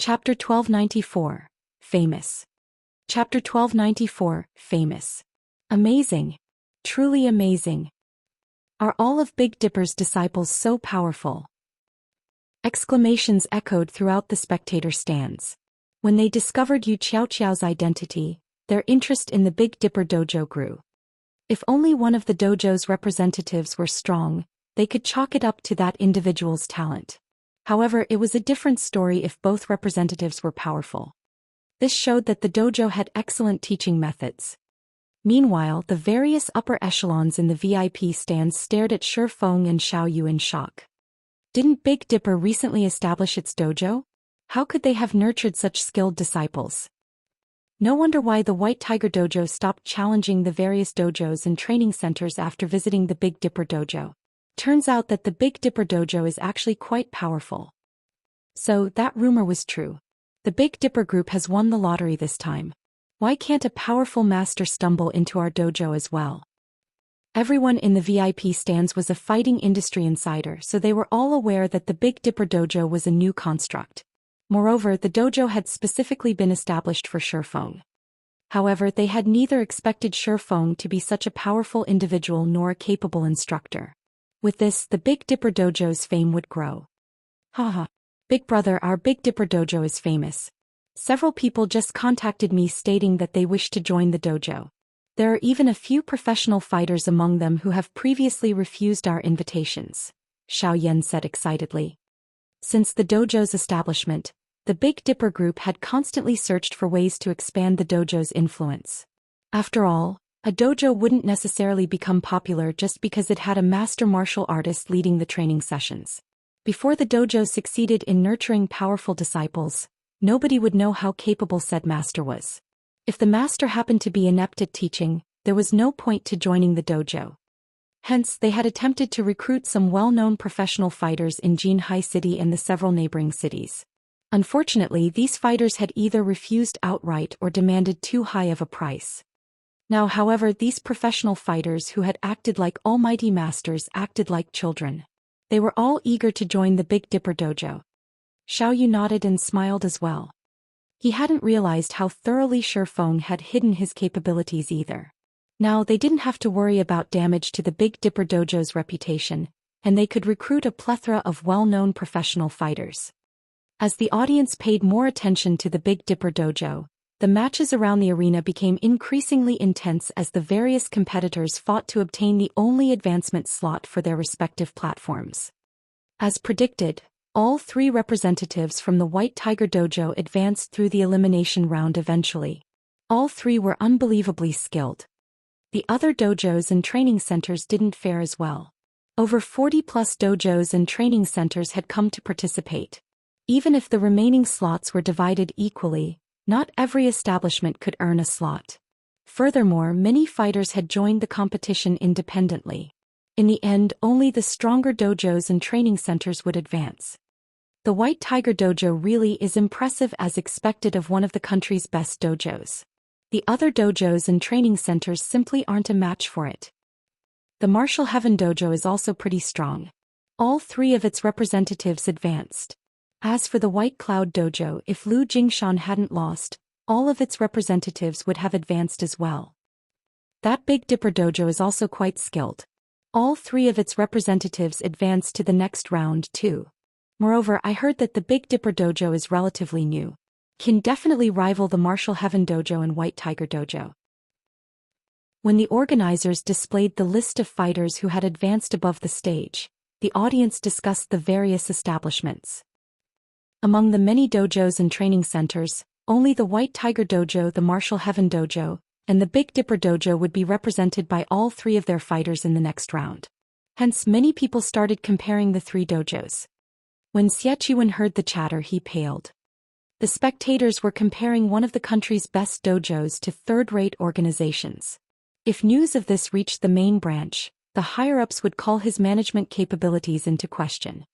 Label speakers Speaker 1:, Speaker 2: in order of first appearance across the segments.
Speaker 1: Chapter 1294. Famous. Chapter 1294. Famous. Amazing. Truly amazing. Are all of Big Dipper's disciples so powerful? Exclamations echoed throughout the spectator stands. When they discovered Yu Xiaoqiao's identity, their interest in the Big Dipper dojo grew. If only one of the dojo's representatives were strong, they could chalk it up to that individual's talent. However, it was a different story if both representatives were powerful. This showed that the dojo had excellent teaching methods. Meanwhile, the various upper echelons in the VIP stands stared at Shi Feng and Xiao Yu in shock. Didn't Big Dipper recently establish its dojo? How could they have nurtured such skilled disciples? No wonder why the White Tiger Dojo stopped challenging the various dojos and training centers after visiting the Big Dipper Dojo. Turns out that the Big Dipper Dojo is actually quite powerful. So, that rumor was true. The Big Dipper group has won the lottery this time. Why can't a powerful master stumble into our dojo as well? Everyone in the VIP stands was a fighting industry insider, so they were all aware that the Big Dipper Dojo was a new construct. Moreover, the dojo had specifically been established for Shi Feng. However, they had neither expected Shi Feng to be such a powerful individual nor a capable instructor. With this, the Big Dipper Dojo's fame would grow. Haha. Big brother, our Big Dipper Dojo is famous. Several people just contacted me stating that they wish to join the dojo. There are even a few professional fighters among them who have previously refused our invitations, Xiao Yan said excitedly. Since the dojo's establishment, the Big Dipper group had constantly searched for ways to expand the dojo's influence. After all, a dojo wouldn't necessarily become popular just because it had a master martial artist leading the training sessions. Before the dojo succeeded in nurturing powerful disciples, nobody would know how capable said master was. If the master happened to be inept at teaching, there was no point to joining the dojo. Hence, they had attempted to recruit some well-known professional fighters in Jinhai City and the several neighboring cities. Unfortunately, these fighters had either refused outright or demanded too high of a price. Now, however, these professional fighters who had acted like almighty masters acted like children. They were all eager to join the Big Dipper Dojo. Xiao Yu nodded and smiled as well. He hadn't realized how thoroughly Shi Feng had hidden his capabilities either. Now they didn't have to worry about damage to the Big Dipper Dojo's reputation, and they could recruit a plethora of well-known professional fighters. As the audience paid more attention to the Big Dipper Dojo, the matches around the arena became increasingly intense as the various competitors fought to obtain the only advancement slot for their respective platforms. As predicted, all three representatives from the White Tiger Dojo advanced through the elimination round eventually. All three were unbelievably skilled. The other dojos and training centers didn't fare as well. Over 40+ dojos and training centers had come to participate. Even if the remaining slots were divided equally, not every establishment could earn a slot. Furthermore, many fighters had joined the competition independently. In the end, only the stronger dojos and training centers would advance. The White Tiger Dojo really is impressive as expected of one of the country's best dojos. The other dojos and training centers simply aren't a match for it. The Martial Heaven Dojo is also pretty strong. All three of its representatives advanced. As for the White Cloud Dojo, if Lu Jingshan hadn't lost, all of its representatives would have advanced as well. That Big Dipper Dojo is also quite skilled. All three of its representatives advanced to the next round too. Moreover, I heard that the Big Dipper Dojo is relatively new. Can definitely rival the Martial Heaven Dojo and White Tiger Dojo. When the organizers displayed the list of fighters who had advanced above the stage, the audience discussed the various establishments. Among the many dojos and training centers, only the White Tiger Dojo, the Martial Heaven Dojo, and the Big Dipper Dojo would be represented by all three of their fighters in the next round. Hence, many people started comparing the three dojos. When Xie heard the chatter, he paled. The spectators were comparing one of the country's best dojos to third-rate organizations. If news of this reached the main branch, the higher-ups would call his management capabilities into question.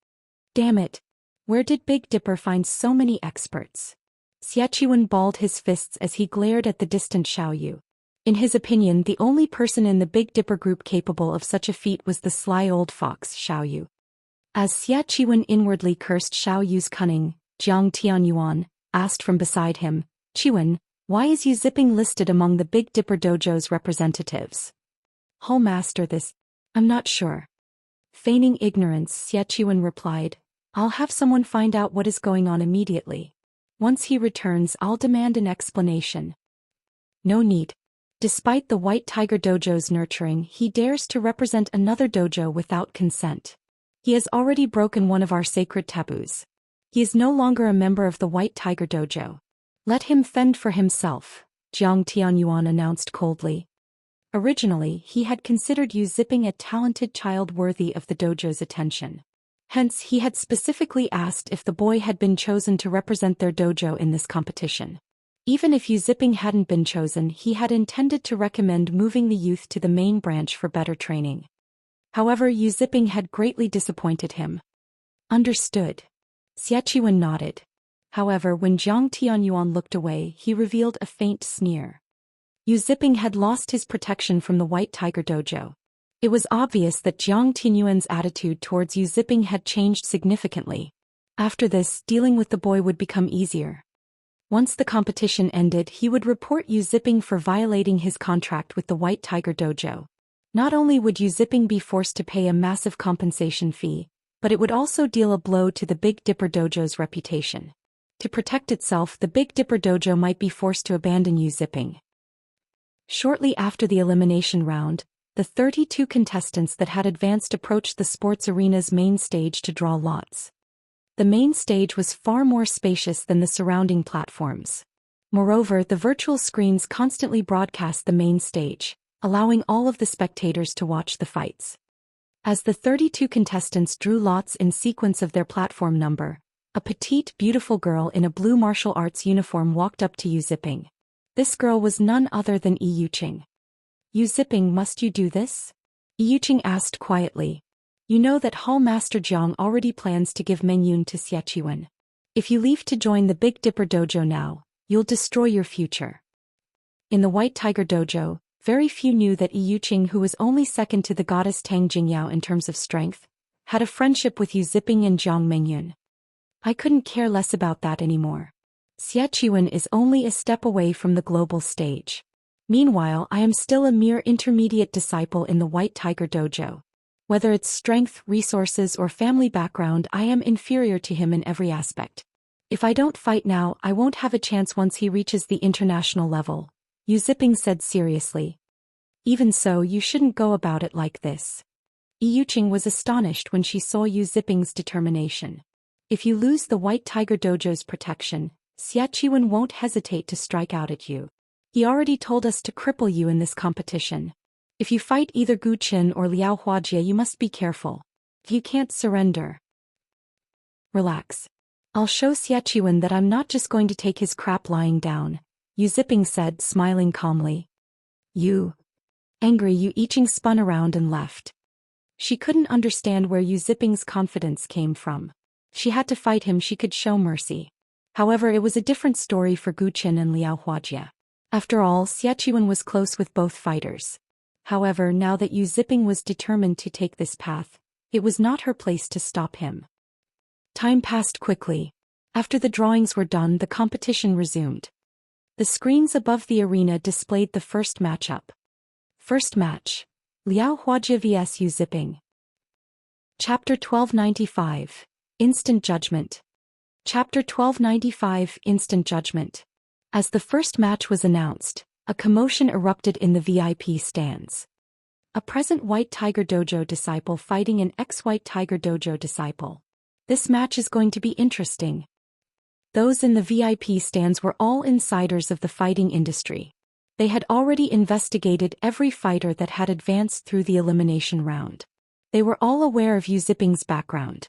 Speaker 1: Damn it! Where did Big Dipper find so many experts? Xie balled his fists as he glared at the distant Xiao Yu. In his opinion, the only person in the Big Dipper group capable of such a feat was the sly old fox Xiao Yu. As Xie inwardly cursed Xiao Yu's cunning, Jiang Tianyuan, asked from beside him. Chiwen, why is Yu Zipping listed among the Big Dipper Dojo's representatives? Whole master I'm not sure. Feigning ignorance, Xie Chiwen replied, I'll have someone find out what is going on immediately. Once he returns, I'll demand an explanation. No need. Despite the White Tiger Dojo's nurturing, he dares to represent another dojo without consent. He has already broken one of our sacred taboos. He is no longer a member of the White Tiger Dojo. Let him fend for himself, Jiang Tianyuan announced coldly. Originally, he had considered Yu Zipping a talented child worthy of the dojo's attention. Hence, he had specifically asked if the boy had been chosen to represent their dojo in this competition. Even if Yu Zipping hadn't been chosen, he had intended to recommend moving the youth to the main branch for better training. However, Yu Zipping had greatly disappointed him. Understood. Xie Chiwen nodded. However, when Jiang Tianyuan looked away, he revealed a faint sneer. Yu Zipping had lost his protection from the White Tiger Dojo. It was obvious that Jiang Tianyuan's attitude towards Yu Zipping had changed significantly. After this, dealing with the boy would become easier. Once the competition ended, he would report Yu Zipping for violating his contract with the White Tiger Dojo. Not only would Yu Zipping be forced to pay a massive compensation fee, but it would also deal a blow to the Big Dipper Dojo's reputation. To protect itself, the Big Dipper Dojo might be forced to abandon Yu Zipping. Shortly after the elimination round, the 32 contestants that had advanced approached the sports arena's main stage to draw lots. The main stage was far more spacious than the surrounding platforms. Moreover, the virtual screens constantly broadcast the main stage, allowing all of the spectators to watch the fights. As the 32 contestants drew lots in sequence of their platform number, a petite, beautiful girl in a blue martial arts uniform walked up to Yu Zipping. This girl was none other than Yu Qing. Yu Zipping, must you do this? Yu Qing asked quietly. You know that Hall Master Jiang already plans to give Mengyun to Xie Chiwen. If you leave to join the Big Dipper Dojo now, you'll destroy your future. In the White Tiger Dojo, very few knew that Yu Qing, who was only second to the goddess Tang Jingyao in terms of strength, had a friendship with Yu Zipping and Jiang Mengyun. I couldn't care less about that anymore. Xie Chiwen is only a step away from the global stage. Meanwhile, I am still a mere intermediate disciple in the White Tiger Dojo. Whether it's strength, resources, or family background, I am inferior to him in every aspect. If I don't fight now, I won't have a chance once he reaches the international level, Yu Zipping said seriously. Even so, you shouldn't go about it like this. Yu Qing was astonished when she saw Yu Zipping's determination. If you lose the White Tiger Dojo's protection, Xie Chiwen won't hesitate to strike out at you. He already told us to cripple you in this competition. If you fight either Gu Qin or Liao Huajie, you must be careful. You can't surrender. Relax. I'll show Xie Chiwen that I'm not just going to take his crap lying down, Yu Zipping said, smiling calmly. Angry, Yu Iching spun around and left. She couldn't understand where Yu Zipping's confidence came from. She had to fight him, she could show mercy. However, it was a different story for Gu Qin and Liao Huajie. After all, Xie Chiwen was close with both fighters. However, now that Yu Zipping was determined to take this path, it was not her place to stop him. Time passed quickly. After the drawings were done, the competition resumed. The screens above the arena displayed the first matchup. First match: Liao Huajie vs Yu Zipping. Chapter 1295, Instant Judgment. Chapter 1295, Instant Judgment. As the first match was announced, a commotion erupted in the VIP stands. A present White Tiger Dojo disciple fighting an ex-White Tiger Dojo disciple. This match is going to be interesting. Those in the VIP stands were all insiders of the fighting industry. They had already investigated every fighter that had advanced through the elimination round. They were all aware of Yu Zipping's background.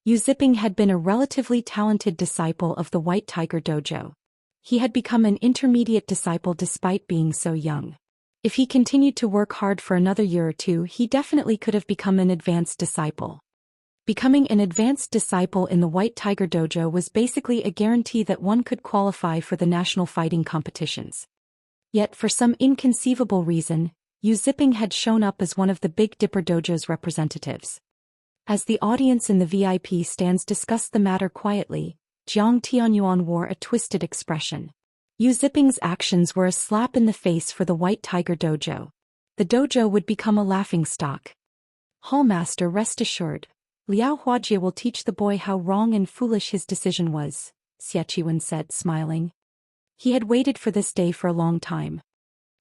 Speaker 1: Yu Zipping had been a relatively talented disciple of the White Tiger Dojo. He had become an intermediate disciple despite being so young. If he continued to work hard for another year or two, he definitely could have become an advanced disciple. Becoming an advanced disciple in the White Tiger Dojo was basically a guarantee that one could qualify for the national fighting competitions. Yet for some inconceivable reason, Yu Zipping had shown up as one of the Big Dipper Dojo's representatives. As the audience in the VIP stands discussed the matter quietly, Jiang Tianyuan wore a twisted expression. Yu Ziping's actions were a slap in the face for the White Tiger Dojo. The dojo would become a laughingstock. Hallmaster, rest assured. Liao Huajie will teach the boy how wrong and foolish his decision was, Xie Qiwen said, smiling. He had waited for this day for a long time.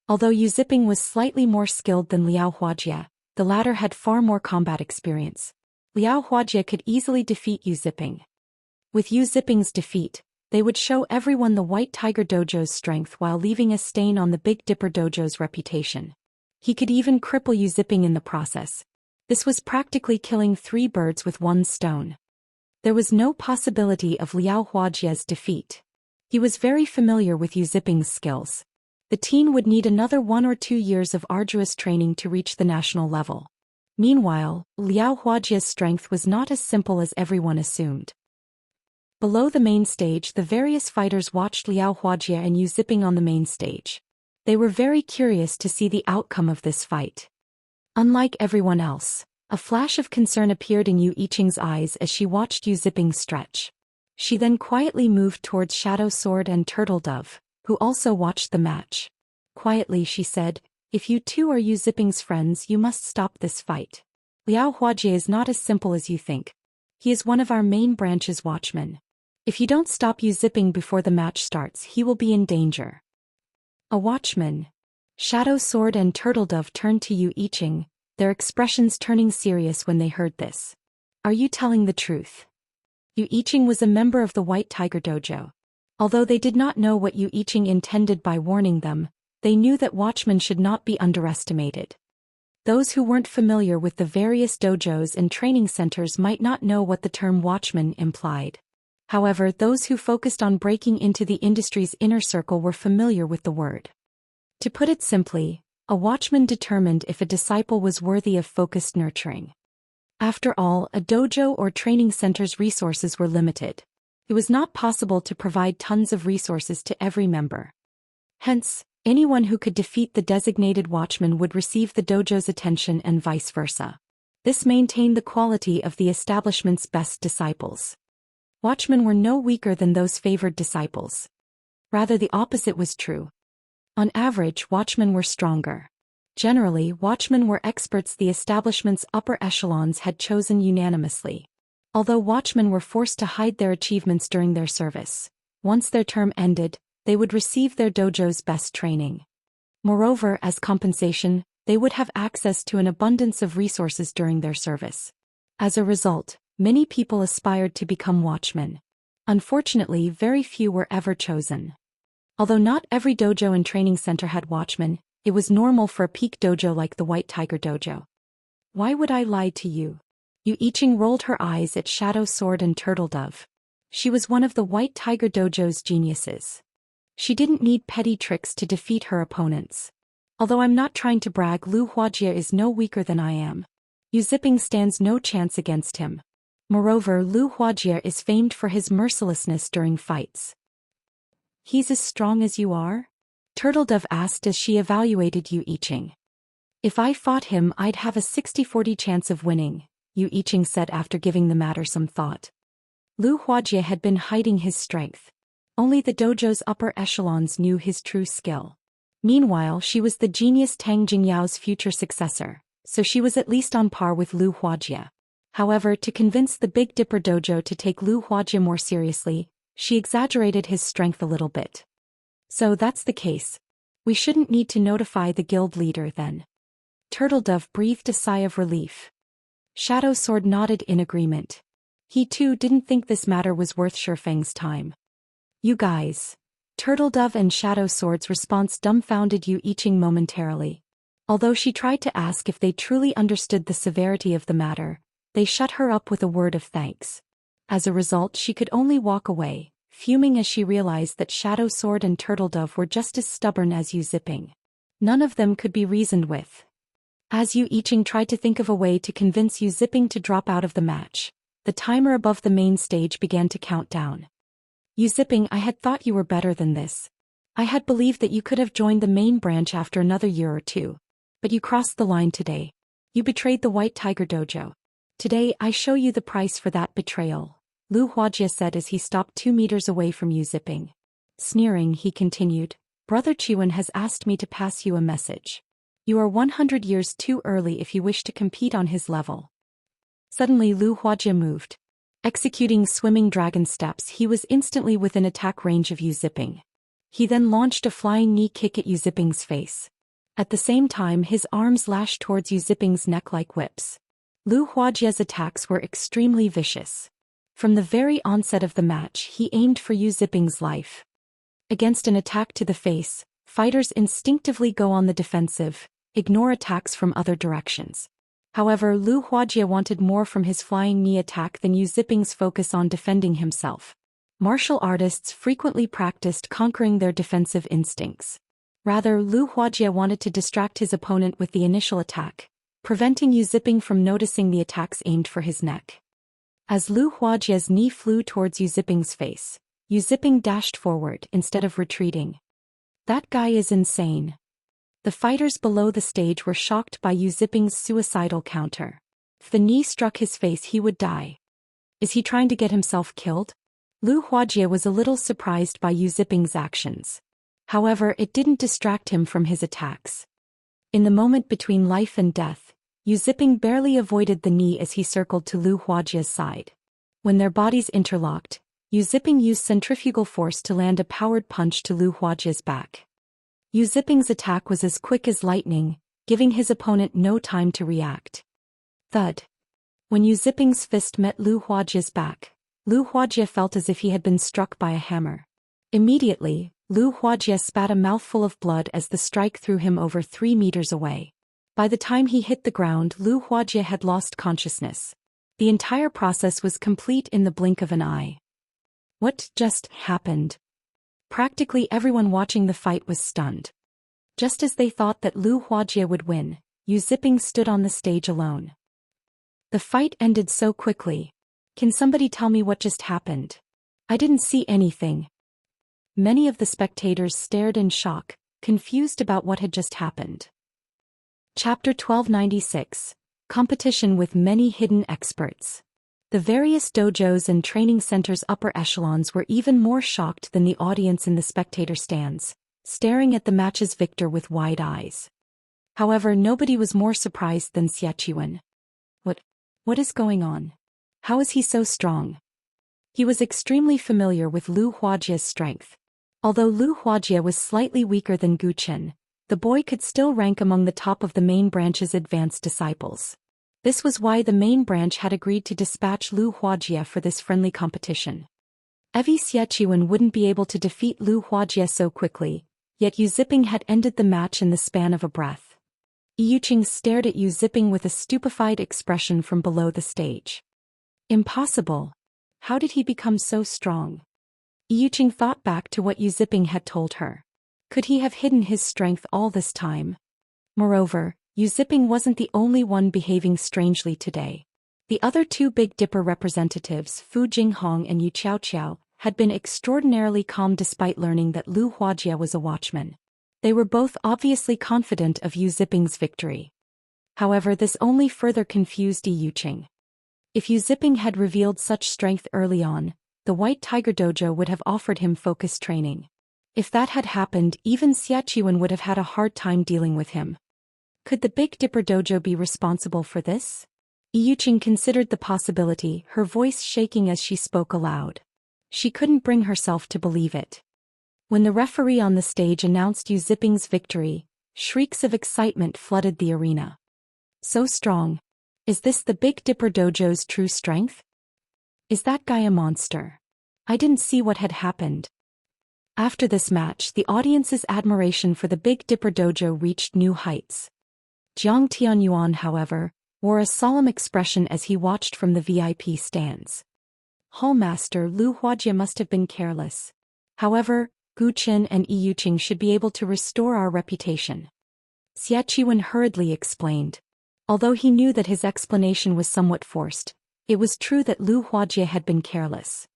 Speaker 1: Although Yu Ziping was slightly more skilled than Liao Huajie, the latter had far more combat experience. Liao Huajie could easily defeat Yu Ziping. With Yu Ziping's defeat, they would show everyone the White Tiger Dojo's strength while leaving a stain on the Big Dipper Dojo's reputation. He could even cripple Yu Ziping in the process. This was practically killing 3 birds with 1 stone. There was no possibility of Liao Huajie's defeat. He was very familiar with Yu Ziping's skills. The teen would need another 1 or 2 years of arduous training to reach the national level. Meanwhile, Liao Huajie's strength was not as simple as everyone assumed. Below the main stage, the various fighters watched Liao Huajie and Yu Ziping on the main stage. They were very curious to see the outcome of this fight. Unlike everyone else, a flash of concern appeared in Yu Yiqing's eyes as she watched Yu Ziping stretch. She then quietly moved towards Shadow Sword and Turtle Dove, who also watched the match. Quietly she said, "If you two are Yu Ziping's friends, you must stop this fight. Liao Huajie is not as simple as you think. He is one of our main branch's watchmen. If you don't stop Yu Ziping before the match starts, he will be in danger." A watchman. Shadow Sword and Turtle Dove turned to Yu Yiqing, their expressions turning serious when they heard this. "Are you telling the truth?" Yu Yiqing was a member of the White Tiger Dojo. Although they did not know what Yu Yiqing intended by warning them, they knew that watchmen should not be underestimated. Those who weren't familiar with the various dojos and training centers might not know what the term watchman implied. However, those who focused on breaking into the industry's inner circle were familiar with the word. To put it simply, a watchman determined if a disciple was worthy of focused nurturing. After all, a dojo or training center's resources were limited. It was not possible to provide tons of resources to every member. Hence, anyone who could defeat the designated watchman would receive the dojo's attention and vice versa. This maintained the quality of the establishment's best disciples. Watchmen were no weaker than those favored disciples. Rather, the opposite was true. On average, watchmen were stronger. Generally, watchmen were experts the establishment's upper echelons had chosen unanimously. Although watchmen were forced to hide their achievements during their service, once their term ended, they would receive their dojo's best training. Moreover, as compensation, they would have access to an abundance of resources during their service. As a result, many people aspired to become watchmen. Unfortunately, very few were ever chosen. Although not every dojo and training center had watchmen, it was normal for a peak dojo like the White Tiger Dojo. "Why would I lie to you?" Yu Yiqing rolled her eyes at Shadow Sword and Turtle Dove. She was one of the White Tiger Dojo's geniuses. She didn't need petty tricks to defeat her opponents. Although I'm not trying to brag, Liu Huajie is no weaker than I am. Yu Ziping stands no chance against him. Moreover, Liu Huajie is famed for his mercilessness during fights. "He's as strong as you are?" Turtle Dove asked as she evaluated Yu Yiqing. "If I fought him, I'd have a 60-40 chance of winning," Yu Yiqing said after giving the matter some thought. Liu Huajie had been hiding his strength. Only the dojo's upper echelons knew his true skill. Meanwhile, she was the genius Tang Jingyao's future successor, so she was at least on par with Liu Huajie. However, to convince the Big Dipper Dojo to take Liu Huajie more seriously, she exaggerated his strength a little bit. "So that's the case. We shouldn't need to notify the guild leader then." Turtle Dove breathed a sigh of relief. Shadow Sword nodded in agreement. He too didn't think this matter was worth Shifeng's time. "You guys." Turtle Dove and Shadow Sword's response dumbfounded Yu Yiqing momentarily. Although she tried to ask if they truly understood the severity of the matter, they shut her up with a word of thanks. As a result, she could only walk away, fuming as she realized that Shadow Sword and Turtle Dove were just as stubborn as Yu Ziping. None of them could be reasoned with. As Yu Yiqing tried to think of a way to convince Yu Ziping to drop out of the match, the timer above the main stage began to count down. "Yu Ziping, I had thought you were better than this. I had believed that you could have joined the main branch after another year or two. But you crossed the line today. You betrayed the White Tiger Dojo. Today I show you the price for that betrayal." Lu Huajie said as he stopped 2 meters away from Yu Ziping. Sneering, he continued, Brother Chiwen has asked me to pass you a message. You are 100 years too early if you wish to compete on his level. Suddenly Lu Huajie moved. Executing swimming dragon steps, he was instantly within attack range of Yu Ziping. He then launched a flying knee kick at Yu Ziping's face. At the same time, his arms lashed towards Yu Ziping's neck like whips. Lu Huajie's attacks were extremely vicious. From the very onset of the match, he aimed for Yu Ziping's life. Against an attack to the face, fighters instinctively go on the defensive, ignore attacks from other directions. However, Lu Huajie wanted more from his flying knee attack than Yu Ziping's focus on defending himself. Martial artists frequently practiced conquering their defensive instincts. Rather, Lu Huajie wanted to distract his opponent with the initial attack, preventing Yu Ziping from noticing the attacks aimed for his neck. As Lu Huajie's knee flew towards Yu Ziping's face, Yu Ziping dashed forward instead of retreating. That guy is insane. The fighters below the stage were shocked by Yu Ziping's suicidal counter. If the knee struck his face, he would die. Is he trying to get himself killed? Lu Huajie was a little surprised by Yu Ziping's actions. However, it didn't distract him from his attacks. In the moment between life and death, Yu Ziping barely avoided the knee as he circled to Lu Huajie's side. When their bodies interlocked, Yu Ziping used centrifugal force to land a powered punch to Lu Huajie's back. Yu Ziping's attack was as quick as lightning, giving his opponent no time to react. Thud. When Yu Ziping's fist met Lu Huajie's back, Lu Huajie felt as if he had been struck by a hammer. Immediately, Lu Huajie spat a mouthful of blood as the strike threw him over 3 meters away. By the time he hit the ground, Lu Huajie had lost consciousness. The entire process was complete in the blink of an eye. What just happened? Practically everyone watching the fight was stunned. Just as they thought that Lu Huajie would win, Yu Ziping stood on the stage alone. The fight ended so quickly. Can somebody tell me what just happened? I didn't see anything. Many of the spectators stared in shock, confused about what had just happened. Chapter 1296. Competition with many hidden experts. The various dojos and training centers' upper echelons were even more shocked than the audience in the spectator stands, staring at the match's victor with wide eyes. However, nobody was more surprised than Xiaqiwen. What is going on? How is he so strong? He was extremely familiar with Lu Huajie's strength. Although Lu Huajie was slightly weaker than Gu Chen, the boy could still rank among the top of the main branch's advanced disciples. This was why the main branch had agreed to dispatch Lu Huajie for this friendly competition. Evi Xiaqiwen wouldn't be able to defeat Lu Huajie so quickly, yet Yu Ziping had ended the match in the span of a breath. Yuqing stared at Yu Ziping with a stupefied expression from below the stage. Impossible. How did he become so strong? Yuqing thought back to what Yu Ziping had told her. Could he have hidden his strength all this time? Moreover, Yu Ziping wasn't the only one behaving strangely today. The other 2 Big Dipper representatives, Fu Jinghong and Yu Xiaoqiao, had been extraordinarily calm despite learning that Lu Huajie was a watchman. They were both obviously confident of Yu Ziping's victory. However, this only further confused Yuqing. If Yu Ziping had revealed such strength early on, the White Tiger Dojo would have offered him focused training. If that had happened, even Xiaqiwen would have had a hard time dealing with him. Could the Big Dipper Dojo be responsible for this? Yuqing considered the possibility, her voice shaking as she spoke aloud. She couldn't bring herself to believe it. When the referee on the stage announced Yu Ziping's victory, shrieks of excitement flooded the arena. So strong. Is this the Big Dipper Dojo's true strength? Is that guy a monster? I didn't see what had happened. After this match, the audience's admiration for the Big Dipper Dojo reached new heights. Jiang Tianyuan, however, wore a solemn expression as he watched from the VIP stands. Hallmaster Lu Huajie must have been careless. However, Gu Chen and Yuqing should be able to restore our reputation. Xiaqiwen hurriedly explained. Although he knew that his explanation was somewhat forced, it was true that Lu Huajie had been careless.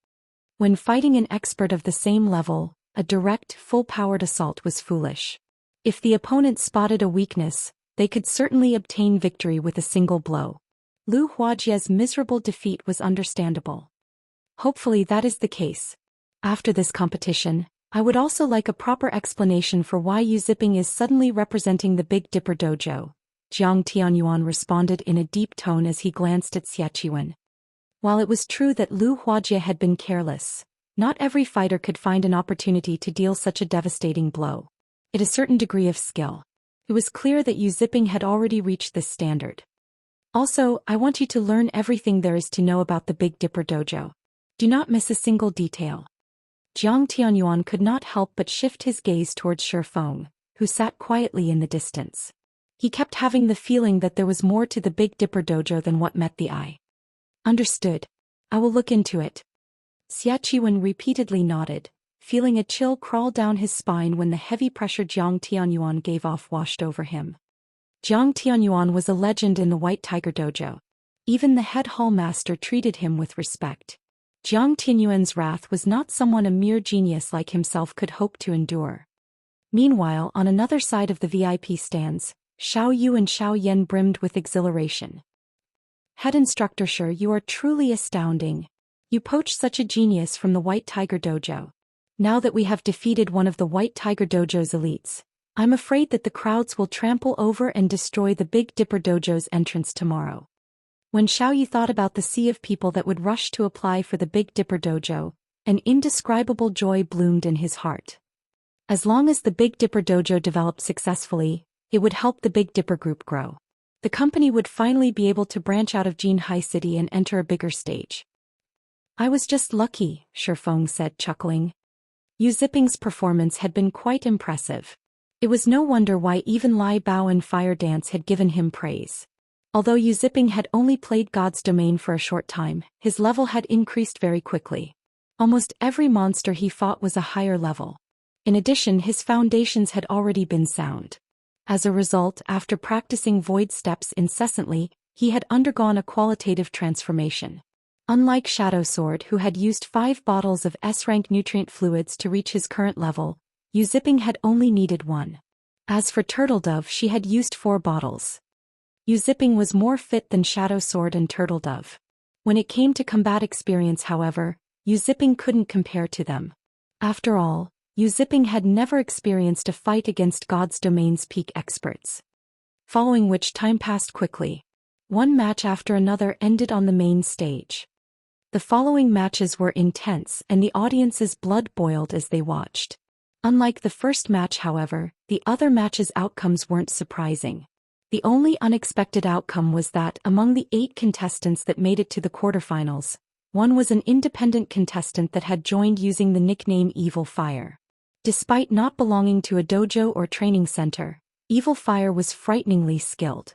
Speaker 1: When fighting an expert of the same level, a direct, full-powered assault was foolish. If the opponent spotted a weakness, they could certainly obtain victory with a single blow. Lu Huajie's miserable defeat was understandable. Hopefully that is the case. After this competition, I would also like a proper explanation for why Yu Ziping is suddenly representing the Big Dipper dojo. Jiang Tianyuan responded in a deep tone as he glanced at Xiaqiwen. While it was true that Lu Huajie had been careless, not every fighter could find an opportunity to deal such a devastating blow. At a certain degree of skill, it was clear that Yu Ziping had already reached this standard. Also, I want you to learn everything there is to know about the Big Dipper dojo. Do not miss a single detail. Jiang Tianyuan could not help but shift his gaze towards Shifeng, who sat quietly in the distance. He kept having the feeling that there was more to the Big Dipper dojo than what met the eye. Understood. I will look into it. Xiaqiwen repeatedly nodded, feeling a chill crawl down his spine when the heavy pressure Jiang Tianyuan gave off washed over him. Jiang Tianyuan was a legend in the White Tiger dojo. Even the head hall master treated him with respect. Jiang Tianyuan's wrath was not someone a mere genius like himself could hope to endure. Meanwhile, on another side of the VIP stands, Xiao Yu and Xiao Yan brimmed with exhilaration. Head instructor Shi, you are truly astounding. You poached such a genius from the White Tiger dojo. Now that we have defeated one of the White Tiger dojo's elites, I'm afraid that the crowds will trample over and destroy the Big Dipper dojo's entrance tomorrow. When Xiao Yu thought about the sea of people that would rush to apply for the Big Dipper dojo, an indescribable joy bloomed in his heart. As long as the Big Dipper dojo developed successfully, it would help the Big Dipper group grow. The company would finally be able to branch out of Jinhai City and enter a bigger stage. I was just lucky, Shifeng said, chuckling. Yu Ziping's performance had been quite impressive. It was no wonder why even Lai Bao and Fire Dance had given him praise. Although Yu Ziping had only played God's Domain for a short time, his level had increased very quickly. Almost every monster he fought was a higher level. In addition, his foundations had already been sound. As a result, after practicing void steps incessantly, he had undergone a qualitative transformation. Unlike Shadow Sword, who had used 5 bottles of S-rank nutrient fluids to reach his current level, Yu Ziping had only needed 1. As for Turtle Dove, she had used 4 bottles. Yu Ziping was more fit than Shadow Sword and Turtle Dove. When it came to combat experience, however, Yu Ziping couldn't compare to them. After all, Yu Ziping had never experienced a fight against God's Domain's peak experts. Following which, time passed quickly. One match after another ended on the main stage. The following matches were intense and the audience's blood boiled as they watched. Unlike the first match, however, the other matches' outcomes weren't surprising. The only unexpected outcome was that, among the 8 contestants that made it to the quarterfinals, one was an independent contestant that had joined using the nickname Evil Fire. Despite not belonging to a dojo or training center, Evil Fire was frighteningly skilled.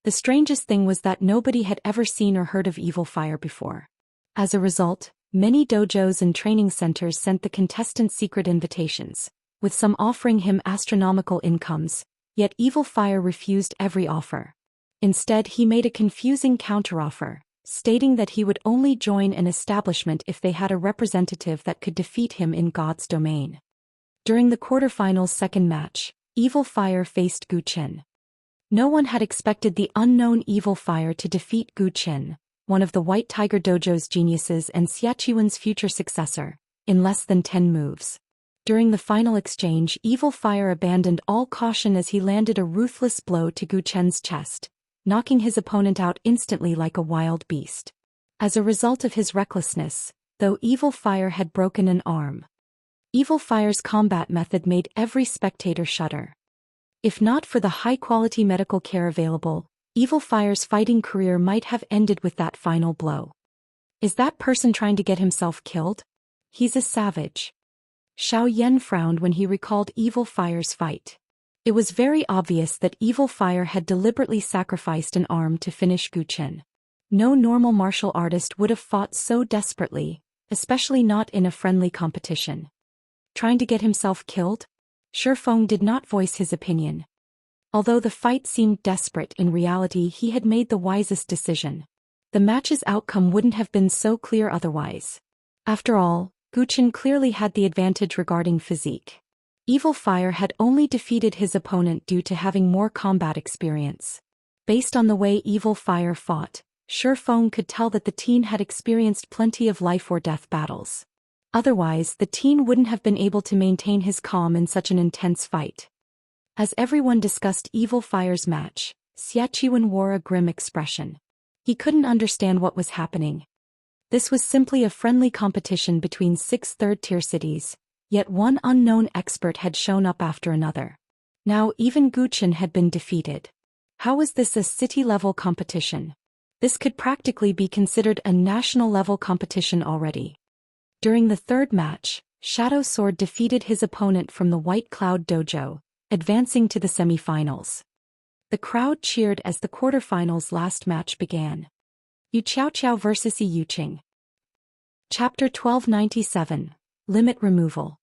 Speaker 1: The strangest thing was that nobody had ever seen or heard of Evil Fire before. As a result, many dojos and training centers sent the contestant secret invitations, with some offering him astronomical incomes. Yet Evil Fire refused every offer. Instead, he made a confusing counteroffer, stating that he would only join an establishment if they had a representative that could defeat him in God's Domain. During the quarterfinals' second match, Evil Fire faced Gu Qin. No one had expected the unknown Evil Fire to defeat Gu Qin, one of the White Tiger Dojo's geniuses and Xiaqiwen's future successor, in less than 10 moves. During the final exchange, Evil Fire abandoned all caution as he landed a ruthless blow to Gu Chen's chest, knocking his opponent out instantly like a wild beast. As a result of his recklessness, though Evil Fire had broken an arm, Evil Fire's combat method made every spectator shudder. If not for the high-quality medical care available, Evil Fire's fighting career might have ended with that final blow. Is that person trying to get himself killed? He's a savage. Xiao Yan frowned when he recalled Evil Fire's fight. It was very obvious that Evil Fire had deliberately sacrificed an arm to finish Gu Qin. No normal martial artist would have fought so desperately, especially not in a friendly competition. Trying to get himself killed? Shifeng did not voice his opinion. Although the fight seemed desperate, in reality he had made the wisest decision. The match's outcome wouldn't have been so clear otherwise. After all, Gu Qin clearly had the advantage regarding physique. Evil Fire had only defeated his opponent due to having more combat experience. Based on the way Evil Fire fought, Feng could tell that the teen had experienced plenty of life-or-death battles. Otherwise, the teen wouldn't have been able to maintain his calm in such an intense fight. As everyone discussed Evil Fire's match, Xiaqiwen wore a grim expression. He couldn't understand what was happening. This was simply a friendly competition between 6 third-tier cities, yet one unknown expert had shown up after another. Now even Guchen had been defeated. How was this a city-level competition? This could practically be considered a national-level competition already. During the third match, Shadow Sword defeated his opponent from the White Cloud Dojo, advancing to the semi-finals. The crowd cheered as the quarterfinals last match began. Yu Qiaoqiao vs. Yi Yuqing. Chapter 1297, Limit Removal.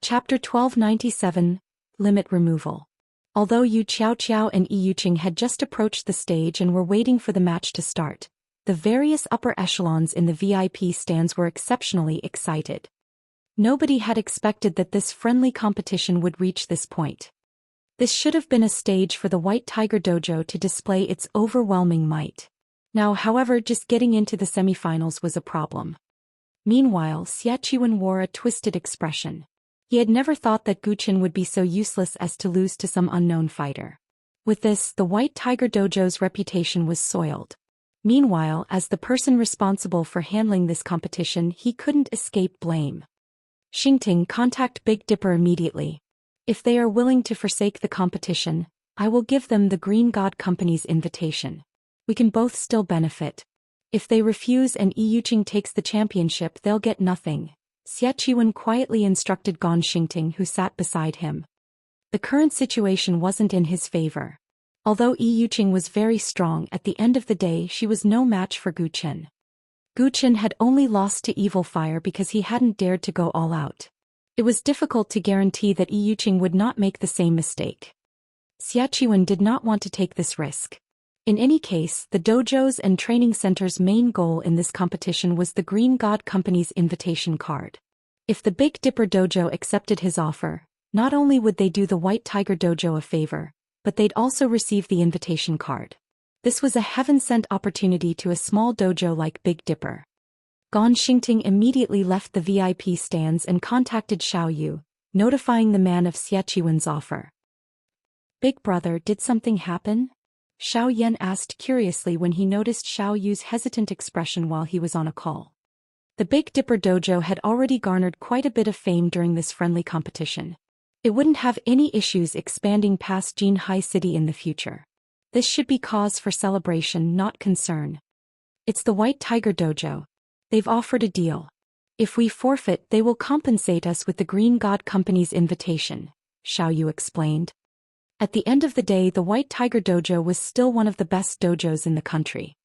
Speaker 1: Chapter 1297, Limit Removal. Although Yu Qiaoqiao and Yi Yuqing had just approached the stage and were waiting for the match to start, the various upper echelons in the VIP stands were exceptionally excited. Nobody had expected that this friendly competition would reach this point. This should have been a stage for the White Tiger Dojo to display its overwhelming might. Now, however, just getting into the semifinals was a problem. Meanwhile, Xiaqiwen wore a twisted expression. He had never thought that Guchen would be so useless as to lose to some unknown fighter. With this, the White Tiger Dojo's reputation was soiled. Meanwhile, as the person responsible for handling this competition, he couldn't escape blame. Xingting, contact Big Dipper immediately. If they are willing to forsake the competition, I will give them the Green God Company's invitation. We can both still benefit. If they refuse and Yi Yuqing takes the championship, they'll get nothing. Xiaqiwen quietly instructed Gan Xingting, who sat beside him. The current situation wasn't in his favor. Although Yi Yuqing was very strong, at the end of the day she was no match for Guchen. Guchen had only lost to Evil Fire because he hadn't dared to go all out. It was difficult to guarantee that Yi Yuqing would not make the same mistake. Xiaqiwen did not want to take this risk. In any case, the dojo's and training center's main goal in this competition was the Green God Company's invitation card. If the Big Dipper Dojo accepted his offer, not only would they do the White Tiger Dojo a favor, but they'd also receive the invitation card. This was a heaven-sent opportunity to a small dojo like Big Dipper. Gan Xingting immediately left the VIP stands and contacted Xiao Yu, notifying the man of Xiaqiwen's offer. Big brother, did something happen? Xiao Yan asked curiously when he noticed Xiao Yu's hesitant expression while he was on a call. The Big Dipper Dojo had already garnered quite a bit of fame during this friendly competition. It wouldn't have any issues expanding past Jinhai City in the future. This should be cause for celebration, not concern. It's the White Tiger Dojo. They've offered a deal. If we forfeit, they will compensate us with the Green God Company's invitation, Xiao Yu explained. At the end of the day, the White Tiger Dojo was still one of the best dojos in the country.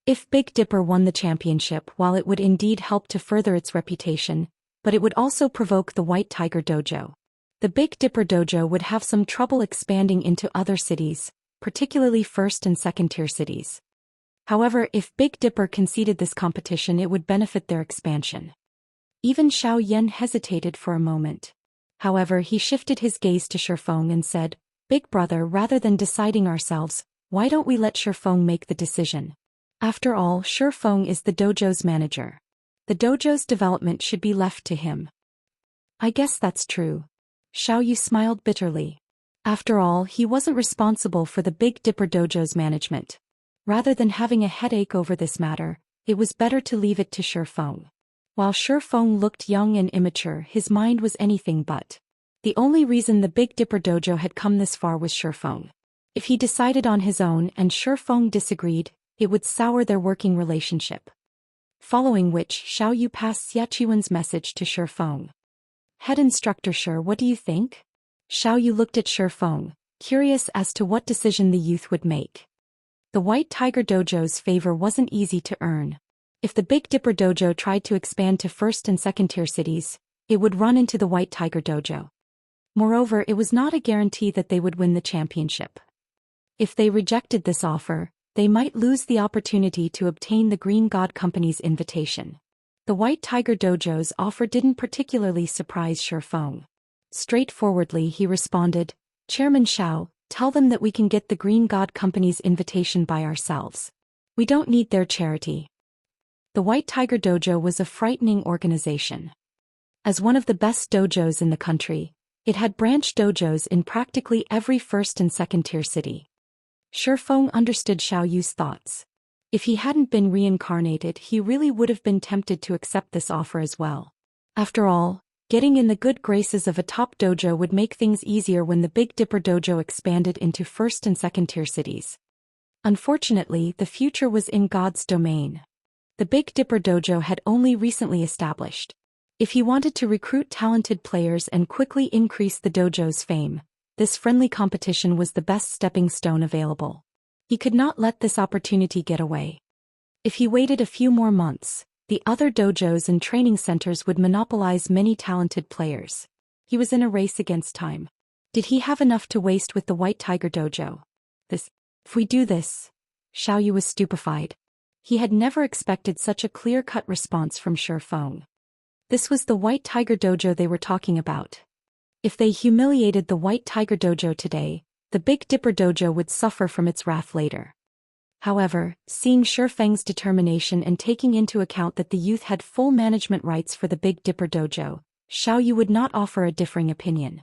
Speaker 1: If Big Dipper won the championship, while it would indeed help to further its reputation, but it would also provoke the White Tiger Dojo. The Big Dipper Dojo would have some trouble expanding into other cities, particularly first and second tier cities. However, if Big Dipper conceded this competition, it would benefit their expansion. Even Xiao Yan hesitated for a moment. However, he shifted his gaze to Feng and said, Big brother, rather than deciding ourselves, why don't we let Feng make the decision? After all, Feng is the dojo's manager. The dojo's development should be left to him. I guess that's true. Xiao Yu smiled bitterly. After all, he wasn't responsible for the Big Dipper Dojo's management. Rather than having a headache over this matter, it was better to leave it to Feng. While Feng looked young and immature, his mind was anything but. The only reason the Big Dipper Dojo had come this far was Feng. If he decided on his own and Feng disagreed, it would sour their working relationship. Following which, Xiao Yu passed Xiaqiwen's message to Feng. Head instructor Shi, what do you think? Xiao Yu looked at Feng, curious as to what decision the youth would make. The White Tiger Dojo's favor wasn't easy to earn. If the Big Dipper Dojo tried to expand to first and second tier cities, it would run into the White Tiger Dojo. Moreover, it was not a guarantee that they would win the championship. If they rejected this offer, they might lose the opportunity to obtain the Green God Company's invitation. The White Tiger Dojo's offer didn't particularly surprise Feng. Straightforwardly he responded, Chairman Xiao, tell them that we can get the Green God Company's invitation by ourselves. We don't need their charity. The White Tiger Dojo was a frightening organization. As one of the best dojos in the country, it had branch dojos in practically every first and second tier city. Shifeng understood Xiao Yu's thoughts. If he hadn't been reincarnated, he really would have been tempted to accept this offer as well. After all, getting in the good graces of a top dojo would make things easier when the Big Dipper Dojo expanded into first and second tier cities. Unfortunately, the future was in God's domain. The Big Dipper Dojo had only recently established. If he wanted to recruit talented players and quickly increase the dojo's fame, this friendly competition was the best stepping stone available. He could not let this opportunity get away. If he waited a few more months, the other dojos and training centers would monopolize many talented players. He was in a race against time. Did he have enough to waste with the White Tiger Dojo? If we do this, Xiao Yu was stupefied. He had never expected such a clear-cut response from Shifeng. This was the White Tiger Dojo they were talking about. If they humiliated the White Tiger Dojo today, the Big Dipper Dojo would suffer from its wrath later. However, seeing Shifeng's determination and taking into account that the youth had full management rights for the Big Dipper Dojo, Xiao Yu would not offer a differing opinion.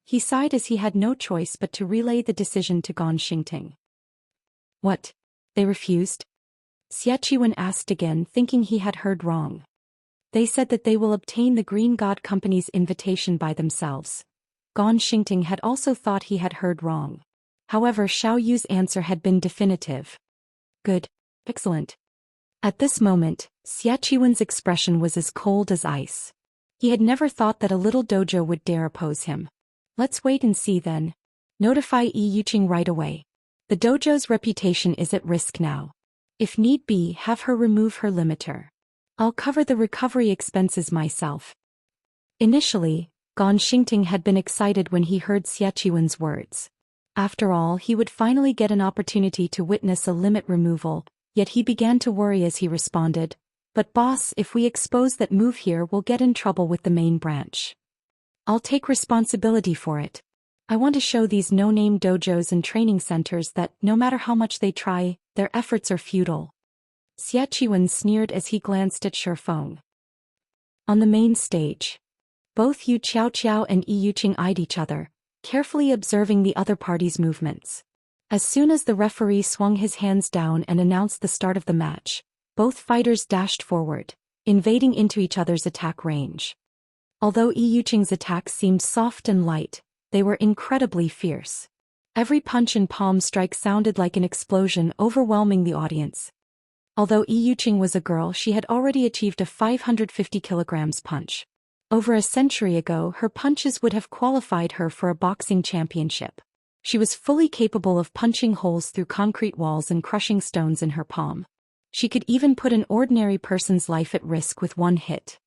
Speaker 1: He sighed as he had no choice but to relay the decision to Gan Xingting. What? They refused? Xiaqiwen asked again, thinking he had heard wrong. They said that they will obtain the Green God Company's invitation by themselves. Gan Xingting had also thought he had heard wrong. However, Xiao Yu's answer had been definitive. Good. Excellent. At this moment, Xiaqiwen's expression was as cold as ice. He had never thought that a little dojo would dare oppose him. Let's wait and see then. Notify Yi Yuqing right away. The dojo's reputation is at risk now. If need be, have her remove her limiter. I'll cover the recovery expenses myself. Initially, Gan Xingting had been excited when he heard Xiaqiwen's words. After all, he would finally get an opportunity to witness a limit removal, yet he began to worry as he responded, "But boss, if we expose that move here, we'll get in trouble with the main branch. I'll take responsibility for it. I want to show these no-name dojos and training centers that, no matter how much they try, their efforts are futile." Xiaqiwen sneered as he glanced at Shifeng. On the main stage, both Yu Qiaoqiao and Yi Yuqing eyed each other, carefully observing the other party's movements. As soon as the referee swung his hands down and announced the start of the match, both fighters dashed forward, invading into each other's attack range. Although Yi Yuqing's attacks seemed soft and light, they were incredibly fierce. Every punch and palm strike sounded like an explosion, overwhelming the audience. Although Yi Yuqing was a girl, she had already achieved a 550 kilograms punch. Over a century ago, her punches would have qualified her for a boxing championship. She was fully capable of punching holes through concrete walls and crushing stones in her palm. She could even put an ordinary person's life at risk with one hit.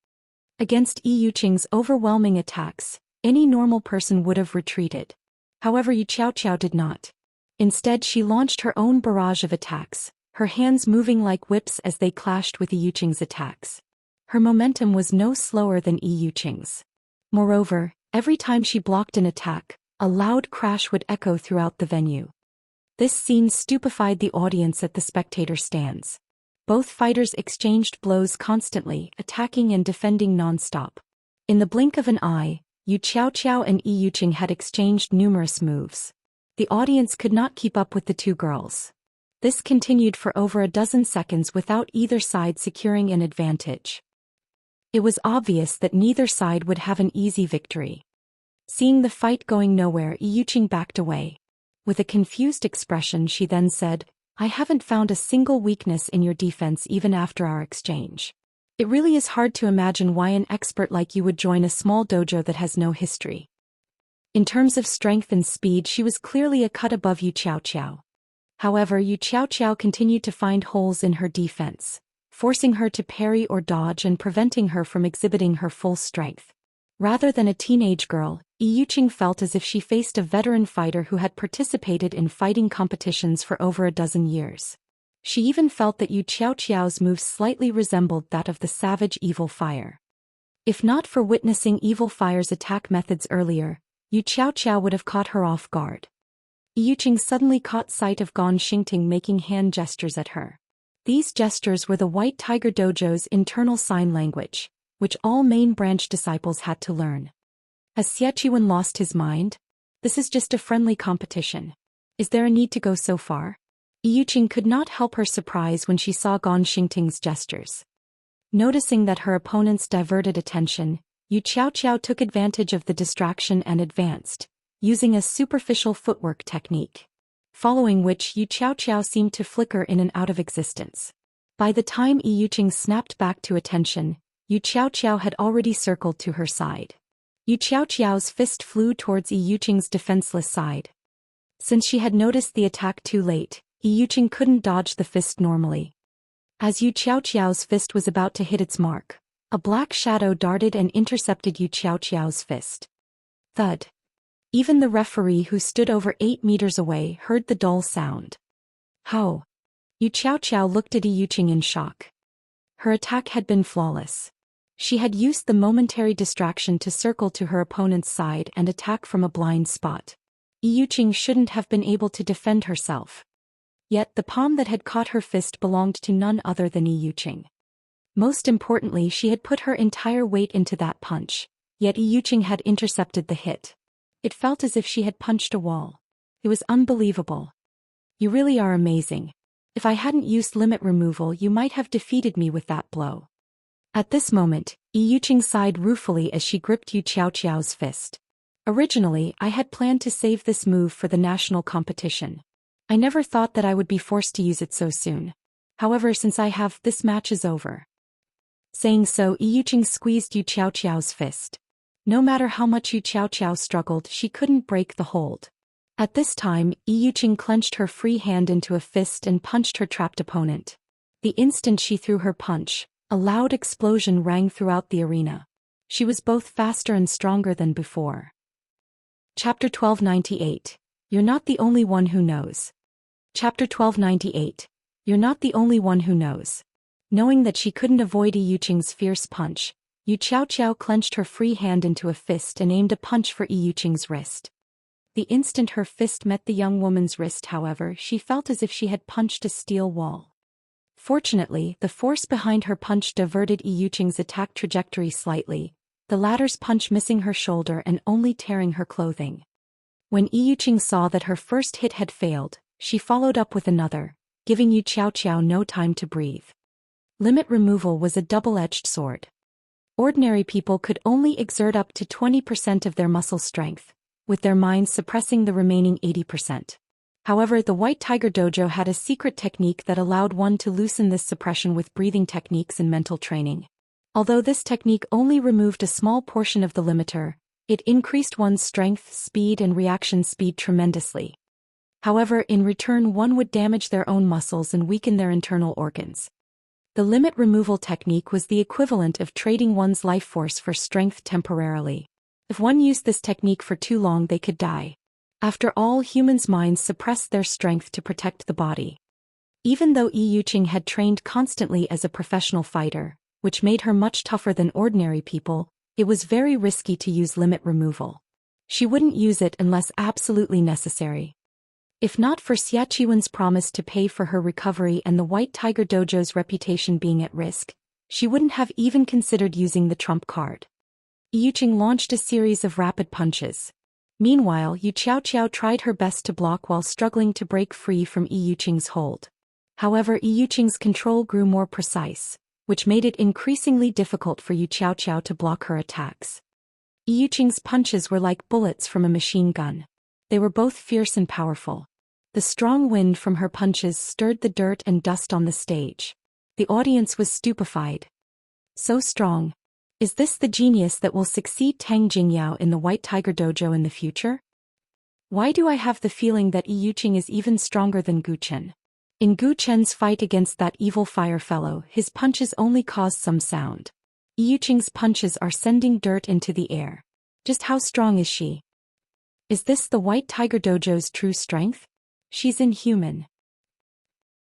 Speaker 1: Against Yi Yuqing's overwhelming attacks, any normal person would have retreated. However, Yu Qiaoqiao did not. Instead, she launched her own barrage of attacks, her hands moving like whips as they clashed with Yi Yuqing's attacks. Her momentum was no slower than Yi Yuqing's. Moreover, every time she blocked an attack, a loud crash would echo throughout the venue. This scene stupefied the audience at the spectator stands. Both fighters exchanged blows constantly, attacking and defending non-stop. In the blink of an eye, Yu Qiaoqiao and Yi Yuqing had exchanged numerous moves. The audience could not keep up with the two girls. This continued for over a dozen seconds without either side securing an advantage. It was obvious that neither side would have an easy victory. Seeing the fight going nowhere, Yi Yuqing backed away. With a confused expression, she then said, "I haven't found a single weakness in your defense even after our exchange. It really is hard to imagine why an expert like you would join a small dojo that has no history." In terms of strength and speed, she was clearly a cut above Yu Qiaoqiao. However, Yu Qiaoqiao continued to find holes in her defense, forcing her to parry or dodge and preventing her from exhibiting her full strength. Rather than a teenage girl, Yi Yuqing felt as if she faced a veteran fighter who had participated in fighting competitions for over a dozen years. She even felt that Yu Qiaoqiao's moves slightly resembled that of the savage Evil Fire. If not for witnessing Evil Fire's attack methods earlier, Yu Qiaoqiao would have caught her off guard. Yi Yuqing suddenly caught sight of Gan Xingting making hand gestures at her. These gestures were the White Tiger Dojo's internal sign language, which all main branch disciples had to learn. Has Xiaqiwen lost his mind? This is just a friendly competition. Is there a need to go so far? Yuqing could not help her surprise when she saw Gan Xingting's gestures. Noticing that her opponents diverted attention, Yu Qiaoqiao took advantage of the distraction and advanced, using a superficial footwork technique. Following which Yu Qiaoqiao seemed to flicker in and out of existence. By the time Yuqing snapped back to attention, Yu Qiaoqiao had already circled to her side. Yu Qiaoqiao's fist flew towards Yuqing's defenseless side. Since she had noticed the attack too late, Yuqing couldn't dodge the fist normally. As Yu Qiaoqiao's fist was about to hit its mark, a black shadow darted and intercepted Yu Qiaoqiao's fist. Thud. Even the referee who stood over 8 meters away heard the dull sound. How? Yu Qiaoqiao looked at Yuqing in shock. Her attack had been flawless. She had used the momentary distraction to circle to her opponent's side and attack from a blind spot. Yuqing shouldn't have been able to defend herself. Yet the palm that had caught her fist belonged to none other than Yuqing. Most importantly, she had put her entire weight into that punch, yet Yuqing had intercepted the hit. It felt as if she had punched a wall. It was unbelievable. You really are amazing. If I hadn't used limit removal, you might have defeated me with that blow. At this moment, Yuqing sighed ruefully as she gripped Yu Qiaoqiao's fist. Originally, I had planned to save this move for the national competition. I never thought that I would be forced to use it so soon. However, since I have, this match is over. Saying so, Yuqing squeezed Yu Qiaoqiao's fist. No matter how much Yu Qiaoqiao struggled, she couldn't break the hold. At this time, Yuqing clenched her free hand into a fist and punched her trapped opponent. The instant she threw her punch, a loud explosion rang throughout the arena. She was both faster and stronger than before. Chapter 1298. You're not the only one who knows. Chapter 1298. You're not the only one who knows. Knowing that she couldn't avoid Yuqing's fierce punch, Yu Qiaoqiao clenched her free hand into a fist and aimed a punch for Yuqing's wrist. The instant her fist met the young woman's wrist, however, she felt as if she had punched a steel wall. Fortunately, the force behind her punch diverted Yuqing's attack trajectory slightly, the latter's punch missing her shoulder and only tearing her clothing. When Yuqing saw that her first hit had failed, she followed up with another, giving Yu Qiaoqiao no time to breathe. Limit removal was a double-edged sword. Ordinary people could only exert up to 20% of their muscle strength, with their minds suppressing the remaining 80%. However, the White Tiger Dojo had a secret technique that allowed one to loosen this suppression with breathing techniques and mental training. Although this technique only removed a small portion of the limiter, it increased one's strength, speed and reaction speed tremendously. However, in return one would damage their own muscles and weaken their internal organs. The limit removal technique was the equivalent of trading one's life force for strength temporarily. If one used this technique for too long, they could die. After all, humans' minds suppress their strength to protect the body. Even though Yuqing had trained constantly as a professional fighter, which made her much tougher than ordinary people, it was very risky to use limit removal. She wouldn't use it unless absolutely necessary. If not for Xiaqiwen's promise to pay for her recovery and the White Tiger Dojo's reputation being at risk, she wouldn't have even considered using the trump card. Yuqing launched a series of rapid punches. Meanwhile, Yu Qiaoqiao tried her best to block while struggling to break free from Yuqing's hold. However, Yuqing's control grew more precise, which made it increasingly difficult for Yu Qiaoqiao to block her attacks. Yuqing's punches were like bullets from a machine gun. They were both fierce and powerful. The strong wind from her punches stirred the dirt and dust on the stage. The audience was stupefied. So strong. Is this the genius that will succeed Tang Jingyao in the White Tiger Dojo in the future? Why do I have the feeling that Yuqing is even stronger than Gu Chen? In Gu Chen's fight against that evil fire fellow, his punches only caused some sound. Yuqing's punches are sending dirt into the air. Just how strong is she? Is this the White Tiger Dojo's true strength? She's inhuman.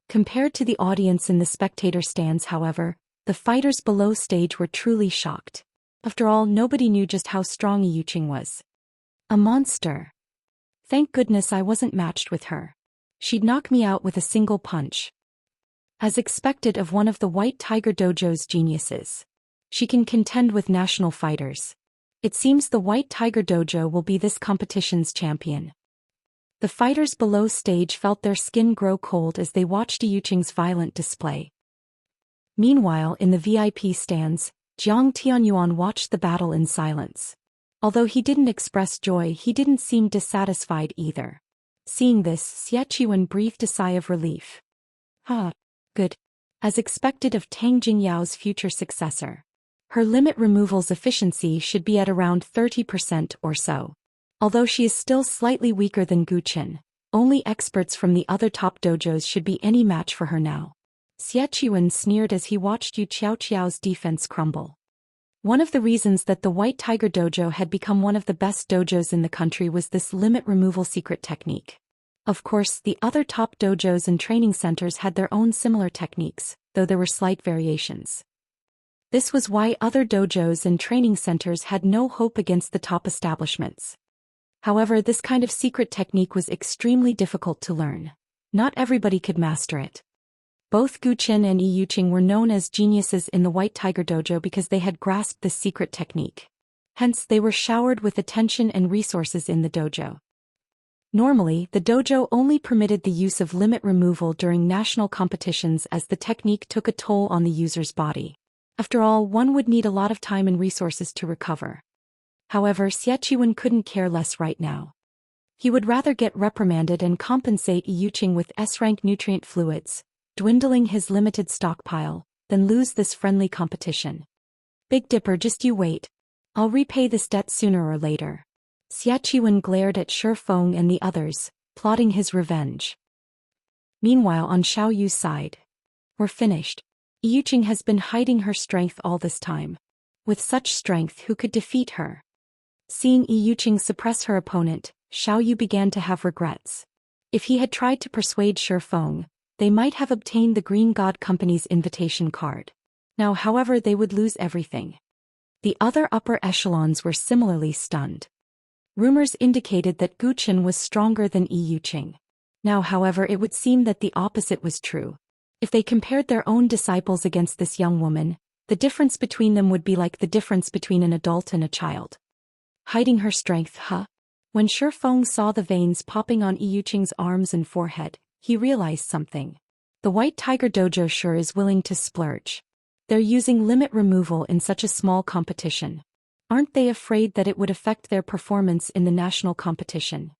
Speaker 1: Compared to the audience in the spectator stands, however, the fighters below stage were truly shocked. After all, nobody knew just how strong Yuqing was. A monster. Thank goodness I wasn't matched with her. She'd knock me out with a single punch. As expected of one of the White Tiger Dojo's geniuses. She can contend with national fighters. It seems the White Tiger Dojo will be this competition's champion. The fighters below stage felt their skin grow cold as they watched Yuqing's violent display. Meanwhile, in the VIP stands, Jiang Tianyuan watched the battle in silence. Although he didn't express joy, he didn't seem dissatisfied either. Seeing this, Xie Qiwen breathed a sigh of relief. Good. As expected of Tang Jingyao's future successor. Her limit removal's efficiency should be at around 30% or so. Although she is still slightly weaker than Guqin, only experts from the other top dojos should be any match for her now. Xie Qiwen sneered as he watched Yu Qiaoqiao's defense crumble. One of the reasons that the White Tiger Dojo had become one of the best dojos in the country was this limit removal secret technique. Of course, the other top dojos and training centers had their own similar techniques, though there were slight variations. This was why other dojos and training centers had no hope against the top establishments. However, this kind of secret technique was extremely difficult to learn. Not everybody could master it. Both Guqin and Yuqing were known as geniuses in the White Tiger Dojo because they had grasped this secret technique. Hence, they were showered with attention and resources in the dojo. Normally, the dojo only permitted the use of limit removal during national competitions as the technique took a toll on the user's body. After all, one would need a lot of time and resources to recover. However, Xie Qiwen couldn't care less right now. He would rather get reprimanded and compensate Yuqing with S-rank nutrient fluids, dwindling his limited stockpile, than lose this friendly competition. Big Dipper, just you wait. I'll repay this debt sooner or later. Xie Qiwen glared at Shi Feng and the others, plotting his revenge. Meanwhile, on Xiao Yu's side. We're finished. Yuqing has been hiding her strength all this time. With such strength, who could defeat her? Seeing Yuqing suppress her opponent, Xiao Yu began to have regrets. If he had tried to persuade Shi Feng, they might have obtained the Green God Company's invitation card. Now, however, they would lose everything. The other upper echelons were similarly stunned. Rumors indicated that Guqin was stronger than Yuqing. Now, however, it would seem that the opposite was true. If they compared their own disciples against this young woman, the difference between them would be like the difference between an adult and a child. Hiding her strength, When Shi Feng saw the veins popping on Yuqing's arms and forehead, he realized something. The White Tiger Dojo sure is willing to splurge. They're using limit removal in such a small competition. Aren't they afraid that it would affect their performance in the national competition?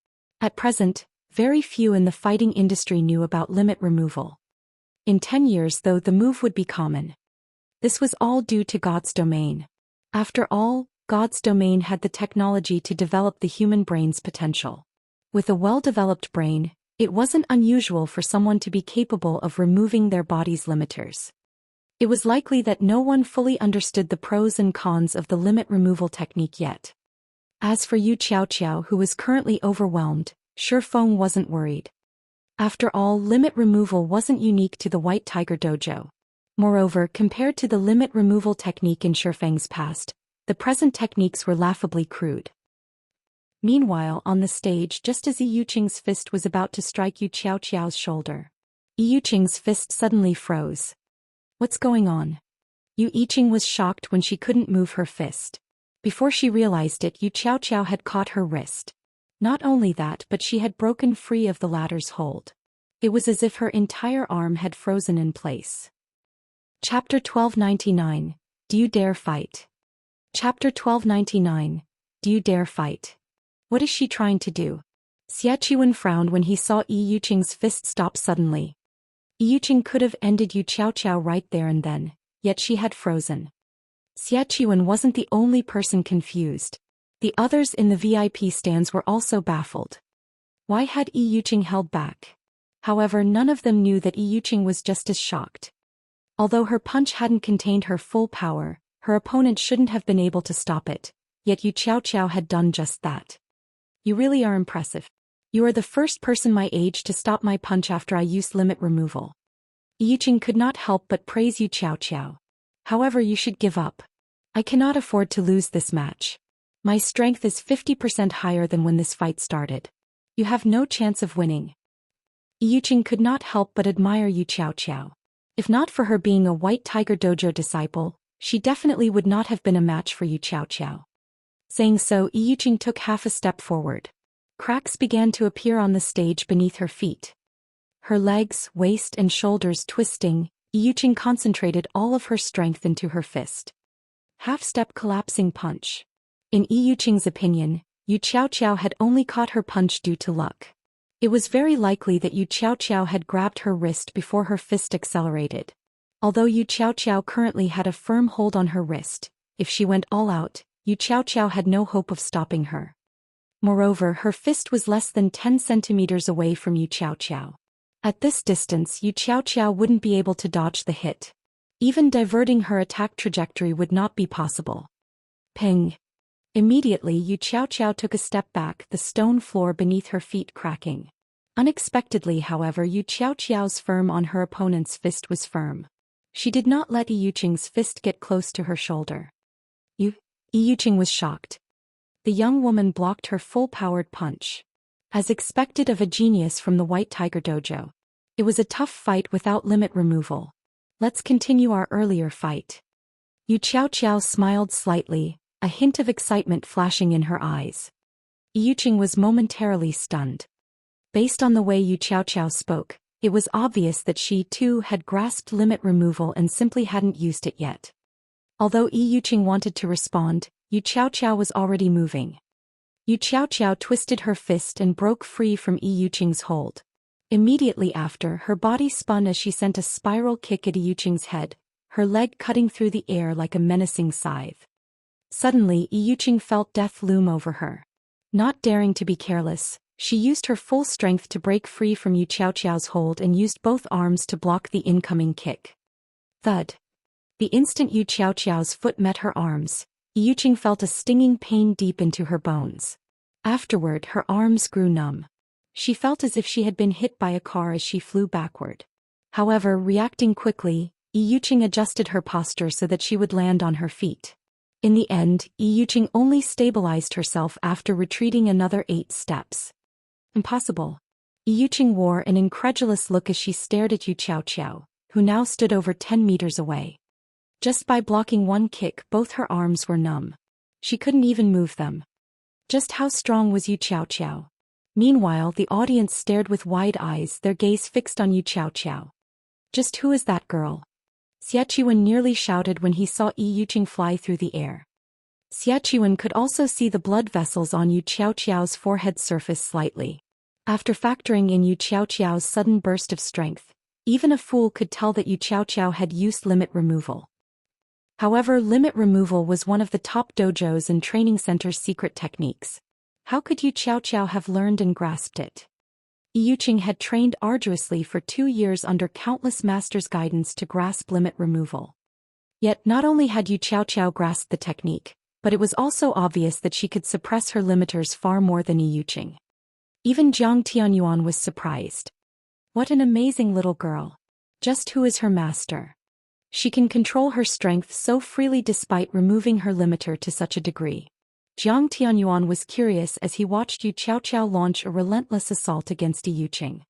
Speaker 1: At present, very few in the fighting industry knew about limit removal. In 10 years, though, the move would be common. This was all due to God's domain. After all, God's domain had the technology to develop the human brain's potential. With a well-developed brain, it wasn't unusual for someone to be capable of removing their body's limiters. It was likely that no one fully understood the pros and cons of the limit removal technique yet. As for Yu Qiaoqiao, who was currently overwhelmed, Shi Feng wasn't worried. After all, limit removal wasn't unique to the White Tiger Dojo. Moreover, compared to the limit removal technique in Shi Feng's past, the present techniques were laughably crude. Meanwhile, on the stage, just as Yuqing's fist was about to strike Yu Qiaoqiao's shoulder, Yuqing's fist suddenly froze. What's going on? Yu Yiqing was shocked when she couldn't move her fist. Before she realized it, Yu Qiaoqiao had caught her wrist. Not only that, but she had broken free of the latter's hold. It was as if her entire arm had frozen in place. Chapter 1299. Do you dare fight? Chapter 1299. Do you dare fight? What is she trying to do? Xie Qiwen frowned when he saw Yuqing's fist stop suddenly. Yuqing could have ended Yu Qiaoqiao right there and then, yet she had frozen. Xie Qiwen wasn't the only person confused. The others in the VIP stands were also baffled. Why had Yuqing held back? However, none of them knew that Yuqing was just as shocked. Although her punch hadn't contained her full power, her opponent shouldn't have been able to stop it, yet Yu Qiaoqiao had done just that. You really are impressive. You are the first person my age to stop my punch after I used limit removal. Yuqing could not help but praise Yu Qiaoqiao. However, you should give up. I cannot afford to lose this match. My strength is 50% higher than when this fight started. You have no chance of winning. Yuqing could not help but admire Yu Qiaoqiao. If not for her being a White Tiger Dojo disciple, she definitely would not have been a match for Yu Xiaoxiao. Saying so, Yicheng took half a step forward. Cracks began to appear on the stage beneath her feet. Her legs, waist and shoulders twisting, Yicheng concentrated all of her strength into her fist. Half-step collapsing punch. In Yicheng's opinion, Yu Xiaoxiao had only caught her punch due to luck. It was very likely that Yu Xiaoxiao had grabbed her wrist before her fist accelerated. Although Yu Xiaoxiao currently had a firm hold on her wrist, if she went all out, Yu Xiaoxiao had no hope of stopping her. Moreover, her fist was less than 10 centimeters away from Yu Xiaoxiao. At this distance, Yu Xiaoxiao wouldn't be able to dodge the hit. Even diverting her attack trajectory would not be possible. Ping! Immediately, Yu Xiaoxiao took a step back, the stone floor beneath her feet cracking. Unexpectedly, however, Yu Xiaoxiao's firm on her opponent's fist was firm. She did not let Yicheng's fist get close to her shoulder. Yicheng was shocked. The young woman blocked her full-powered punch. As expected of a genius from the White Tiger Dojo. It was a tough fight without limit removal. Let's continue our earlier fight. Yu Xiaoxiao smiled slightly, a hint of excitement flashing in her eyes. Yicheng was momentarily stunned. Based on the way Yu Xiaoxiao spoke, it was obvious that she, too, had grasped limit removal and simply hadn't used it yet. Although Yicheng wanted to respond, Yu Xiaoxiao was already moving. Yu Xiaoxiao twisted her fist and broke free from Yicheng's hold. Immediately after, her body spun as she sent a spiral kick at Yicheng's head, her leg cutting through the air like a menacing scythe. Suddenly, Yicheng felt death loom over her. Not daring to be careless, she used her full strength to break free from Yu Xiaoxiao's hold and used both arms to block the incoming kick. Thud. The instant Yu Xiaoxiao's foot met her arms, Yicheng felt a stinging pain deep into her bones. Afterward, her arms grew numb. She felt as if she had been hit by a car as she flew backward. However, reacting quickly, Yicheng adjusted her posture so that she would land on her feet. In the end, Yicheng only stabilized herself after retreating another 8 steps. Impossible. Yicheng wore an incredulous look as she stared at Yu Xiaoxiao, who now stood over 10 meters away. Just by blocking one kick, both her arms were numb. She couldn't even move them. Just how strong was Yu Xiaoxiao? Meanwhile, the audience stared with wide eyes, their gaze fixed on Yu Xiaoxiao. Just who is that girl? Xiaqiwen nearly shouted when he saw Yicheng fly through the air. Xiaqiwen could also see the blood vessels on Yu Xiaoxiao's forehead surface slightly. After factoring in Yu Xiaoxiao's sudden burst of strength, even a fool could tell that Yu Xiaoxiao had used limit removal. However, limit removal was one of the top dojos and training centers' secret techniques. How could Yu Xiaoxiao have learned and grasped it? Yicheng had trained arduously for 2 years under countless masters' guidance to grasp limit removal. Yet not only had Yu Xiaoxiao grasped the technique, but it was also obvious that she could suppress her limiters far more than Yicheng. Even Jiang Tianyuan was surprised. What an amazing little girl. Just who is her master? She can control her strength so freely despite removing her limiter to such a degree. Jiang Tianyuan was curious as he watched Yu Xiaoxiao launch a relentless assault against Yicheng.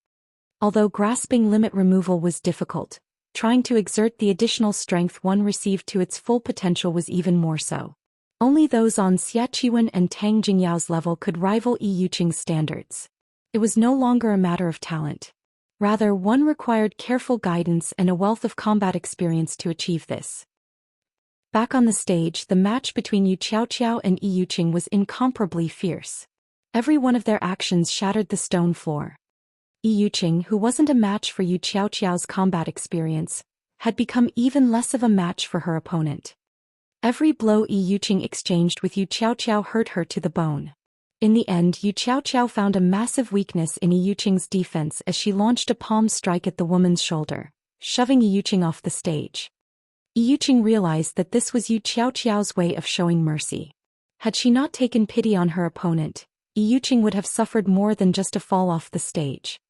Speaker 1: Although grasping limit removal was difficult, trying to exert the additional strength one received to its full potential was even more so. Only those on Xiaqiwen and Tang Jingyao's level could rival Yicheng's standards. It was no longer a matter of talent. Rather, one required careful guidance and a wealth of combat experience to achieve this. Back on the stage, the match between Yu Xiaoxiao and Yicheng was incomparably fierce. Every one of their actions shattered the stone floor. Yicheng, who wasn't a match for Yu Xiaoxiao's combat experience, had become even less of a match for her opponent. Every blow Yicheng exchanged with Yu Xiaoxiao hurt her to the bone. In the end, Yu Xiaoxiao found a massive weakness in Yicheng's defense as she launched a palm strike at the woman's shoulder, shoving Yicheng off the stage. Yicheng realized that this was Yu Xiaoxiao's way of showing mercy. Had she not taken pity on her opponent, Yicheng would have suffered more than just a fall off the stage.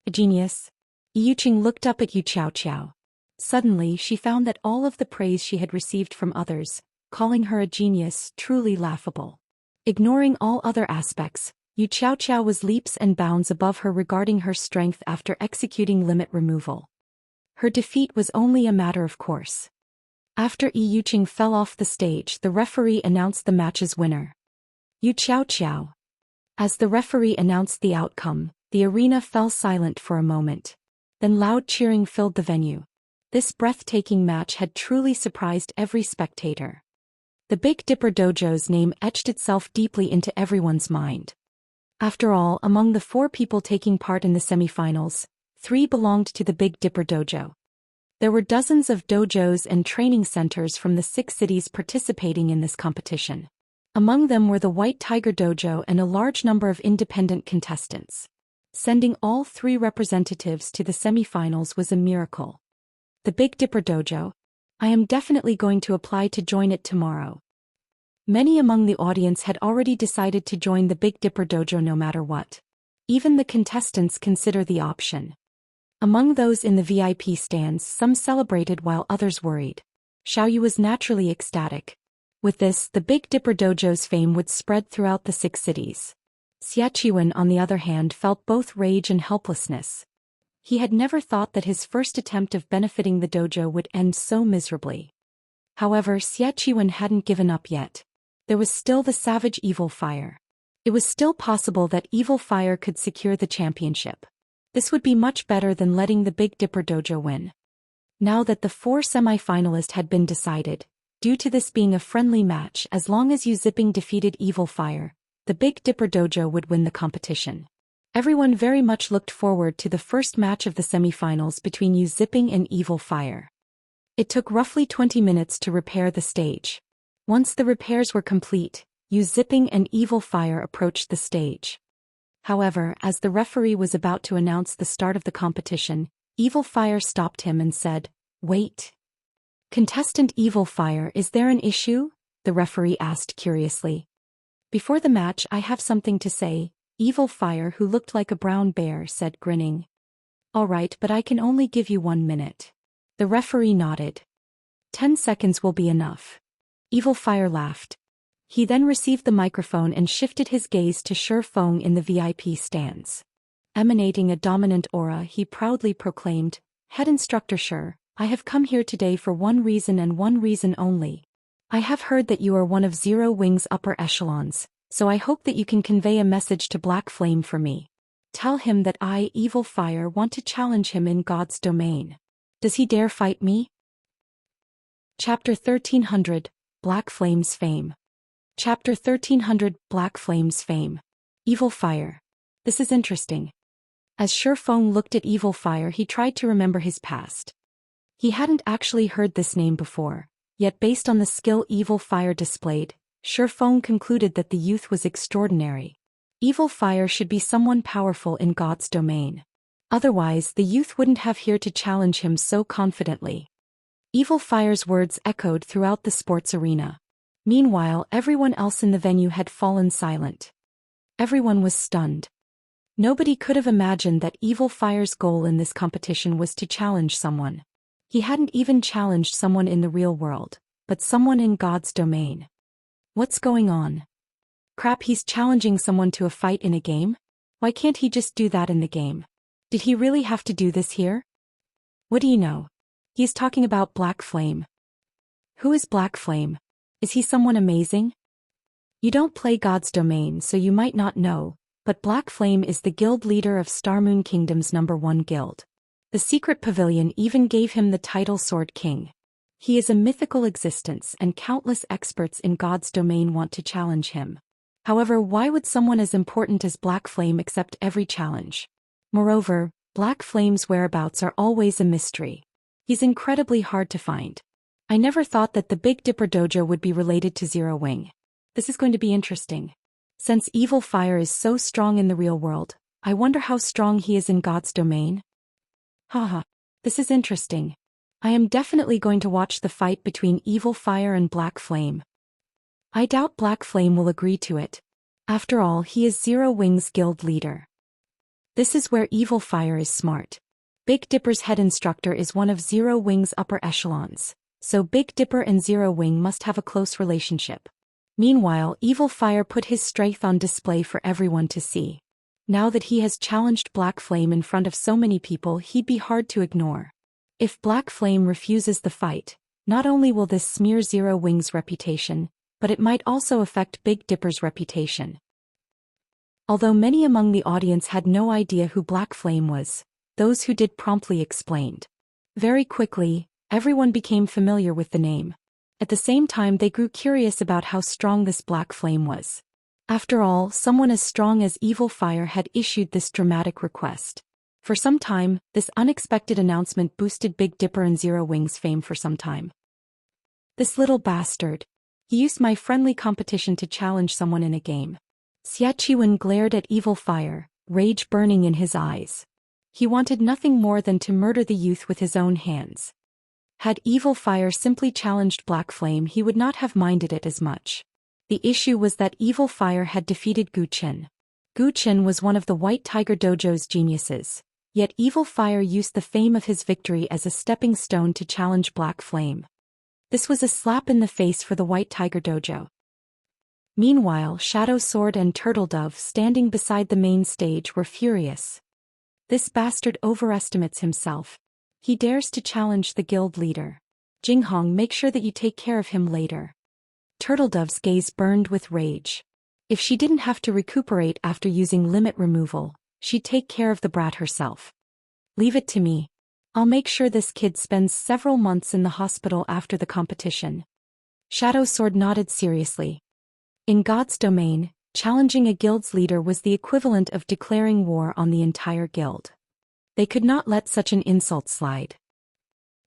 Speaker 1: A genius. Yicheng looked up at Yu Xiaoxiao. Suddenly, she found that all of the praise she had received from others, calling her a genius, truly laughable. Ignoring all other aspects, Yu Xiaoxiao was leaps and bounds above her regarding her strength after executing limit removal. Her defeat was only a matter of course. After Yi Yuqing fell off the stage, the referee announced the match's winner. Yu Xiao. As the referee announced the outcome, the arena fell silent for a moment. Then loud cheering filled the venue. This breathtaking match had truly surprised every spectator. The Big Dipper Dojo's name etched itself deeply into everyone's mind. After all, among the 4 people taking part in the semifinals, 3 belonged to the Big Dipper Dojo. There were dozens of dojos and training centers from the 6 cities participating in this competition. Among them were the White Tiger Dojo and a large number of independent contestants. Sending all 3 representatives to the semifinals was a miracle. The Big Dipper Dojo? I am definitely going to apply to join it tomorrow. Many among the audience had already decided to join the Big Dipper Dojo no matter what. Even the contestants consider the option. Among those in the VIP stands, some celebrated while others worried. Xiaoyu was naturally ecstatic. With this, the Big Dipper Dojo's fame would spread throughout the 6 cities. Xia Qiwen, on the other hand, felt both rage and helplessness. He had never thought that his first attempt of benefiting the dojo would end so miserably. However, Xia Qiwen hadn't given up yet. There was still the savage Evil Fire. It was still possible that Evil Fire could secure the championship. This would be much better than letting the Big Dipper Dojo win. Now that the 4 semi-finalists had been decided, due to this being a friendly match, as long as Yu Zipping defeated Evil Fire, the Big Dipper Dojo would win the competition. Everyone very much looked forward to the first match of the semifinals between Yu Zipping and Evil Fire. It took roughly 20 minutes to repair the stage. Once the repairs were complete, Yu Zipping and Evil Fire approached the stage. However, as the referee was about to announce the start of the competition, Evil Fire stopped him and said, "Wait. Contestant Evil Fire, is there an issue?" the referee asked curiously. "Before the match, I have something to say," Evil Fire, who looked like a brown bear, said, grinning. "All right, but I can only give you 1 minute." The referee nodded. 10 seconds will be enough. Evil Fire laughed. He then received the microphone and shifted his gaze to Shi Feng in the VIP stands. Emanating a dominant aura, he proudly proclaimed, "Head Instructor Shi, I have come here today for one reason and one reason only. I have heard that you are one of Zero Wing's upper echelons, so I hope that you can convey a message to Black Flame for me. Tell him that I, Evil Fire, want to challenge him in God's domain. Does he dare fight me?" Chapter 1300, Black Flame's Fame. Chapter 1300, Black Flame's Fame. Evil Fire. This is interesting. As Shi Feng looked at Evil Fire, he tried to remember his past. He hadn't actually heard this name before, yet based on the skill Evil Fire displayed, Shi Feng concluded that the youth was extraordinary. Evil Fire should be someone powerful in God's domain. Otherwise, the youth wouldn't have here to challenge him so confidently. Evil Fire's words echoed throughout the sports arena. Meanwhile, everyone else in the venue had fallen silent. Everyone was stunned. Nobody could have imagined that Evil Fire's goal in this competition was to challenge someone. He hadn't even challenged someone in the real world, but someone in God's domain. What's going on? Crap, he's challenging someone to a fight in a game? Why can't he just do that in the game? Did he really have to do this here? What do you know? He's talking about Black Flame. Who is Black Flame? Is he someone amazing? You don't play God's domain, so you might not know, but Black Flame is the guild leader of Starmoon Kingdom's #1 guild. The secret pavilion even gave him the title Sword King. He is a mythical existence, and countless experts in God's domain want to challenge him. However, why would someone as important as Black Flame accept every challenge? Moreover, Black Flame's whereabouts are always a mystery. He's incredibly hard to find. I never thought that the Big Dipper Dojo would be related to Zero Wing. This is going to be interesting. Since Evil Fire is so strong in the real world, I wonder how strong he is in God's domain. Haha, this is interesting. I am definitely going to watch the fight between Evil Fire and Black Flame. I doubt Black Flame will agree to it. After all, he is Zero Wing's guild leader. This is where Evil Fire is smart. Big Dipper's head instructor is one of Zero Wing's upper echelons, so Big Dipper and Zero Wing must have a close relationship. Meanwhile, Evil Fire put his strength on display for everyone to see. Now that he has challenged Black Flame in front of so many people, he'd be hard to ignore. If Black Flame refuses the fight, not only will this smear Zero Wing's reputation, but it might also affect Big Dipper's reputation. Although many among the audience had no idea who Black Flame was, those who did promptly explained. Very quickly, everyone became familiar with the name. At the same time, they grew curious about how strong this Black Flame was. After all, someone as strong as Evil Fire had issued this dramatic request. For some time, this unexpected announcement boosted Big Dipper and Zero Wing's fame for some time. This little bastard. He used my friendly competition to challenge someone in a game. Xiaqiwen glared at Evil Fire, rage burning in his eyes. He wanted nothing more than to murder the youth with his own hands. Had Evil Fire simply challenged Black Flame, he would not have minded it as much. The issue was that Evil Fire had defeated Zhou Xian. Zhou Xian was one of the White Tiger Dojo's geniuses, yet Evil Fire used the fame of his victory as a stepping stone to challenge Black Flame. This was a slap in the face for the White Tiger Dojo. Meanwhile, Shadow Sword and Turtle Dove standing beside the main stage were furious. This bastard overestimates himself. He dares to challenge the guild leader. Jinghong, make sure that you take care of him later. Turtledove's gaze burned with rage. If she didn't have to recuperate after using limit removal, she'd take care of the brat herself. Leave it to me. I'll make sure this kid spends several months in the hospital after the competition. Shadow Sword nodded seriously. In God's domain, challenging a guild's leader was the equivalent of declaring war on the entire guild. They could not let such an insult slide.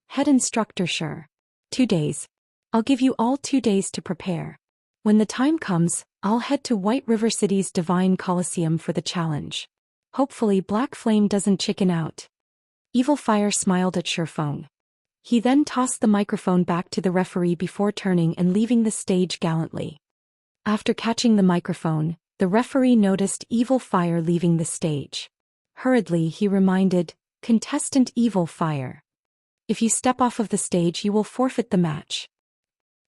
Speaker 1: Head instructor, sure. 2 days. I'll give you all 2 days to prepare. When the time comes, I'll head to White River City's Divine Coliseum for the challenge. Hopefully Black Flame doesn't chicken out. Evil Fire smiled at Shifeng. He then tossed the microphone back to the referee before turning and leaving the stage gallantly. After catching the microphone, the referee noticed Evil Fire leaving the stage. Hurriedly, he reminded, "Contestant Evil Fire. If you step off of the stage, you will forfeit the match."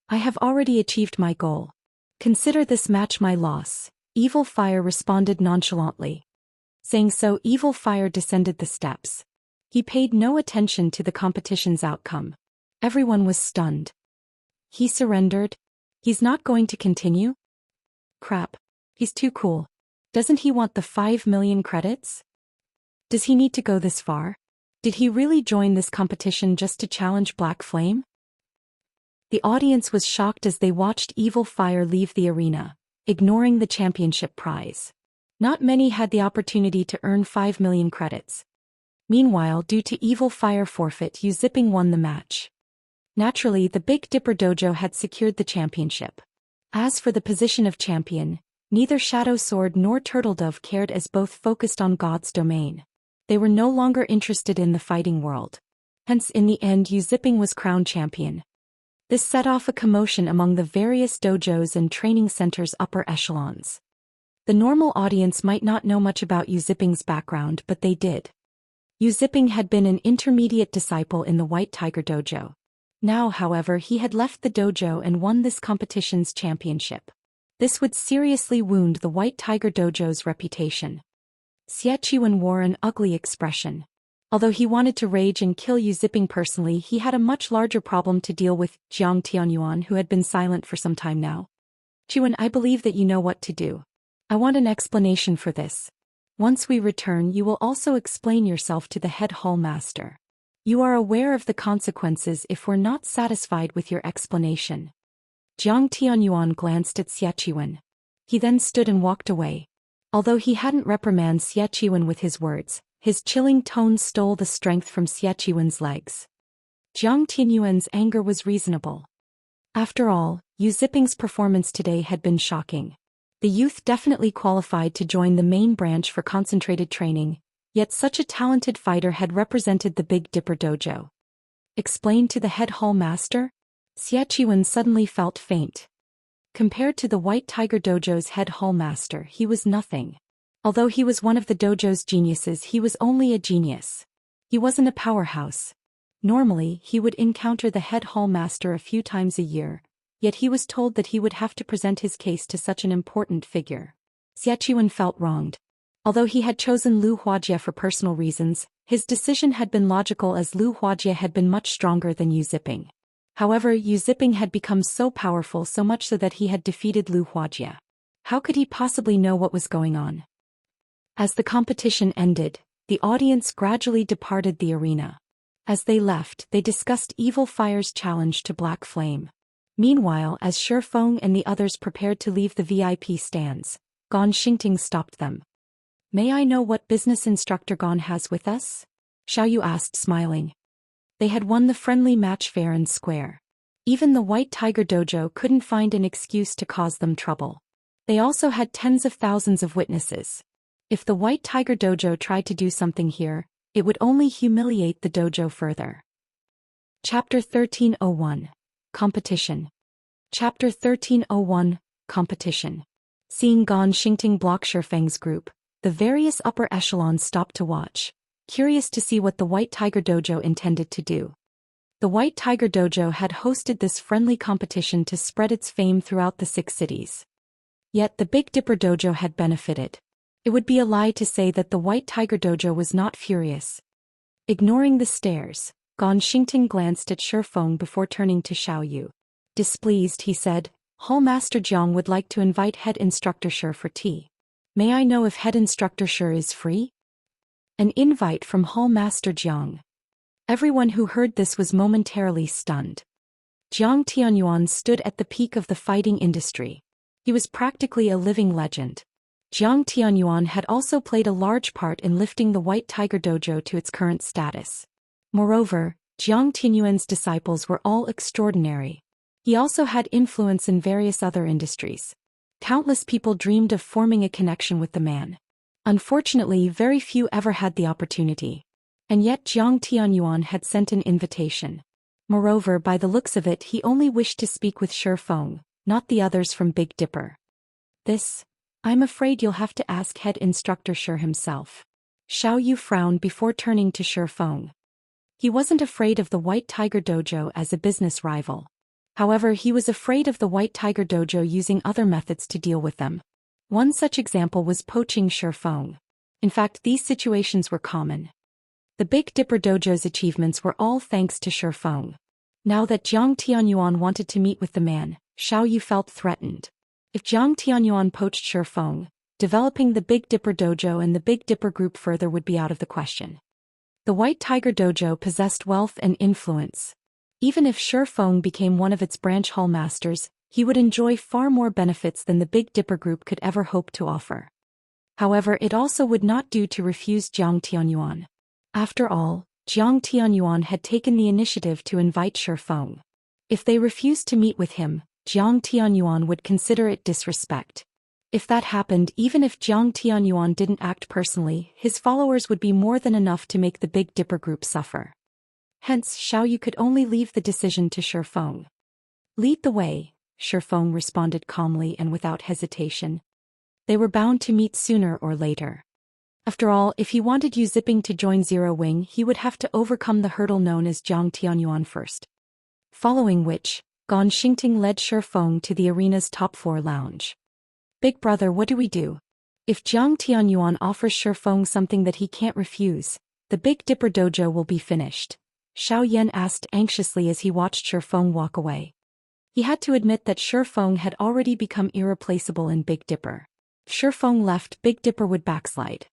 Speaker 1: "I have already achieved my goal. Consider this match my loss," Evil Fire responded nonchalantly. Saying so, Evil Fire descended the steps. He paid no attention to the competition's outcome. Everyone was stunned. He surrendered? He's not going to continue? Crap. He's too cool. Doesn't he want the 5 million credits? Does he need to go this far? Did he really join this competition just to challenge Black Flame? The audience was shocked as they watched Evil Fire leave the arena, ignoring the championship prize. Not many had the opportunity to earn 5 million credits. Meanwhile, due to Evil Fire forfeit, Yu Zipping won the match. Naturally, the Big Dipper Dojo had secured the championship. As for the position of champion, neither Shadow Sword nor Turtledove cared, as both focused on God's domain. They were no longer interested in the fighting world. Hence, in the end, Yu Zipping was crowned champion. This set off a commotion among the various dojos and training centers' upper echelons. The normal audience might not know much about Yu Zipping's background, but they did. Yu Zipping had been an intermediate disciple in the White Tiger Dojo. Now, however, he had left the dojo and won this competition's championship. This would seriously wound the White Tiger Dojo's reputation. Xiaqiwen wore an ugly expression. Although he wanted to rage and kill Yu Zipping personally, he had a much larger problem to deal with: Jiang Tianyuan, who had been silent for some time now. "Qiwen, I believe that you know what to do. I want an explanation for this. Once we return, you will also explain yourself to the head hall master. You are aware of the consequences if we're not satisfied with your explanation." Jiang Tianyuan glanced at Xiaqiwen. He then stood and walked away. Although he hadn't reprimanded Xiaqiwen with his words, his chilling tone stole the strength from Xiaqiwen's legs. Jiang Tianyuan's anger was reasonable. After all, Yu Zipping's performance today had been shocking. The youth definitely qualified to join the main branch for concentrated training, yet such a talented fighter had represented the Big Dipper Dojo. Explained to the head hall master? Xiaqiwen suddenly felt faint. Compared to the White Tiger Dojo's head hall master, he was nothing. Although he was one of the dojo's geniuses, he was only a genius. He wasn't a powerhouse. Normally, he would encounter the head hall master a few times a year, yet he was told that he would have to present his case to such an important figure. Xiaqiwen felt wronged. Although he had chosen Lu Huajie for personal reasons, his decision had been logical as Lu Huajie had been much stronger than Yu Ziping. However, Yu Ziping had become so powerful, so much so that he had defeated Lu Huajie. How could he possibly know what was going on? As the competition ended, the audience gradually departed the arena. As they left, they discussed Evil Fire's challenge to Black Flame. Meanwhile, as Shifeng and the others prepared to leave the VIP stands, Gan Xingting stopped them. "May I know what business instructor Gan has with us?" Xiaoyu asked, smiling. They had won the friendly match fair and square. Even the White Tiger Dojo couldn't find an excuse to cause them trouble. They also had tens of thousands of witnesses. If the White Tiger Dojo tried to do something here, it would only humiliate the dojo further. Chapter 1301. Competition. Chapter 1301. Competition. Seeing Gan Xingting block Shifeng's group, the various upper echelons stopped to watch, curious to see what the White Tiger Dojo intended to do. The White Tiger Dojo had hosted this friendly competition to spread its fame throughout the 6 cities. Yet the Big Dipper Dojo had benefited. It would be a lie to say that the White Tiger Dojo was not furious. Ignoring the stares, Gan Xingting glanced at Shifeng before turning to Xiaoyu. Displeased, he said, "Hall Master Jiang would like to invite Head Instructor Shi for tea. May I know if Head Instructor Shi is free?" An invite from Hall Master Jiang. Everyone who heard this was momentarily stunned. Jiang Tianyuan stood at the peak of the fighting industry. He was practically a living legend. Jiang Tianyuan had also played a large part in lifting the White Tiger Dojo to its current status. Moreover, Jiang Tianyuan's disciples were all extraordinary. He also had influence in various other industries. Countless people dreamed of forming a connection with the man. Unfortunately, very few ever had the opportunity. And yet Jiang Tianyuan had sent an invitation. Moreover, by the looks of it, he only wished to speak with Shifeng, not the others from Big Dipper. "I'm afraid you'll have to ask Head Instructor Shi himself." Xiaoyu frowned before turning to Shifeng. He wasn't afraid of the White Tiger Dojo as a business rival. However, he was afraid of the White Tiger Dojo using other methods to deal with them. One such example was poaching Shifeng. In fact, these situations were common. The Big Dipper Dojo's achievements were all thanks to Shifeng. Now that Jiang Tianyuan wanted to meet with the man, Xiaoyu felt threatened. If Jiang Tianyuan poached Shifeng, developing the Big Dipper Dojo and the Big Dipper Group further would be out of the question. The White Tiger Dojo possessed wealth and influence. Even if Shifeng became one of its branch hall masters, he would enjoy far more benefits than the Big Dipper Group could ever hope to offer. However, it also would not do to refuse Jiang Tianyuan. After all, Jiang Tianyuan had taken the initiative to invite Shifeng. If they refused to meet with him, Jiang Tianyuan would consider it disrespect. If that happened, even if Jiang Tianyuan didn't act personally, his followers would be more than enough to make the Big Dipper Group suffer. Hence, Xiaoyu could only leave the decision to Shifeng. "Lead the way," Shifeng responded calmly and without hesitation. They were bound to meet sooner or later. After all, if he wanted Yu Ziping to join Zero Wing, he would have to overcome the hurdle known as Jiang Tianyuan first. Following which, Gan Xingting led Shifeng to the arena's top floor lounge. "Big brother, what do we do? If Jiang Tianyuan offers Shifeng something that he can't refuse, the Big Dipper Dojo will be finished," Xiao Yan asked anxiously as he watched Shifeng walk away. He had to admit that Shifeng had already become irreplaceable in Big Dipper. If Shifeng left, Big Dipper would backslide.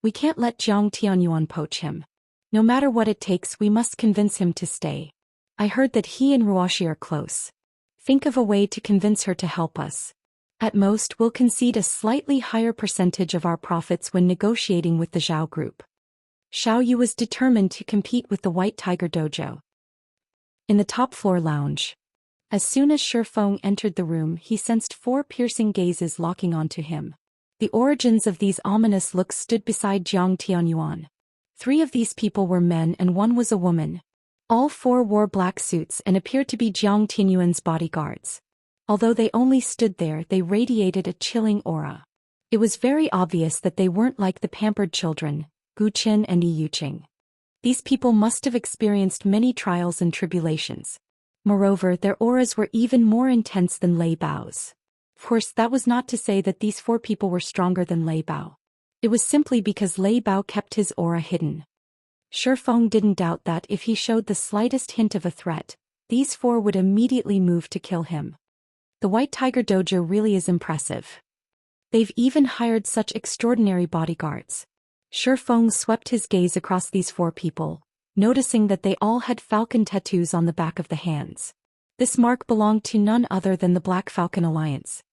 Speaker 1: "We can't let Jiang Tianyuan poach him. No matter what it takes, we must convince him to stay. I heard that he and Ruashi are close. Think of a way to convince her to help us. At most, we'll concede a slightly higher percentage of our profits when negotiating with the Zhao group." Xiaoyu was determined to compete with the White Tiger Dojo. In the top floor lounge. As soon as Shifeng entered the room, he sensed 4 piercing gazes locking onto him. The origins of these ominous looks stood beside Jiang Tianyuan. 3 of these people were men and 1 was a woman. All 4 wore black suits and appeared to be Jiang Tianyuan's bodyguards. Although they only stood there, they radiated a chilling aura. It was very obvious that they weren't like the pampered children, Gu Qin and Yi Yuqing. These people must have experienced many trials and tribulations. Moreover, their auras were even more intense than Lei Bao's. Of course, that was not to say that these 4 people were stronger than Lei Bao. It was simply because Lei Bao kept his aura hidden. Shifeng didn't doubt that if he showed the slightest hint of a threat, these four would immediately move to kill him. The White Tiger Dojo really is impressive. They've even hired such extraordinary bodyguards. Shifeng swept his gaze across these four people, noticing that they all had falcon tattoos on the back of the hands. This mark belonged to none other than the Black Falcon Alliance.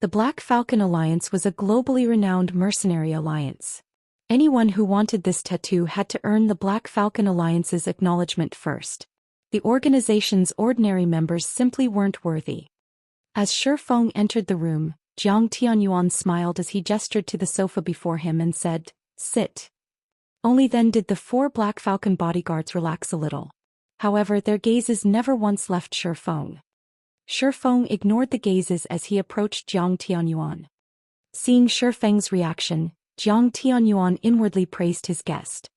Speaker 1: The Black Falcon Alliance was a globally renowned mercenary alliance. Anyone who wanted this tattoo had to earn the Black Falcon Alliance's acknowledgement first. The organization's ordinary members simply weren't worthy. As Shifeng entered the room, Jiang Tianyuan smiled as he gestured to the sofa before him and said, "Sit." Only then did the four Black Falcon bodyguards relax a little. However, their gazes never once left Shifeng. Shifeng ignored the gazes as he approached Jiang Tianyuan. Seeing Shifeng's reaction, Jiang Tianyuan inwardly praised his guest.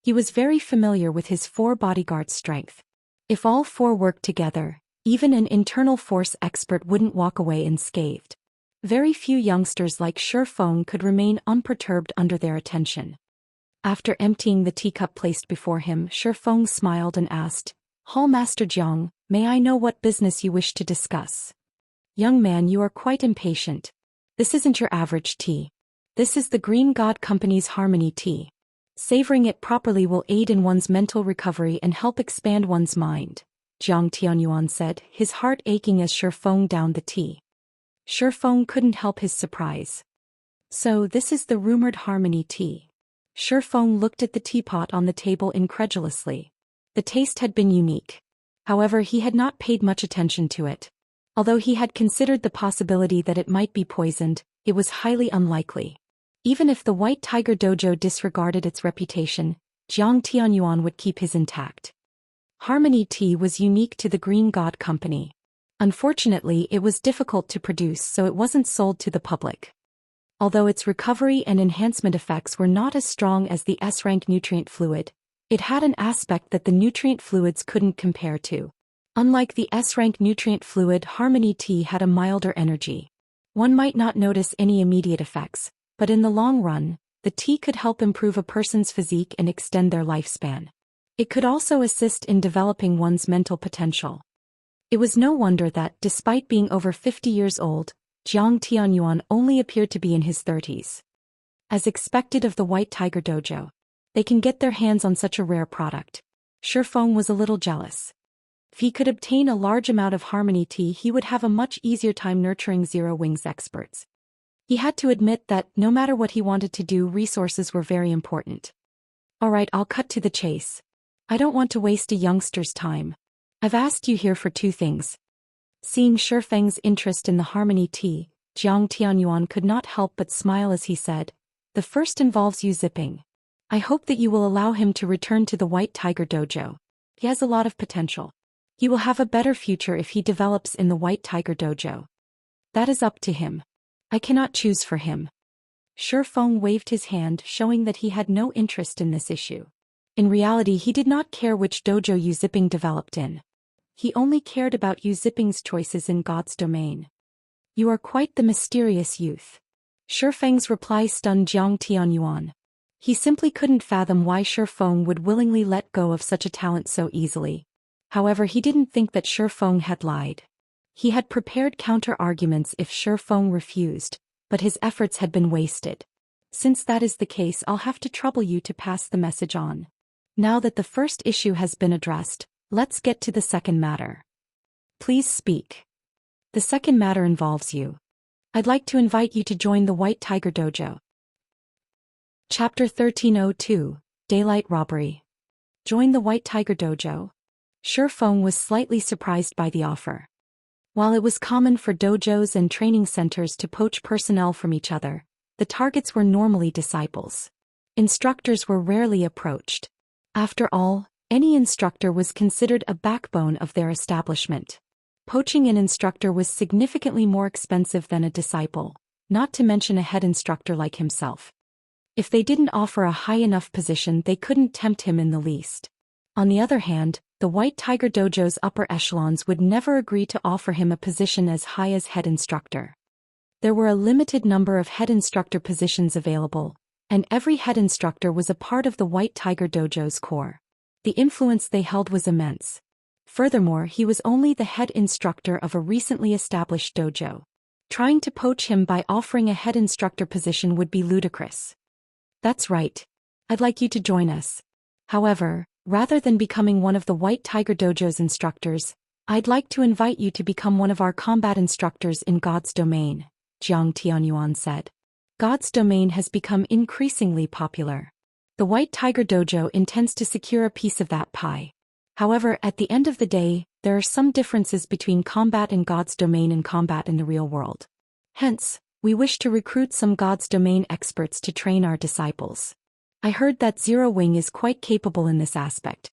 Speaker 1: He was very familiar with his four bodyguards' strength. If all four worked together, even an internal force expert wouldn't walk away unscathed. Very few youngsters like Shifeng could remain unperturbed under their attention. After emptying the teacup placed before him, Shifeng smiled and asked, "Hall Master Jiang, may I know what business you wish to discuss?" "Young man, you are quite impatient. This isn't your average tea. This is the Green God Company's Harmony tea. Savoring it properly will aid in one's mental recovery and help expand one's mind," Jiang Tianyuan said, his heart aching as Shifeng downed the tea. Shifeng couldn't help his surprise. "So this is the rumored Harmony tea." Shifeng looked at the teapot on the table incredulously. The taste had been unique. However, he had not paid much attention to it. Although he had considered the possibility that it might be poisoned, it was highly unlikely. Even if the White Tiger Dojo disregarded its reputation, Jiang Tianyuan would keep his intact. Harmony tea was unique to the Green God Company. Unfortunately, it was difficult to produce, so it wasn't sold to the public. Although its recovery and enhancement effects were not as strong as the S-Rank nutrient fluid, it had an aspect that the nutrient fluids couldn't compare to. Unlike the S-Rank nutrient fluid, Harmony tea had a milder energy. One might not notice any immediate effects, but in the long run, the tea could help improve a person's physique and extend their lifespan. It could also assist in developing one's mental potential. It was no wonder that, despite being over 50 years old, Jiang Tianyuan only appeared to be in his 30s. As expected of the White Tiger Dojo, they can get their hands on such a rare product. Shifeng was a little jealous. If he could obtain a large amount of Harmony tea, he would have a much easier time nurturing Zero Wings experts. He had to admit that, no matter what he wanted to do, resources were very important. "Alright, I'll cut to the chase. I don't want to waste a youngster's time. I've asked you here for two things." Seeing Shifeng's interest in the Harmony tea, Jiang Tianyuan could not help but smile as he said, "The first involves you zipping. I hope that you will allow him to return to the White Tiger Dojo. He has a lot of potential. He will have a better future if he develops in the White Tiger Dojo. That is up to him. I cannot choose for him." Shifeng waved his hand, showing that he had no interest in this issue. In reality, he did not care which dojo Yu Zipping developed in. He only cared about Yu Zipping's choices in God's domain. "You are quite the mysterious youth." Shifeng's reply stunned Jiang Tianyuan. He simply couldn't fathom why Shifeng would willingly let go of such a talent so easily. However, he didn't think that Shifeng had lied. He had prepared counter-arguments if Shifeng refused, but his efforts had been wasted. "Since that is the case, I'll have to trouble you to pass the message on. Now that the first issue has been addressed, let's get to the second matter. Please speak." "The second matter involves you. I'd like to invite you to join the White Tiger Dojo." Chapter 1302, Daylight Robbery. Join the White Tiger Dojo? Shifeng was slightly surprised by the offer. While it was common for dojos and training centers to poach personnel from each other, the targets were normally disciples. Instructors were rarely approached. After all, any instructor was considered a backbone of their establishment. Poaching an instructor was significantly more expensive than a disciple, not to mention a head instructor like himself. If they didn't offer a high enough position, they couldn't tempt him in the least. On the other hand, the White Tiger Dojo's upper echelons would never agree to offer him a position as high as head instructor. There were a limited number of head instructor positions available, and every head instructor was a part of the White Tiger Dojo's core. The influence they held was immense. Furthermore, he was only the head instructor of a recently established dojo. Trying to poach him by offering a head instructor position would be ludicrous. That's right. I'd like you to join us. However, rather than becoming one of the White Tiger Dojo's instructors, I'd like to invite you to become one of our combat instructors in God's domain, Jiang Tianyuan said. God's domain has become increasingly popular. The White Tiger Dojo intends to secure a piece of that pie. However, at the end of the day, there are some differences between combat in God's domain and combat in the real world. Hence, we wish to recruit some God's domain experts to train our disciples. I heard that Zero Wing is quite capable in this aspect.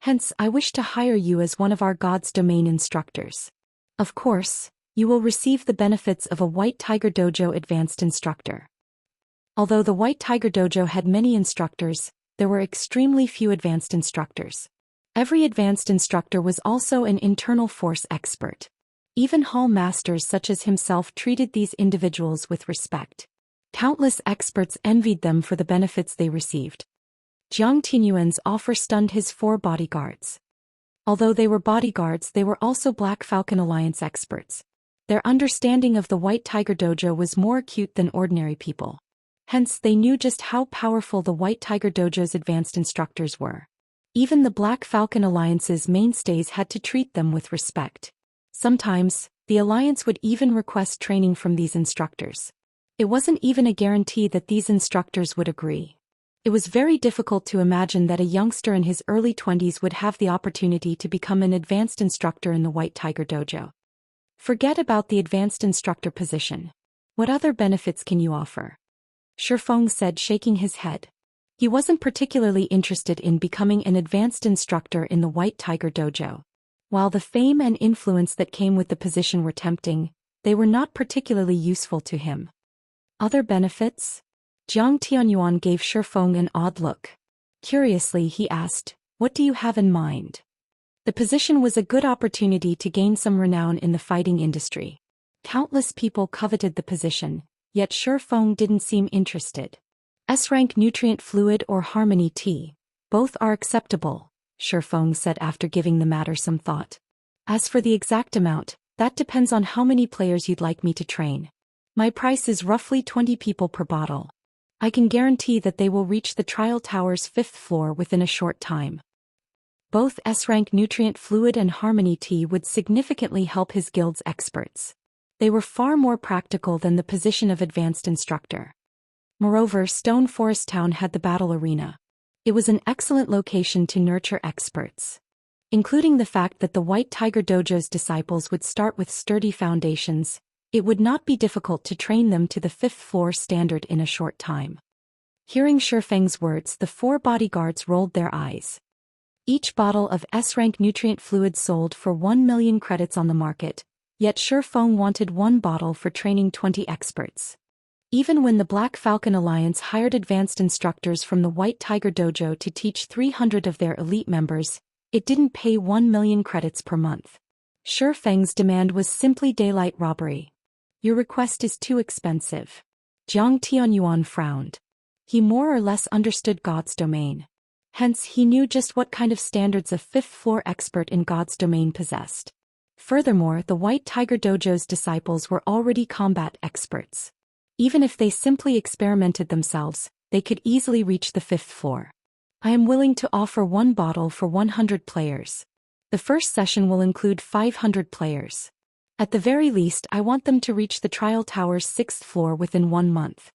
Speaker 1: Hence, I wish to hire you as one of our God's domain instructors. Of course, you will receive the benefits of a White Tiger Dojo advanced instructor. Although the White Tiger Dojo had many instructors, there were extremely few advanced instructors. Every advanced instructor was also an internal force expert. Even hall masters such as himself treated these individuals with respect. Countless experts envied them for the benefits they received. Jiang Tianyuan's offer stunned his 4 bodyguards. Although they were bodyguards, they were also Black Falcon Alliance experts. Their understanding of the White Tiger Dojo was more acute than ordinary people. Hence, they knew just how powerful the White Tiger Dojo's advanced instructors were. Even the Black Falcon Alliance's mainstays had to treat them with respect. Sometimes, the Alliance would even request training from these instructors. It wasn't even a guarantee that these instructors would agree. It was very difficult to imagine that a youngster in his early 20s would have the opportunity to become an advanced instructor in the White Tiger Dojo. Forget about the advanced instructor position. What other benefits can you offer? Shifeng said, shaking his head. He wasn't particularly interested in becoming an advanced instructor in the White Tiger Dojo. While the fame and influence that came with the position were tempting, they were not particularly useful to him. Other benefits? Jiang Tianyuan gave Shifeng an odd look. Curiously, he asked, "What do you have in mind?" The position was a good opportunity to gain some renown in the fighting industry. Countless people coveted the position, yet Shifeng didn't seem interested. S-Rank nutrient fluid or harmony tea, both are acceptable, Shifeng said after giving the matter some thought. As for the exact amount, that depends on how many players you'd like me to train. My price is roughly 20 people per bottle. I can guarantee that they will reach the trial tower's 5th floor within a short time. Both S-Rank nutrient fluid and harmony tea would significantly help his guild's experts. They were far more practical than the position of advanced instructor. Moreover, Stone Forest Town had the battle arena. It was an excellent location to nurture experts. Including the fact that the White Tiger Dojo's disciples would start with sturdy foundations, it would not be difficult to train them to the 5th floor standard in a short time. Hearing Shifeng's words, the 4 bodyguards rolled their eyes. Each bottle of S-Rank nutrient fluid sold for 1 million credits on the market, yet Shifeng wanted 1 bottle for training 20 experts. Even when the Black Falcon Alliance hired advanced instructors from the White Tiger Dojo to teach 300 of their elite members, it didn't pay 1 million credits per month. Shifeng's demand was simply daylight robbery. Your request is too expensive. Jiang Tianyuan frowned. He more or less understood God's domain. Hence, he knew just what kind of standards a 5th floor expert in God's domain possessed. Furthermore, the White Tiger Dojo's disciples were already combat experts. Even if they simply experimented themselves, they could easily reach the 5th floor. I am willing to offer 1 bottle for 100 players. The first session will include 500 players. At the very least, I want them to reach the trial tower's 6th floor within 1 month.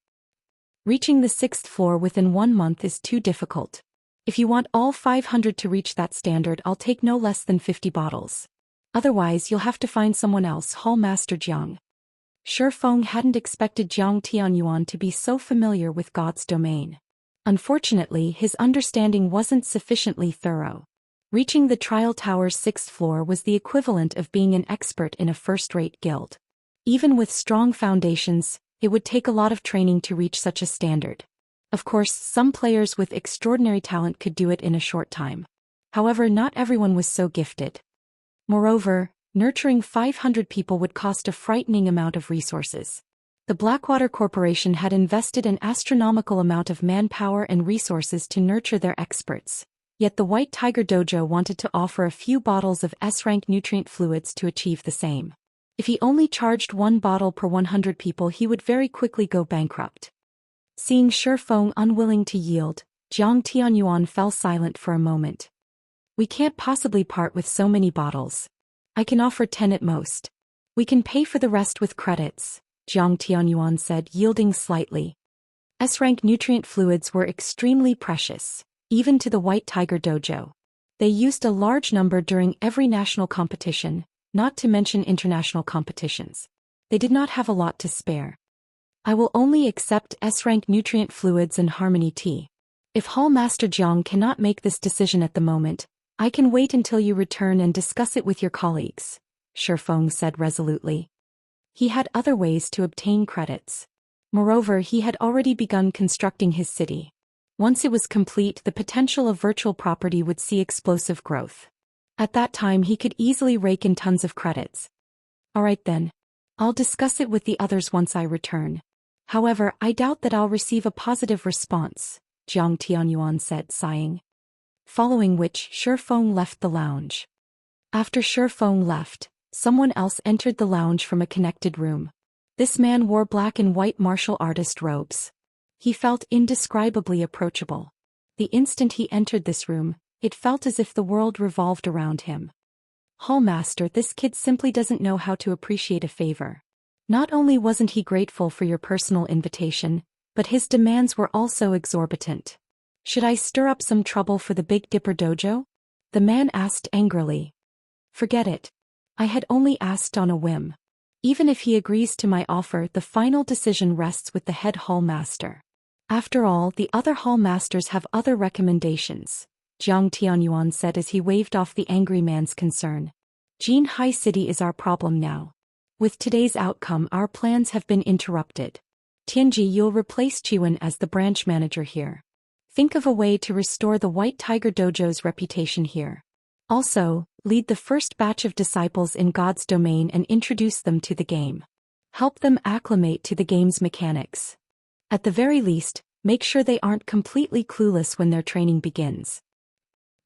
Speaker 1: Reaching the 6th floor within 1 month is too difficult. If you want all 500 to reach that standard, I'll take no less than 50 bottles. Otherwise, you'll have to find someone else, Hall Master Jiang. Shifeng hadn't expected Jiang Tianyuan to be so familiar with God's domain. Unfortunately, his understanding wasn't sufficiently thorough. Reaching the trial tower's 6th floor was the equivalent of being an expert in a first-rate guild. Even with strong foundations, it would take a lot of training to reach such a standard. Of course, some players with extraordinary talent could do it in a short time. However, not everyone was so gifted. Moreover, nurturing 500 people would cost a frightening amount of resources. The Blackwater Corporation had invested an astronomical amount of manpower and resources to nurture their experts, yet the White Tiger Dojo wanted to offer a few bottles of S-Rank nutrient fluids to achieve the same. If he only charged one bottle per 100 people, he would very quickly go bankrupt. Seeing Shifeng unwilling to yield, Jiang Tianyuan fell silent for a moment. We can't possibly part with so many bottles. I can offer 10 at most. We can pay for the rest with credits, Jiang Tianyuan said, yielding slightly. S-Rank nutrient fluids were extremely precious, even to the White Tiger Dojo. They used a large number during every national competition, not to mention international competitions. They did not have a lot to spare. I will only accept S-Rank nutrient fluids and Harmony Tea. If Hall Master Jiang cannot make this decision at the moment, I can wait until you return and discuss it with your colleagues, Shifeng said resolutely. He had other ways to obtain credits. Moreover, he had already begun constructing his city. Once it was complete, the potential of virtual property would see explosive growth. At that time, he could easily rake in tons of credits. Alright then. I'll discuss it with the others once I return. However, I doubt that I'll receive a positive response, Jiang Tianyuan said, sighing. Following which, Shifeng left the lounge. After Shifeng left, someone else entered the lounge from a connected room. This man wore black and white martial artist robes. He felt indescribably approachable. The instant he entered this room, it felt as if the world revolved around him. Hallmaster, this kid simply doesn't know how to appreciate a favor. Not only wasn't he grateful for your personal invitation, but his demands were also exorbitant. Should I stir up some trouble for the Big Dipper Dojo? The man asked angrily. Forget it. I had only asked on a whim. Even if he agrees to my offer, the final decision rests with the head hall master. After all, the other hall masters have other recommendations, Jiang Tianyuan said as he waved off the angry man's concern. Jinhai City is our problem now. With today's outcome, our plans have been interrupted. Tianji, you'll replace Chiwen as the branch manager here. Think of a way to restore the White Tiger Dojo's reputation here. Also, lead the first batch of disciples in God's domain and introduce them to the game. Help them acclimate to the game's mechanics. At the very least, make sure they aren't completely clueless when their training begins.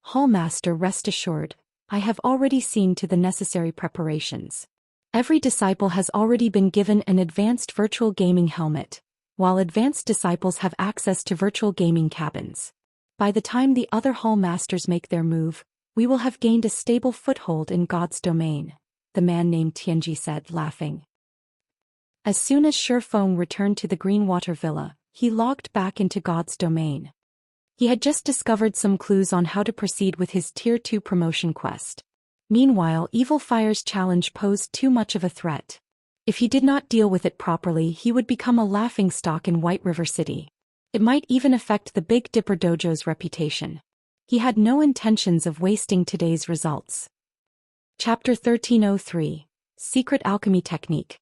Speaker 1: Hallmaster, rest assured, I have already seen to the necessary preparations. Every disciple has already been given an advanced virtual gaming helmet, while advanced disciples have access to virtual gaming cabins. By the time the other hall masters make their move, we will have gained a stable foothold in God's domain, the man named Tianji said, laughing. As soon as Shifeng returned to the Greenwater Villa, he logged back into God's domain. He had just discovered some clues on how to proceed with his Tier 2 promotion quest. Meanwhile, Evil Fire's challenge posed too much of a threat. If he did not deal with it properly, he would become a laughingstock in White River City. It might even affect the Big Dipper Dojo's reputation. He had no intentions of wasting today's results. Chapter 1303, Secret Alchemy Technique.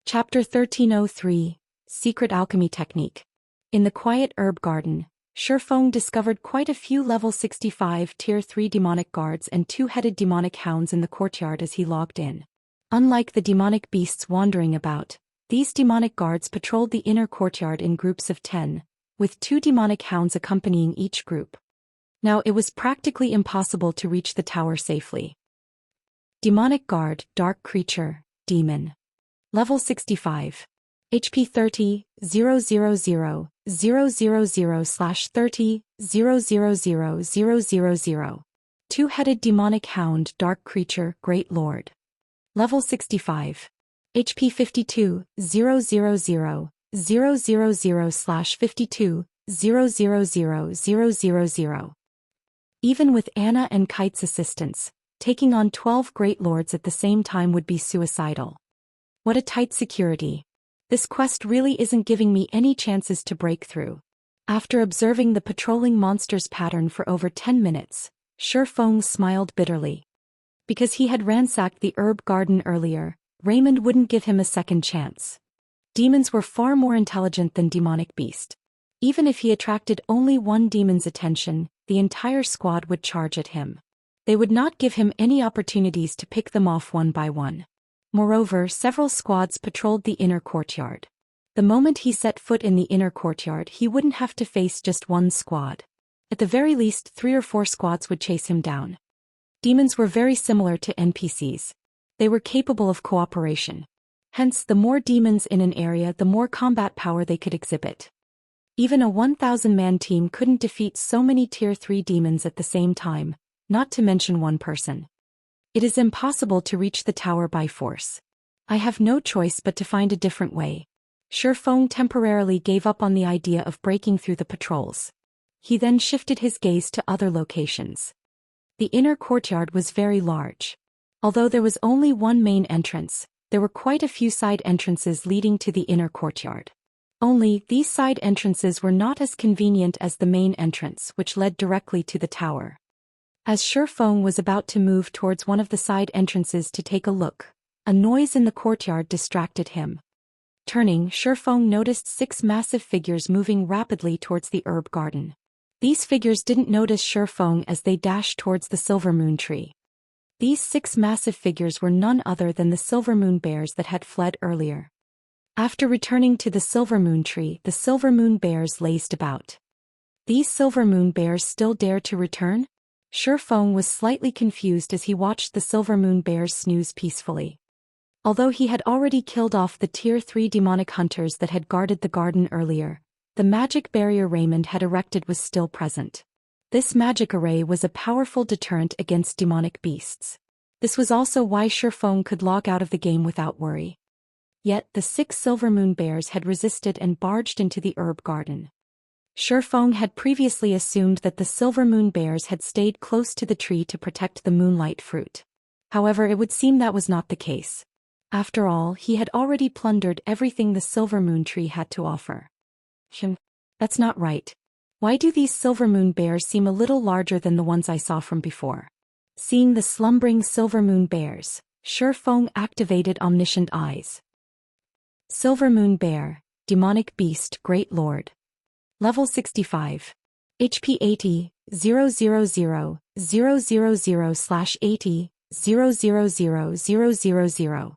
Speaker 1: Chapter 1303, Secret Alchemy Technique. In the quiet herb garden, Shifeng discovered quite a few level 65 Tier 3 demonic guards and two-headed demonic hounds in the courtyard as he logged in. Unlike the demonic beasts wandering about, these demonic guards patrolled the inner courtyard in groups of 10, with 2 demonic hounds accompanying each group. Now it was practically impossible to reach the tower safely. Demonic Guard, Dark Creature, Demon. Level 65. HP 30, 000, 000/30, 000/000. Two-headed demonic hound, dark creature, great lord. Level 65. HP 52, 000, 000/52, 000/000. Even with Anna and Kite's assistance, taking on 12 great lords at the same time would be suicidal. What a tight security. This quest really isn't giving me any chances to break through. After observing the patrolling monster's pattern for over 10 minutes, Shifeng smiled bitterly. Because he had ransacked the herb garden earlier, Raymond wouldn't give him a second chance. Demons were far more intelligent than demonic beast. Even if he attracted only one demon's attention, the entire squad would charge at him. They would not give him any opportunities to pick them off one by one. Moreover, several squads patrolled the inner courtyard. The moment he set foot in the inner courtyard, he wouldn't have to face just one squad. At the very least, 3 or 4 squads would chase him down. Demons were very similar to NPCs. They were capable of cooperation. Hence, the more demons in an area, the more combat power they could exhibit. Even a 1,000-man team couldn't defeat so many Tier 3 demons at the same time, not to mention one person. It is impossible to reach the tower by force. I have no choice but to find a different way. Shifeng temporarily gave up on the idea of breaking through the patrols. He then shifted his gaze to other locations. The inner courtyard was very large. Although there was only one main entrance, there were quite a few side entrances leading to the inner courtyard. Only, these side entrances were not as convenient as the main entrance, which led directly to the tower. As Shifeng was about to move towards one of the side entrances to take a look, a noise in the courtyard distracted him. Turning, Shifeng noticed 6 massive figures moving rapidly towards the herb garden. These figures didn't notice Shifeng as they dashed towards the silver moon tree. These 6 massive figures were none other than the silver moon bears that had fled earlier. After returning to the silver moon tree, the silver moon bears lazed about. These silver moon bears still dare to return? Shifeng was slightly confused as he watched the silver moon bears snooze peacefully. Although he had already killed off the Tier 3 demonic hunters that had guarded the garden earlier, the magic barrier Raymond had erected was still present. This magic array was a powerful deterrent against demonic beasts. This was also why Shifeng could log out of the game without worry. Yet, the 6 silver moon bears had resisted and barged into the herb garden. Shifeng had previously assumed that the silver moon bears had stayed close to the tree to protect the moonlight fruit. However, it would seem that was not the case. After all, he had already plundered everything the silver moon tree had to offer. That's not right. Why do these silver moon bears seem a little larger than the ones I saw from before? Seeing the slumbering silver moon bears, Shifeng activated omniscient eyes. Silver moon bear, demonic beast, great lord. Level 65. HP 80, 000, 000/80, 000,000.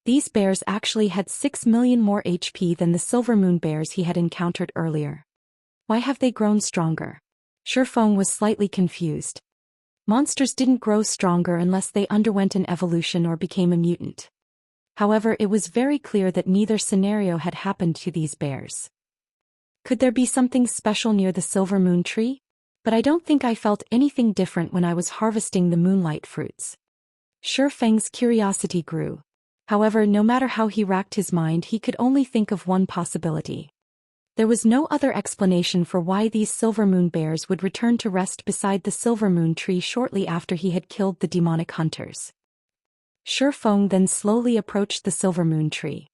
Speaker 1: These bears actually had 6 million more HP than the silver moon bears he had encountered earlier. Why have they grown stronger? Shifeng was slightly confused. Monsters didn't grow stronger unless they underwent an evolution or became a mutant. However, it was very clear that neither scenario had happened to these bears. Could there be something special near the silver moon tree? But I don't think I felt anything different when I was harvesting the moonlight fruits. Shifeng's curiosity grew. However, no matter how he racked his mind, he could only think of one possibility. There was no other explanation for why these silver moon bears would return to rest beside the silver moon tree shortly after he had killed the demonic hunters. Shifeng then slowly approached the silver moon tree.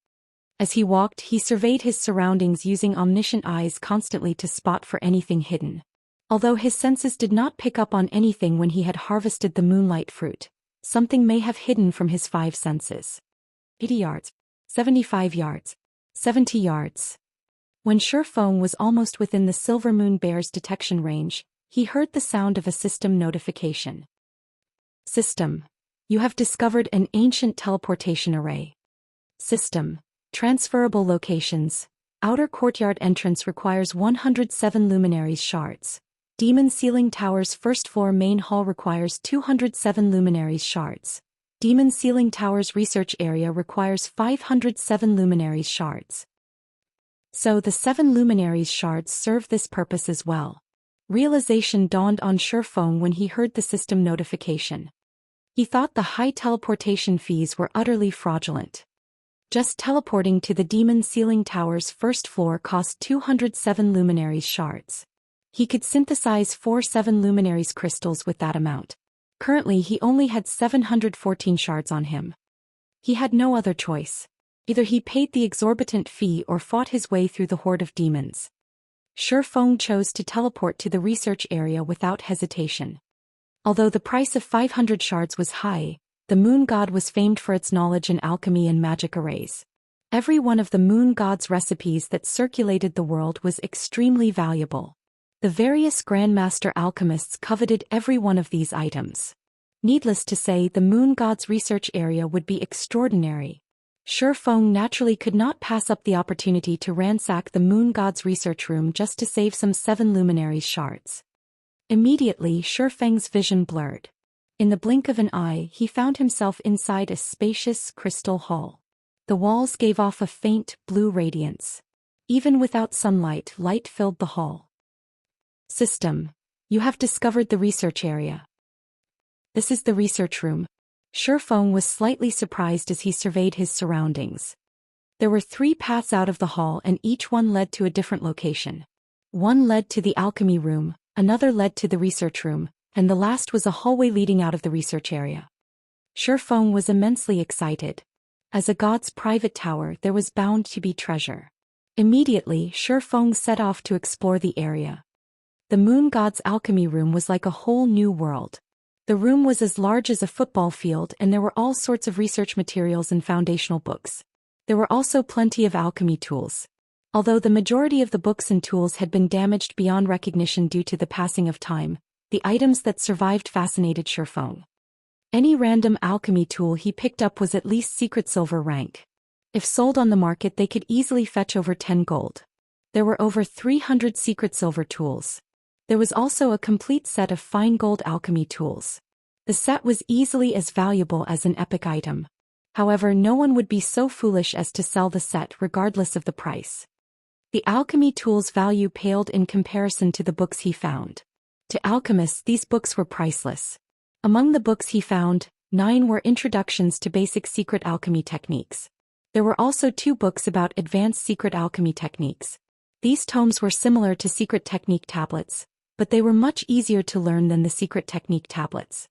Speaker 1: As he walked, he surveyed his surroundings using omniscient eyes constantly to spot for anything hidden. Although his senses did not pick up on anything when he had harvested the moonlight fruit, something may have hidden from his 5 senses. 80 yards, 75 yards, 70 yards. When Shifeng was almost within the silver moon bear's detection range, he heard the sound of a system notification. System. You have discovered an ancient teleportation array. System. Transferable locations. Outer courtyard entrance requires 107 luminaries shards. Demon ceiling tower's first floor main hall requires 207 luminaries shards. Demon ceiling tower's research area requires 507 luminaries shards. So the 7 luminaries shards serve this purpose as well. Realization dawned on Shifeng when he heard the system notification. He thought the high teleportation fees were utterly fraudulent. Just teleporting to the demon ceiling tower's first floor cost 207 luminaries shards. He could synthesize 4 7 luminaries crystals with that amount. Currently he only had 714 shards on him. He had no other choice. Either he paid the exorbitant fee or fought his way through the horde of demons. Shifeng chose to teleport to the research area without hesitation. Although the price of 500 shards was high, the moon god was famed for its knowledge in alchemy and magic arrays. Every one of the moon god's recipes that circulated the world was extremely valuable. The various grandmaster alchemists coveted every one of these items. Needless to say, the moon god's research area would be extraordinary. Feng naturally could not pass up the opportunity to ransack the moon god's research room just to save some 7 luminaries shards. Immediately, Feng's vision blurred. In the blink of an eye, he found himself inside a spacious crystal hall. The walls gave off a faint, blue radiance. Even without sunlight, light filled the hall. System. You have discovered the research area. This is the research room. Feng was slightly surprised as he surveyed his surroundings. There were 3 paths out of the hall and each one led to a different location. One led to the alchemy room, another led to the research room, and the last was a hallway leading out of the research area. Feng was immensely excited. As a god's private tower, there was bound to be treasure. Immediately, Feng set off to explore the area. The moon god's alchemy room was like a whole new world. The room was as large as a football field and there were all sorts of research materials and foundational books. There were also plenty of alchemy tools. Although the majority of the books and tools had been damaged beyond recognition due to the passing of time, the items that survived fascinated Feng. Any random alchemy tool he picked up was at least secret silver rank. If sold on the market, they could easily fetch over 10 gold. There were over 300 secret silver tools. There was also a complete set of fine gold alchemy tools. The set was easily as valuable as an epic item. However, no one would be so foolish as to sell the set regardless of the price. The alchemy tools' value paled in comparison to the books he found. To alchemists, these books were priceless. Among the books he found, 9 were introductions to basic secret alchemy techniques. There were also 2 books about advanced secret alchemy techniques. These tomes were similar to secret technique tablets, but they were much easier to learn than the secret technique tablets.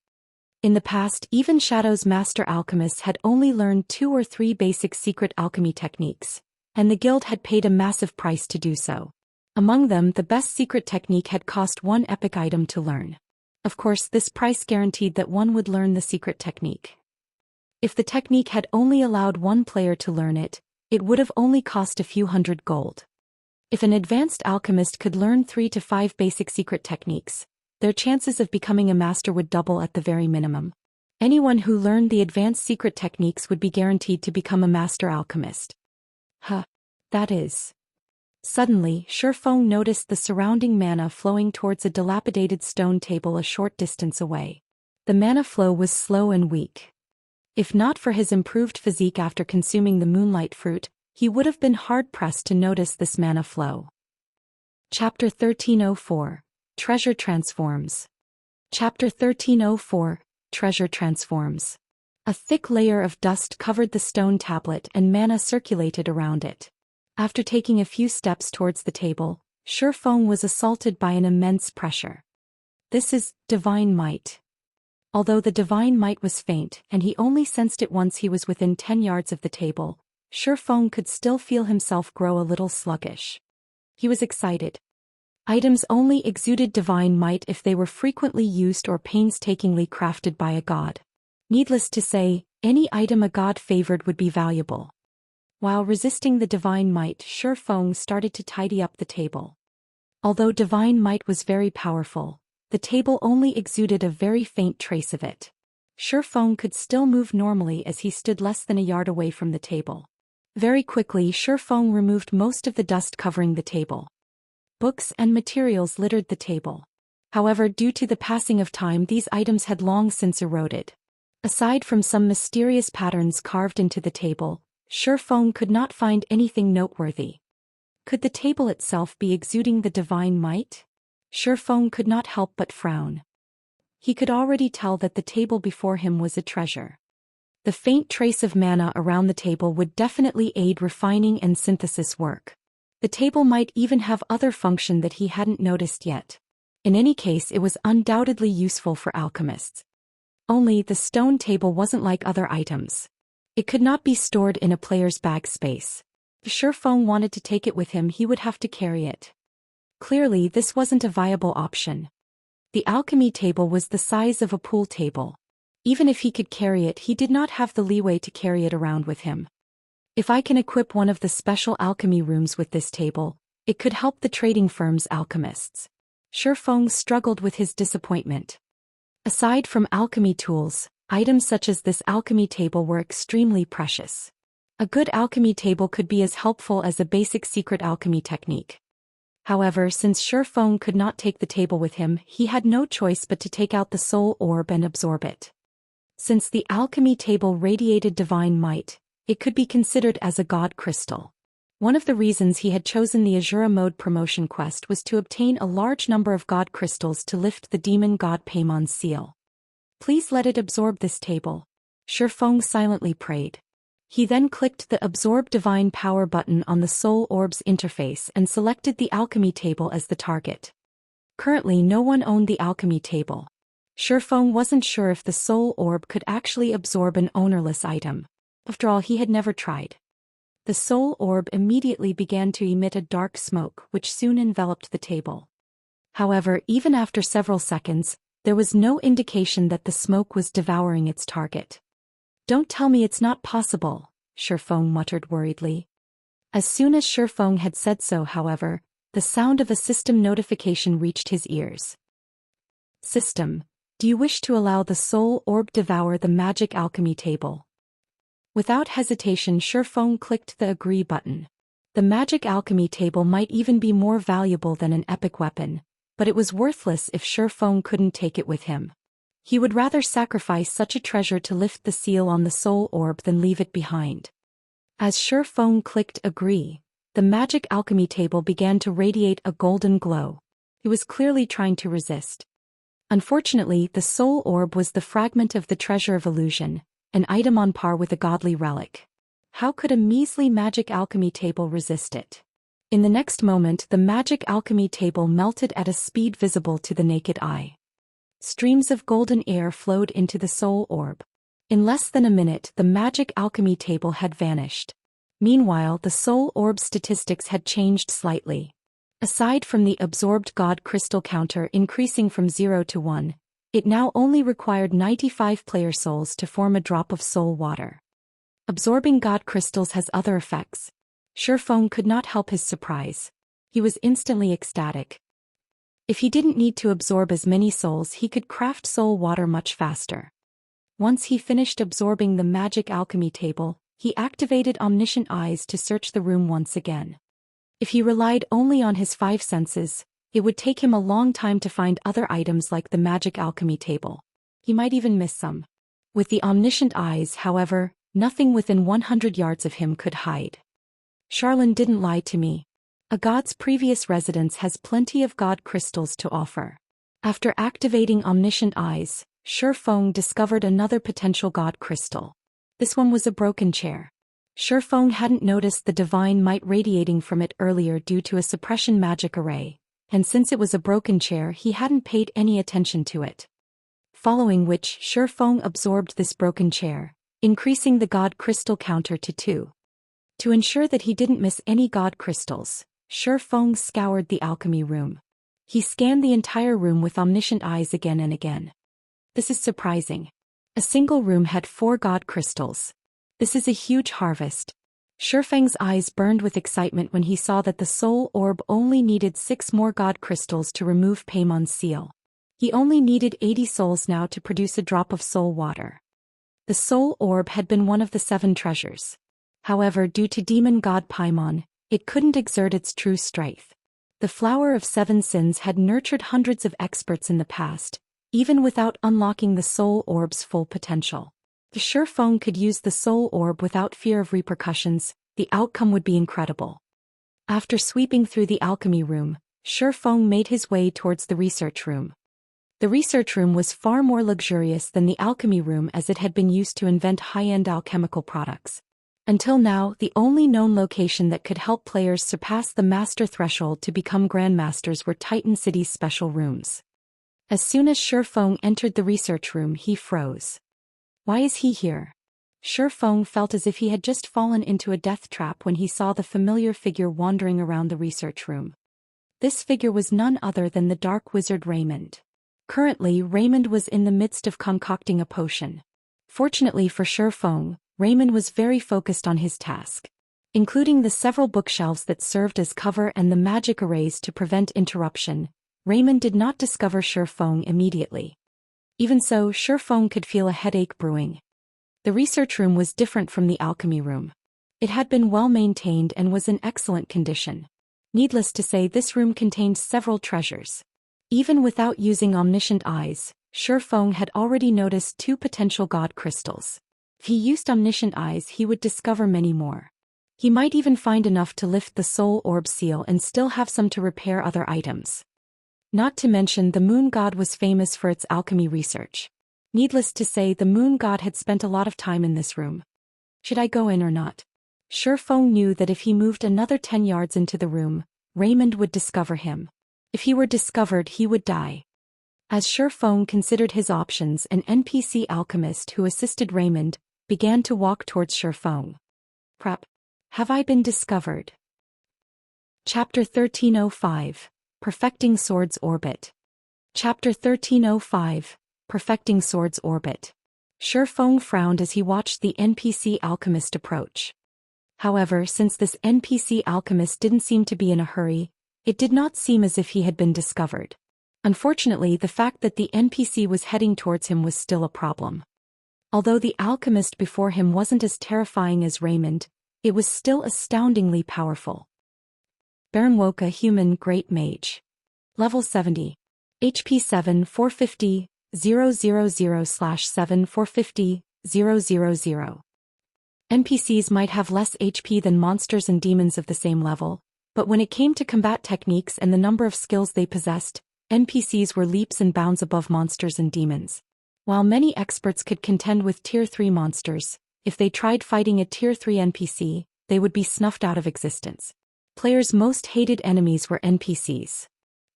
Speaker 1: In the past, even Shadow's master alchemists had only learned 2 or 3 basic secret alchemy techniques, and the guild had paid a massive price to do so. Among them, the best secret technique had cost 1 epic item to learn. Of course, this price guaranteed that one would learn the secret technique. If the technique had only allowed 1 player to learn it, it would have only cost a few hundred gold. If an advanced alchemist could learn 3 to 5 basic secret techniques, their chances of becoming a master would double at the very minimum. Anyone who learned the advanced secret techniques would be guaranteed to become a master alchemist. That is. Suddenly, Feng noticed the surrounding mana flowing towards a dilapidated stone table a short distance away. The mana flow was slow and weak. If not for his improved physique after consuming the moonlight fruit, he would have been hard-pressed to notice this mana flow. Chapter 1304. Treasure Transforms. Chapter 1304. Treasure Transforms. A thick layer of dust covered the stone tablet and mana circulated around it. After taking a few steps towards the table, Feng was assaulted by an immense pressure. This is divine might. Although the divine might was faint and he only sensed it once he was within 10 yards of the table, Feng could still feel himself grow a little sluggish. He was excited. Items only exuded divine might if they were frequently used or painstakingly crafted by a god. Needless to say, any item a god favored would be valuable. While resisting the divine might, Feng started to tidy up the table. Although divine might was very powerful, the table only exuded a very faint trace of it. Feng could still move normally as he stood less than a yard away from the table. Very quickly, Feng removed most of the dust covering the table. Books and materials littered the table. However, due to the passing of time, these items had long since eroded. Aside from some mysterious patterns carved into the table, Feng could not find anything noteworthy. Could the table itself be exuding the divine might? Feng could not help but frown. He could already tell that the table before him was a treasure. The faint trace of mana around the table would definitely aid refining and synthesis work. The table might even have other function that he hadn't noticed yet. In any case, it was undoubtedly useful for alchemists. Only the stone table wasn't like other items. It could not be stored in a player's bag space. If Feng wanted to take it with him, he would have to carry it. Clearly, this wasn't a viable option. The alchemy table was the size of a pool table. Even if he could carry it, he did not have the leeway to carry it around with him. If I can equip one of the special alchemy rooms with this table, it could help the trading firm's alchemists. Feng struggled with his disappointment. Aside from alchemy tools, items such as this alchemy table were extremely precious. A good alchemy table could be as helpful as a basic secret alchemy technique. However, since Shi Feng could not take the table with him, he had no choice but to take out the soul orb and absorb it. Since the alchemy table radiated divine might, it could be considered as a god crystal. One of the reasons he had chosen the Asura mode promotion quest was to obtain a large number of god crystals to lift the demon god Paimon's seal. Please let it absorb this table, Shi Feng silently prayed. He then clicked the Absorb Divine Power button on the Soul Orb's interface and selected the alchemy table as the target. Currently no one owned the alchemy table. Shi Feng wasn't sure if the Soul Orb could actually absorb an ownerless item. After all, he had never tried. The Soul Orb immediately began to emit a dark smoke which soon enveloped the table. However, even after several seconds, there was no indication that the smoke was devouring its target. Don't tell me it's not possible, Shi Feng muttered worriedly. As soon as Shi Feng had said so, however, the sound of a system notification reached his ears. System, do you wish to allow the Soul Orb devour the magic alchemy table? Without hesitation, Shi Feng clicked the Agree button. The magic alchemy table might even be more valuable than an epic weapon, but it was worthless if Shi Feng couldn't take it with him. He would rather sacrifice such a treasure to lift the seal on the Soul Orb than leave it behind. As Shi Feng clicked Agree, the magic alchemy table began to radiate a golden glow. He was clearly trying to resist. Unfortunately, the Soul Orb was the fragment of the Treasure of Illusion, an item on par with a godly relic. How could a measly magic alchemy table resist it? In the next moment, the magic alchemy table melted at a speed visible to the naked eye. Streams of golden air flowed into the Soul Orb. In less than a minute, the magic alchemy table had vanished. Meanwhile, the Soul Orb's statistics had changed slightly. Aside from the absorbed god crystal counter increasing from 0 to 1, it now only required 95 player souls to form a drop of soul water. Absorbing god crystals has other effects. Shi Feng could not help his surprise. He was instantly ecstatic. If he didn't need to absorb as many souls, he could craft soul water much faster. Once he finished absorbing the magic alchemy table, he activated omniscient eyes to search the room once again. If he relied only on his 5 senses, it would take him a long time to find other items like the magic alchemy table. He might even miss some. With the omniscient eyes, however, nothing within 100 yards of him could hide. Charlene didn't lie to me. A god's previous residence has plenty of god crystals to offer. After activating omniscient eyes, Shi Feng discovered another potential god crystal. This one was a broken chair. Shi Feng hadn't noticed the divine might radiating from it earlier due to a suppression magic array, and since it was a broken chair, he hadn't paid any attention to it. Following which, Shi Feng absorbed this broken chair, increasing the god crystal counter to 2. To ensure that he didn't miss any god crystals, Shi Feng scoured the alchemy room. He scanned the entire room with omniscient eyes again and again. This is surprising. A single room had 4 god crystals. This is a huge harvest. Shi Feng's eyes burned with excitement when he saw that the Soul Orb only needed 6 more god crystals to remove Paimon's seal. He only needed 80 souls now to produce a drop of soul water. The Soul Orb had been one of the 7 treasures. However, due to demon god Paimon, it couldn't exert its true strength. The Flower of 7 Sins had nurtured hundreds of experts in the past, even without unlocking the Soul Orb's full potential. If Shi Feng could use the Soul Orb without fear of repercussions, the outcome would be incredible. After sweeping through the alchemy room, Shi Feng made his way towards the research room. The research room was far more luxurious than the alchemy room as it had been used to invent high-end alchemical products. Until now, the only known location that could help players surpass the master threshold to become grandmasters were Titan City's special rooms. As soon as Shi Feng entered the research room, he froze. Why is he here? Shi Feng felt as if he had just fallen into a death trap when he saw the familiar figure wandering around the research room. This figure was none other than the dark wizard Raymond. Currently, Raymond was in the midst of concocting a potion. Fortunately for Shi Feng, Raymond was very focused on his task. Including the several bookshelves that served as cover and the magic arrays to prevent interruption, Raymond did not discover Shi Feng immediately. Even so, Shi Feng could feel a headache brewing. The research room was different from the alchemy room. It had been well maintained and was in excellent condition. Needless to say, this room contained several treasures. Even without using omniscient eyes, Shi Feng had already noticed 2 potential god crystals. If he used omniscient eyes, he would discover many more. He might even find enough to lift the soul orb seal and still have some to repair other items. Not to mention, the moon god was famous for its alchemy research. Needless to say, the moon god had spent a lot of time in this room. Should I go in or not? Shi Feng knew that if he moved another 10 yards into the room, Raymond would discover him. If he were discovered, he would die. As Shi Feng considered his options, an NPC alchemist who assisted Raymond began to walk towards Shi Feng. Prep. Have I been discovered? Chapter 1305. Perfecting Sword's Orbit. Chapter 1305. Perfecting Sword's Orbit. Shi Feng frowned as he watched the NPC alchemist approach. However, since this NPC alchemist didn't seem to be in a hurry, it did not seem as if he had been discovered. Unfortunately, the fact that the NPC was heading towards him was still a problem. Although the alchemist before him wasn't as terrifying as Raymond, it was still astoundingly powerful. Baron Wuxia, Human Great Mage. Level 70. HP 7 450 000/7 450 000. NPCs might have less HP than monsters and demons of the same level, but when it came to combat techniques and the number of skills they possessed, NPCs were leaps and bounds above monsters and demons. While many experts could contend with Tier 3 monsters, if they tried fighting a Tier 3 NPC, they would be snuffed out of existence. Players' most hated enemies were NPCs.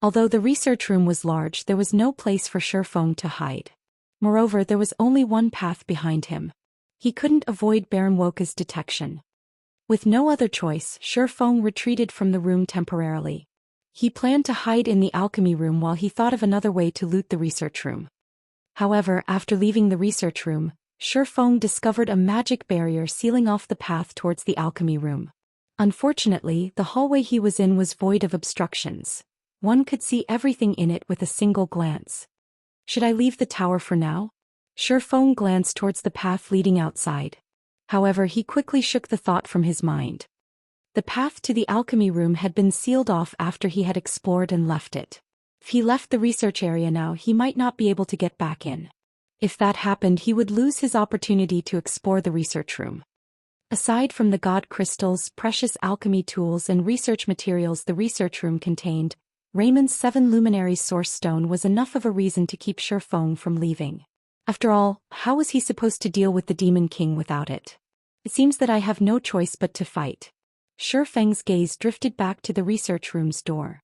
Speaker 1: Although the research room was large, there was no place for Shi Feng to hide. Moreover, there was only one path behind him. He couldn't avoid Baron Wuxia's detection. With no other choice, Shi Feng retreated from the room temporarily. He planned to hide in the alchemy room while he thought of another way to loot the research room. However, after leaving the research room, Shi Feng discovered a magic barrier sealing off the path towards the alchemy room. Unfortunately, the hallway he was in was void of obstructions. One could see everything in it with a single glance. Should I leave the tower for now? Shi Feng glanced towards the path leading outside. However, he quickly shook the thought from his mind. The path to the alchemy room had been sealed off after he had explored and left it. If he left the research area now, he might not be able to get back in. If that happened, he would lose his opportunity to explore the research room. Aside from the god crystals, precious alchemy tools and research materials the research room contained, Raymond's 7 luminary source stone was enough of a reason to keep Shi Feng from leaving. After all, how was he supposed to deal with the Demon King without it? It seems that I have no choice but to fight. Shi Feng's gaze drifted back to the research room's door.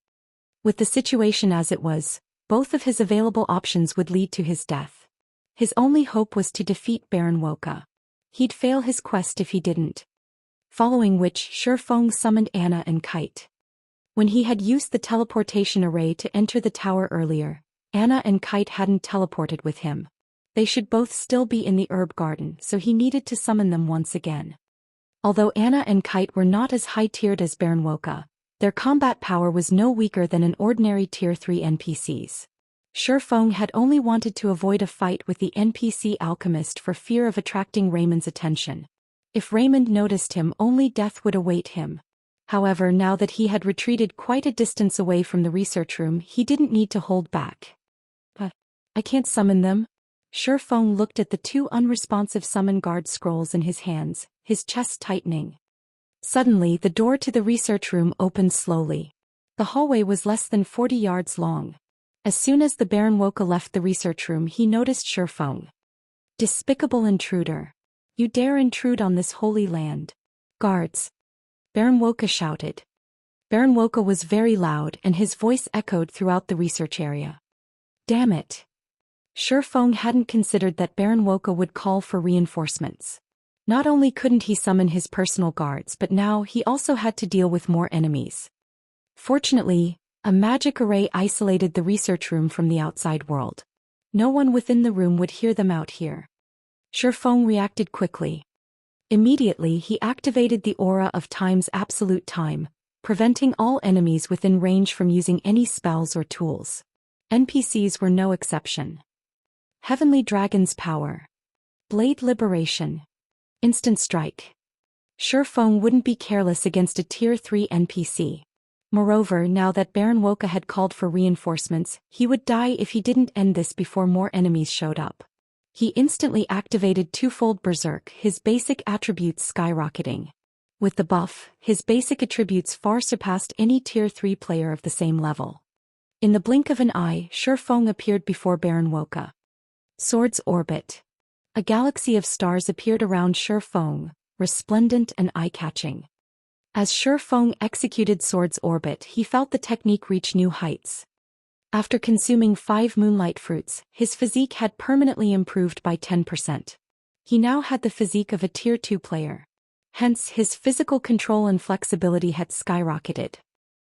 Speaker 1: With the situation as it was, both of his available options would lead to his death. His only hope was to defeat Baron Wuxia. He'd fail his quest if he didn't. Following which, Shi Feng summoned Anna and Kite. When he had used the teleportation array to enter the tower earlier, Anna and Kite hadn't teleported with him. They should both still be in the herb garden, so he needed to summon them once again. Although Anna and Kite were not as high-tiered as Baron Wuxia, their combat power was no weaker than an ordinary Tier 3 NPCs. Shi Feng had only wanted to avoid a fight with the NPC alchemist for fear of attracting Raymond's attention. If Raymond noticed him, only death would await him. However, now that he had retreated quite a distance away from the research room, he didn't need to hold back. But I can't summon them. Shi Feng looked at the 2 unresponsive summon guard scrolls in his hands, his chest tightening. Suddenly, the door to the research room opened slowly. The hallway was less than 40 yards long. As soon as the Baron Wuxia left the research room, he noticed Shi Feng. Despicable intruder. You dare intrude on this holy land. Guards. Baron Wuxia shouted. Baron Wuxia was very loud and his voice echoed throughout the research area. Damn it. Shi Feng hadn't considered that Baron Wuxia would call for reinforcements. Not only couldn't he summon his personal guards, but now he also had to deal with more enemies. Fortunately, a magic array isolated the research room from the outside world. No one within the room would hear them out here. Shi Feng reacted quickly. Immediately, he activated the aura of Time's absolute time, preventing all enemies within range from using any spells or tools. NPCs were no exception. Heavenly Dragon's power. Blade liberation. Instant strike. Feng wouldn't be careless against a Tier 3 NPC. Moreover, now that Baron Wuxia had called for reinforcements, he would die if he didn't end this before more enemies showed up. He instantly activated Twofold Berserk, his basic attributes skyrocketing. With the buff, his basic attributes far surpassed any Tier 3 player of the same level. In the blink of an eye, Feng appeared before Baron Wuxia. Sword's Orbit. A galaxy of stars appeared around Feng, resplendent and eye-catching. As Feng executed Sword's Orbit, he felt the technique reach new heights. After consuming 5 moonlight fruits, his physique had permanently improved by 10%. He now had the physique of a Tier 2 player. Hence, his physical control and flexibility had skyrocketed.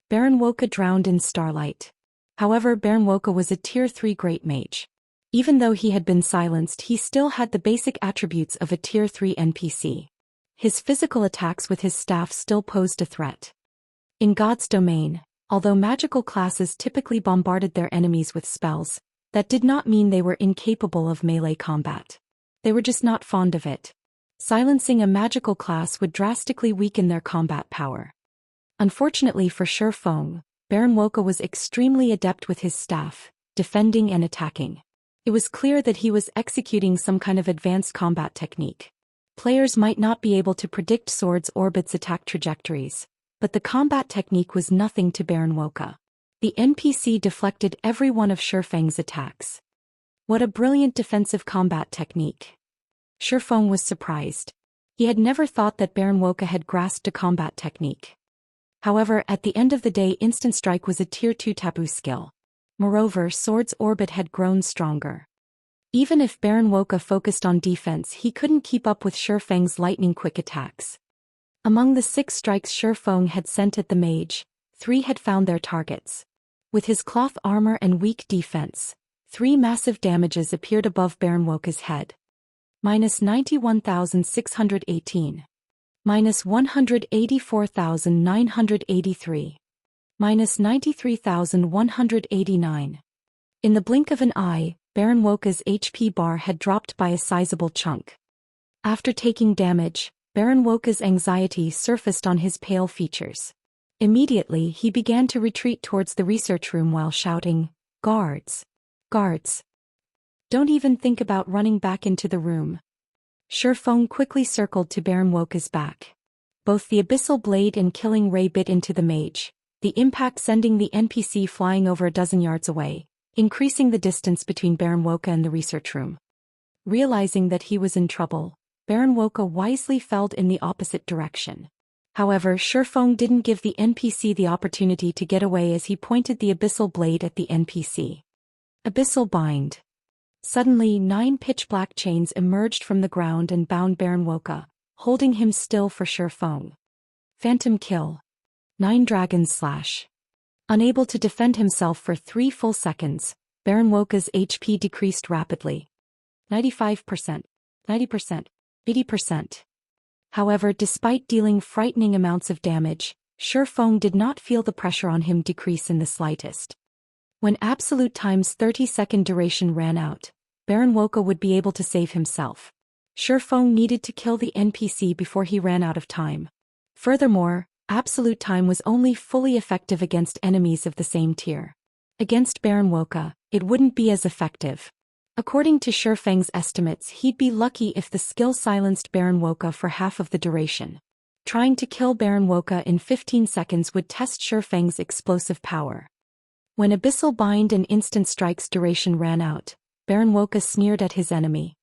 Speaker 1: Baron Wuxia drowned in starlight. However, Baron Wuxia was a Tier 3 Great Mage. Even though he had been silenced, he still had the basic attributes of a Tier 3 NPC. His physical attacks with his staff still posed a threat. In God's domain, although magical classes typically bombarded their enemies with spells, that did not mean they were incapable of melee combat. They were just not fond of it. Silencing a magical class would drastically weaken their combat power. Unfortunately for Feng, Baron Wuxia was extremely adept with his staff, defending and attacking. It was clear that he was executing some kind of advanced combat technique. Players might not be able to predict Sword's Orbit's attack trajectories, but the combat technique was nothing to Baron Wuxia. The NPC deflected every one of Feng's attacks. What a brilliant defensive combat technique. Feng was surprised. He had never thought that Baron Wuxia had grasped a combat technique. However, at the end of the day, Instant Strike was a Tier 2 taboo skill. Moreover, Sword's Orbit had grown stronger. Even if Baron Wuxia focused on defense, he couldn't keep up with Feng's lightning-quick attacks. Among the 6 strikes Feng had sent at the mage, 3 had found their targets. With his cloth armor and weak defense, 3 massive damages appeared above Baron Wuxia's head. -91,618. -184,983. -93,189. In the blink of an eye, Baron Wuxia's HP bar had dropped by a sizable chunk. After taking damage, Baron Wuxia's anxiety surfaced on his pale features. Immediately, he began to retreat towards the research room while shouting, "Guards! Guards! Don't even think about running back into the room." Feng quickly circled to Baron Wuxia's back. Both the Abyssal Blade and Killing Ray bit into the mage, the impact sending the NPC flying over a dozen yards away, increasing the distance between Baron Wuxia and the research room. Realizing that he was in trouble, Baron Wuxia wisely fell in the opposite direction. However, Feng didn't give the NPC the opportunity to get away as he pointed the Abyssal Blade at the NPC. Abyssal Bind. Suddenly, 9 pitch-black chains emerged from the ground and bound Baron Wuxia, holding him still for Feng. Phantom Kill. 9 Dragon's Slash. Unable to defend himself for 3 full seconds, Baron Wuxia's HP decreased rapidly. 95%, 90%, 80%. However, despite dealing frightening amounts of damage, Feng did not feel the pressure on him decrease in the slightest. When Absolute Time's 30-second duration ran out, Baron Wuxia would be able to save himself. Feng needed to kill the NPC before he ran out of time. Furthermore, Absolute Time was only fully effective against enemies of the same tier. Against Baron Wuxia, it wouldn't be as effective. According to Feng's estimates, he'd be lucky if the skill silenced Baron Wuxia for half of the duration. Trying to kill Baron Wuxia in 15 seconds would test Feng's explosive power. When Abyssal Bind and Instant Strike's duration ran out, Baron Wuxia sneered at his enemy.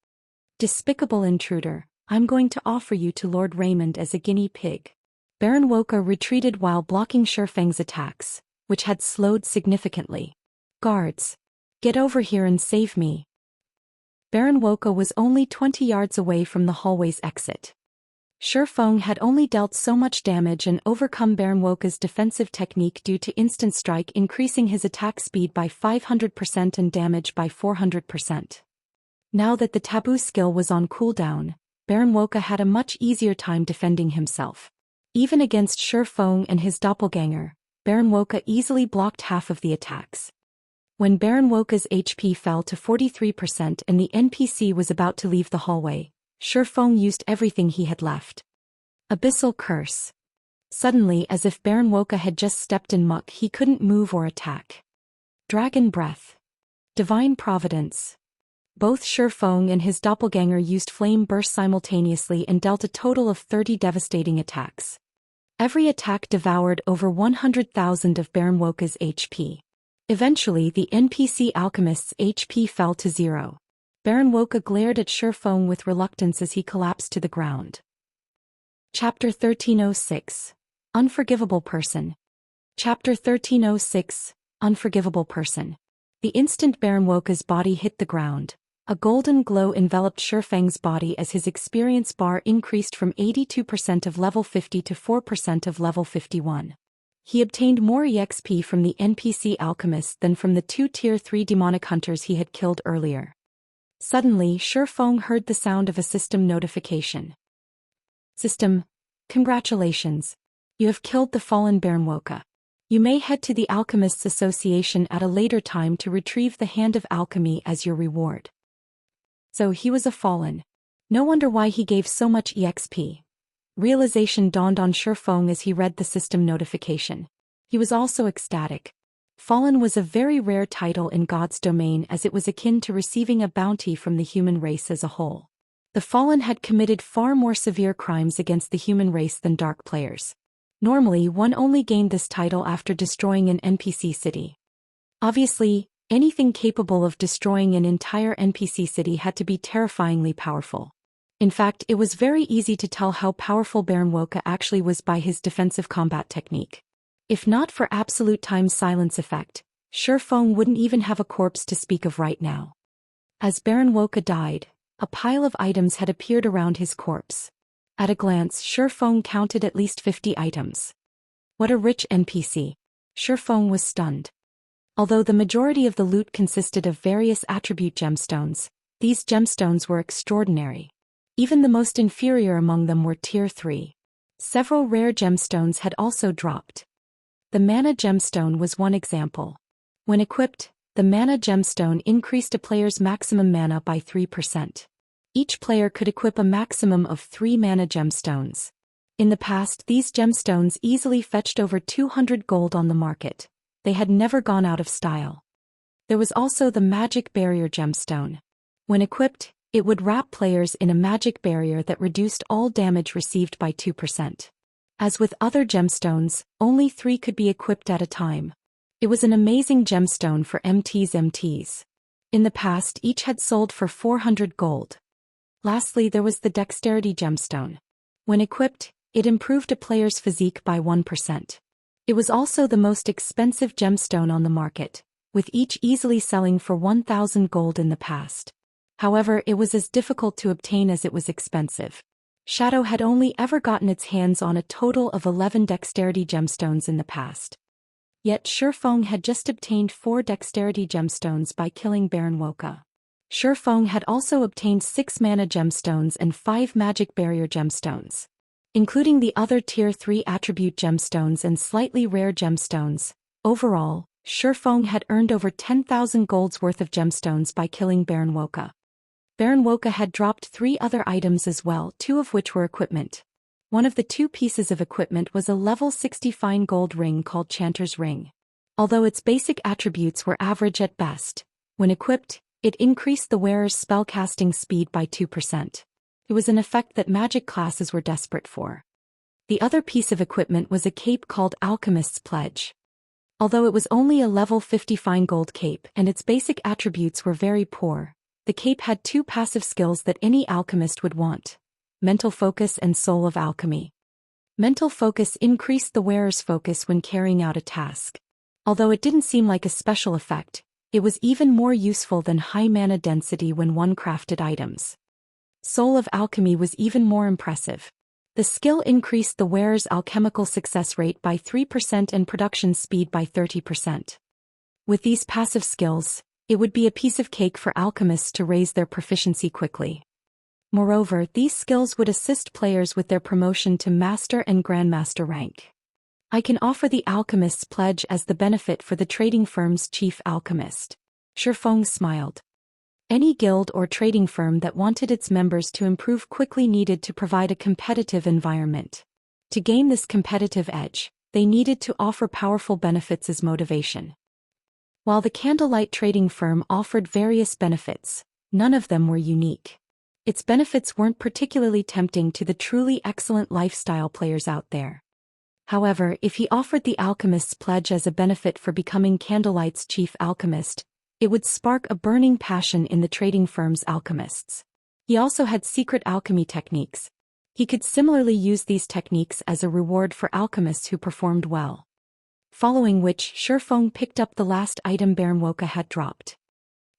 Speaker 1: "Despicable intruder, I'm going to offer you to Lord Raymond as a guinea pig." Baron Wuxia retreated while blocking Feng's attacks, which had slowed significantly. "Guards! Get over here and save me." Baron Wuxia was only 20 yards away from the hallway's exit. Feng had only dealt so much damage and overcome Baron Wuxia's defensive technique due to Instant Strike increasing his attack speed by 500% and damage by 400%. Now that the taboo skill was on cooldown, Baron Wuxia had a much easier time defending himself. Even against Feng and his doppelganger, Baron Wuxia easily blocked half of the attacks. When Baron Wuxia's HP fell to 43% and the NPC was about to leave the hallway, Feng used everything he had left. Abyssal Curse. Suddenly, as if Baron Woka had just stepped in muck, he couldn't move or attack. Dragon Breath. Divine Providence. Both Shifeng and his doppelganger used flame burst simultaneously and dealt a total of 30 devastating attacks. Every attack devoured over 100,000 of Baron Woka's HP. Eventually, the NPC alchemist's HP fell to 0. Baron Woka glared at Shifeng with reluctance as he collapsed to the ground. Chapter 1306. Unforgivable Person. Chapter 1306. Unforgivable Person. The instant Baron Woka's body hit the ground, a golden glow enveloped Shifeng's body as his experience bar increased from 82% of level 50 to 4% of level 51. He obtained more EXP from the NPC alchemist than from the 2 Tier 3 demonic hunters he had killed earlier. Suddenly, Shifeng heard the sound of a system notification. System, congratulations. You have killed the fallen Baron Woka. You may head to the Alchemists Association at a later time to retrieve the Hand of Alchemy as your reward. So he was a fallen. No wonder why he gave so much EXP. Realization dawned on Shifeng as he read the system notification. He was also ecstatic. Fallen was a very rare title in God's domain, as it was akin to receiving a bounty from the human race as a whole. The Fallen had committed far more severe crimes against the human race than Dark players. Normally, one only gained this title after destroying an NPC city. Obviously, anything capable of destroying an entire NPC city had to be terrifyingly powerful. In fact, it was very easy to tell how powerful Baron Woka actually was by his defensive combat technique. If not for absolute time silence effect, Shifeng wouldn't even have a corpse to speak of right now. As Baron Woka died, a pile of items had appeared around his corpse. At a glance, Shifeng counted at least 50 items. What a rich NPC. Shifeng was stunned. Although the majority of the loot consisted of various attribute gemstones, these gemstones were extraordinary. Even the most inferior among them were Tier 3. Several rare gemstones had also dropped. The Mana Gemstone was one example. When equipped, the Mana Gemstone increased a player's maximum mana by 3%. Each player could equip a maximum of 3 Mana Gemstones. In the past, these gemstones easily fetched over 200 gold on the market. They had never gone out of style. There was also the Magic Barrier Gemstone. When equipped, it would wrap players in a magic barrier that reduced all damage received by 2%. As with other gemstones, only 3 could be equipped at a time. It was an amazing gemstone for MTs. In the past, each had sold for 400 gold. Lastly, there was the Dexterity Gemstone. When equipped, it improved a player's physique by 1%. It was also the most expensive gemstone on the market, with each easily selling for 1,000 gold in the past. However, it was as difficult to obtain as it was expensive. Shadow had only ever gotten its hands on a total of 11 Dexterity Gemstones in the past. Yet Shifeng had just obtained 4 Dexterity Gemstones by killing Baron Woka. Shifeng had also obtained 6 Mana Gemstones and 5 Magic Barrier Gemstones. Including the other Tier 3 Attribute Gemstones and slightly rare gemstones, overall, Shifeng had earned over 10,000 gold's worth of gemstones by killing Baron Woka. Baron Woka had dropped 3 other items as well, 2 of which were equipment. One of the 2 pieces of equipment was a level 60 fine gold ring called Chanter's Ring. Although its basic attributes were average at best, when equipped, it increased the wearer's spellcasting speed by 2%. It was an effect that magic classes were desperate for. The other piece of equipment was a cape called Alchemist's Pledge. Although it was only a level 50 fine gold cape and its basic attributes were very poor, the cape had 2 passive skills that any alchemist would want: Mental Focus and Soul of Alchemy. Mental Focus increased the wearer's focus when carrying out a task. Although it didn't seem like a special effect, it was even more useful than high mana density when one crafted items. Soul of Alchemy was even more impressive. The skill increased the wearer's alchemical success rate by 3% and production speed by 30%. With these passive skills, it would be a piece of cake for alchemists to raise their proficiency quickly. Moreover, these skills would assist players with their promotion to Master and Grandmaster rank. I can offer the Alchemist's Pledge as the benefit for the trading firm's chief alchemist. Shifeng smiled. Any guild or trading firm that wanted its members to improve quickly needed to provide a competitive environment. To gain this competitive edge, they needed to offer powerful benefits as motivation. While the candlelight trading firm offered various benefits, none of them were unique. Its benefits weren't particularly tempting to the truly excellent lifestyle players out there. However, if he offered the alchemist's pledge as a benefit for becoming Candlelight's chief alchemist, it would spark a burning passion in the trading firm's alchemists. He also had secret alchemy techniques. He could similarly use these techniques as a reward for alchemists who performed well. Following which, Shifeng picked up the last item Baron Wuxia had dropped.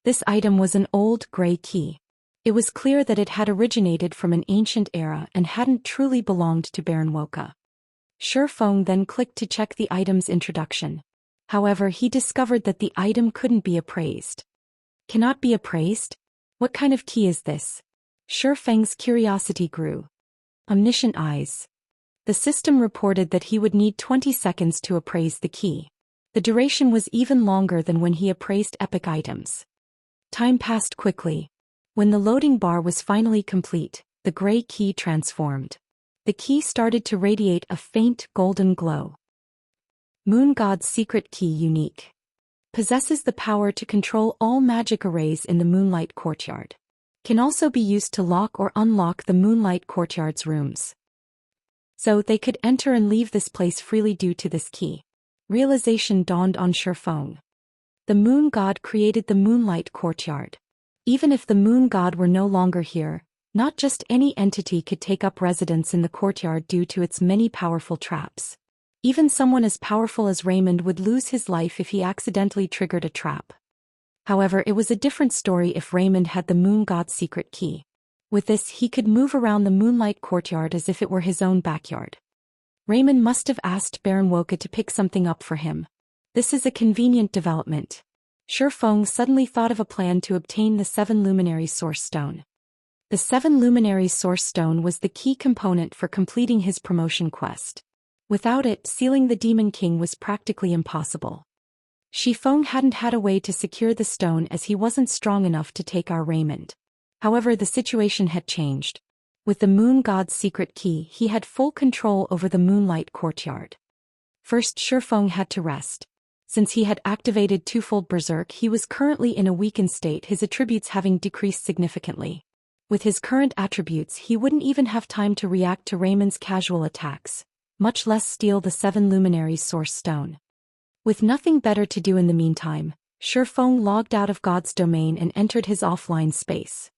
Speaker 1: This item was an old, gray key. It was clear that it had originated from an ancient era and hadn't truly belonged to Baron Wuxia. Shifeng then clicked to check the item's introduction. However, he discovered that the item couldn't be appraised. Cannot be appraised? What kind of key is this? Shifeng's curiosity grew. Omniscient eyes. The system reported that he would need 20 seconds to appraise the key. The duration was even longer than when he appraised epic items. Time passed quickly. When the loading bar was finally complete, the gray key transformed. The key started to radiate a faint golden glow. Moon God's secret key unique. Possesses the power to control all magic arrays in the Moonlight Courtyard. Can also be used to lock or unlock the Moonlight Courtyard's rooms. So they could enter and leave this place freely due to this key. Realization dawned on Shifeng. The Moon God created the Moonlight Courtyard. Even if the Moon God were no longer here, not just any entity could take up residence in the courtyard due to its many powerful traps. Even someone as powerful as Raymond would lose his life if he accidentally triggered a trap. However, it was a different story if Raymond had the Moon God's secret key. With this, he could move around the Moonlight Courtyard as if it were his own backyard. Raymond must have asked Baron Wuxia to pick something up for him. This is a convenient development. Shifeng suddenly thought of a plan to obtain the 7 Luminary Source Stone. The 7 Luminary Source Stone was the key component for completing his promotion quest. Without it, sealing the Demon King was practically impossible. Shifeng hadn't had a way to secure the stone as he wasn't strong enough to take our Raymond. However, the situation had changed. With the Moon God's secret key, he had full control over the Moonlight Courtyard. First, Shifeng had to rest. Since he had activated twofold Berserk, he was currently in a weakened state, his attributes having decreased significantly. With his current attributes, he wouldn't even have time to react to Raymond's casual attacks, much less steal the 7 Luminary Source Stone. With nothing better to do in the meantime, Shifeng logged out of God's domain and entered his offline space.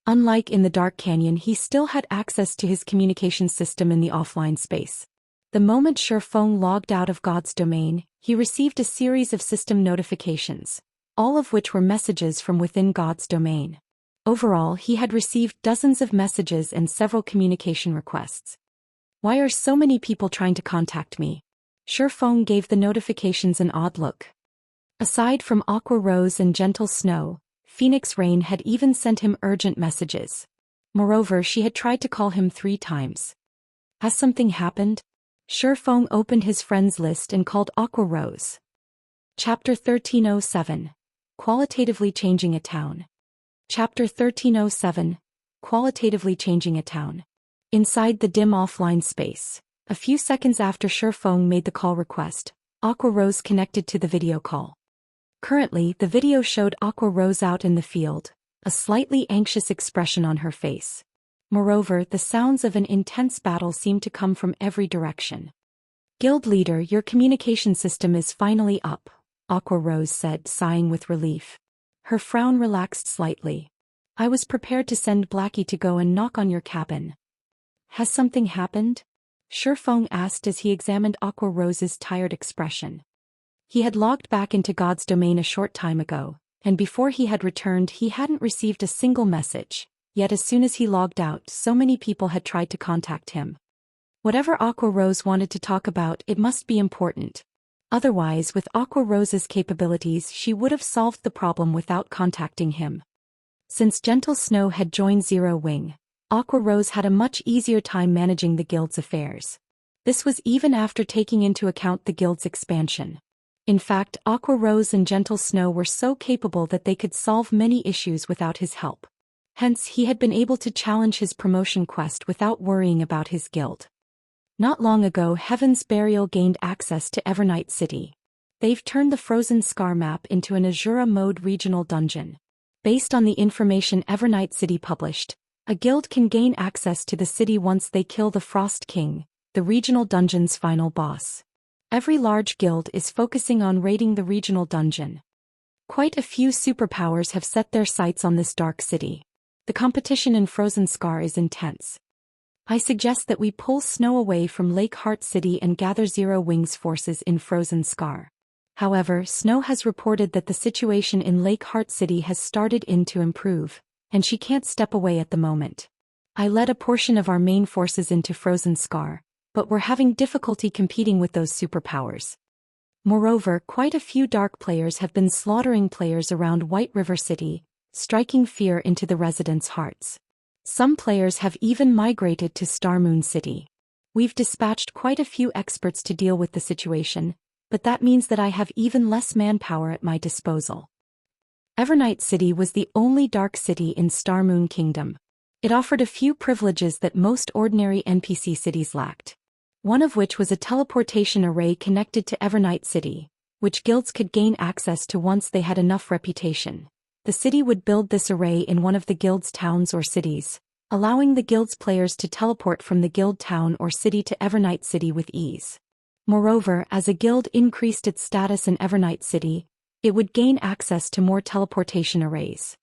Speaker 1: Unlike in the Dark Canyon, he still had access to his communication system in the offline space. The moment Shifeng logged out of God's domain, he received a series of system notifications, all of which were messages from within God's domain. Overall, he had received dozens of messages and several communication requests. Why are so many people trying to contact me? Shifeng gave the notifications an odd look. Aside from Aqua Rose and Gentle Snow, Phoenix Rain had even sent him urgent messages. Moreover, she had tried to call him 3 times. Has something happened? Shifeng opened his friends list and called Aqua Rose. Chapter 1307. Qualitatively Changing a Town. Chapter 1307. Qualitatively Changing a Town. Inside the dim offline space, a few seconds after Shifeng made the call request, Aqua Rose connected to the video call. Currently, the video showed Aqua Rose out in the field, a slightly anxious expression on her face. Moreover, the sounds of an intense battle seemed to come from every direction. Guild leader, your communication system is finally up, Aqua Rose said, sighing with relief. Her frown relaxed slightly. I was prepared to send Blackie to go and knock on your cabin. Has something happened? Shifeng asked as he examined Aqua Rose's tired expression. He had logged back into God's domain a short time ago, and before he had returned he hadn't received a single message, yet as soon as he logged out, so many people had tried to contact him. Whatever Aqua Rose wanted to talk about, it must be important. Otherwise, with Aqua Rose's capabilities, she would have solved the problem without contacting him. Since Gentle Snow had joined Zero Wing, Aqua Rose had a much easier time managing the guild's affairs. This was even after taking into account the guild's expansion. In fact, Aqua Rose and Gentle Snow were so capable that they could solve many issues without his help. Hence, he had been able to challenge his promotion quest without worrying about his guild. Not long ago, Heaven's Burial gained access to Evernight City. They've turned the Frozen Scar map into an Asura mode regional dungeon. Based on the information Evernight City published, a guild can gain access to the city once they kill the Frost King, the regional dungeon's final boss. Every large guild is focusing on raiding the regional dungeon. Quite a few superpowers have set their sights on this dark city. The competition in Frozen Scar is intense. I suggest that we pull Snow away from Lake Heart City and gather Zero Wing's forces in Frozen Scar. However, Snow has reported that the situation in Lake Heart City has started to improve, and she can't step away at the moment. I led a portion of our main forces into Frozen Scar, but we're having difficulty competing with those superpowers. Moreover, quite a few dark players have been slaughtering players around White River City, striking fear into the residents' hearts. Some players have even migrated to Star Moon City. We've dispatched quite a few experts to deal with the situation, but that means that I have even less manpower at my disposal. Evernight City was the only dark city in Star Moon Kingdom. It offered a few privileges that most ordinary NPC cities lacked. One of which was a teleportation array connected to Evernight City, which guilds could gain access to once they had enough reputation. The city would build this array in one of the guild's towns or cities, allowing the guild's players to teleport from the guild town or city to Evernight City with ease. Moreover, as a guild increased its status in Evernight City, it would gain access to more teleportation arrays.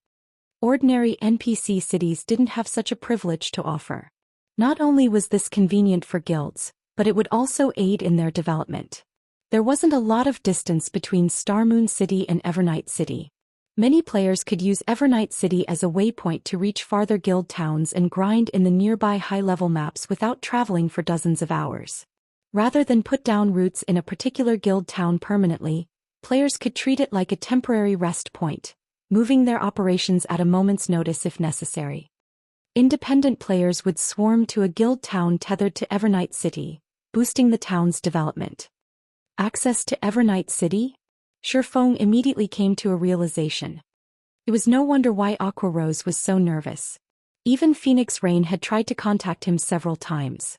Speaker 1: Ordinary NPC cities didn't have such a privilege to offer. Not only was this convenient for guilds, but it would also aid in their development. There wasn't a lot of distance between Star Moon City and Evernight City. Many players could use Evernight City as a waypoint to reach farther guild towns and grind in the nearby high-level maps without traveling for dozens of hours. Rather than put down roots in a particular guild town permanently, players could treat it like a temporary rest point, moving their operations at a moment's notice if necessary. Independent players would swarm to a guild town tethered to Evernight City, boosting the town's development. Access to Evernight City? Shifeng immediately came to a realization. It was no wonder why Aqua Rose was so nervous. Even Phoenix Rain had tried to contact him several times.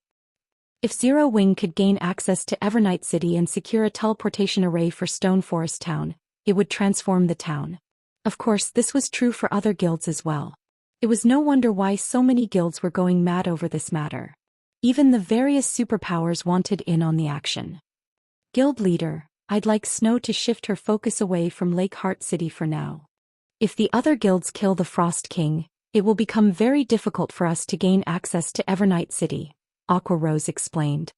Speaker 1: If Zero Wing could gain access to Evernight City and secure a teleportation array for Stone Forest Town, it would transform the town. Of course, this was true for other guilds as well. It was no wonder why so many guilds were going mad over this matter. Even the various superpowers wanted in on the action. Guild leader, I'd like Snow to shift her focus away from Lake Heart City for now. If the other guilds kill the Frost King, it will become very difficult for us to gain access to Evernight City, Aqua Rose explained.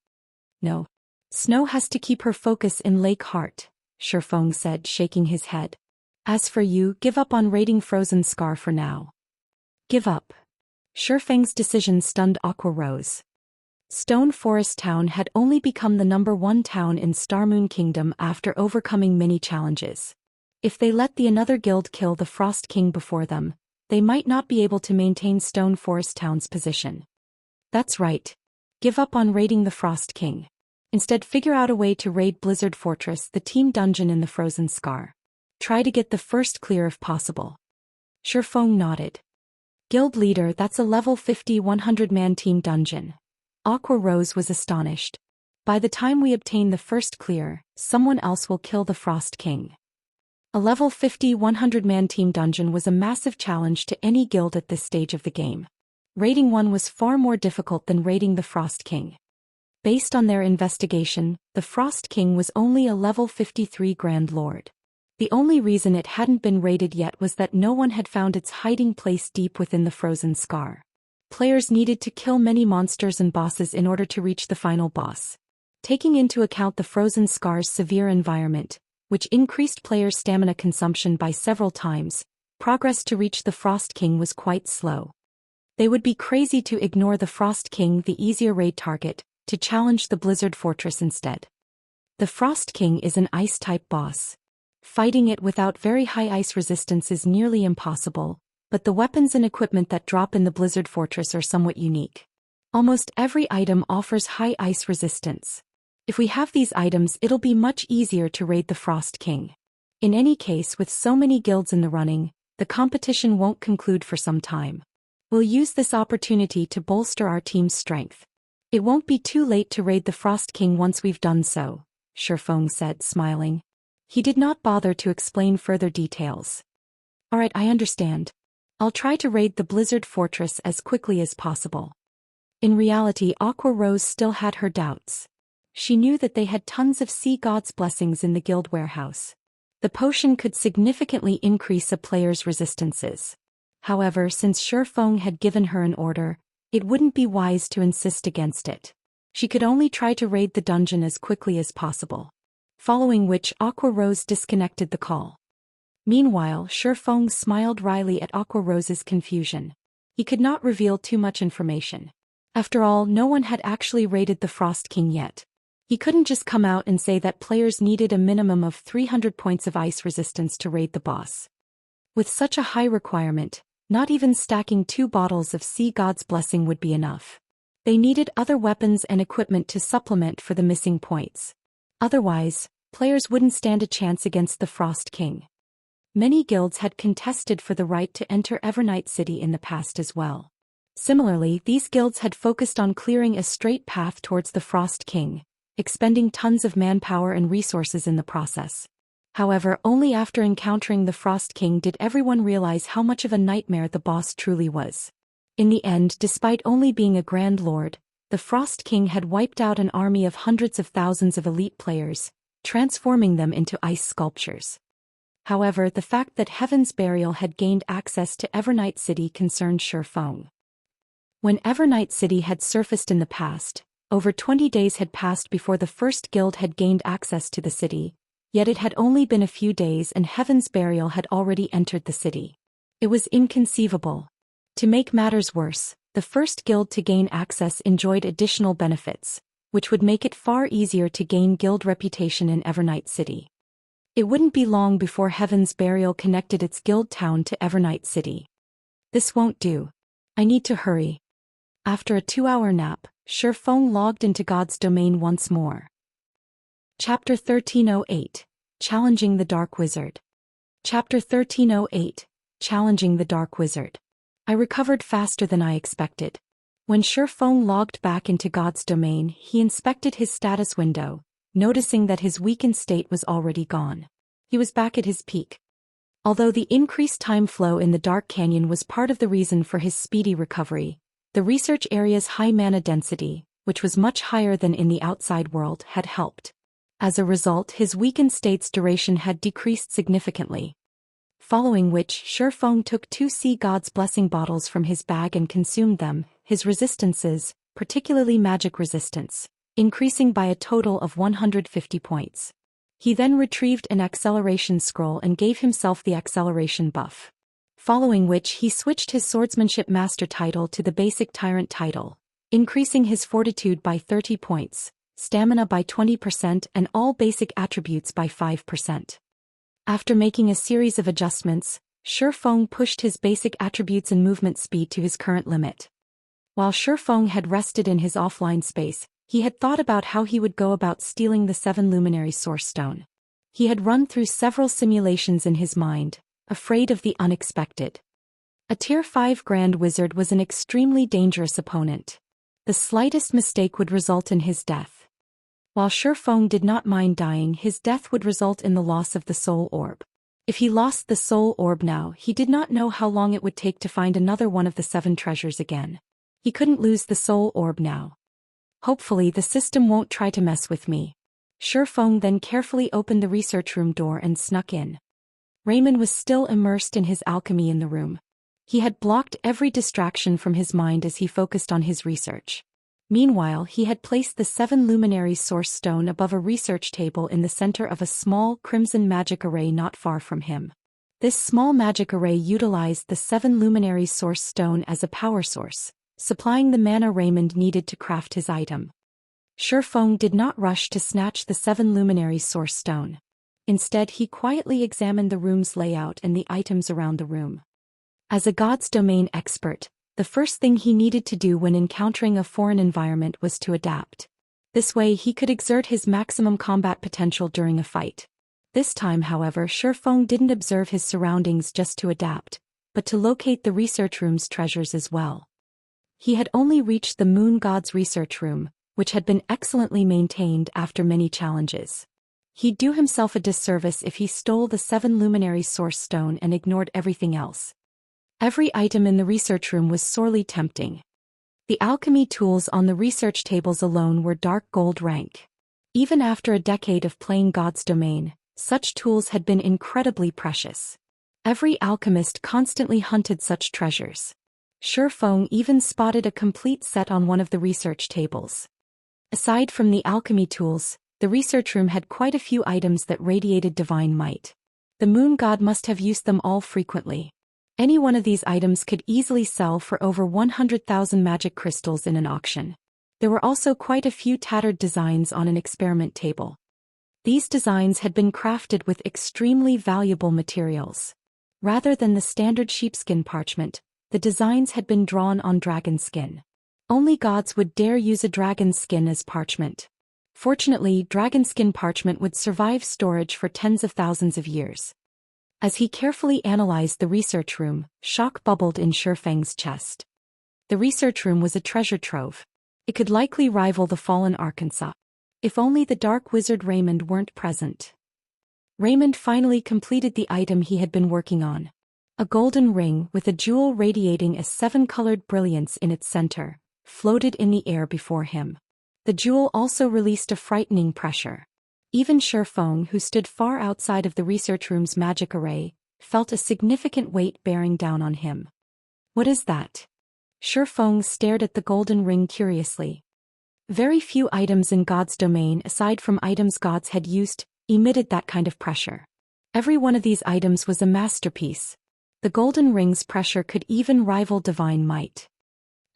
Speaker 1: No. Snow has to keep her focus in Lake Heart, Shifeng said, shaking his head. As for you, give up on raiding Frozen Scar for now. Give up. Shifeng's decision stunned Aqua Rose. Stone Forest Town had only become the #1 town in Star Moon Kingdom after overcoming many challenges. If they let the another guild kill the Frost King before them, they might not be able to maintain Stone Forest Town's position. That's right. Give up on raiding the Frost King. Instead, figure out a way to raid Blizzard Fortress, the team dungeon in the Frozen Scar. Try to get the first clear if possible. Shifeng nodded. Guild leader, that's a level 50 100-man team dungeon. Aqua Rose was astonished. By the time we obtain the first clear, someone else will kill the Frost King. A level 50 100-man team dungeon was a massive challenge to any guild at this stage of the game. Raiding one was far more difficult than raiding the Frost King. Based on their investigation, the Frost King was only a level 53 Grand Lord. The only reason it hadn't been raided yet was that no one had found its hiding place deep within the Frozen Scar. Players needed to kill many monsters and bosses in order to reach the final boss. Taking into account the Frozen Scar's severe environment, which increased players' stamina consumption by several times, progress to reach the Frost King was quite slow. They would be crazy to ignore the Frost King, the easier raid target, to challenge the Blizzard Fortress instead. The Frost King is an ice-type boss. Fighting it without very high ice resistance is nearly impossible, but the weapons and equipment that drop in the Blizzard Fortress are somewhat unique. Almost every item offers high ice resistance. If we have these items, it'll be much easier to raid the Frost King. In any case, with so many guilds in the running, the competition won't conclude for some time. We'll use this opportunity to bolster our team's strength. It won't be too late to raid the Frost King once we've done so, Shifeng said, smiling. He did not bother to explain further details. Alright, I understand. I'll try to raid the Blizzard Fortress as quickly as possible. In reality, Aqua Rose still had her doubts. She knew that they had tons of sea gods' blessings in the guild warehouse. The potion could significantly increase a player's resistances. However, since Shifeng had given her an order, it wouldn't be wise to insist against it. She could only try to raid the dungeon as quickly as possible. Following which, Aqua Rose disconnected the call. Meanwhile, Shifeng smiled wryly at Aqua Rose's confusion. He could not reveal too much information. After all, no one had actually raided the Frost King yet. He couldn't just come out and say that players needed a minimum of 300 points of ice resistance to raid the boss. With such a high requirement, not even stacking 2 bottles of Sea God's Blessing would be enough. They needed other weapons and equipment to supplement for the missing points. Otherwise, players wouldn't stand a chance against the Frost King. Many guilds had contested for the right to enter Evernight City in the past as well. Similarly, these guilds had focused on clearing a straight path towards the Frost King, expending tons of manpower and resources in the process. However, only after encountering the Frost King did everyone realize how much of a nightmare the boss truly was. In the end, despite only being a Grand Lord, the Frost King had wiped out an army of hundreds of thousands of elite players, transforming them into ice sculptures. However, the fact that Heaven's Burial had gained access to Evernight City concerned Shifeng. When Evernight City had surfaced in the past, over 20 days had passed before the first guild had gained access to the city, yet it had only been a few days and Heaven's Burial had already entered the city. It was inconceivable. To make matters worse, the first guild to gain access enjoyed additional benefits, which would make it far easier to gain guild reputation in Evernight City. It wouldn't be long before Heaven's Burial connected its guild town to Evernight City. This won't do. I need to hurry. After a 2-hour nap, Shifeng logged into God's domain once more. Chapter 1308, Challenging the Dark Wizard. Chapter 1308, Challenging the Dark Wizard. I recovered faster than I expected. When Shifeng logged back into God's domain, he inspected his status window, noticing that his weakened state was already gone. He was back at his peak. Although the increased time flow in the Dark Canyon was part of the reason for his speedy recovery, the research area's high mana density, which was much higher than in the outside world, had helped. As a result, his weakened state's duration had decreased significantly. Following which, Shifeng took 2 Sea God's Blessing bottles from his bag and consumed them, his resistances, particularly magic resistance, increasing by a total of 150 points. He then retrieved an acceleration scroll and gave himself the acceleration buff. Following which, he switched his Swordsmanship Master title to the basic Tyrant title, increasing his fortitude by 30 points, stamina by 20% and all basic attributes by 5%. After making a series of adjustments, Shifeng pushed his basic attributes and movement speed to his current limit. While Shifeng had rested in his offline space, he had thought about how he would go about stealing the 7 Luminary Source Stone. He had run through several simulations in his mind, afraid of the unexpected. A Tier 5 Grand Wizard was an extremely dangerous opponent. The slightest mistake would result in his death. While Shifeng did not mind dying, his death would result in the loss of the Soul Orb. If he lost the Soul Orb now, he did not know how long it would take to find another one of the 7 treasures again. He couldn't lose the Soul Orb now. Hopefully the system won't try to mess with me. Shifeng then carefully opened the research room door and snuck in. Raymond was still immersed in his alchemy in the room. He had blocked every distraction from his mind as he focused on his research. Meanwhile, he had placed the 7 Luminary Source Stone above a research table in the center of a small crimson magic array not far from him. This small magic array utilized the 7 Luminary Source Stone as a power source, supplying the mana Raymond needed to craft his item. Shifeng did not rush to snatch the 7 Luminary Source Stone. Instead, he quietly examined the room's layout and the items around the room. As a God's Domain expert, the first thing he needed to do when encountering a foreign environment was to adapt. This way he could exert his maximum combat potential during a fight. This time, however, Shifeng didn't observe his surroundings just to adapt, but to locate the research room's treasures as well. He had only reached the Moon God's research room, which had been excellently maintained after many challenges. He'd do himself a disservice if he stole the 7 luminary source stone and ignored everything else. Every item in the research room was sorely tempting. The alchemy tools on the research tables alone were dark gold rank. Even after a decade of playing God's domain, such tools had been incredibly precious. Every alchemist constantly hunted such treasures. Shifeng even spotted a complete set on one of the research tables. Aside from the alchemy tools, the research room had quite a few items that radiated divine might. The moon god must have used them all frequently. Any one of these items could easily sell for over 100,000 magic crystals in an auction. There were also quite a few tattered designs on an experiment table. These designs had been crafted with extremely valuable materials. Rather than the standard sheepskin parchment, the designs had been drawn on dragon skin. Only gods would dare use a dragon's skin as parchment. Fortunately, dragon skin parchment would survive storage for tens of thousands of years. As he carefully analyzed the research room, shock bubbled in Shifeng's chest. The research room was a treasure trove. It could likely rival the fallen Arkansas. If only the dark wizard Raymond weren't present. Raymond finally completed the item he had been working on. A golden ring with a jewel radiating a 7-colored brilliance in its center, floated in the air before him. The jewel also released a frightening pressure. Even Shifeng, who stood far outside of the research room's magic array, felt a significant weight bearing down on him. What is that? Shifeng stared at the golden ring curiously. Very few items in God's domain aside from items gods had used, emitted that kind of pressure. Every one of these items was a masterpiece. The golden ring's pressure could even rival divine might.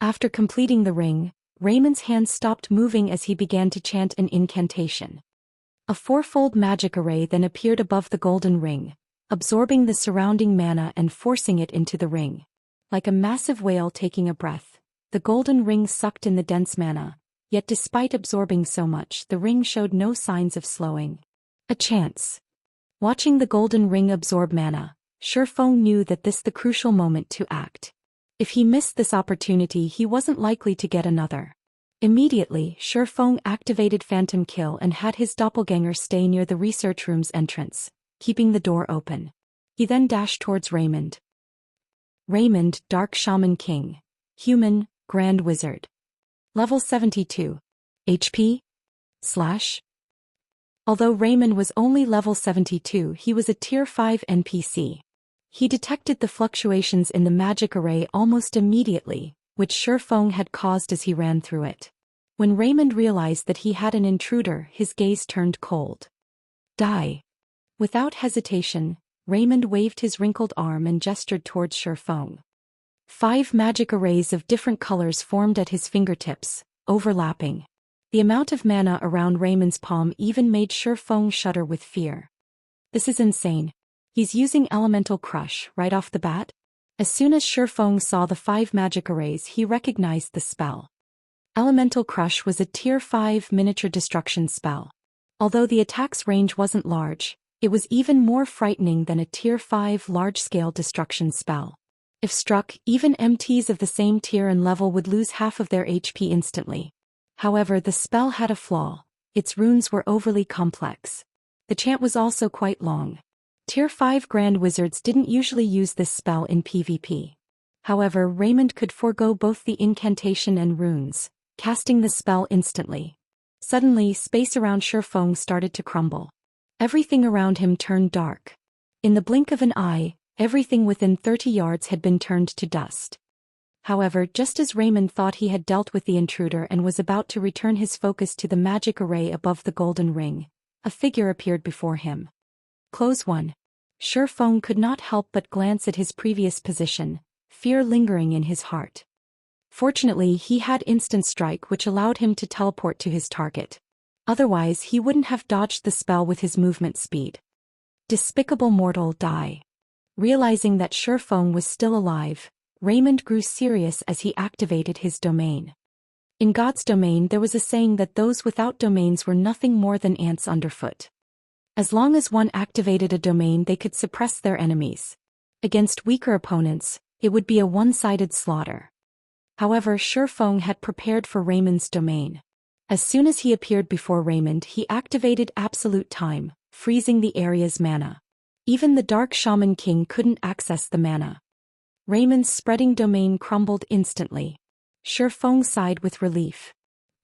Speaker 1: After completing the ring, Raymond's hands stopped moving as he began to chant an incantation. A 4-fold magic array then appeared above the golden ring, absorbing the surrounding mana and forcing it into the ring. Like a massive whale taking a breath, the golden ring sucked in the dense mana, yet despite absorbing so much, the ring showed no signs of slowing. A chance. Watching the golden ring absorb mana, Shifeng knew that this was the crucial moment to act. If he missed this opportunity, he wasn't likely to get another. Immediately, Shifeng activated Phantom Kill and had his doppelganger stay near the research room's entrance, keeping the door open. He then dashed towards Raymond. Raymond, Dark Shaman King. Human, Grand Wizard. Level 72. HP? / Although Raymond was only level 72, he was a Tier 5 NPC. He detected the fluctuations in the magic array almost immediately, which Shifeng had caused as he ran through it. When Raymond realized that he had an intruder, his gaze turned cold. Die. Without hesitation, Raymond waved his wrinkled arm and gestured towards Shifeng. 5 magic arrays of different colors formed at his fingertips, overlapping. The amount of mana around Raymond's palm even made Shifeng shudder with fear. This is insane. He's using Elemental Crush right off the bat? As soon as Shifeng saw the 5 magic arrays, he recognized the spell. Elemental Crush was a Tier 5 miniature destruction spell. Although the attack's range wasn't large, it was even more frightening than a Tier 5 large-scale destruction spell. If struck, even MTs of the same tier and level would lose half of their HP instantly. However, the spell had a flaw. Its runes were overly complex. The chant was also quite long. Tier 5 Grand Wizards didn't usually use this spell in PvP. However, Raymond could forego both the incantation and runes, casting the spell instantly. Suddenly, space around Shifeng started to crumble. Everything around him turned dark. In the blink of an eye, everything within 30 yards had been turned to dust. However, just as Raymond thought he had dealt with the intruder and was about to return his focus to the magic array above the golden ring, a figure appeared before him. Close one. Shifeng could not help but glance at his previous position, fear lingering in his heart. Fortunately, he had Instant Strike, which allowed him to teleport to his target. Otherwise, he wouldn't have dodged the spell with his movement speed. Despicable mortal, die. Realizing that Shifeng was still alive, Raymond grew serious as he activated his domain. In God's domain there was a saying that those without domains were nothing more than ants underfoot. As long as one activated a domain they could suppress their enemies. Against weaker opponents, it would be a one-sided slaughter. However, Shifeng had prepared for Raymond's domain. As soon as he appeared before Raymond he activated Absolute Time, freezing the area's mana. Even the Dark Shaman King couldn't access the mana. Raymond's spreading domain crumbled instantly. Shifeng sighed with relief.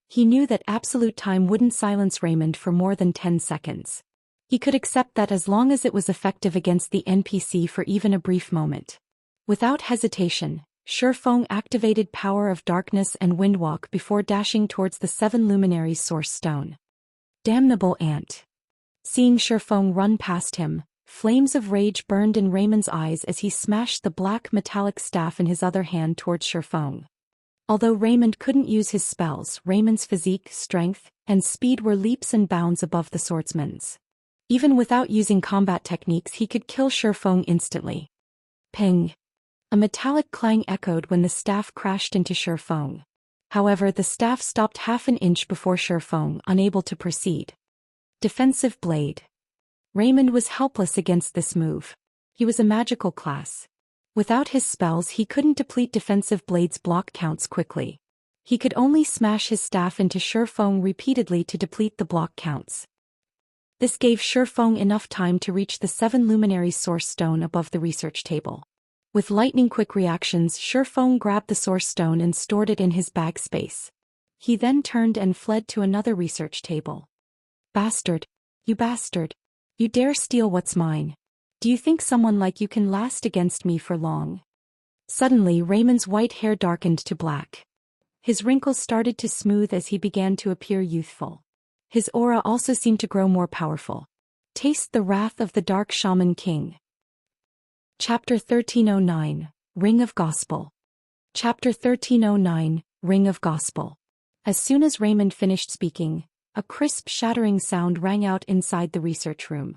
Speaker 1: He knew that Absolute Time wouldn't silence Raymond for more than 10 seconds. He could accept that as long as it was effective against the NPC for even a brief moment. Without hesitation, Shifeng activated Power of Darkness and Windwalk before dashing towards the 7 Luminaries' Source Stone. Damnable ant. Seeing Shifeng run past him, flames of rage burned in Raymond's eyes as he smashed the black metallic staff in his other hand towards Shifeng. Although Raymond couldn't use his spells, Raymond's physique, strength, and speed were leaps and bounds above the swordsman's. Even without using combat techniques he could kill Shifeng instantly. Ping! A metallic clang echoed when the staff crashed into Shifeng. However, the staff stopped half an inch before Shifeng, unable to proceed. Defensive Blade. Raymond was helpless against this move. He was a magical class. Without his spells he couldn't deplete Defensive Blade's block counts quickly. He could only smash his staff into Shifeng repeatedly to deplete the block counts. This gave Shifeng enough time to reach the 7 Luminaries' Source Stone above the research table. With lightning-quick reactions, Shifeng grabbed the Source Stone and stored it in his bag space. He then turned and fled to another research table. Bastard! You bastard! You dare steal what's mine! Do you think someone like you can last against me for long? Suddenly Raymond's white hair darkened to black. His wrinkles started to smooth as he began to appear youthful. His aura also seemed to grow more powerful. Taste the wrath of the Dark Shaman King. Chapter 1309, Ring of Gospel. Chapter 1309, Ring of Gospel. As soon as Raymond finished speaking, a crisp shattering sound rang out inside the research room.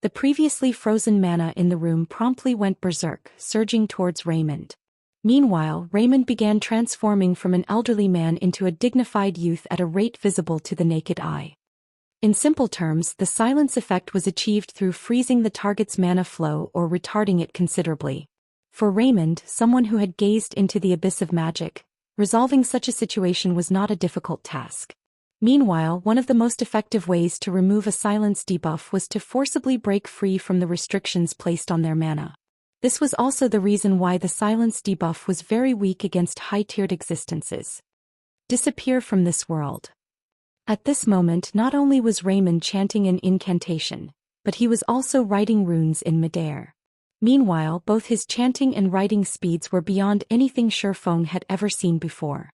Speaker 1: The previously frozen mana in the room promptly went berserk, surging towards Raymond. Meanwhile, Raymond began transforming from an elderly man into a dignified youth at a rate visible to the naked eye. In simple terms, the silence effect was achieved through freezing the target's mana flow or retarding it considerably. For Raymond, someone who had gazed into the abyss of magic, resolving such a situation was not a difficult task. Meanwhile, one of the most effective ways to remove a silence debuff was to forcibly break free from the restrictions placed on their mana. This was also the reason why the silence debuff was very weak against high-tiered existences. Disappear from this world. At this moment not only was Raymond chanting an incantation, but he was also writing runes in midair. Meanwhile, both his chanting and writing speeds were beyond anything Shifeng had ever seen before.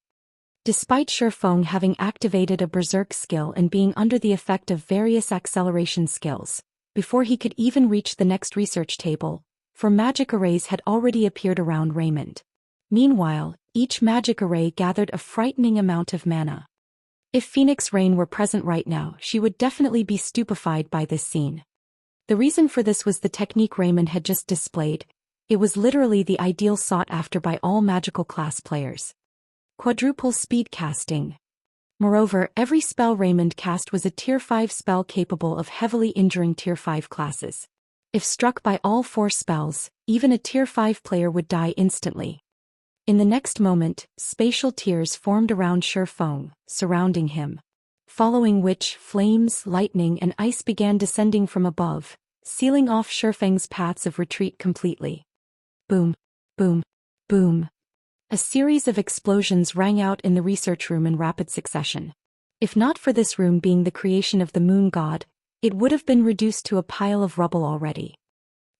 Speaker 1: Despite Shifeng having activated a berserk skill and being under the effect of various acceleration skills, before he could even reach the next research table, 4 magic arrays had already appeared around Raymond. Meanwhile, each magic array gathered a frightening amount of mana. If Phoenix Rain were present right now, she would definitely be stupefied by this scene. The reason for this was the technique Raymond had just displayed. It was literally the ideal sought after by all magical class players. Quadruple speed casting. Moreover, every spell Raymond cast was a Tier 5 spell capable of heavily injuring Tier 5 classes. If struck by all 4 spells, even a Tier 5 player would die instantly. In the next moment, spatial tiers formed around Shifeng, surrounding him. Following which, flames, lightning and ice began descending from above, sealing off Shifeng's paths of retreat completely. Boom, boom, boom. A series of explosions rang out in the research room in rapid succession. If not for this room being the creation of the moon god, it would have been reduced to a pile of rubble already.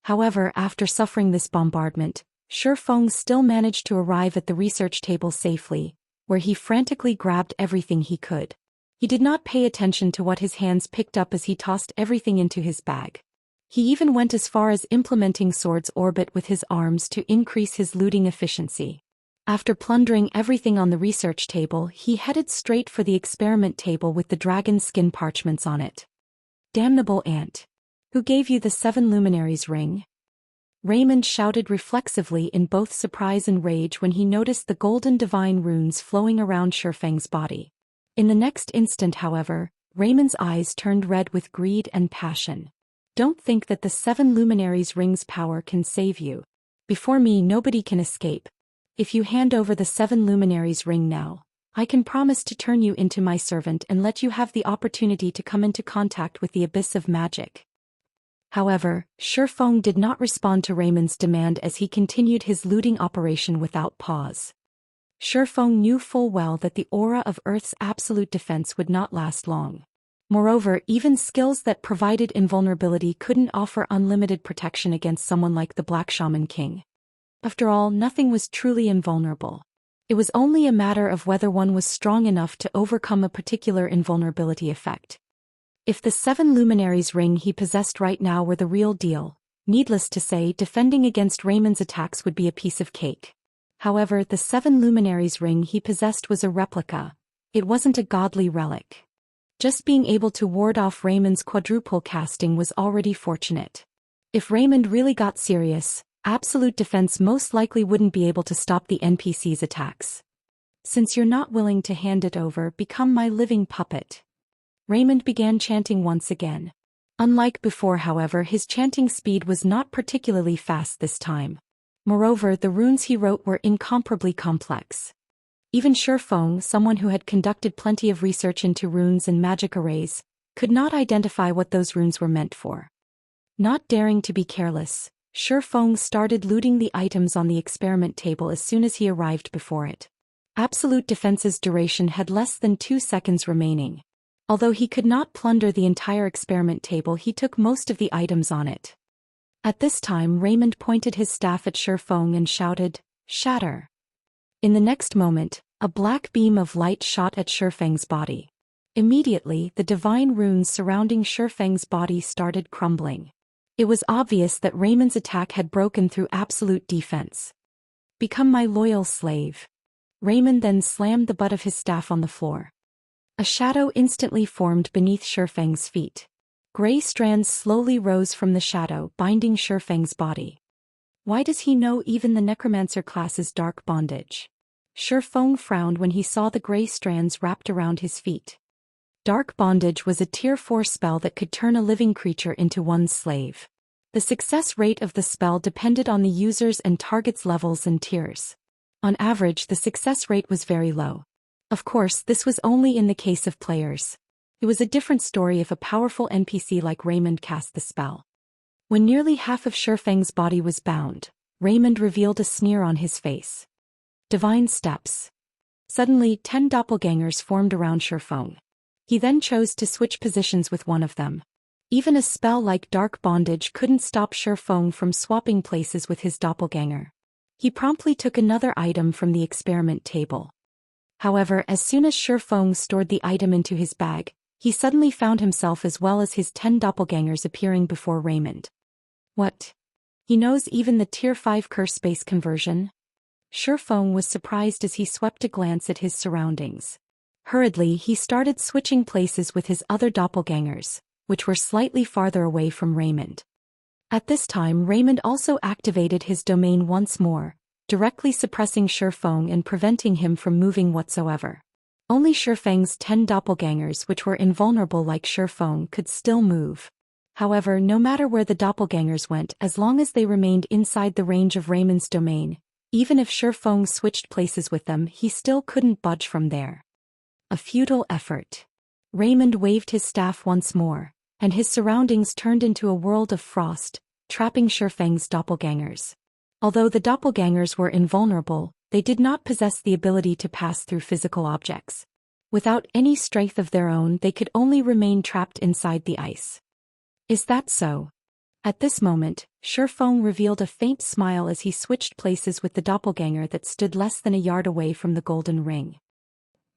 Speaker 1: However, after suffering this bombardment, Shifeng still managed to arrive at the research table safely, where he frantically grabbed everything he could. He did not pay attention to what his hands picked up as he tossed everything into his bag. He even went as far as implementing Sword's Orbit with his arms to increase his looting efficiency. After plundering everything on the research table, he headed straight for the experiment table with the dragon skin parchments on it. Damnable ant. Who gave you the 7 Luminaries ring? Raymond shouted reflexively in both surprise and rage when he noticed the golden divine runes flowing around Shifeng's body. In the next instant, however, Raymond's eyes turned red with greed and passion. Don't think that the 7 Luminaries' ring's power can save you. Before me nobody can escape. If you hand over the 7 Luminaries' ring now, I can promise to turn you into my servant and let you have the opportunity to come into contact with the abyss of magic. However, Shifeng did not respond to Raymond's demand as he continued his looting operation without pause. Shifeng knew full well that the aura of Earth's absolute defense would not last long. Moreover, even skills that provided invulnerability couldn't offer unlimited protection against someone like the Black Shaman King. After all, nothing was truly invulnerable. It was only a matter of whether one was strong enough to overcome a particular invulnerability effect. If the 7 Luminaries' ring he possessed right now were the real deal, needless to say, defending against Raymond's attacks would be a piece of cake. However, the 7 Luminaries' ring he possessed was a replica. It wasn't a godly relic. Just being able to ward off Raymond's quadruple casting was already fortunate. If Raymond really got serious, absolute defense most likely wouldn't be able to stop the NPC's attacks. Since you're not willing to hand it over, become my living puppet. Raymond began chanting once again. Unlike before, however, his chanting speed was not particularly fast this time. Moreover, the runes he wrote were incomparably complex. Even Shifeng, someone who had conducted plenty of research into runes and magic arrays, could not identify what those runes were meant for. Not daring to be careless, Shifeng started looting the items on the experiment table as soon as he arrived before it. Absolute defense's duration had less than 2 seconds remaining. Although he could not plunder the entire experiment table, he took most of the items on it. At this time, Raymond pointed his staff at Shifeng and shouted, "Shatter!" In the next moment, a black beam of light shot at Shifeng's body. Immediately, the divine runes surrounding Shifeng's body started crumbling. It was obvious that Raymond's attack had broken through absolute defense. "Become my loyal slave." Raymond then slammed the butt of his staff on the floor. A shadow instantly formed beneath Shifeng's feet. Gray strands slowly rose from the shadow, binding Shifeng's body. Why does he know even the necromancer class's dark bondage? Shifeng frowned when he saw the gray strands wrapped around his feet. Dark bondage was a tier 4 spell that could turn a living creature into one's slave. The success rate of the spell depended on the user's and target's levels and tiers. On average, the success rate was very low. Of course, this was only in the case of players. It was a different story if a powerful NPC like Raymond cast the spell. When nearly half of Shifeng's body was bound, Raymond revealed a sneer on his face. Divine steps. Suddenly, 10 doppelgangers formed around Shifeng. He then chose to switch positions with one of them. Even a spell like Dark Bondage couldn't stop Shifeng from swapping places with his doppelganger. He promptly took another item from the experiment table. However, as soon as Shifeng stored the item into his bag, he suddenly found himself as well as his 10 doppelgangers appearing before Raymond. What? He knows even the Tier 5 curse space conversion? Shifeng was surprised as he swept a glance at his surroundings. Hurriedly, he started switching places with his other doppelgangers, which were slightly farther away from Raymond. At this time, Raymond also activated his domain once more, directly suppressing Shifeng and preventing him from moving whatsoever. Only Shifeng's 10 doppelgangers, which were invulnerable like Shifeng, could still move. However, no matter where the doppelgangers went, as long as they remained inside the range of Raymond's domain, even if Shifeng switched places with them, he still couldn't budge from there. A futile effort. Raymond waved his staff once more, and his surroundings turned into a world of frost, trapping Shifeng's doppelgangers. Although the doppelgangers were invulnerable, they did not possess the ability to pass through physical objects. Without any strength of their own, they could only remain trapped inside the ice. Is that so? At this moment, Shifeng revealed a faint smile as he switched places with the doppelganger that stood less than a yard away from the golden ring.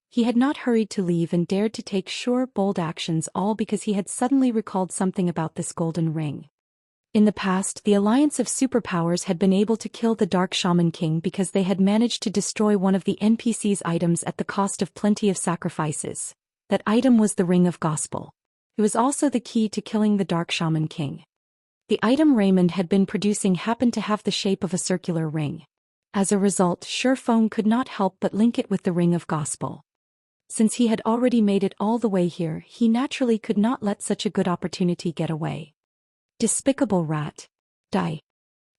Speaker 1: He had not hurried to leave and dared to take sure, bold actions, all because he had suddenly recalled something about this golden ring. In the past, the alliance of superpowers had been able to kill the Dark Shaman King because they had managed to destroy one of the NPC's items at the cost of plenty of sacrifices. That item was the Ring of Gospel. It was also the key to killing the Dark Shaman King. The item Raymond had been producing happened to have the shape of a circular ring. As a result, Shifeng could not help but link it with the Ring of Gospel. Since he had already made it all the way here, he naturally could not let such a good opportunity get away. Despicable rat. Die.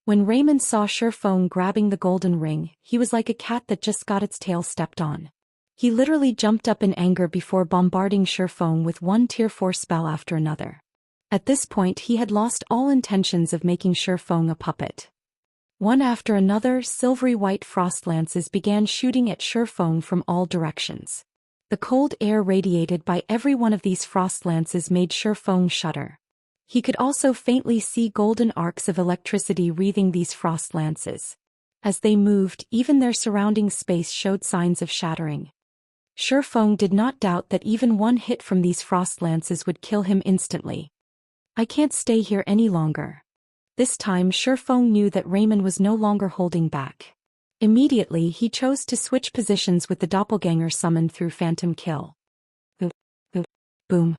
Speaker 1: When Raymond saw Shifeng grabbing the golden ring, he was like a cat that just got its tail stepped on. He literally jumped up in anger before bombarding Shifeng with one Tier 4 spell after another. At this point he had lost all intentions of making Shifeng a puppet. One after another, silvery white frost lances began shooting at Shifeng from all directions. The cold air radiated by every one of these frost lances made Shifeng shudder. He could also faintly see golden arcs of electricity wreathing these frost lances. As they moved, even their surrounding space showed signs of shattering. Shifeng did not doubt that even one hit from these frost lances would kill him instantly. I can't stay here any longer. This time Shifeng knew that Raymond was no longer holding back. Immediately he chose to switch positions with the doppelganger summoned through Phantom Kill. Boom.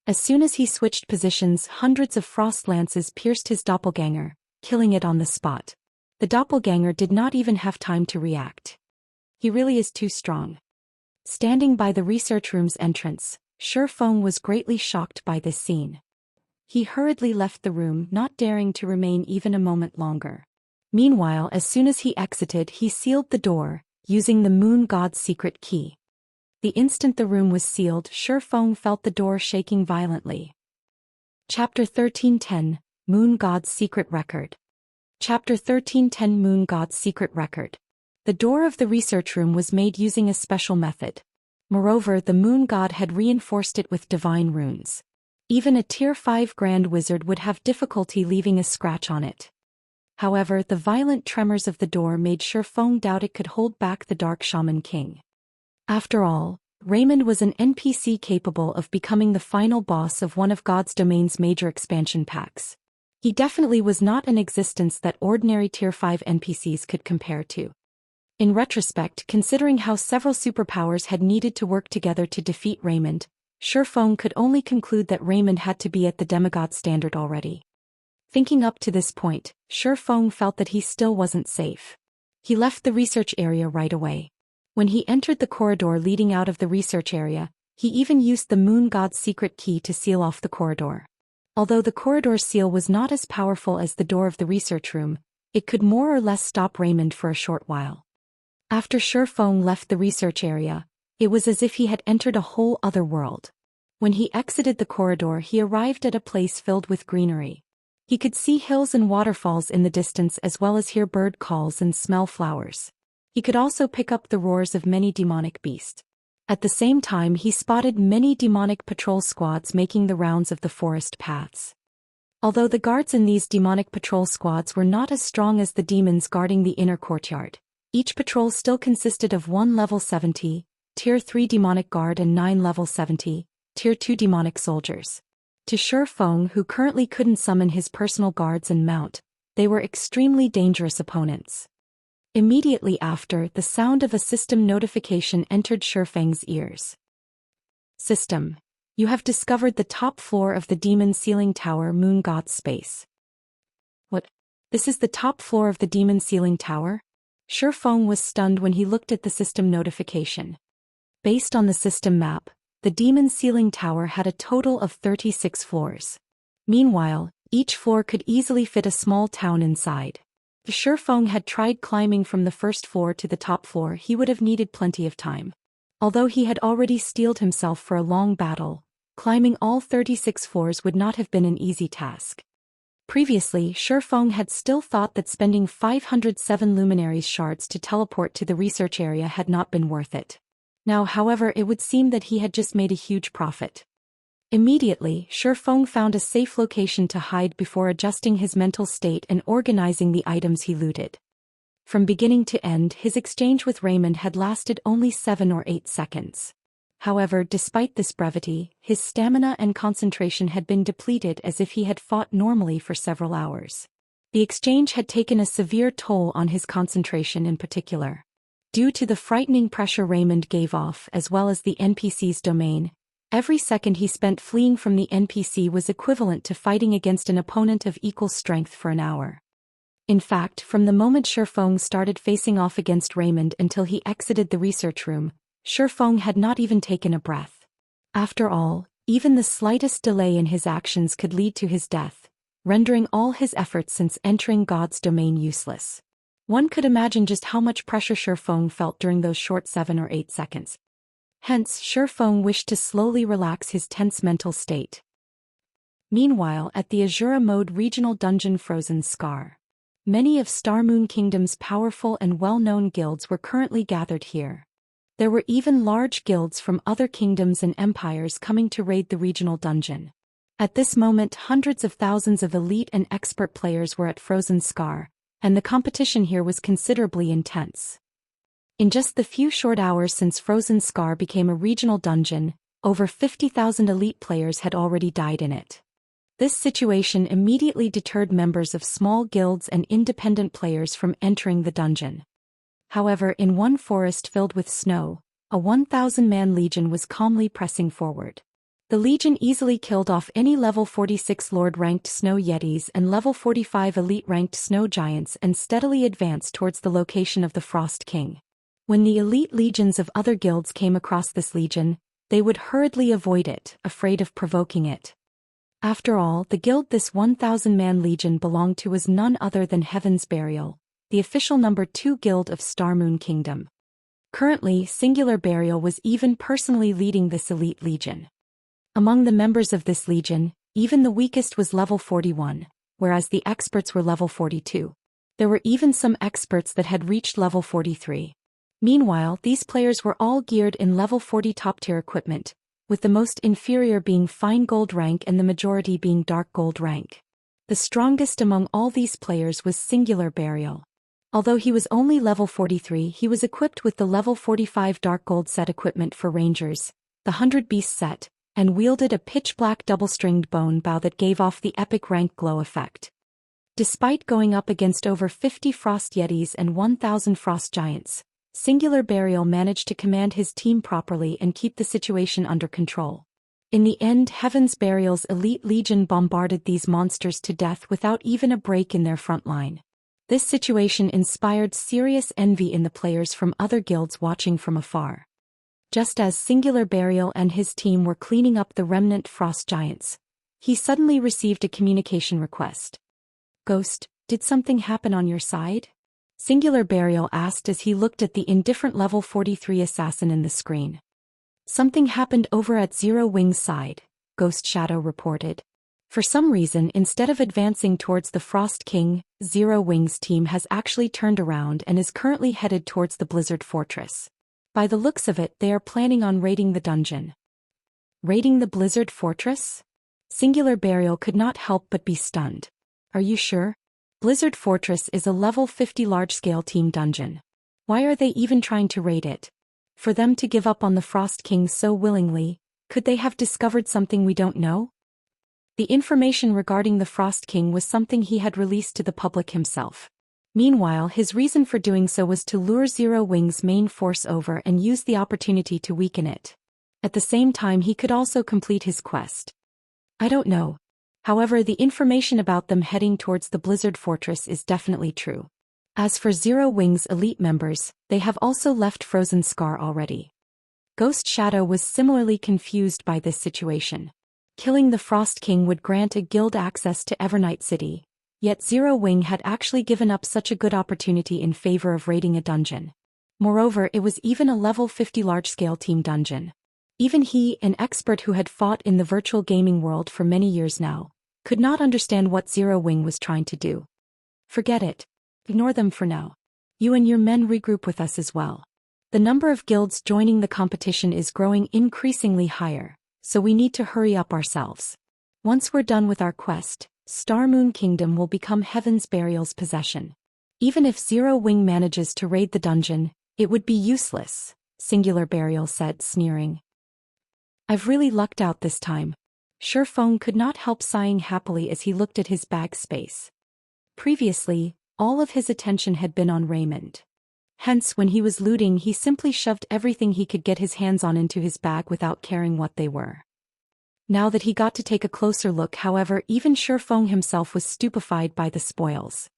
Speaker 1: As soon as he switched positions, hundreds of frost lances pierced his doppelganger, killing it on the spot. The doppelganger did not even have time to react. He really is too strong. Standing by the research room's entrance, Shifeng was greatly shocked by this scene. He hurriedly left the room, not daring to remain even a moment longer. Meanwhile, as soon as he exited, he sealed the door, using the moon god's secret key. The instant the room was sealed, Shifeng felt the door shaking violently. Chapter 1310, Moon God's Secret Record. Chapter 1310 Moon God's Secret Record. The door of the research room was made using a special method. Moreover, the moon god had reinforced it with divine runes. Even a Tier 5 Grand Wizard would have difficulty leaving a scratch on it. However, the violent tremors of the door made Shifeng doubt it could hold back the Dark Shaman King. After all, Raymond was an NPC capable of becoming the final boss of one of God's Domain's major expansion packs. He definitely was not an existence that ordinary Tier 5 NPCs could compare to. In retrospect, considering how several superpowers had needed to work together to defeat Raymond, Shifeng could only conclude that Raymond had to be at the demigod standard already. Thinking up to this point, Shifeng felt that he still wasn't safe. He left the research area right away. When he entered the corridor leading out of the research area, he even used the moon god's secret key to seal off the corridor. Although the corridor seal was not as powerful as the door of the research room, it could more or less stop Raymond for a short while. After Shifeng left the research area, it was as if he had entered a whole other world. When he exited the corridor, he arrived at a place filled with greenery. He could see hills and waterfalls in the distance as well as hear bird calls and smell flowers. He could also pick up the roars of many demonic beasts. At the same time, he spotted many demonic patrol squads making the rounds of the forest paths. Although the guards in these demonic patrol squads were not as strong as the demons guarding the inner courtyard, each patrol still consisted of 1 level 70, Tier 3 demonic guard and 9 level 70, Tier 2 demonic soldiers. To Shifeng, who currently couldn't summon his personal guards and mount, they were extremely dangerous opponents. Immediately after, the sound of a system notification entered Shifeng's ears. System. You have discovered the top floor of the Demon Ceiling Tower Moon God's Space. What? This is the top floor of the Demon Ceiling Tower? Shifeng was stunned when he looked at the system notification. Based on the system map, the Demon Ceiling Tower had a total of 36 floors. Meanwhile, each floor could easily fit a small town inside. If Shifeng had tried climbing from the first floor to the top floor, he would have needed plenty of time. Although he had already steeled himself for a long battle, climbing all 36 floors would not have been an easy task. Previously, Shifeng had still thought that spending 507 luminaries shards to teleport to the research area had not been worth it. Now, however, it would seem that he had just made a huge profit. Immediately, Shifeng found a safe location to hide before adjusting his mental state and organizing the items he looted. From beginning to end, his exchange with Raymond had lasted only 7 or 8 seconds. However, despite this brevity, his stamina and concentration had been depleted as if he had fought normally for several hours. The exchange had taken a severe toll on his concentration in particular. Due to the frightening pressure Raymond gave off as well as the NPC's domain, Every second he spent fleeing from the NPC was equivalent to fighting against an opponent of equal strength for an hour. In fact, from the moment Shifeng started facing off against Raymond until he exited the research room, Shifeng had not even taken a breath. After all, even the slightest delay in his actions could lead to his death, rendering all his efforts since entering God's domain useless. One could imagine just how much pressure Shifeng felt during those short 7 or 8 seconds. Hence, Shifeng wished to slowly relax his tense mental state. Meanwhile, at the Asura mode regional dungeon Frozen Scar. Many of Star Moon Kingdom's powerful and well-known guilds were currently gathered here. There were even large guilds from other kingdoms and empires coming to raid the regional dungeon. At this moment, hundreds of thousands of elite and expert players were at Frozen Scar, and the competition here was considerably intense. In just the few short hours since Frozen Scar became a regional dungeon, over 50,000 elite players had already died in it. This situation immediately deterred members of small guilds and independent players from entering the dungeon. However, in one forest filled with snow, a 1,000-man legion was calmly pressing forward. The legion easily killed off any level 46 Lord-ranked snow yetis and level 45 elite-ranked snow giants and steadily advanced towards the location of the Frost King. When the elite legions of other guilds came across this legion, they would hurriedly avoid it, afraid of provoking it. After all, the guild this 1,000-man legion belonged to was none other than Heaven's Burial, the official number 2 guild of Star Moon Kingdom. Currently, Singular Burial was even personally leading this elite legion. Among the members of this legion, even the weakest was level 41, whereas the experts were level 42. There were even some experts that had reached level 43. Meanwhile, these players were all geared in level 40 top-tier equipment, with the most inferior being fine gold rank and the majority being dark gold rank. The strongest among all these players was Singular Burial. Although he was only level 43, he was equipped with the level 45 dark gold set equipment for rangers, the 100 Beast set, and wielded a pitch-black double-stringed bone bow that gave off the epic rank glow effect. Despite going up against over 50 Frost Yetis and 1,000 Frost Giants, Singular Burial managed to command his team properly and keep the situation under control. In the end, Heaven's Burial's elite legion bombarded these monsters to death without even a break in their front line. This situation inspired serious envy in the players from other guilds watching from afar. Just as Singular Burial and his team were cleaning up the remnant Frost Giants, he suddenly received a communication request. "Ghost, did something happen on your side?" Singular Burial asked as he looked at the indifferent level 43 assassin in the screen. "Something happened over at Zero Wing's side," Ghost Shadow reported. For some reason, instead of advancing towards the Frost King, Zero Wing's team has actually turned around and is currently headed towards the Blizzard Fortress. By the looks of it, they are planning on raiding the dungeon. Raiding the Blizzard Fortress? Singular Burial could not help but be stunned. "Are you sure? Blizzard Fortress is a level 50 large-scale team dungeon. Why are they even trying to raid it? For them to give up on the Frost King so willingly, could they have discovered something we don't know?" The information regarding the Frost King was something he had released to the public himself. Meanwhile, his reason for doing so was to lure Zero Wing's main force over and use the opportunity to weaken it. At the same time, he could also complete his quest. "I don't know. However, the information about them heading towards the Blizzard Fortress is definitely true. As for Zero Wing's elite members, they have also left Frozen Scar already." Ghost Shadow was similarly confused by this situation. Killing the Frost King would grant a guild access to Evernight City, yet Zero Wing had actually given up such a good opportunity in favor of raiding a dungeon. Moreover, it was even a level 50 large-scale team dungeon. Even he, an expert who had fought in the virtual gaming world for many years now, could not understand what Zero Wing was trying to do. "Forget it. Ignore them for now. You and your men regroup with us as well. The number of guilds joining the competition is growing increasingly higher, so we need to hurry up ourselves. Once we're done with our quest, Star Moon Kingdom will become Heaven's Burial's possession. Even if Zero Wing manages to raid the dungeon, it would be useless," Singular Burial said, sneering. "I've really lucked out this time." Shifeng could not help sighing happily as he looked at his bag space. Previously, all of his attention had been on Raymond. Hence, when he was looting, he simply shoved everything he could get his hands on into his bag without caring what they were. Now that he got to take a closer look, however, even Shifeng himself was stupefied by the spoils.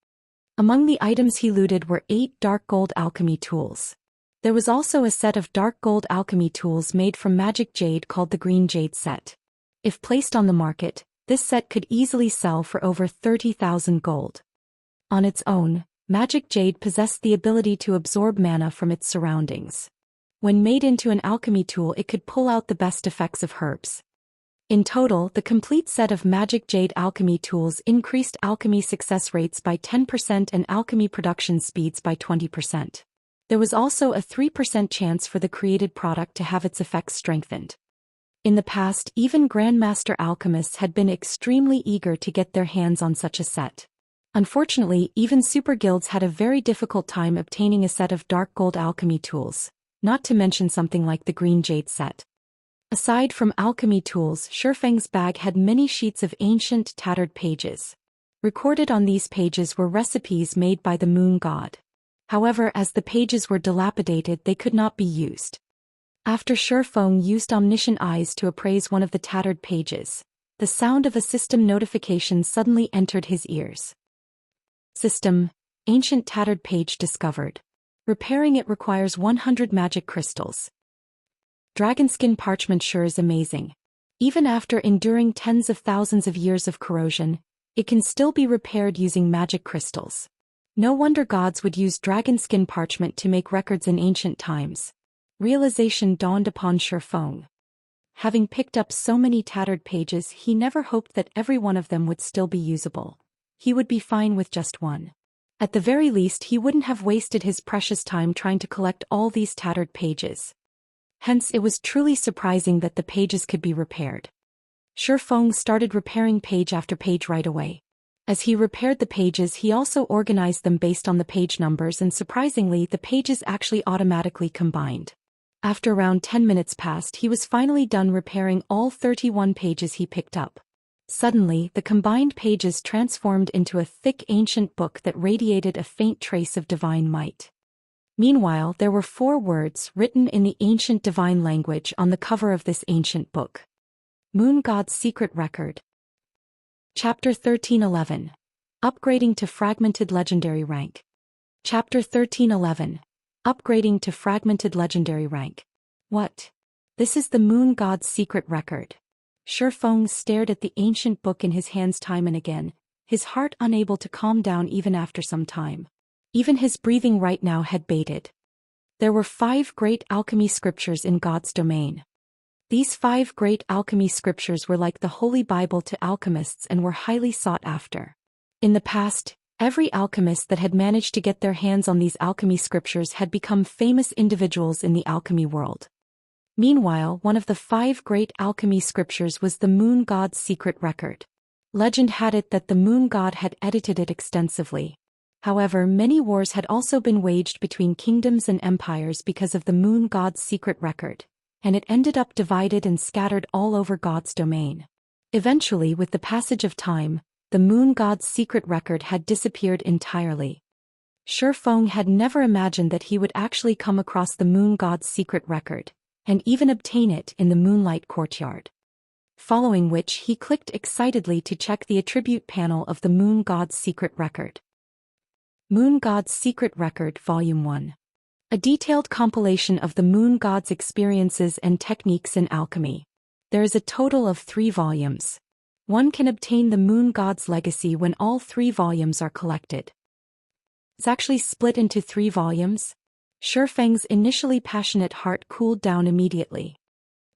Speaker 1: Among the items he looted were 8 dark gold alchemy tools. There was also a set of dark gold alchemy tools made from magic jade called the Green Jade set. If placed on the market, this set could easily sell for over 30,000 gold. On its own, magic jade possessed the ability to absorb mana from its surroundings. When made into an alchemy tool, it could pull out the best effects of herbs. In total, the complete set of magic jade alchemy tools increased alchemy success rates by 10% and alchemy production speeds by 20%. There was also a 3% chance for the created product to have its effects strengthened. In the past, even Grandmaster alchemists had been extremely eager to get their hands on such a set. Unfortunately, even super guilds had a very difficult time obtaining a set of dark gold alchemy tools, not to mention something like the Green Jade set. Aside from alchemy tools, Shifeng's bag had many sheets of ancient, tattered pages. Recorded on these pages were recipes made by the moon god. However, as the pages were dilapidated, they could not be used. After Shifeng used omniscient eyes to appraise one of the tattered pages, the sound of a system notification suddenly entered his ears. System: ancient tattered page discovered. Repairing it requires 100 magic crystals. Dragonskin parchment sure is amazing. Even after enduring tens of thousands of years of corrosion, it can still be repaired using magic crystals. No wonder gods would use dragonskin parchment to make records in ancient times. Realization dawned upon Shifeng. Having picked up so many tattered pages, he never hoped that every one of them would still be usable. He would be fine with just one. At the very least, he wouldn't have wasted his precious time trying to collect all these tattered pages. Hence, it was truly surprising that the pages could be repaired. Shifeng started repairing page after page right away. As he repaired the pages, he also organized them based on the page numbers, and surprisingly, the pages actually automatically combined. After around 10 minutes passed, he was finally done repairing all 31 pages he picked up. Suddenly, the combined pages transformed into a thick ancient book that radiated a faint trace of divine might. Meanwhile, there were 4 words written in the ancient divine language on the cover of this ancient book. Moon God's Secret Record. Chapter 1311. Upgrading to Fragmented Legendary Rank. Chapter 1311. Upgrading to Fragmented Legendary Rank. What? This is the Moon God's Secret Record. Shifeng stared at the ancient book in his hands time and again, his heart unable to calm down even after some time. Even his breathing right now had bated. There were 5 great alchemy scriptures in God's domain. These 5 great alchemy scriptures were like the Holy Bible to alchemists and were highly sought after. In the past, every alchemist that had managed to get their hands on these alchemy scriptures had become famous individuals in the alchemy world. Meanwhile, one of the 5 great alchemy scriptures was the Moon God's Secret Record. Legend had it that the Moon God had edited it extensively. However, many wars had also been waged between kingdoms and empires because of the Moon God's Secret Record, and it ended up divided and scattered all over God's domain. Eventually, with the passage of time, the Moon God's Secret Record had disappeared entirely. Shifeng had never imagined that he would actually come across the Moon God's Secret Record, and even obtain it in the Moonlight Courtyard. Following which, he clicked excitedly to check the attribute panel of the Moon God's Secret Record. Moon God's Secret Record Volume 1. A detailed compilation of the Moon God's experiences and techniques in alchemy. There is a total of 3 volumes. One can obtain the Moon God's legacy when all 3 volumes are collected. It's actually split into 3 volumes. Shifeng's initially passionate heart cooled down immediately.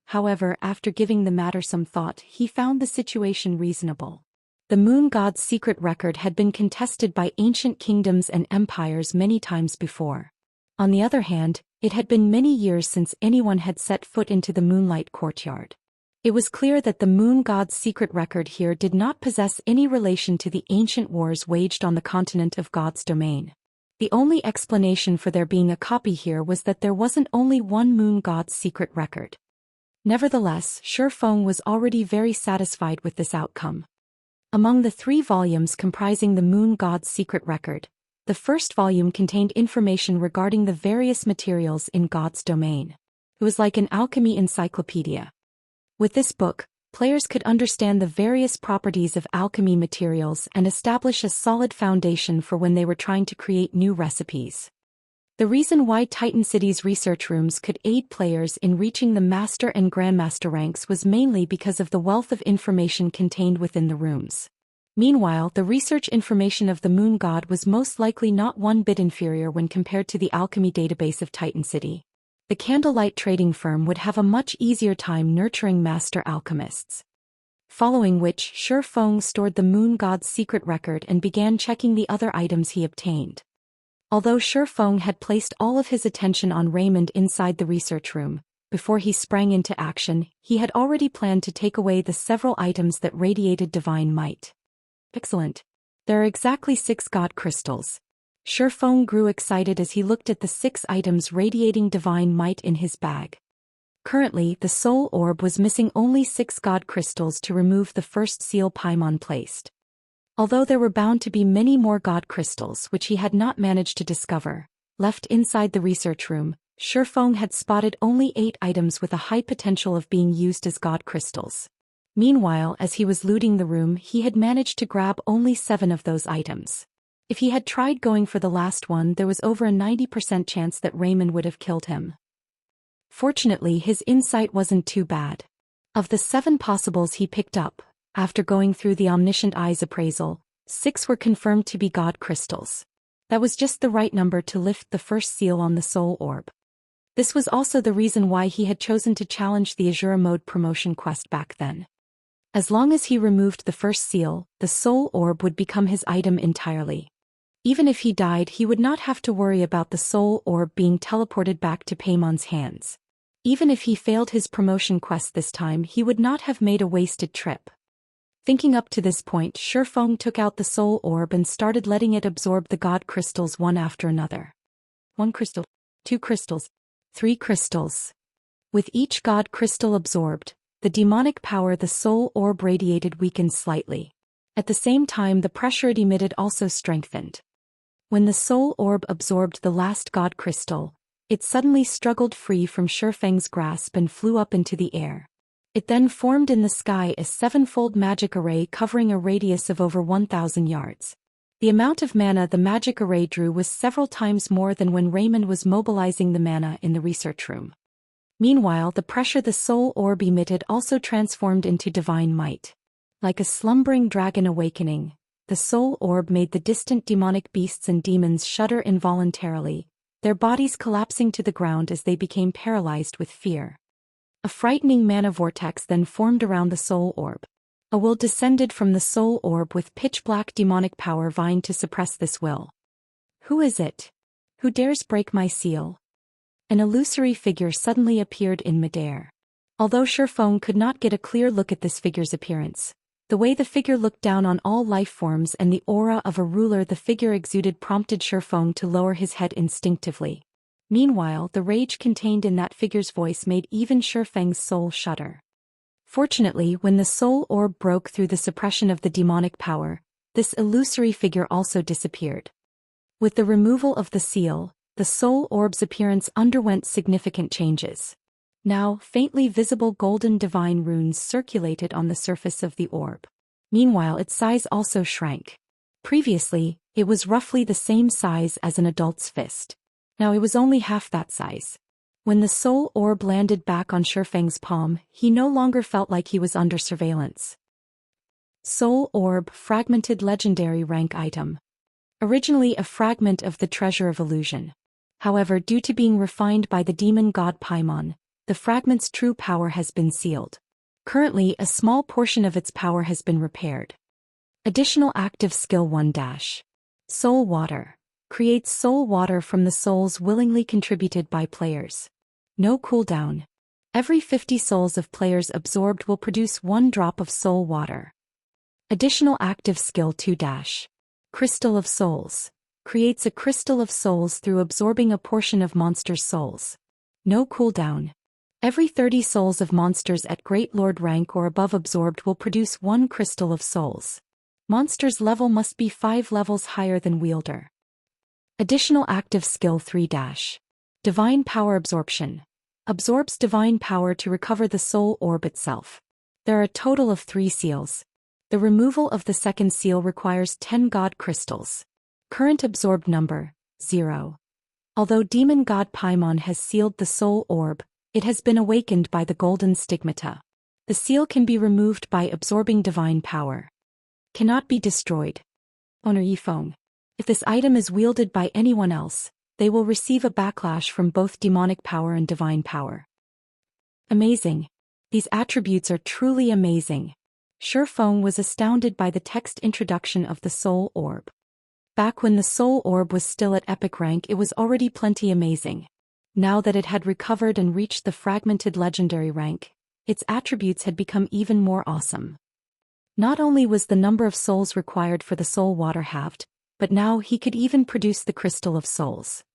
Speaker 1: However, after giving the matter some thought, he found the situation reasonable. The Moon God's Secret Record had been contested by ancient kingdoms and empires many times before. On the other hand, it had been many years since anyone had set foot into the Moonlight Courtyard. It was clear that the Moon God's Secret Record here did not possess any relation to the ancient wars waged on the continent of God's domain. The only explanation for there being a copy here was that there wasn't only one Moon God's Secret Record. Nevertheless, Shifeng was already very satisfied with this outcome. Among the 3 volumes comprising the Moon God's Secret Record, The first volume contained information regarding the various materials in God's domain. It was like an alchemy encyclopedia. With this book, players could understand the various properties of alchemy materials and establish a solid foundation for when they were trying to create new recipes. The reason why Titan City's research rooms could aid players in reaching the Master and Grandmaster ranks was mainly because of the wealth of information contained within the rooms. Meanwhile, the research information of the Moon God was most likely not one bit inferior when compared to the alchemy database of Titan City. The Candlelight trading firm would have a much easier time nurturing master alchemists. Following which, Shi Feng stored the Moon God's secret record and began checking the other items he obtained. Although Shi Feng had placed all of his attention on Raymond inside the research room, before he sprang into action, he had already planned to take away the several items that radiated divine might. Excellent. There are exactly 6 god crystals. Shi Feng grew excited as he looked at the 6 items radiating divine might in his bag. Currently, the soul orb was missing only 6 god crystals to remove the first seal Paimon placed. Although there were bound to be many more god crystals which he had not managed to discover, left inside the research room, Shi Feng had spotted only 8 items with a high potential of being used as god crystals. Meanwhile, as he was looting the room, he had managed to grab only 7 of those items. If he had tried going for the last one, there was over a 90% chance that Raymond would have killed him. Fortunately, his insight wasn't too bad. Of the 7 possibles he picked up, after going through the Omniscient Eye's appraisal, 6 were confirmed to be god crystals. That was just the right number to lift the first seal on the soul orb. This was also the reason why he had chosen to challenge the Asura mode promotion quest back then. As long as he removed the first seal, the soul orb would become his item entirely. Even if he died, he would not have to worry about the soul orb being teleported back to Paimon's hands. Even if he failed his promotion quest this time, he would not have made a wasted trip. Thinking up to this point, Shi Feng took out the soul orb and started letting it absorb the god crystals one after another. 1 crystal, 2 crystals, 3 crystals. With each god crystal absorbed, the demonic power the soul orb radiated weakened slightly. At the same time, the pressure it emitted also strengthened. When the soul orb absorbed the last god crystal, it suddenly struggled free from Shi Feng's grasp and flew up into the air. It then formed in the sky a 7-fold magic array covering a radius of over 1,000 yards. The amount of mana the magic array drew was several times more than when Raymond was mobilizing the mana in the research room. Meanwhile, the pressure the soul orb emitted also transformed into divine might. Like a slumbering dragon awakening, the soul orb made the distant demonic beasts and demons shudder involuntarily, their bodies collapsing to the ground as they became paralyzed with fear. A frightening mana vortex then formed around the soul orb. A will descended from the soul orb with pitch-black demonic power vying to suppress this will. Who is it? Who dares break my seal? An illusory figure suddenly appeared in midair. Although Shi Feng could not get a clear look at this figure's appearance, the way the figure looked down on all life forms and the aura of a ruler the figure exuded prompted Shi Feng to lower his head instinctively. Meanwhile, the rage contained in that figure's voice made even Shi Feng's soul shudder. Fortunately, when the soul orb broke through the suppression of the demonic power, this illusory figure also disappeared. With the removal of the seal, the soul orb's appearance underwent significant changes. Now, faintly visible golden divine runes circulated on the surface of the orb. Meanwhile, its size also shrank. Previously, it was roughly the same size as an adult's fist. Now it was only half that size. When the soul orb landed back on Shi Feng's palm, he no longer felt like he was under surveillance. Soul orb, fragmented legendary rank item. Originally a fragment of the treasure of illusion. However, due to being refined by the demon god Paimon, the fragment's true power has been sealed. Currently, a small portion of its power has been repaired. Additional active skill 1-. Soul water. Creates soul water from the souls willingly contributed by players. No cooldown. Every 50 souls of players absorbed will produce 1 drop of soul water. Additional active skill 2-. Crystal of Souls. Creates a crystal of souls through absorbing a portion of monsters' souls. No cooldown. Every 30 souls of monsters at Great Lord rank or above absorbed will produce 1 crystal of souls. Monster's level must be 5 levels higher than Wielder. Additional active skill 3 Divine Power Absorption. Absorbs divine power to recover the soul orb itself. There are a total of 3 seals. The removal of the second seal requires 10 god crystals. Current absorbed number, 0. Although demon god Paimon has sealed the soul orb, it has been awakened by the golden stigmata. The seal can be removed by absorbing divine power. Cannot be destroyed. Honor Yifeng. If this item is wielded by anyone else, they will receive a backlash from both demonic power and divine power. Amazing. These attributes are truly amazing. Shifeng was astounded by the text introduction of the soul orb. Back when the soul orb was still at epic rank, it was already plenty amazing. Now that it had recovered and reached the fragmented legendary rank, its attributes had become even more awesome. Not only was the number of souls required for the soul water halved, but now he could even produce the crystal of souls.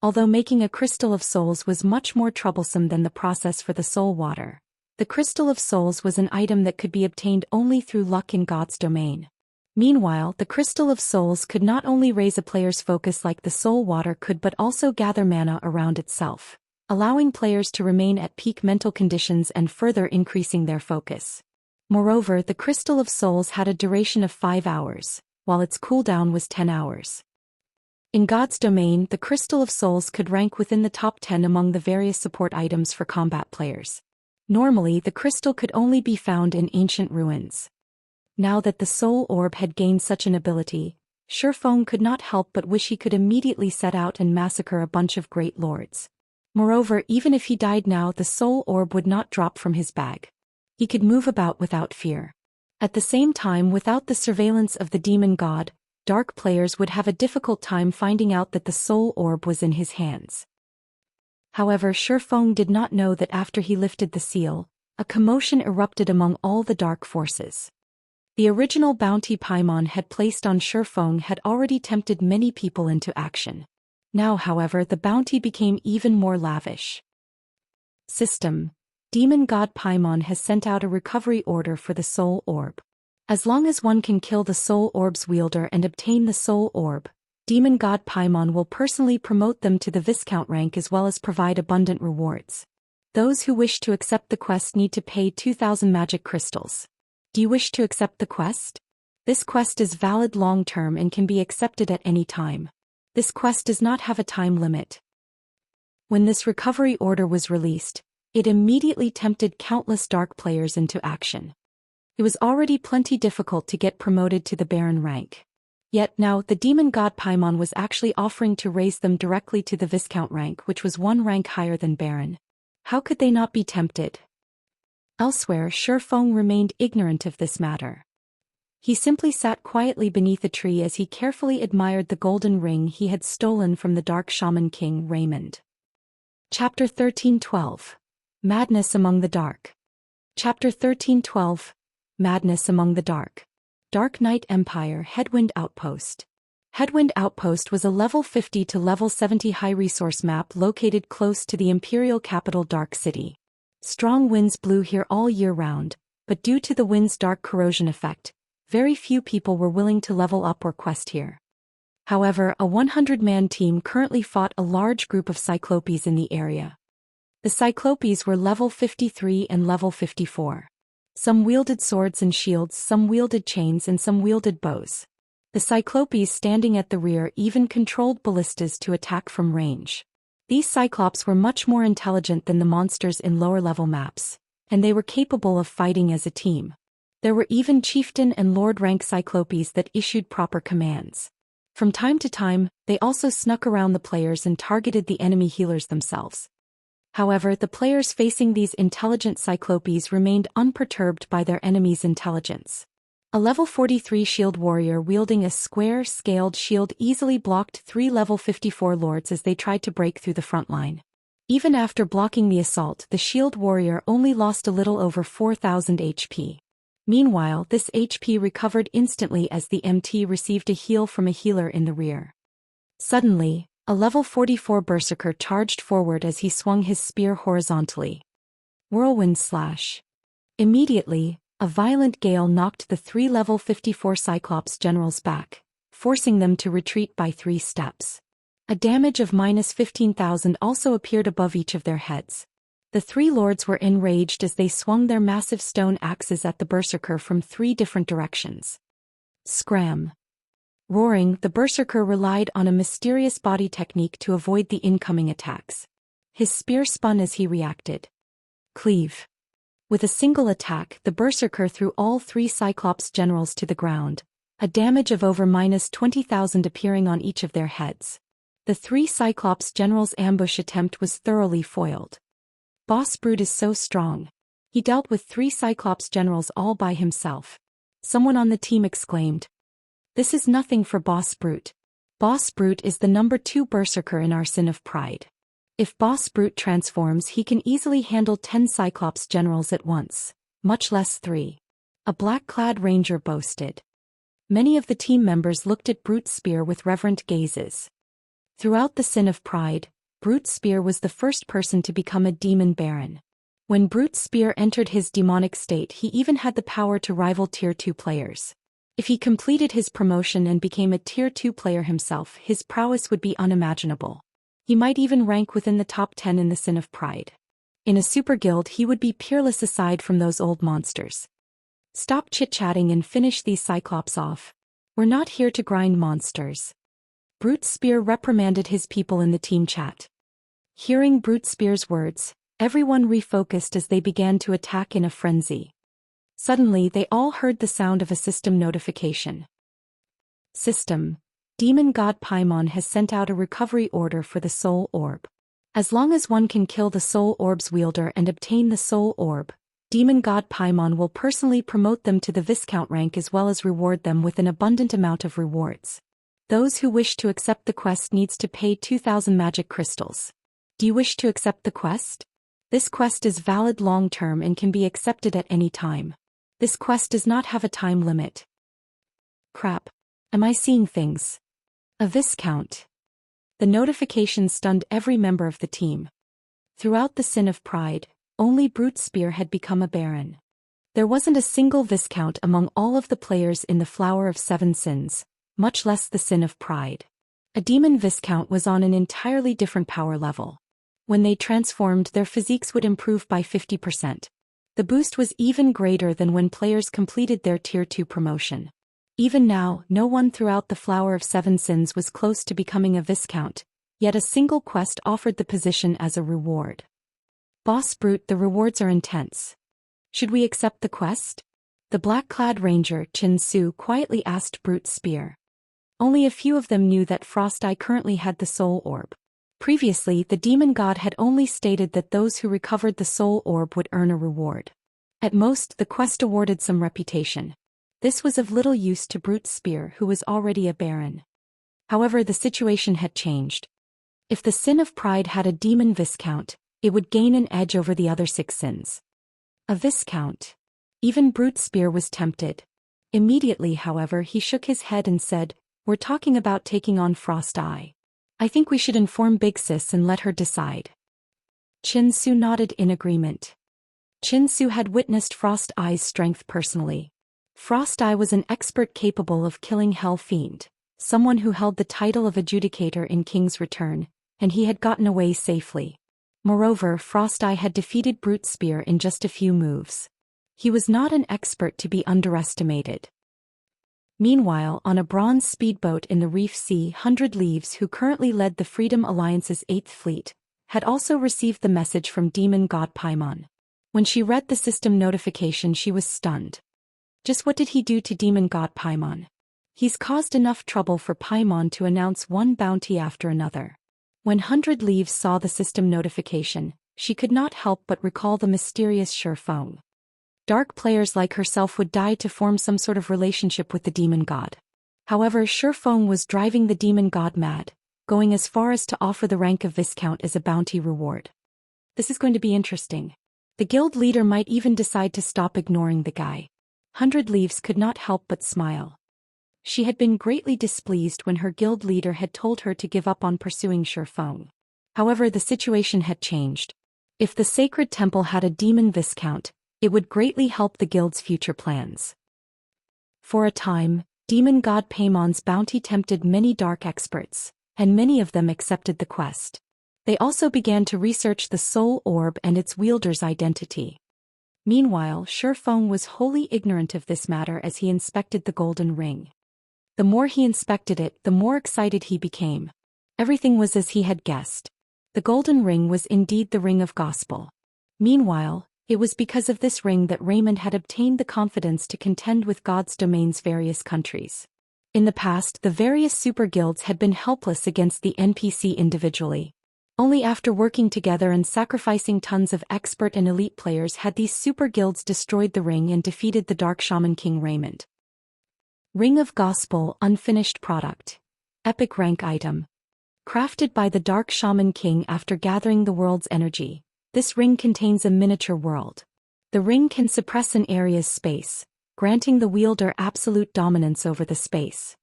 Speaker 1: Although making a crystal of souls was much more troublesome than the process for the soul water, the crystal of souls was an item that could be obtained only through luck in God's domain. Meanwhile, the crystal of souls could not only raise a player's focus like the soul water could but also gather mana around itself, allowing players to remain at peak mental conditions and further increasing their focus. Moreover, the crystal of souls had a duration of 5 hours, while its cooldown was 10 hours. In God's domain, the crystal of souls could rank within the top 10 among the various support items for combat players. Normally, the crystal could only be found in ancient ruins. Now that the soul orb had gained such an ability, Shifeng could not help but wish he could immediately set out and massacre a bunch of great lords. Moreover, even if he died now, the soul orb would not drop from his bag. He could move about without fear. At the same time, without the surveillance of the demon god, dark players would have a difficult time finding out that the soul orb was in his hands. However, Shifeng did not know that after he lifted the seal, a commotion erupted among all the dark forces. The original bounty Paimon had placed on Shifeng had already tempted many people into action. Now, however, the bounty became even more lavish. System. Demon god Paimon has sent out a recovery order for the soul orb. As long as one can kill the soul orb's wielder and obtain the soul orb, demon god Paimon will personally promote them to the Viscount rank as well as provide abundant rewards. Those who wish to accept the quest need to pay 2,000 magic crystals. Do you wish to accept the quest? This quest is valid long-term and can be accepted at any time. This quest does not have a time limit. When this recovery order was released, it immediately tempted countless dark players into action. It was already plenty difficult to get promoted to the Baron rank. Yet now the demon god Paimon was actually offering to raise them directly to the Viscount rank, which was 1 rank higher than Baron. How could they not be tempted? Elsewhere, Shifeng remained ignorant of this matter. He simply sat quietly beneath a tree as he carefully admired the golden ring he had stolen from the dark shaman king Raymond. Chapter 13:12. Madness Among the Dark. Chapter 13:12. Madness Among the Dark. Dark Knight Empire Headwind Outpost. Headwind Outpost was a level 50 to level 70 high-resource map located close to the imperial capital Dark City. Strong winds blew here all year round, but due to the wind's dark corrosion effect, very few people were willing to level up or quest here. However, a 100-man team currently fought a large group of Cyclopes in the area. The Cyclopes were level 53 and level 54. Some wielded swords and shields, some wielded chains and some wielded bows. The Cyclopes standing at the rear even controlled ballistas to attack from range. These Cyclops were much more intelligent than the monsters in lower-level maps, and they were capable of fighting as a team. There were even chieftain and lord-rank Cyclopes that issued proper commands. From time to time, they also snuck around the players and targeted the enemy healers themselves. However, the players facing these intelligent Cyclopes remained unperturbed by their enemies' intelligence. A level 43 shield warrior wielding a square-scaled shield easily blocked 3 level 54 lords as they tried to break through the front line. Even after blocking the assault, the shield warrior only lost a little over 4,000 HP. Meanwhile, this HP recovered instantly as the MT received a heal from a healer in the rear. Suddenly, a level 44 berserker charged forward as he swung his spear horizontally. Whirlwind slash. Immediately, a violent gale knocked the 3 level 54 Cyclops generals back, forcing them to retreat by 3 steps. A damage of minus 15,000 also appeared above each of their heads. The three lords were enraged as they swung their massive stone axes at the berserker from 3 different directions. Scram. Roaring, the berserker relied on a mysterious body technique to avoid the incoming attacks. His spear spun as he reacted. Cleave. With a single attack, the berserker threw all 3 Cyclops generals to the ground, a damage of over minus 20,000 appearing on each of their heads. The 3 Cyclops generals' ambush attempt was thoroughly foiled. Boss Brute is so strong. He dealt with 3 Cyclops generals all by himself. Someone on the team exclaimed. This is nothing for Boss Brute. Boss Brute is the number 2 berserker in our Sin of Pride. If Boss Brute transforms, he can easily handle 10 Cyclops generals at once, much less 3. A black-clad ranger boasted. Many of the team members looked at Brute's spear with reverent gazes. Throughout the Sin of Pride, Brute's spear was the first person to become a demon baron. When Brute's spear entered his demonic state, he even had the power to rival Tier 2 players. If he completed his promotion and became a Tier 2 player himself, his prowess would be unimaginable. He might even rank within the top 10 in the Sin of Pride. In a super guild, he would be peerless aside from those old monsters. Stop chit-chatting and finish these Cyclops off. We're not here to grind monsters. Brute's spear reprimanded his people in the team chat. Hearing Brute's spear's words, everyone refocused as they began to attack in a frenzy. Suddenly, they all heard the sound of a system notification. System. Demon God Paimon has sent out a recovery order for the Soul Orb. As long as one can kill the Soul Orb's wielder and obtain the Soul Orb, Demon God Paimon will personally promote them to the Viscount rank as well as reward them with an abundant amount of rewards. Those who wish to accept the quest needs to pay 2,000 magic crystals. Do you wish to accept the quest? This quest is valid long-term and can be accepted at any time. This quest does not have a time limit. Crap. Am I seeing things? A Viscount. The notification stunned every member of the team. Throughout the Sin of Pride, only Brute's spear had become a baron. There wasn't a single Viscount among all of the players in the Flower of Seven Sins, much less the Sin of Pride. A demon Viscount was on an entirely different power level. When they transformed, their physiques would improve by 50%. The boost was even greater than when players completed their Tier 2 promotion. Even now, no one throughout the Flower of Seven Sins was close to becoming a Viscount, yet a single quest offered the position as a reward. Boss Brute, the rewards are intense. Should we accept the quest? The black-clad ranger, Qin Su, quietly asked Brute's spear. Only a few of them knew that Frost Eye currently had the Soul Orb. Previously, the demon god had only stated that those who recovered the Soul Orb would earn a reward. At most, the quest awarded some reputation. This was of little use to Brute's spear, who was already a baron. However, the situation had changed. If the Sin of Pride had a demon Viscount, it would gain an edge over the other 6 sins. A Viscount. Even Brute's spear was tempted. Immediately, however, he shook his head and said, "We're talking about taking on Frost Eye. I think we should inform Big Sis and let her decide." Qin Su nodded in agreement. Qin Su had witnessed Frost Eye's strength personally. Frost Eye was an expert capable of killing Hell Fiend, someone who held the title of Adjudicator in King's Return, and he had gotten away safely. Moreover, Frost Eye had defeated Brute's spear in just a few moves. He was not an expert to be underestimated. Meanwhile, on a bronze speedboat in the Reef Sea, 100 Leaves, who currently led the Freedom Alliance's 8th Fleet, had also received the message from Demon God Paimon. When she read the system notification, she was stunned. Just what did he do to Demon God Paimon? He's caused enough trouble for Paimon to announce one bounty after another. When 100 Leaves saw the system notification, she could not help but recall the mysterious Shurfeng. Dark players like herself would die to form some sort of relationship with the demon god. However, Shurfeng was driving the demon god mad, going as far as to offer the rank of Viscount as a bounty reward. This is going to be interesting. The guild leader might even decide to stop ignoring the guy. 100 Leaves could not help but smile. She had been greatly displeased when her guild leader had told her to give up on pursuing Shurfeng. However, the situation had changed. If the sacred temple had a demon Viscount, it would greatly help the guild's future plans. For a time, demon god Paimon's bounty tempted many dark experts, and many of them accepted the quest. They also began to research the soul orb and its wielder's identity. Meanwhile, Shifeng was wholly ignorant of this matter as he inspected the golden ring. The more he inspected it, the more excited he became. Everything was as he had guessed. The golden ring was indeed the ring of gospel. Meanwhile, it was because of this ring that Raymond had obtained the confidence to contend with God's domain's various countries. In the past, the various super guilds had been helpless against the NPC individually. Only after working together and sacrificing tons of expert and elite players had these super guilds destroyed the ring and defeated the Dark Shaman King Raymond. Ring of Gospel Unfinished Product. Epic Rank Item. Crafted by the Dark Shaman King after gathering the world's energy, this ring contains a miniature world. The ring can suppress an area's space, granting the wielder absolute dominance over the space.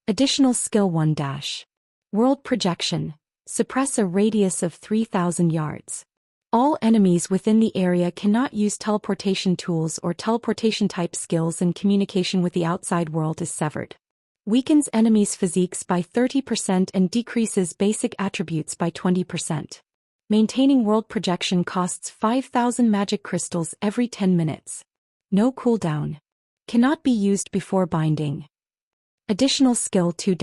Speaker 1: Additional Skill 1 - World Projection. Suppress a radius of 3,000 yards. All enemies within the area cannot use teleportation tools or teleportation-type skills, and communication with the outside world is severed. Weakens enemies' physiques by 30% and decreases basic attributes by 20%. Maintaining world projection costs 5,000 magic crystals every 10 minutes. No cooldown. Cannot be used before binding. Additional Skill 2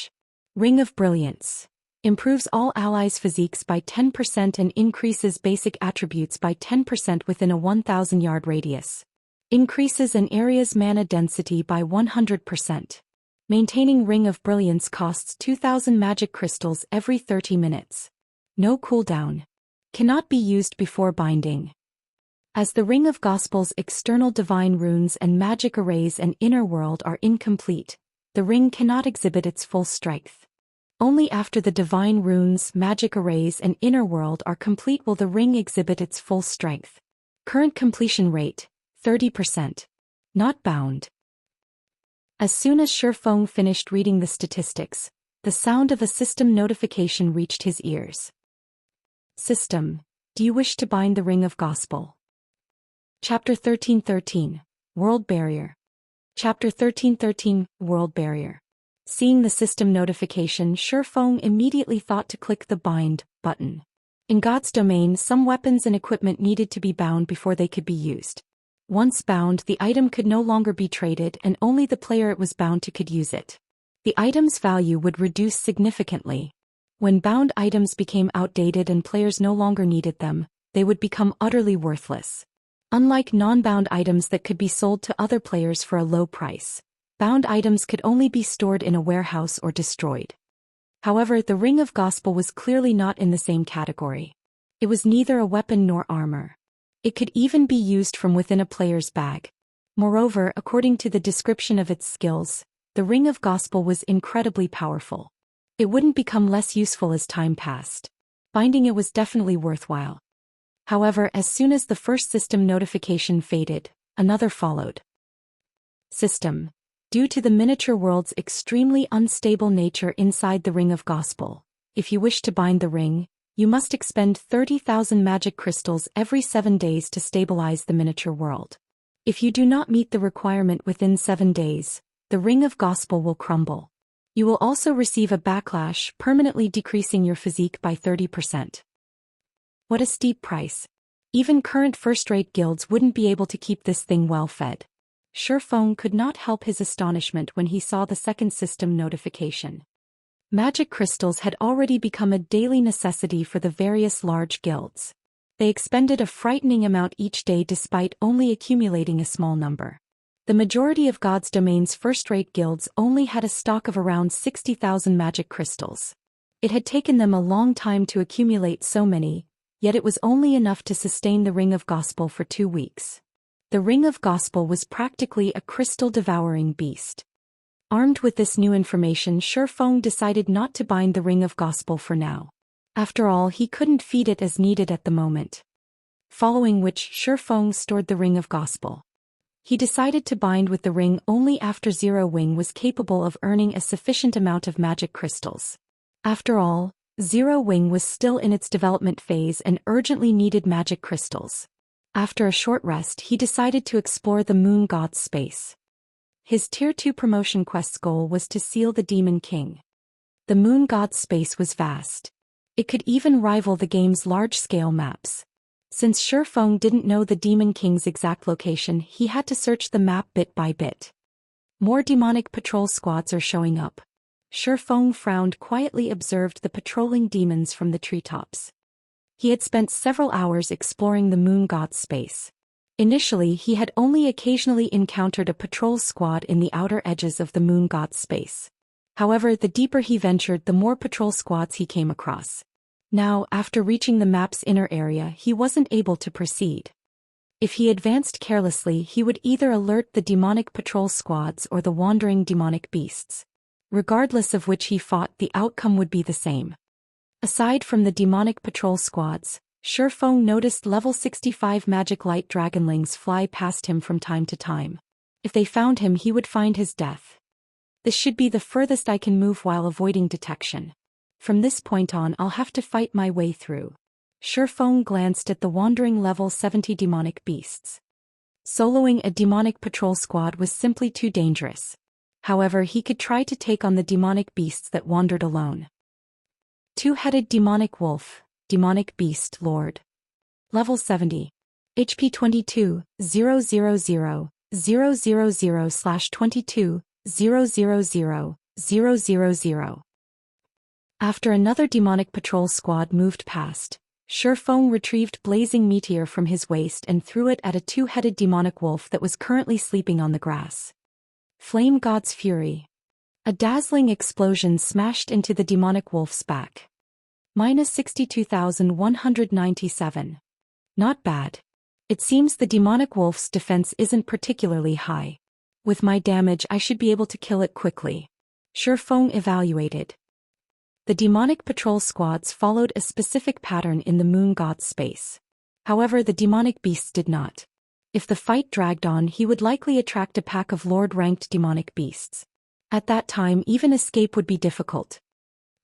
Speaker 1: - Ring of Brilliance. Improves all allies' physiques by 10% and increases basic attributes by 10% within a 1,000-yard radius. Increases an area's mana density by 100%. Maintaining Ring of Brilliance costs 2,000 magic crystals every 30 minutes. No cooldown. Cannot be used before binding. As the Ring of Gospel's external divine runes and magic arrays and inner world are incomplete, the ring cannot exhibit its full strength. Only after the divine runes, magic arrays and inner world are complete will the ring exhibit its full strength. Current completion rate, 30%. Not bound. As soon as Shifeng finished reading the statistics, the sound of a system notification reached his ears. System, do you wish to bind the Ring of Gospel? Chapter 1313, World Barrier. Chapter 1313, World Barrier. Seeing the system notification, Shifeng immediately thought to click the Bind button. In God's domain, some weapons and equipment needed to be bound before they could be used. Once bound, the item could no longer be traded and only the player it was bound to could use it. The item's value would reduce significantly. When bound items became outdated and players no longer needed them, they would become utterly worthless. Unlike non-bound items that could be sold to other players for a low price, bound items could only be stored in a warehouse or destroyed. However, the Ring of Gospel was clearly not in the same category. It was neither a weapon nor armor. It could even be used from within a player's bag. Moreover, according to the description of its skills, the Ring of Gospel was incredibly powerful. It wouldn't become less useful as time passed. Binding it was definitely worthwhile. However, as soon as the first system notification faded, another followed. System. Due to the miniature world's extremely unstable nature inside the Ring of Gospel, if you wish to bind the ring, you must expend 30,000 magic crystals every 7 days to stabilize the miniature world. If you do not meet the requirement within 7 days, the Ring of Gospel will crumble. You will also receive a backlash, permanently decreasing your physique by 30%. What a steep price. Even current first-rate guilds wouldn't be able to keep this thing well fed. Shifeng could not help his astonishment when he saw the second system notification. Magic crystals had already become a daily necessity for the various large guilds. They expended a frightening amount each day despite only accumulating a small number. The majority of God's domain's first-rate guilds only had a stock of around 60,000 magic crystals. It had taken them a long time to accumulate so many, yet it was only enough to sustain the Ring of Gospel for 2 weeks. The Ring of Gospel was practically a crystal-devouring beast. Armed with this new information, Shifeng decided not to bind the Ring of Gospel for now. After all, he couldn't feed it as needed at the moment. Following which, Shifeng stored the Ring of Gospel. He decided to bind with the ring only after Zero Wing was capable of earning a sufficient amount of magic crystals. After all, Zero Wing was still in its development phase and urgently needed magic crystals. After a short rest, he decided to explore the Moon God's space. His Tier 2 promotion quest's goal was to seal the Demon King. The moon god's space was vast. It could even rival the game's large-scale maps. Since Shifeng didn't know the Demon King's exact location, he had to search the map bit by bit. More demonic patrol squads are showing up. Shifeng frowned, quietly observed the patrolling demons from the treetops. He had spent several hours exploring the moon god's space. Initially, he had only occasionally encountered a patrol squad in the outer edges of the moon god's space. However, the deeper he ventured, the more patrol squads he came across. Now, after reaching the map's inner area, he wasn't able to proceed. If he advanced carelessly, he would either alert the demonic patrol squads or the wandering demonic beasts. Regardless of which he fought, the outcome would be the same. Aside from the demonic patrol squads, Shifeng noticed level 65 magic light dragonlings fly past him from time to time. If they found him, he would find his death. This should be the furthest I can move while avoiding detection. From this point on, I'll have to fight my way through. Shifeng glanced at the wandering level 70 demonic beasts. Soloing a demonic patrol squad was simply too dangerous. However, he could try to take on the demonic beasts that wandered alone. Two-headed demonic wolf, demonic beast lord. Level 70. HP 22, 000, 000/22, 000, 000. After another demonic patrol squad moved past, Shifeng retrieved blazing meteor from his waist and threw it at a two-headed demonic wolf that was currently sleeping on the grass. Flame God's Fury. A dazzling explosion smashed into the demonic wolf's back. Minus 62,197. Not bad. It seems the demonic wolf's defense isn't particularly high. With my damage, I should be able to kill it quickly. Shifeng evaluated. The demonic patrol squads followed a specific pattern in the moon god's space. However, the demonic beasts did not. If the fight dragged on, he would likely attract a pack of Lord-ranked demonic beasts. At that time, even escape would be difficult.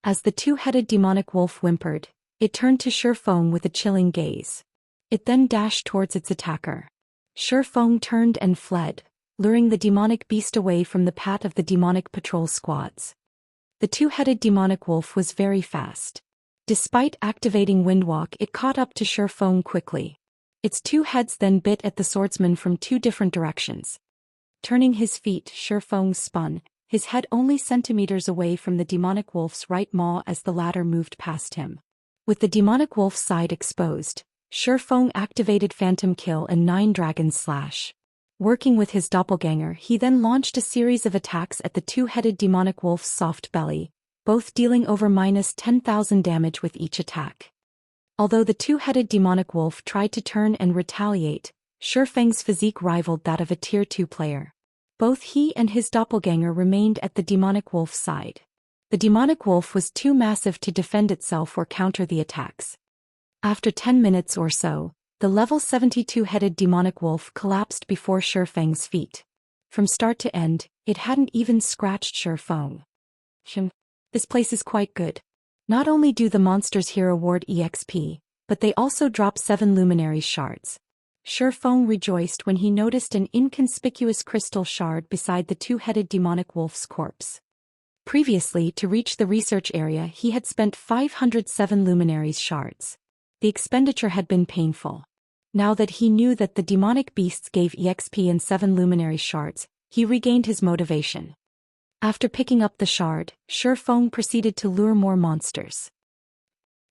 Speaker 1: As the two-headed demonic wolf whimpered, it turned to Shifeng with a chilling gaze. It then dashed towards its attacker. Shifeng turned and fled, luring the demonic beast away from the path of the demonic patrol squads. The two-headed demonic wolf was very fast. Despite activating Windwalk, it caught up to Shifeng quickly. Its two heads then bit at the swordsman from two different directions. Turning his feet, Shifeng spun, his head only centimeters away from the demonic wolf's right maw as the latter moved past him. With the demonic wolf's side exposed, Shifeng activated Phantom Kill and Nine Dragons Slash. Working with his doppelganger, he then launched a series of attacks at the two-headed demonic wolf's soft belly, both dealing over minus 10,000 damage with each attack. Although the two-headed demonic wolf tried to turn and retaliate, Shifeng's physique rivaled that of a Tier 2 player. Both he and his doppelganger remained at the demonic wolf's side. The demonic wolf was too massive to defend itself or counter the attacks. After 10 minutes or so, the level 72-headed demonic wolf collapsed before Shifeng's feet. From start to end, it hadn't even scratched Shifeng. This place is quite good. Not only do the monsters here award EXP, but they also drop 7 luminaries shards. Shifeng rejoiced when he noticed an inconspicuous crystal shard beside the two-headed demonic wolf's corpse. Previously, to reach the research area, he had spent 507 luminaries shards. The expenditure had been painful. Now that he knew that the demonic beasts gave EXP and 7 luminary shards, he regained his motivation. After picking up the shard, Shifeng proceeded to lure more monsters.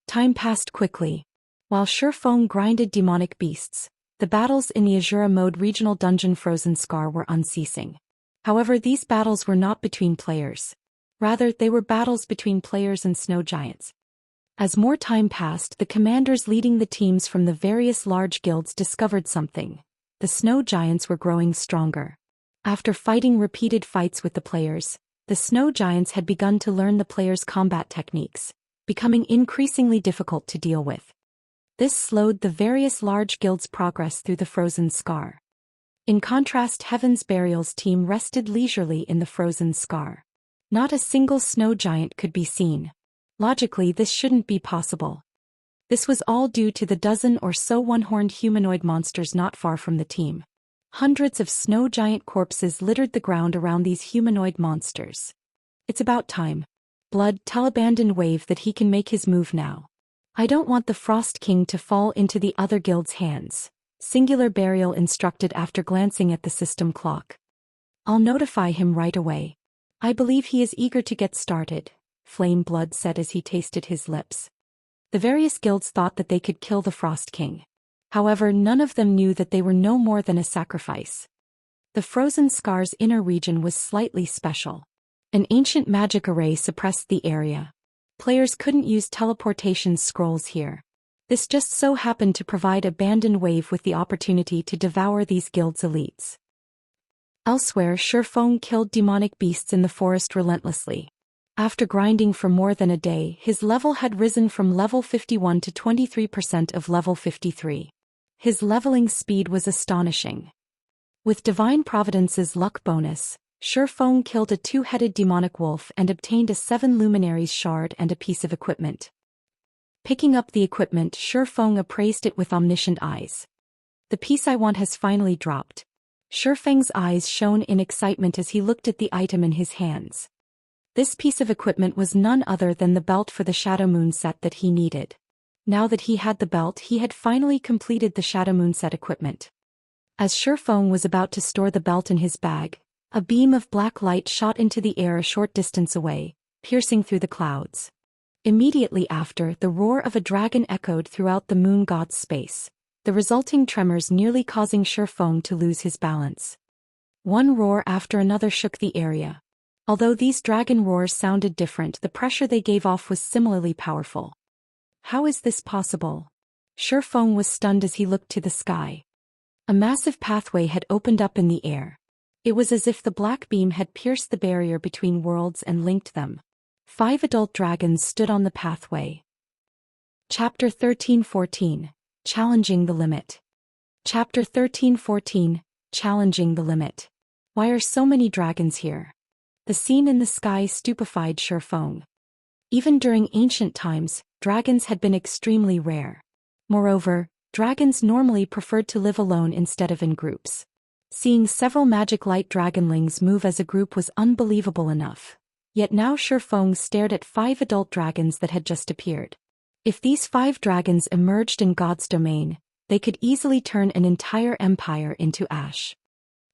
Speaker 1: Time passed quickly. While Shifeng grinded demonic beasts, the battles in the Asura mode regional dungeon Frozen Scar were unceasing. However, these battles were not between players. Rather, they were battles between players and snow giants. As more time passed, the commanders leading the teams from the various large guilds discovered something. The snow giants were growing stronger. After fighting repeated fights with the players, the snow giants had begun to learn the players' combat techniques, becoming increasingly difficult to deal with. This slowed the various large guilds' progress through the Frozen Scar. In contrast, Heaven's Burial's team rested leisurely in the Frozen Scar. Not a single snow giant could be seen. Logically, this shouldn't be possible. This was all due to the dozen or so one-horned humanoid monsters not far from the team. Hundreds of snow giant corpses littered the ground around these humanoid monsters. It's about time. Blood, tell Abandoned Wave that he can make his move now. I don't want the Frost King to fall into the other guild's hands, Singular Burial instructed after glancing at the system clock. I'll notify him right away. I believe he is eager to get started, Flame Blood said as he tasted his lips. The various guilds thought that they could kill the Frost King. However, none of them knew that they were no more than a sacrifice. The Frozen Scar's inner region was slightly special. An ancient magic array suppressed the area. Players couldn't use teleportation scrolls here. This just so happened to provide Abandoned Wave with the opportunity to devour these guilds' elites. Elsewhere, Shifeng killed demonic beasts in the forest relentlessly. After grinding for more than a day, his level had risen from level 51 to 23% of level 53. His leveling speed was astonishing. With Divine Providence's luck bonus, Shifeng killed a two-headed demonic wolf and obtained a 7 luminaries shard and a piece of equipment. Picking up the equipment, Shifeng appraised it with omniscient eyes. The piece I want has finally dropped. Shifeng's eyes shone in excitement as he looked at the item in his hands. This piece of equipment was none other than the belt for the Shadow Moon set that he needed. Now that he had the belt, he had finally completed the Shadow Moon set equipment. As Shifeng was about to store the belt in his bag, a beam of black light shot into the air a short distance away, piercing through the clouds. Immediately after, the roar of a dragon echoed throughout the moon god's space, the resulting tremors nearly causing Shifeng to lose his balance. One roar after another shook the area. Although these dragon roars sounded different, the pressure they gave off was similarly powerful. How is this possible? Shifeng was stunned as he looked to the sky. A massive pathway had opened up in the air. It was as if the black beam had pierced the barrier between worlds and linked them. 5 adult dragons stood on the pathway. Chapter 1314, Challenging the Limit. Chapter 1314, Challenging the Limit. Why are so many dragons here? The scene in the sky stupefied Shifeng. Even during ancient times, dragons had been extremely rare. Moreover, dragons normally preferred to live alone instead of in groups. Seeing several magic light dragonlings move as a group was unbelievable enough. Yet now Shifeng stared at 5 adult dragons that had just appeared. If these 5 dragons emerged in God's domain, they could easily turn an entire empire into ash.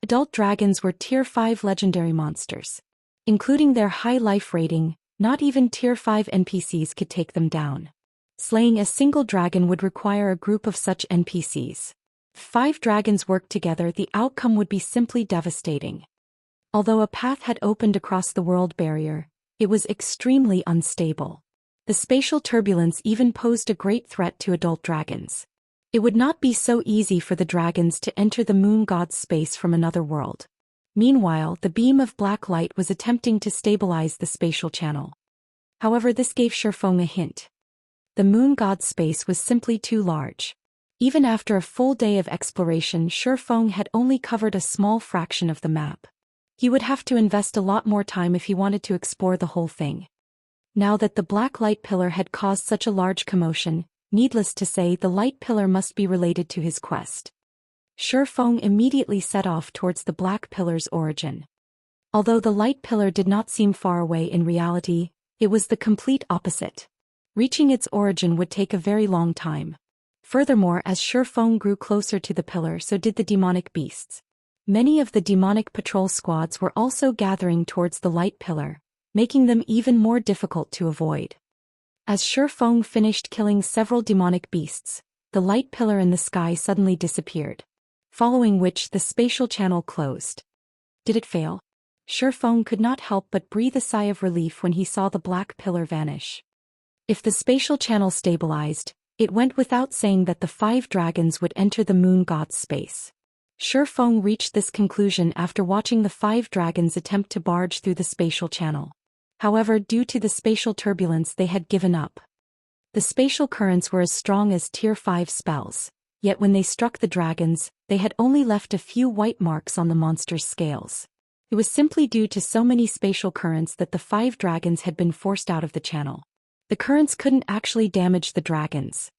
Speaker 1: Adult dragons were Tier 5 legendary monsters. Including their high life rating, not even Tier 5 NPCs could take them down. Slaying a single dragon would require a group of such NPCs. If 5 dragons worked together, the outcome would be simply devastating. Although a path had opened across the world barrier, it was extremely unstable. The spatial turbulence even posed a great threat to adult dragons. It would not be so easy for the dragons to enter the moon god's space from another world. Meanwhile, the beam of black light was attempting to stabilize the spatial channel. However, this gave Shifeng a hint. The moon god's space was simply too large. Even after a full day of exploration, Shifeng had only covered a small fraction of the map. He would have to invest a lot more time if he wanted to explore the whole thing. Now that the black light pillar had caused such a large commotion, needless to say, the light pillar must be related to his quest. Shifeng immediately set off towards the black pillar's origin. Although the light pillar did not seem far away in reality, it was the complete opposite. Reaching its origin would take a very long time. Furthermore, as Shifeng grew closer to the pillar, so did the demonic beasts. Many of the demonic patrol squads were also gathering towards the light pillar, making them even more difficult to avoid. As Shifeng finished killing several demonic beasts, the light pillar in the sky suddenly disappeared, following which the spatial channel closed. Did it fail? Shifeng could not help but breathe a sigh of relief when he saw the black pillar vanish. If the spatial channel stabilized, it went without saying that the 5 dragons would enter the moon god's space. Shifeng reached this conclusion after watching the 5 dragons attempt to barge through the spatial channel. However, due to the spatial turbulence, they had given up. The spatial currents were as strong as Tier 5 spells, yet when they struck the dragons, they had only left a few white marks on the monster's scales. It was simply due to so many spatial currents that the 5 dragons had been forced out of the channel. The currents couldn't actually damage the dragons.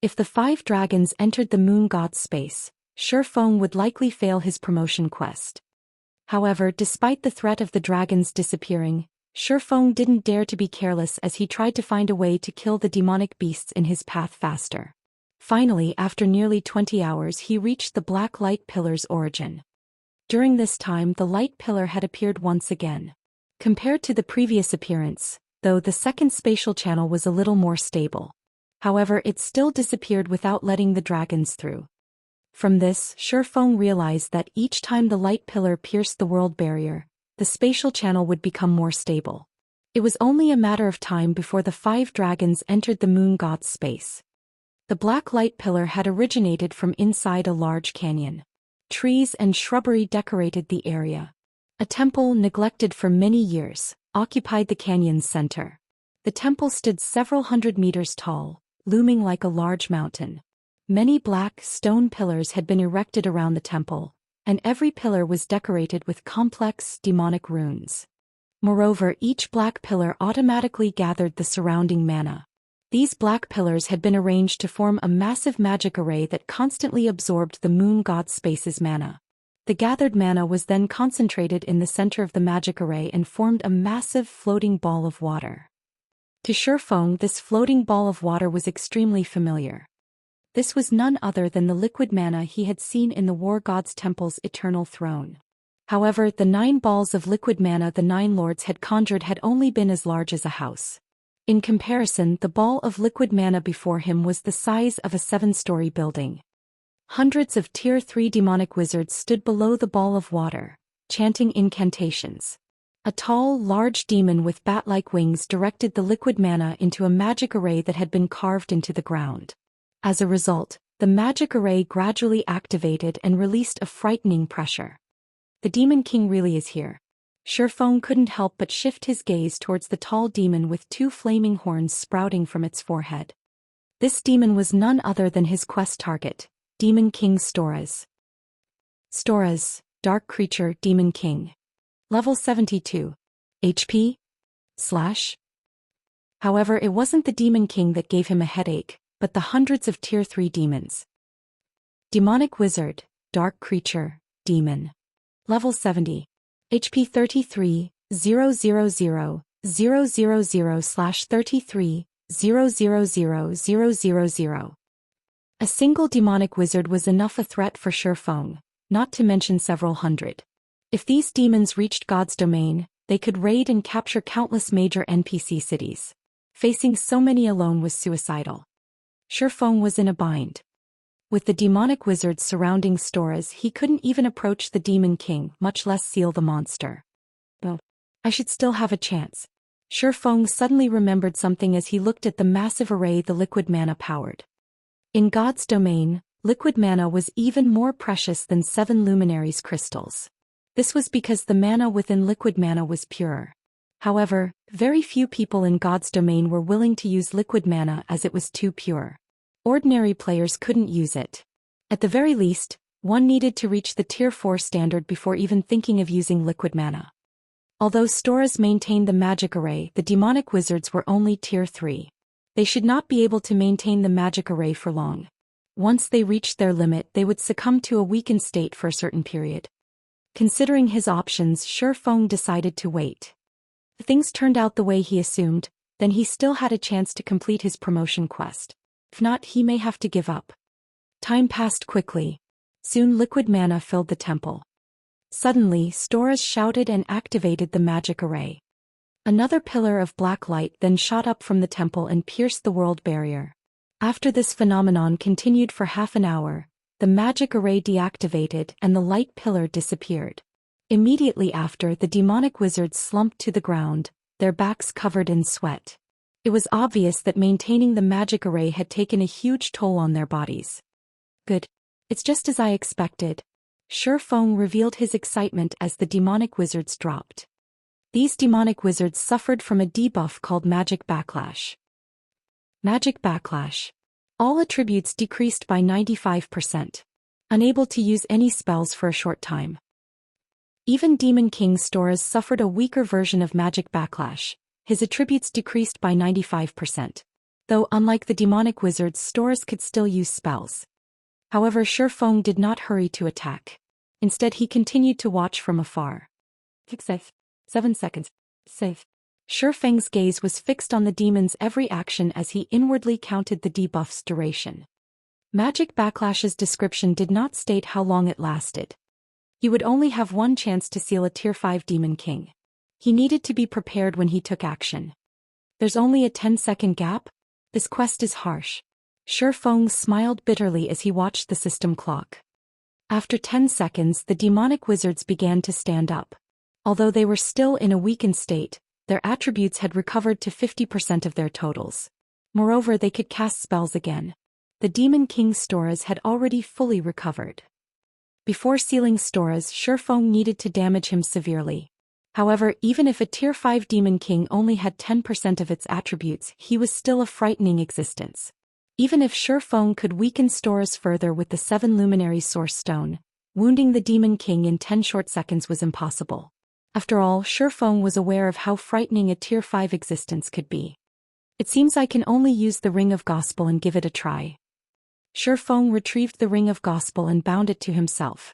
Speaker 1: If the 5 dragons entered the moon god's space, Shifeng would likely fail his promotion quest. However, despite the threat of the dragons disappearing, Shifeng didn't dare to be careless as he tried to find a way to kill the demonic beasts in his path faster. Finally, after nearly 20 hours, he reached the black light pillar's origin. During this time, the light pillar had appeared once again. Compared to the previous appearance, though, the second spatial channel was a little more stable. However, it still disappeared without letting the dragons through. From this, Shifeng realized that each time the light pillar pierced the world barrier, the spatial channel would become more stable. It was only a matter of time before the 5 dragons entered the moon god's space. The black light pillar had originated from inside a large canyon. Trees and shrubbery decorated the area. A temple, neglected for many years, occupied the canyon's center. The temple stood several hundred meters tall, looming like a large mountain. Many black stone pillars had been erected around the temple, and every pillar was decorated with complex, demonic runes. Moreover, each black pillar automatically gathered the surrounding mana. These black pillars had been arranged to form a massive magic array that constantly absorbed the moon god space's mana. The gathered mana was then concentrated in the center of the magic array and formed a massive floating ball of water. To Shifeng, this floating ball of water was extremely familiar. This was none other than the liquid mana he had seen in the war god's temple's eternal throne. However, the 9 balls of liquid mana the 9 lords had conjured had only been as large as a house. In comparison, the ball of liquid mana before him was the size of a 7-story building. Hundreds of Tier 3 demonic wizards stood below the ball of water, chanting incantations. A tall, large demon with bat-like wings directed the liquid mana into a magic array that had been carved into the ground. As a result, the magic array gradually activated and released a frightening pressure. The Demon King really is here. Shifeng couldn't help but shift his gaze towards the tall demon with 2 flaming horns sprouting from its forehead. This demon was none other than his quest target, Demon King Storas. Storas, Dark Creature Demon King. Level 72. HP? / However, it wasn't the Demon King that gave him a headache, but the hundreds of Tier 3 demons. Demonic Wizard, Dark Creature, Demon. Level 70. HP 33, 000, 000/33, 000,000. A single demonic wizard was enough a threat for Shifeng, not to mention several hundred. If these demons reached God's domain, they could raid and capture countless major NPC cities. Facing so many alone was suicidal. Shifeng was in a bind. With the demonic wizards surrounding Storas, he couldn't even approach the Demon King, much less seal the monster. Though, I should still have a chance. Shifeng suddenly remembered something as he looked at the massive array the liquid mana powered. In God's domain, liquid mana was even more precious than 7 luminaries crystals. This was because the mana within liquid mana was pure. However, very few people in God's domain were willing to use liquid mana as it was too pure. Ordinary players couldn't use it. At the very least, one needed to reach the Tier 4 standard before even thinking of using liquid mana. Although Storas maintained the magic array, the demonic wizards were only Tier 3. They should not be able to maintain the magic array for long. Once they reached their limit, they would succumb to a weakened state for a certain period. Considering his options, Shifeng decided to wait. If things turned out the way he assumed, then he still had a chance to complete his promotion quest. If not, he may have to give up. Time passed quickly. Soon liquid mana filled the temple. Suddenly, Storas shouted and activated the magic array. Another pillar of black light then shot up from the temple and pierced the world barrier. After this phenomenon continued for half an hour, the magic array deactivated and the light pillar disappeared. Immediately after, the demonic wizards slumped to the ground, their backs covered in sweat. It was obvious that maintaining the magic array had taken a huge toll on their bodies. Good. It's just as I expected. Shifeng revealed his excitement as the demonic wizards dropped. These demonic wizards suffered from a debuff called Magic Backlash. Magic Backlash. All attributes decreased by 95%. Unable to use any spells for a short time. Even Demon King Storas suffered a weaker version of Magic Backlash. His attributes decreased by 95%. Though unlike the demonic wizards, Storas could still use spells. However, Shifeng did not hurry to attack. Instead, he continued to watch from afar. Safe. 7 seconds. Safe. Feng's gaze was fixed on the demon's every action as he inwardly counted the debuff's duration. Magic Backlash's description did not state how long it lasted. You would only have one chance to seal a Tier 5 Demon King. He needed to be prepared when he took action. There's only a 10-second gap? This quest is harsh. Feng smiled bitterly as he watched the system clock. After 10 seconds, the demonic wizards began to stand up. Although they were still in a weakened state, their attributes had recovered to 50% of their totals. Moreover, they could cast spells again. The Demon King Storas had already fully recovered. Before sealing Storas, Feng needed to damage him severely. However, even if a Tier 5 Demon King only had 10% of its attributes, he was still a frightening existence. Even if Feng could weaken Storas further with the 7 Luminary Source Stone, wounding the Demon King in 10 short seconds was impossible. After all, Feng was aware of how frightening a Tier 5 existence could be. It seems I can only use the Ring of Gospel and give it a try. Feng retrieved the Ring of Gospel and bound it to himself.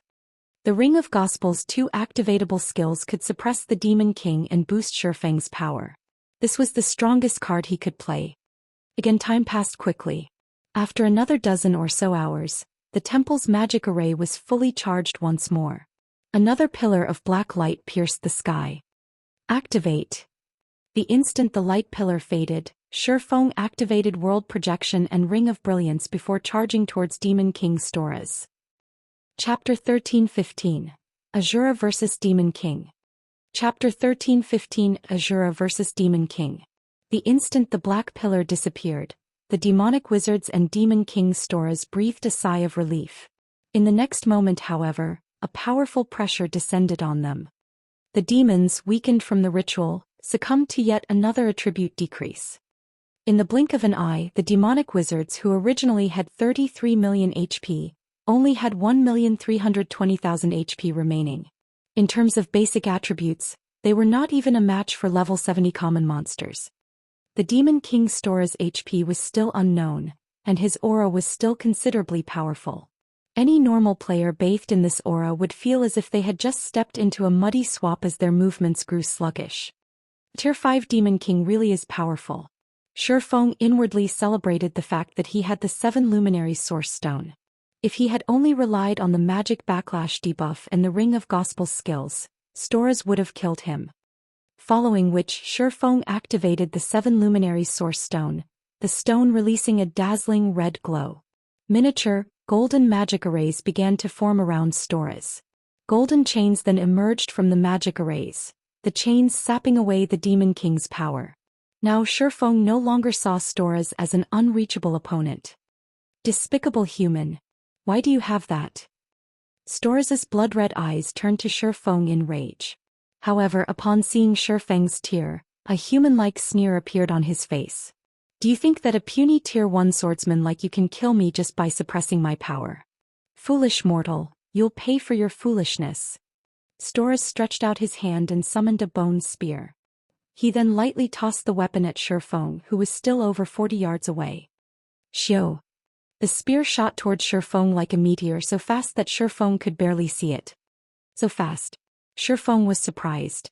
Speaker 1: The Ring of Gospel's 2 activatable skills could suppress the Demon King and boost Feng's power. This was the strongest card he could play. Again, time passed quickly. After another dozen or so hours, the temple's magic array was fully charged once more. Another pillar of black light pierced the sky. Activate. The instant the light pillar faded, Feng activated World Projection and Ring of Brilliance before charging towards Demon King Storas. Chapter 13:15. Asura vs. Demon King. Chapter 13:15. Asura vs. Demon King. The instant the black pillar disappeared, the demonic wizards and Demon King Storas breathed a sigh of relief. In the next moment, however, a powerful pressure descended on them. The demons, weakened from the ritual, succumbed to yet another attribute decrease. In the blink of an eye, the demonic wizards, who originally had 33 million HP, only had 1,320,000 HP remaining. In terms of basic attributes, they were not even a match for level 70 common monsters. The Demon King Stora's HP was still unknown, and his aura was still considerably powerful. Any normal player bathed in this aura would feel as if they had just stepped into a muddy swamp as their movements grew sluggish. Tier 5 Demon King really is powerful. Feng inwardly celebrated the fact that he had the 7 Luminary Source Stone. If he had only relied on the Magic Backlash debuff and the Ring of Gospel skills, Storas would have killed him. Following which, Feng activated the 7 Luminary Source Stone, the stone releasing a dazzling red glow. Miniature, golden magic arrays began to form around Storas. Golden chains then emerged from the magic arrays, the chains sapping away the Demon King's power. Now Feng no longer saw Storas as an unreachable opponent. Despicable human. Why do you have that? Storas's blood-red eyes turned to Feng in rage. However, upon seeing Feng's tear, a human-like sneer appeared on his face. Do you think that a puny Tier 1 swordsman like you can kill me just by suppressing my power? Foolish mortal, you'll pay for your foolishness. Storas stretched out his hand and summoned a bone spear. He then lightly tossed the weapon at Feng, who was still over 40 yards away. Xiao. The spear shot towards Feng like a meteor, so fast that Feng could barely see it. So fast. Feng was surprised.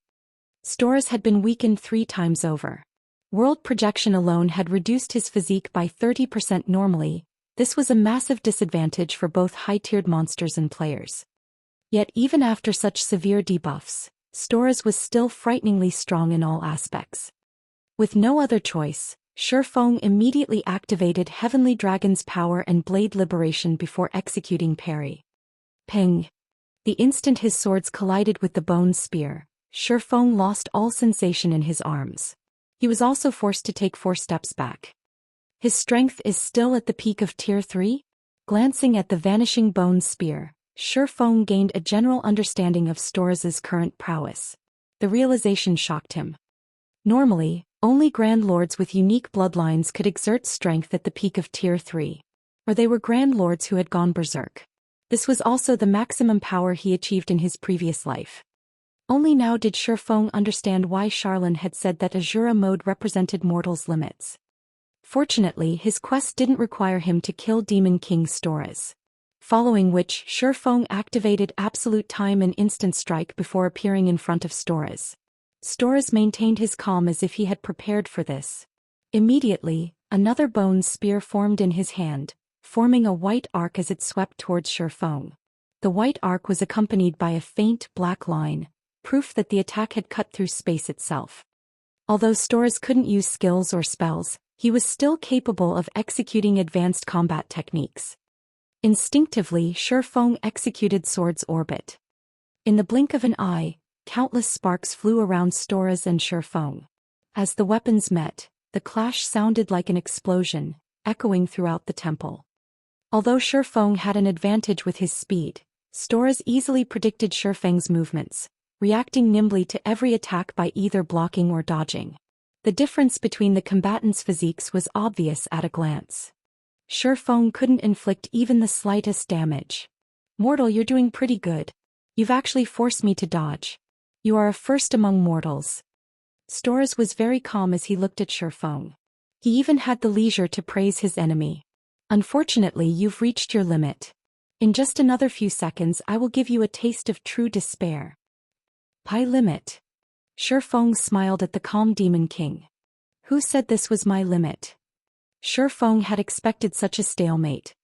Speaker 1: Storas had been weakened 3 times over. World Projection alone had reduced his physique by 30% normally. This was a massive disadvantage for both high-tiered monsters and players. Yet even after such severe debuffs, Storas was still frighteningly strong in all aspects. With no other choice, Feng immediately activated Heavenly Dragon's power and Blade Liberation before executing parry. Ping! The instant his swords collided with the bone spear, Feng lost all sensation in his arms. He was also forced to take 4 steps back. His strength is still at the peak of Tier 3? Glancing at the vanishing bone spear, Feng gained a general understanding of Storas's current prowess. The realization shocked him. Normally, only Grand Lords with unique bloodlines could exert strength at the peak of Tier 3. Or they were Grand Lords who had gone berserk. This was also the maximum power he achieved in his previous life. Only now did Feng understand why Charlene had said that Asura mode represented mortals' limits. Fortunately, his quest didn't require him to kill Demon King Storas. Following which, Feng activated Absolute Time and Instant Strike before appearing in front of Storas. Storas maintained his calm as if he had prepared for this. Immediately, another bone spear formed in his hand, forming a white arc as it swept towards Shifeng. The white arc was accompanied by a faint black line, proof that the attack had cut through space itself. Although Storas couldn't use skills or spells, he was still capable of executing advanced combat techniques. Instinctively, Shifeng executed Sword's Orbit. In the blink of an eye, countless sparks flew around Storas and Shifeng. As the weapons met, the clash sounded like an explosion, echoing throughout the temple. Although Shifeng had an advantage with his speed, Storas easily predicted Shifeng's movements, reacting nimbly to every attack by either blocking or dodging. The difference between the combatants' physiques was obvious at a glance. Shifeng couldn't inflict even the slightest damage. "Mortal, you're doing pretty good. You've actually forced me to dodge. You are a first among mortals." Storas was very calm as he looked at Shifeng. He even had the leisure to praise his enemy. "Unfortunately, you've reached your limit. In just another few seconds I will give you a taste of true despair." "My limit?" Shifeng smiled at the calm Demon King. "Who said this was my limit?" Shifeng had expected such a stalemate.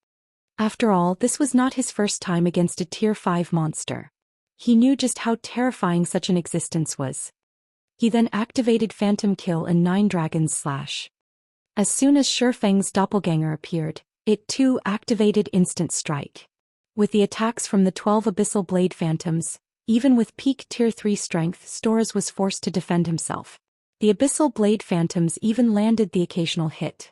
Speaker 1: After all, this was not his first time against a Tier 5 monster. He knew just how terrifying such an existence was. He then activated Phantom Kill and Nine Dragons Slash. As soon as Shifeng's doppelganger appeared, it too activated Instant Strike. With the attacks from the 12 Abyssal Blade Phantoms, even with peak Tier 3 strength, Storas was forced to defend himself. The Abyssal Blade Phantoms even landed the occasional hit.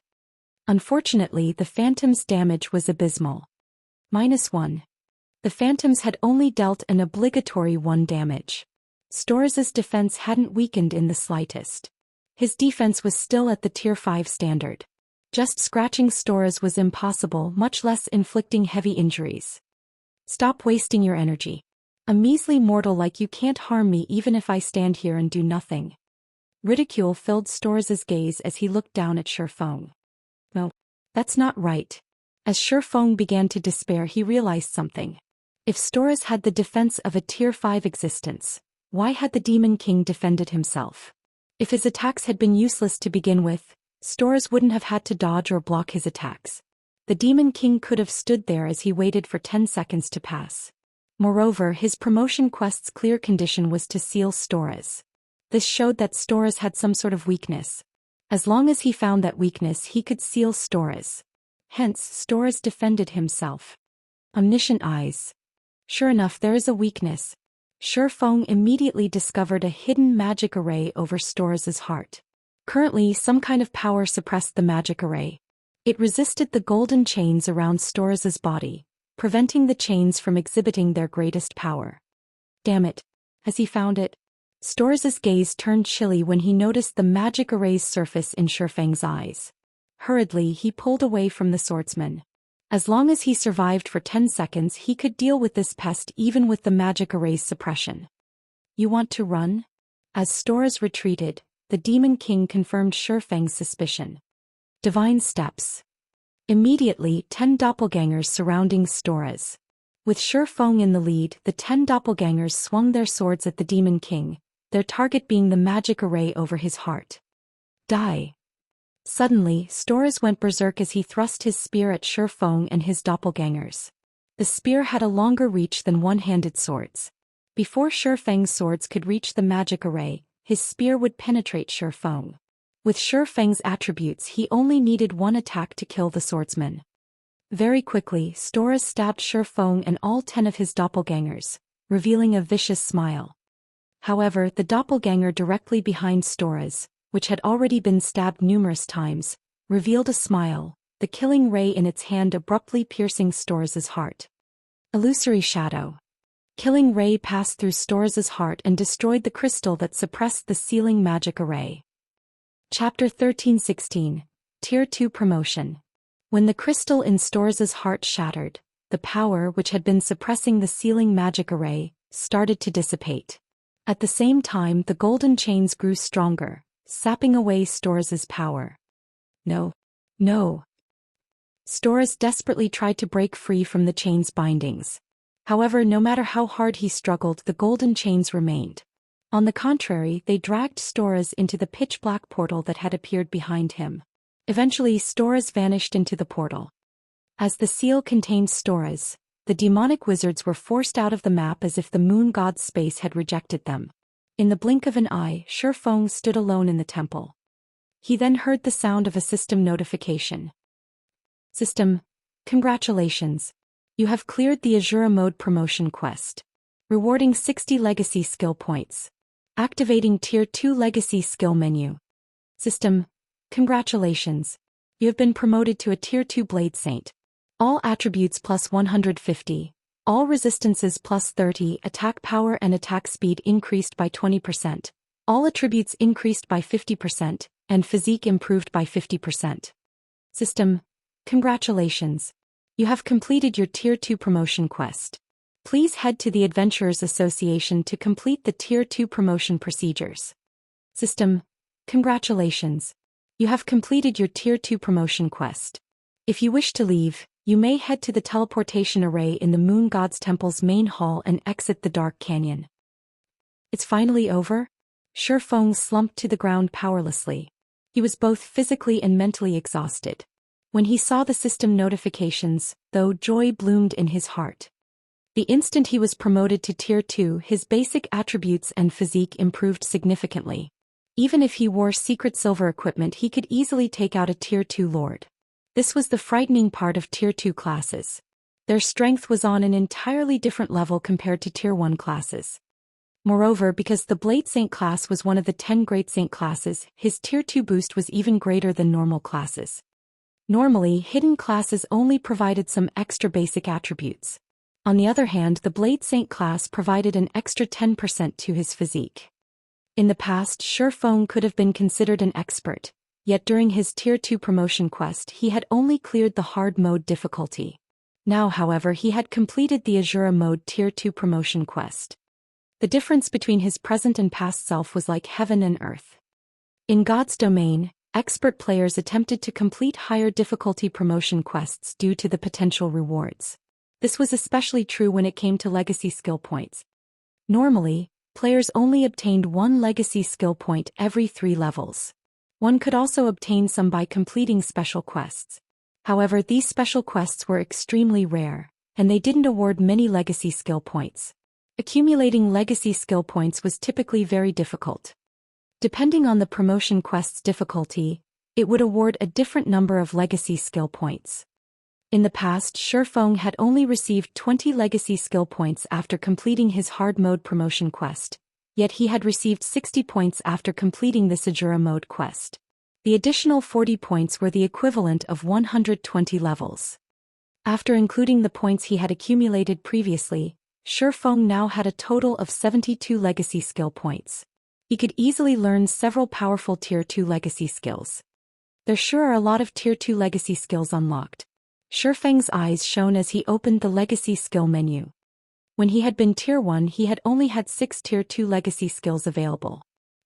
Speaker 1: Unfortunately, the Phantoms' damage was abysmal. -1. The Phantoms had only dealt an obligatory 1 damage. Storas's defense hadn't weakened in the slightest. His defense was still at the Tier 5 standard. Just scratching Storas was impossible, much less inflicting heavy injuries. "Stop wasting your energy. A measly mortal like you can't harm me even if I stand here and do nothing." Ridicule filled Storas's gaze as he looked down at Shifeng. "No, that's not right." As Shifeng began to despair, he realized something. If Storas had the defense of a Tier 5 existence, why had the Demon King defended himself? If his attacks had been useless to begin with, Storas wouldn't have had to dodge or block his attacks. The Demon King could have stood there as he waited for 10 seconds to pass. Moreover, his promotion quest's clear condition was to seal Storas. This showed that Storas had some sort of weakness. As long as he found that weakness, he could seal Storas. Hence, Storas defended himself. Omniscient eyes. Sure enough, there is a weakness. Shifeng immediately discovered a hidden magic array over Storas's heart. Currently, some kind of power suppressed the magic array. It resisted the golden chains around Storas's body, preventing the chains from exhibiting their greatest power. Damn it. Has he found it? Storas's gaze turned chilly when he noticed the magic array's surface in Shifeng's eyes. Hurriedly, he pulled away from the swordsman. As long as he survived for 10 seconds, he could deal with this pest even with the magic array's suppression. "You want to run?" As Storas retreated, the Demon King confirmed Shifeng's suspicion. Divine steps. Immediately, 10 doppelgangers surrounding Storas. With Shifeng in the lead, the 10 doppelgangers swung their swords at the Demon King, their target being the magic array over his heart. "Die." Suddenly, Storas went berserk as he thrust his spear at Shifeng and his doppelgangers. The spear had a longer reach than one-handed swords. Before Shifeng's swords could reach the magic array, his spear would penetrate Shifeng. With Shifeng's attributes, he only needed one attack to kill the swordsman. Very quickly, Storas stabbed Shifeng and all 10 of his doppelgangers, revealing a vicious smile. However, the doppelganger directly behind Storas, which had already been stabbed numerous times, revealed a smile, the killing ray in its hand abruptly piercing Storas's heart. Illusory shadow. Killing ray passed through Storas's heart and destroyed the crystal that suppressed the sealing magic array. Chapter 13:16. Tier 2 Promotion. When the crystal in Storas's heart shattered, the power which had been suppressing the sealing magic array started to dissipate. At the same time, the golden chains grew stronger, sapping away Storas's power. No. Storas desperately tried to break free from the chain's bindings. However, no matter how hard he struggled, the golden chains remained. On the contrary, they dragged Storas into the pitch-black portal that had appeared behind him. Eventually, Storas vanished into the portal. As the seal contained Storas, the demonic wizards were forced out of the map as if the moon god's space had rejected them. In the blink of an eye, Shi Feng stood alone in the temple. He then heard the sound of a system notification. System, congratulations. You have cleared the Asura mode promotion quest. Rewarding 60 legacy skill points. Activating Tier 2 legacy skill menu. System, congratulations. You have been promoted to a Tier 2 Blade Saint. All attributes plus 150. All resistances plus 30, attack power and attack speed increased by 20%. All attributes increased by 50%, and physique improved by 50%. System, congratulations. You have completed your Tier 2 promotion quest. Please head to the Adventurers Association to complete the Tier 2 promotion procedures. System, congratulations. You have completed your Tier 2 promotion quest. If you wish to leave, you may head to the teleportation array in the Moon God's Temple's main hall and exit the Dark Canyon. It's finally over? Shi Feng slumped to the ground powerlessly. He was both physically and mentally exhausted. When he saw the system notifications, though, joy bloomed in his heart. The instant he was promoted to Tier 2, his basic attributes and physique improved significantly. Even if he wore secret silver equipment, he could easily take out a Tier 2 lord. This was the frightening part of Tier 2 classes. Their strength was on an entirely different level compared to Tier 1 classes. Moreover, because the Blade Saint class was one of the 10 Great Saint classes, his Tier 2 boost was even greater than normal classes. Normally, hidden classes only provided some extra basic attributes. On the other hand, the Blade Saint class provided an extra 10% to his physique. In the past, Shi Feng could have been considered an expert. Yet during his Tier 2 promotion quest he had only cleared the hard mode difficulty. Now, however, he had completed the Asura mode Tier 2 promotion quest. The difference between his present and past self was like heaven and earth. In God's domain, expert players attempted to complete higher difficulty promotion quests due to the potential rewards. This was especially true when it came to legacy skill points. Normally, players only obtained one legacy skill point every 3 levels. One could also obtain some by completing special quests. However, these special quests were extremely rare, and they didn't award many legacy skill points. Accumulating legacy skill points was typically very difficult. Depending on the promotion quest's difficulty, it would award a different number of legacy skill points. In the past, Shi Feng had only received 20 legacy skill points after completing his hard mode promotion quest. Yet he had received 60 points after completing the Asura mode quest. The additional 40 points were the equivalent of 120 levels. After including the points he had accumulated previously, Shi Feng now had a total of 72 legacy skill points. He could easily learn several powerful Tier 2 legacy skills. There sure are a lot of Tier 2 legacy skills unlocked. Shi Feng's eyes shone as he opened the legacy skill menu. When he had been Tier 1, he had only had 6 Tier 2 legacy skills available.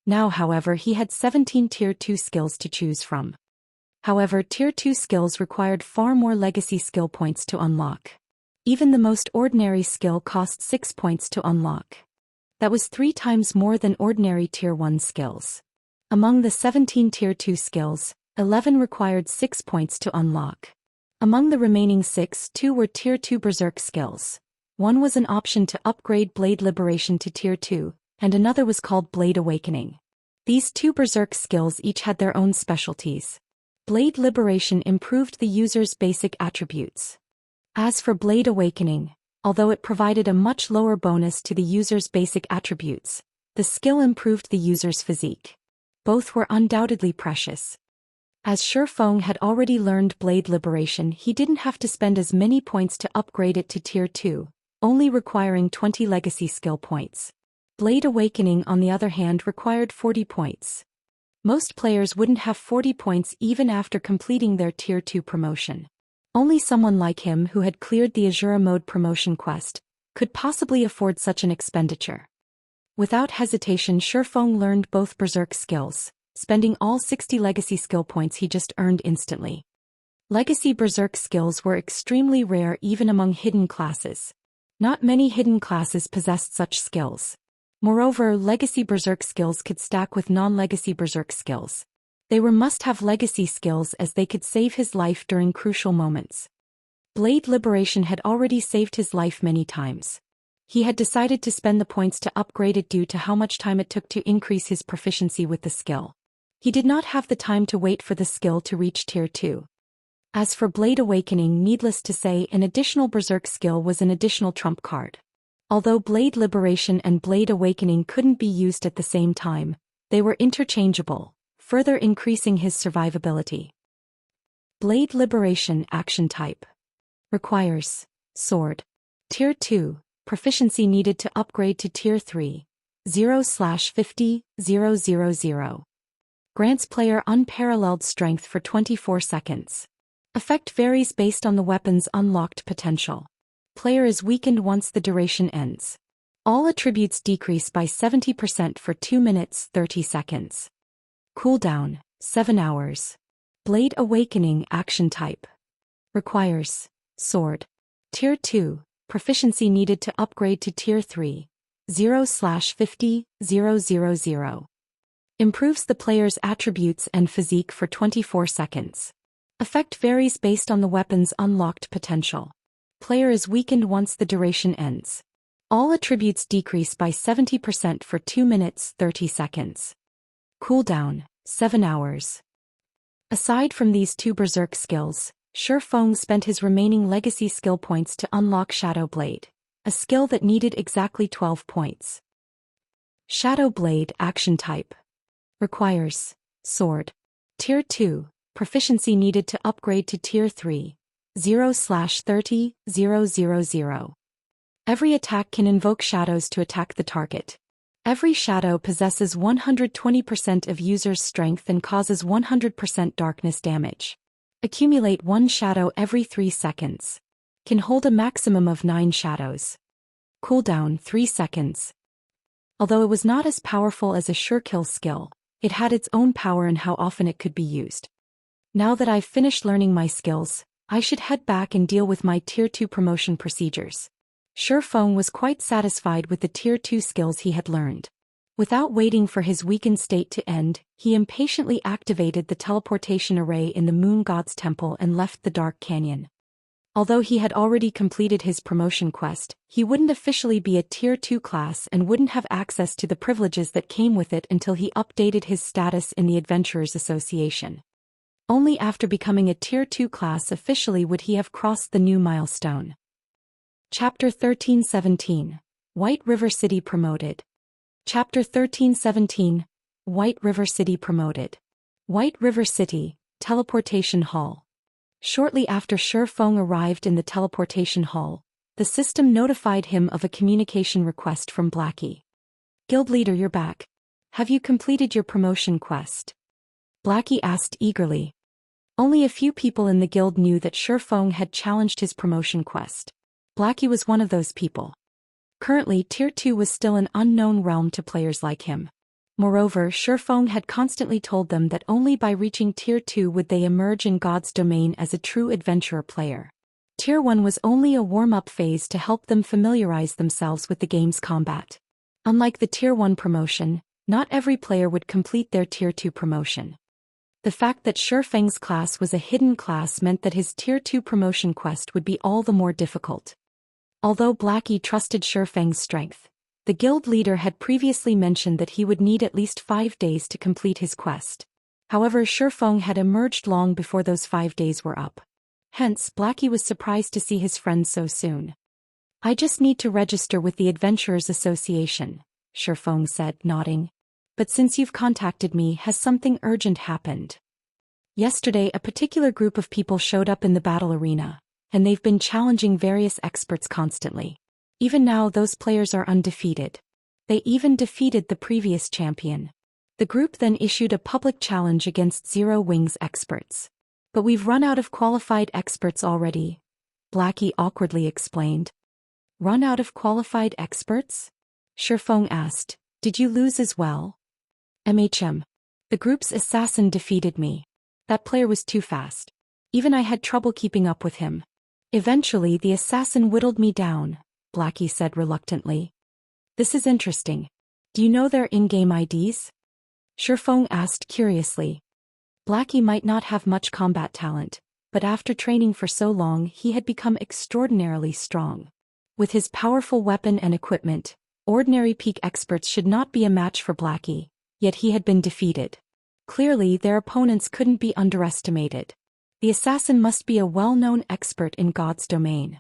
Speaker 1: Now, however, he had 17 Tier 2 skills to choose from. However, Tier 2 skills required far more legacy skill points to unlock. Even the most ordinary skill cost 6 points to unlock. That was 3 times more than ordinary Tier 1 skills. Among the 17 Tier 2 skills, 11 required 6 points to unlock. Among the remaining 6, 2 were Tier 2 Berserk skills. One was an option to upgrade Blade Liberation to Tier 2, and another was called Blade Awakening. These 2 Berserk skills each had their own specialties. Blade Liberation improved the user's basic attributes. As for Blade Awakening, although it provided a much lower bonus to the user's basic attributes, the skill improved the user's physique. Both were undoubtedly precious. As Shi Feng had already learned Blade Liberation, he didn't have to spend as many points to upgrade it to Tier 2, only requiring 20 legacy skill points. Blade Awakening, on the other hand, required 40 points. Most players wouldn't have 40 points even after completing their Tier 2 promotion. Only someone like him who had cleared the Asura mode promotion quest could possibly afford such an expenditure. Without hesitation, Shi Feng learned both Berserk skills, spending all 60 legacy skill points he just earned instantly. Legacy Berserk skills were extremely rare even among hidden classes. Not many hidden classes possessed such skills. Moreover, legacy berserk skills could stack with non-legacy berserk skills. They were must-have legacy skills as they could save his life during crucial moments. Blade Liberation had already saved his life many times. He had decided to spend the points to upgrade it due to how much time it took to increase his proficiency with the skill. He did not have the time to wait for the skill to reach Tier 2. As for Blade Awakening, needless to say, an additional berserk skill was an additional trump card. Although Blade Liberation and Blade Awakening couldn't be used at the same time, they were interchangeable, further increasing his survivability. Blade Liberation action type. Requires Sword. Tier 2, proficiency needed to upgrade to Tier 3, 0/50,000. Grants player unparalleled strength for 24 seconds. Effect varies based on the weapon's unlocked potential. Player is weakened once the duration ends. All attributes decrease by 70% for 2 minutes 30 seconds. Cooldown, 7 hours. Blade Awakening action type. Requires Sword. Tier 2, proficiency needed to upgrade to Tier 3, 0/50,000. Improves the player's attributes and physique for 24 seconds. Effect varies based on the weapon's unlocked potential. Player is weakened once the duration ends. All attributes decrease by 70% for 2 minutes 30 seconds. Cooldown, 7 hours. Aside from these two berserk skills, Shi Feng spent his remaining legacy skill points to unlock Shadow Blade, a skill that needed exactly 12 points. Shadow Blade action type. Requires Sword. Tier 2, proficiency needed to upgrade to Tier 3, 0/30,000. Every attack can invoke shadows to attack the target. Every shadow possesses 120% of user's strength and causes 100% darkness damage. Accumulate 1 shadow every 3 seconds. Can hold a maximum of 9 shadows. Cooldown 3 seconds. Although it was not as powerful as a sure kill skill, it had its own power in how often it could be used. Now that I've finished learning my skills, I should head back and deal with my Tier 2 promotion procedures. Shi Feng was quite satisfied with the Tier 2 skills he had learned. Without waiting for his weakened state to end, he impatiently activated the teleportation array in the Moon God's Temple and left the Dark Canyon. Although he had already completed his promotion quest, he wouldn't officially be a Tier 2 class and wouldn't have access to the privileges that came with it until he updated his status in the Adventurers Association. Only after becoming a Tier 2 class officially would he have crossed the new milestone. Chapter 1317, White River City Promoted. Chapter 1317, White River City Promoted. White River City, Teleportation Hall. Shortly after Shi Feng arrived in the teleportation hall, the system notified him of a communication request from Blackie. Guild leader, you're back. Have you completed your promotion quest? Blackie asked eagerly. Only a few people in the guild knew that Shi Feng had challenged his promotion quest. Blackie was one of those people. Currently, Tier 2 was still an unknown realm to players like him. Moreover, Shi Feng had constantly told them that only by reaching Tier 2 would they emerge in God's domain as a true adventurer player. Tier 1 was only a warm-up phase to help them familiarize themselves with the game's combat. Unlike the Tier 1 promotion, not every player would complete their Tier 2 promotion. The fact that Shi Feng's class was a hidden class meant that his Tier 2 promotion quest would be all the more difficult. Although Blackie trusted Shi Feng's strength, the guild leader had previously mentioned that he would need at least 5 days to complete his quest. However, Shi Feng had emerged long before those 5 days were up. Hence, Blackie was surprised to see his friend so soon. I just need to register with the Adventurers Association, Shi Feng said, nodding. But since you've contacted me, has something urgent happened? Yesterday, a particular group of people showed up in the battle arena, and they've been challenging various experts constantly. Even now, those players are undefeated. They even defeated the previous champion. The group then issued a public challenge against Zero Wings experts. But we've run out of qualified experts already, Blackie awkwardly explained. Run out of qualified experts? Shi Feng asked. Did you lose as well? The group's assassin defeated me. That player was too fast. Even I had trouble keeping up with him. Eventually the assassin whittled me down, Blackie said reluctantly. This is interesting. Do you know their in-game IDs? Shifeng asked curiously. Blackie might not have much combat talent, but after training for so long he had become extraordinarily strong. With his powerful weapon and equipment, ordinary peak experts should not be a match for Blackie, yet he had been defeated. Clearly their opponents couldn't be underestimated. The assassin must be a well-known expert in God's domain.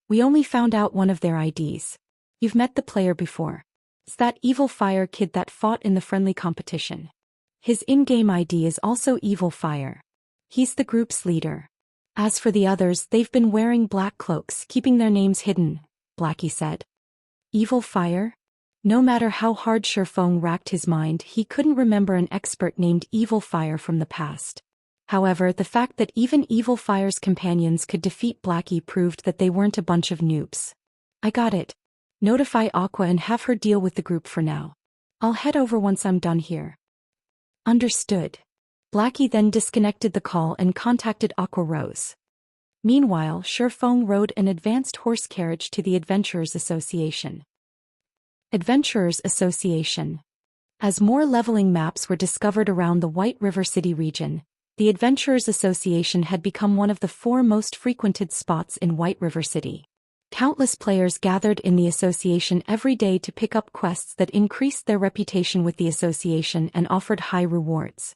Speaker 1: We only found out one of their IDs. You've met the player before. It's that evil fire kid that fought in the friendly competition. His in-game ID is also Evil Fire. He's the group's leader. As for the others, they've been wearing black cloaks, keeping their names hidden, Blackie said. Evil Fire? No matter how hard Shifeng racked his mind, he couldn't remember an expert named Evil Fire from the past. However, the fact that even Evil Fire's companions could defeat Blackie proved that they weren't a bunch of noobs. I got it. Notify Aqua and have her deal with the group for now. I'll head over once I'm done here. Understood. Blackie then disconnected the call and contacted Aqua Rose. Meanwhile, Shifeng rode an advanced horse carriage to the Adventurers Association. Adventurers Association. As more leveling maps were discovered around the White River City region, the Adventurers Association had become one of the 4 most frequented spots in White River City. Countless players gathered in the association every day to pick up quests that increased their reputation with the association and offered high rewards.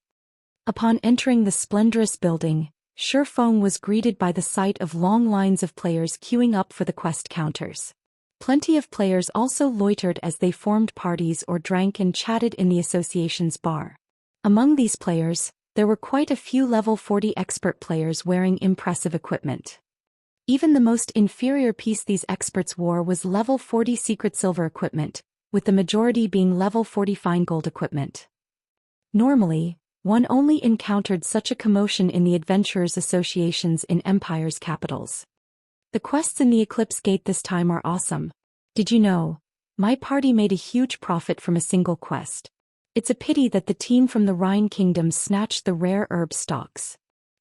Speaker 1: Upon entering the splendorous building, Shifeng was greeted by the sight of long lines of players queuing up for the quest counters. Plenty of players also loitered as they formed parties or drank and chatted in the association's bar. Among these players, there were quite a few level 40 expert players wearing impressive equipment. Even the most inferior piece these experts wore was level 40 secret silver equipment, with the majority being level 40 fine gold equipment. Normally, one only encountered such a commotion in the Adventurers Associations in Empire's capitals. The quests in the Eclipse Gate this time are awesome. Did you know? My party made a huge profit from a single quest. It's a pity that the team from the Rhine Kingdom snatched the rare herb stocks.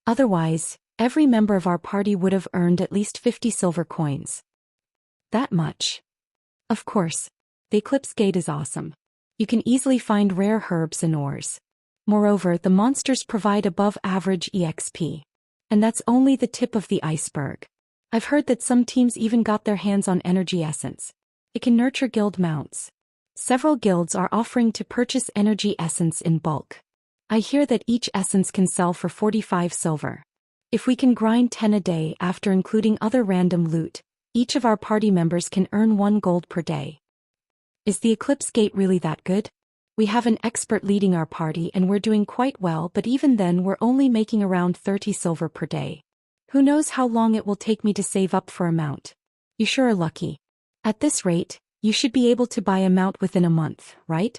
Speaker 1: Otherwise, every member of our party would have earned at least 50 silver coins. That much? Of course. The Eclipse Gate is awesome. You can easily find rare herbs and ores. Moreover, the monsters provide above-average EXP. And that's only the tip of the iceberg. I've heard that some teams even got their hands on energy essence. It can nurture guild mounts. Several guilds are offering to purchase energy essence in bulk. I hear that each essence can sell for 45 silver. If we can grind 10 a day after including other random loot, each of our party members can earn 1 gold per day. Is the Eclipse Gate really that good? We have an expert leading our party and we're doing quite well, but even then we're only making around 30 silver per day. Who knows how long it will take me to save up for a mount. You sure are lucky. At this rate, you should be able to buy a mount within a month, right?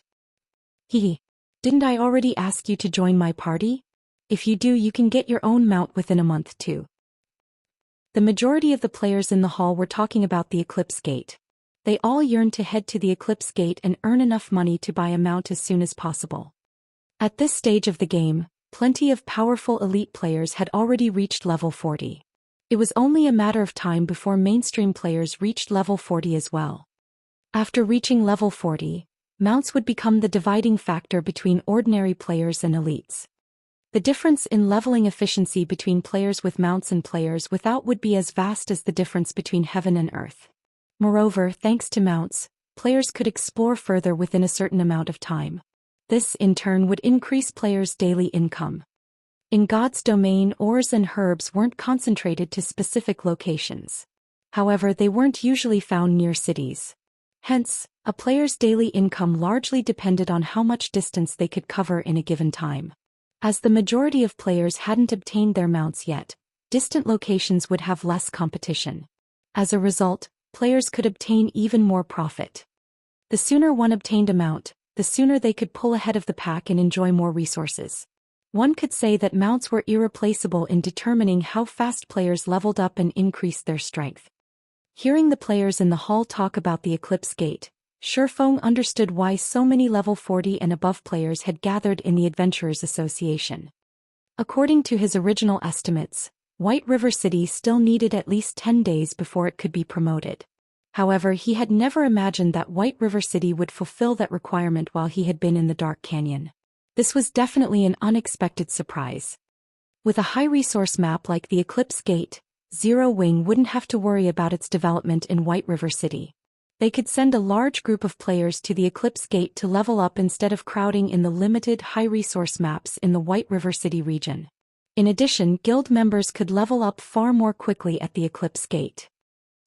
Speaker 1: Hehe. Didn't I already ask you to join my party? If you do, you can get your own mount within a month too. The majority of the players in the hall were talking about the Eclipse Gate. They all yearned to head to the Eclipse Gate and earn enough money to buy a mount as soon as possible. At this stage of the game, plenty of powerful elite players had already reached level 40. It was only a matter of time before mainstream players reached level 40 as well. After reaching level 40, mounts would become the dividing factor between ordinary players and elites. The difference in leveling efficiency between players with mounts and players without would be as vast as the difference between heaven and earth. Moreover, thanks to mounts, players could explore further within a certain amount of time. This, in turn, would increase players' daily income. In God's domain, ores and herbs weren't concentrated to specific locations. However, they weren't usually found near cities. Hence, a player's daily income largely depended on how much distance they could cover in a given time. As the majority of players hadn't obtained their mounts yet, distant locations would have less competition. As a result, players could obtain even more profit. The sooner one obtained a mount, the sooner they could pull ahead of the pack and enjoy more resources. One could say that mounts were irreplaceable in determining how fast players leveled up and increased their strength. Hearing the players in the hall talk about the Eclipse Gate, Shifeng understood why so many level 40 and above players had gathered in the Adventurers Association. According to his original estimates, White River City still needed at least 10 days before it could be promoted. However, he had never imagined that White River City would fulfill that requirement while he had been in the Dark Canyon. This was definitely an unexpected surprise. With a high-resource map like the Eclipse Gate, Zero Wing wouldn't have to worry about its development in White River City. They could send a large group of players to the Eclipse Gate to level up instead of crowding in the limited high-resource maps in the White River City region. In addition, guild members could level up far more quickly at the Eclipse Gate.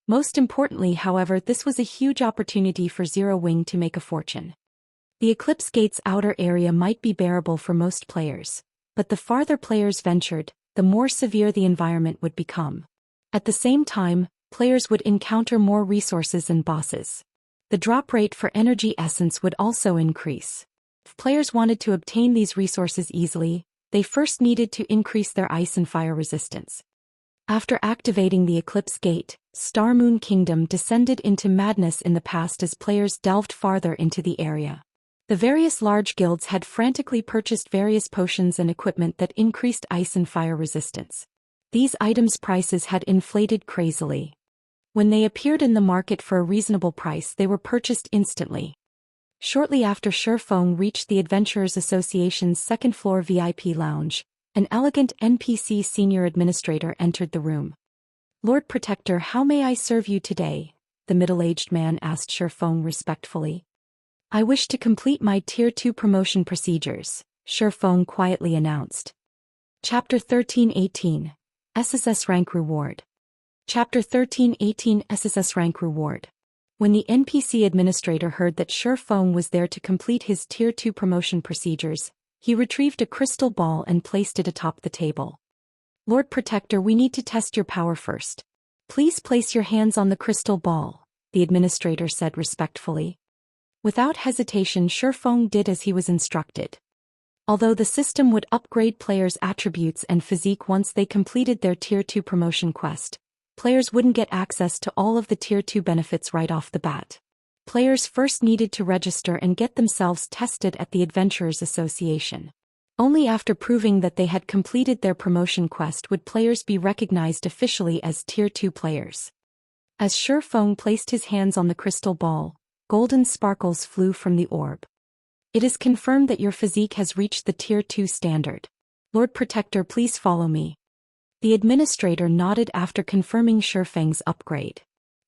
Speaker 1: Most importantly, however, this was a huge opportunity for Zero Wing to make a fortune. The Eclipse Gate's outer area might be bearable for most players, but the farther players ventured, the more severe the environment would become. At the same time, players would encounter more resources and bosses. The drop rate for energy essence would also increase. If players wanted to obtain these resources easily, they first needed to increase their ice and fire resistance. After activating the Eclipse Gate, Star Moon Kingdom descended into madness in the past as players delved farther into the area. The various large guilds had frantically purchased various potions and equipment that increased ice and fire resistance. These items' prices had inflated crazily. When they appeared in the market for a reasonable price, they were purchased instantly. Shortly after Shifeng reached the Adventurers Association's second-floor VIP lounge, an elegant NPC senior administrator entered the room. "Lord Protector, how may I serve you today?" the middle-aged man asked Shifeng respectfully. "I wish to complete my Tier 2 promotion procedures," Shifeng quietly announced. Chapter 1318, SSS-Rank Reward. Chapter 1318, SSS-Rank Reward. When the NPC administrator heard that Shifeng was there to complete his Tier 2 promotion procedures, he retrieved a crystal ball and placed it atop the table. "Lord Protector, we need to test your power first. Please place your hands on the crystal ball," the administrator said respectfully. Without hesitation, Shifeng did as he was instructed. Although the system would upgrade players' attributes and physique once they completed their Tier 2 promotion quest, players wouldn't get access to all of the Tier 2 benefits right off the bat. Players first needed to register and get themselves tested at the Adventurers Association. Only after proving that they had completed their promotion quest would players be recognized officially as Tier 2 players. As Shifeng placed his hands on the crystal ball, golden sparkles flew from the orb. "It is confirmed that your physique has reached the Tier 2 standard. Lord Protector, please follow me." The administrator nodded after confirming Shifeng's upgrade.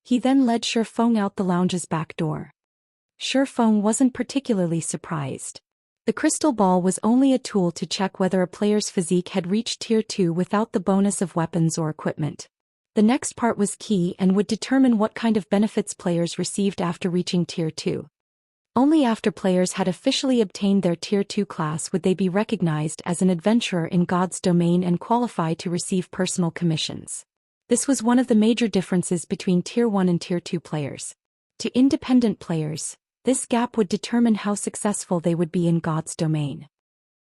Speaker 1: He then led Shifeng out the lounge's back door. Shifeng wasn't particularly surprised. The crystal ball was only a tool to check whether a player's physique had reached Tier 2 without the bonus of weapons or equipment. The next part was key and would determine what kind of benefits players received after reaching Tier 2. Only after players had officially obtained their Tier 2 class would they be recognized as an adventurer in God's domain and qualify to receive personal commissions. This was one of the major differences between Tier 1 and Tier 2 players. To independent players, this gap would determine how successful they would be in God's domain.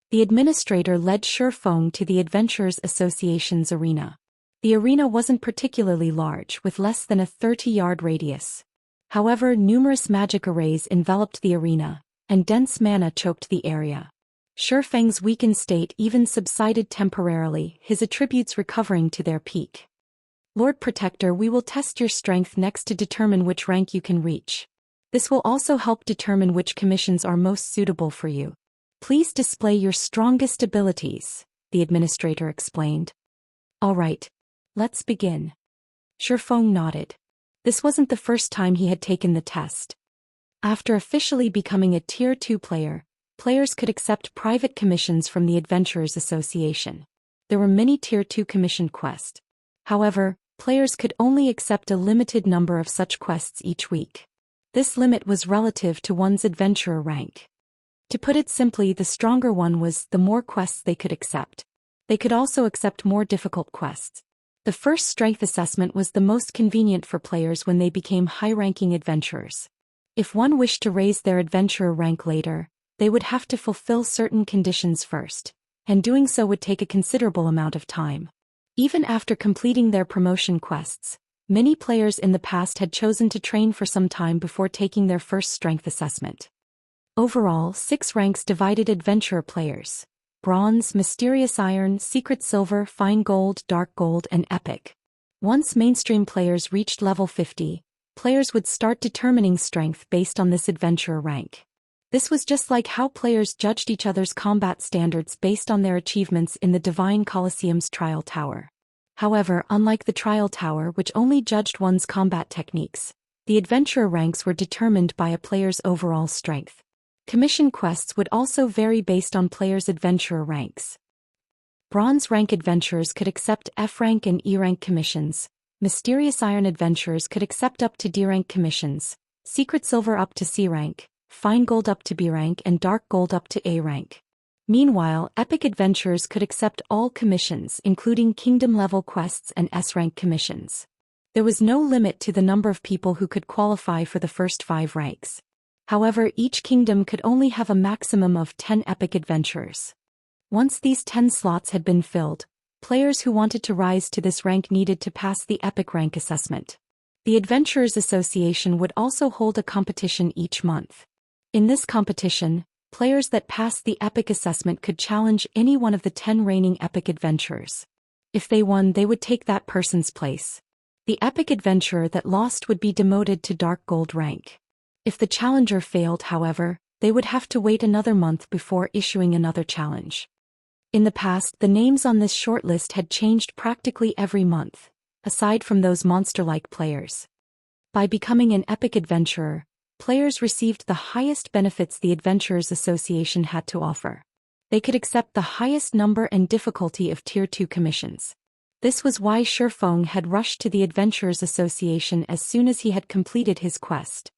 Speaker 1: The administrator led Shifeng to the Adventurers Association's arena. The arena wasn't particularly large, with less than a 30-yard radius. However, numerous magic arrays enveloped the arena, and dense mana choked the area. Shifeng's weakened state even subsided temporarily, his attributes recovering to their peak. "Lord Protector, we will test your strength next to determine which rank you can reach. This will also help determine which commissions are most suitable for you. Please display your strongest abilities," the administrator explained. "All right. Let's begin." Shifeng nodded. This wasn't the first time he had taken the test. After officially becoming a Tier 2 player, players could accept private commissions from the Adventurers Association. There were many Tier 2 commissioned quests. However, players could only accept a limited number of such quests each week. This limit was relative to one's adventurer rank. To put it simply, the stronger one was, the more quests they could accept. They could also accept more difficult quests. The first strength assessment was the most convenient for players when they became high-ranking adventurers. If one wished to raise their adventurer rank later, they would have to fulfill certain conditions first, and doing so would take a considerable amount of time. Even after completing their promotion quests, many players in the past had chosen to train for some time before taking their first strength assessment. Overall, 6 ranks divided adventurer players: Bronze, Mysterious Iron, Secret Silver, Fine Gold, Dark Gold, and Epic. Once mainstream players reached level 50, Players would start determining strength based on this adventurer rank. This was just like how players judged each other's combat standards based on their achievements in the Divine Colosseum's Trial Tower. However, unlike the Trial Tower, which only judged one's combat techniques, the adventurer ranks were determined by a player's overall strength. Commission quests would also vary based on players' adventurer ranks. Bronze rank adventurers could accept F rank and E rank commissions. Mysterious Iron adventurers could accept up to D rank commissions, Secret Silver up to C rank, Fine Gold up to B rank, and Dark Gold up to A rank. Meanwhile, Epic adventurers could accept all commissions, including Kingdom-level quests and S-rank commissions. There was no limit to the number of people who could qualify for the first 5 ranks. However, each kingdom could only have a maximum of 10 Epic adventurers. Once these 10 slots had been filled, players who wanted to rise to this rank needed to pass the Epic rank assessment. The Adventurers Association would also hold a competition each month. In this competition, players that passed the Epic assessment could challenge any one of the 10 reigning Epic adventurers. If they won, they would take that person's place. The Epic adventurer that lost would be demoted to Dark Gold rank. If the challenger failed, however, they would have to wait another month before issuing another challenge. In the past, the names on this shortlist had changed practically every month, aside from those monster-like players. By becoming an Epic adventurer, players received the highest benefits the Adventurers Association had to offer. They could accept the highest number and difficulty of Tier 2 commissions. This was why Shifeng had rushed to the Adventurers Association as soon as he had completed his quest.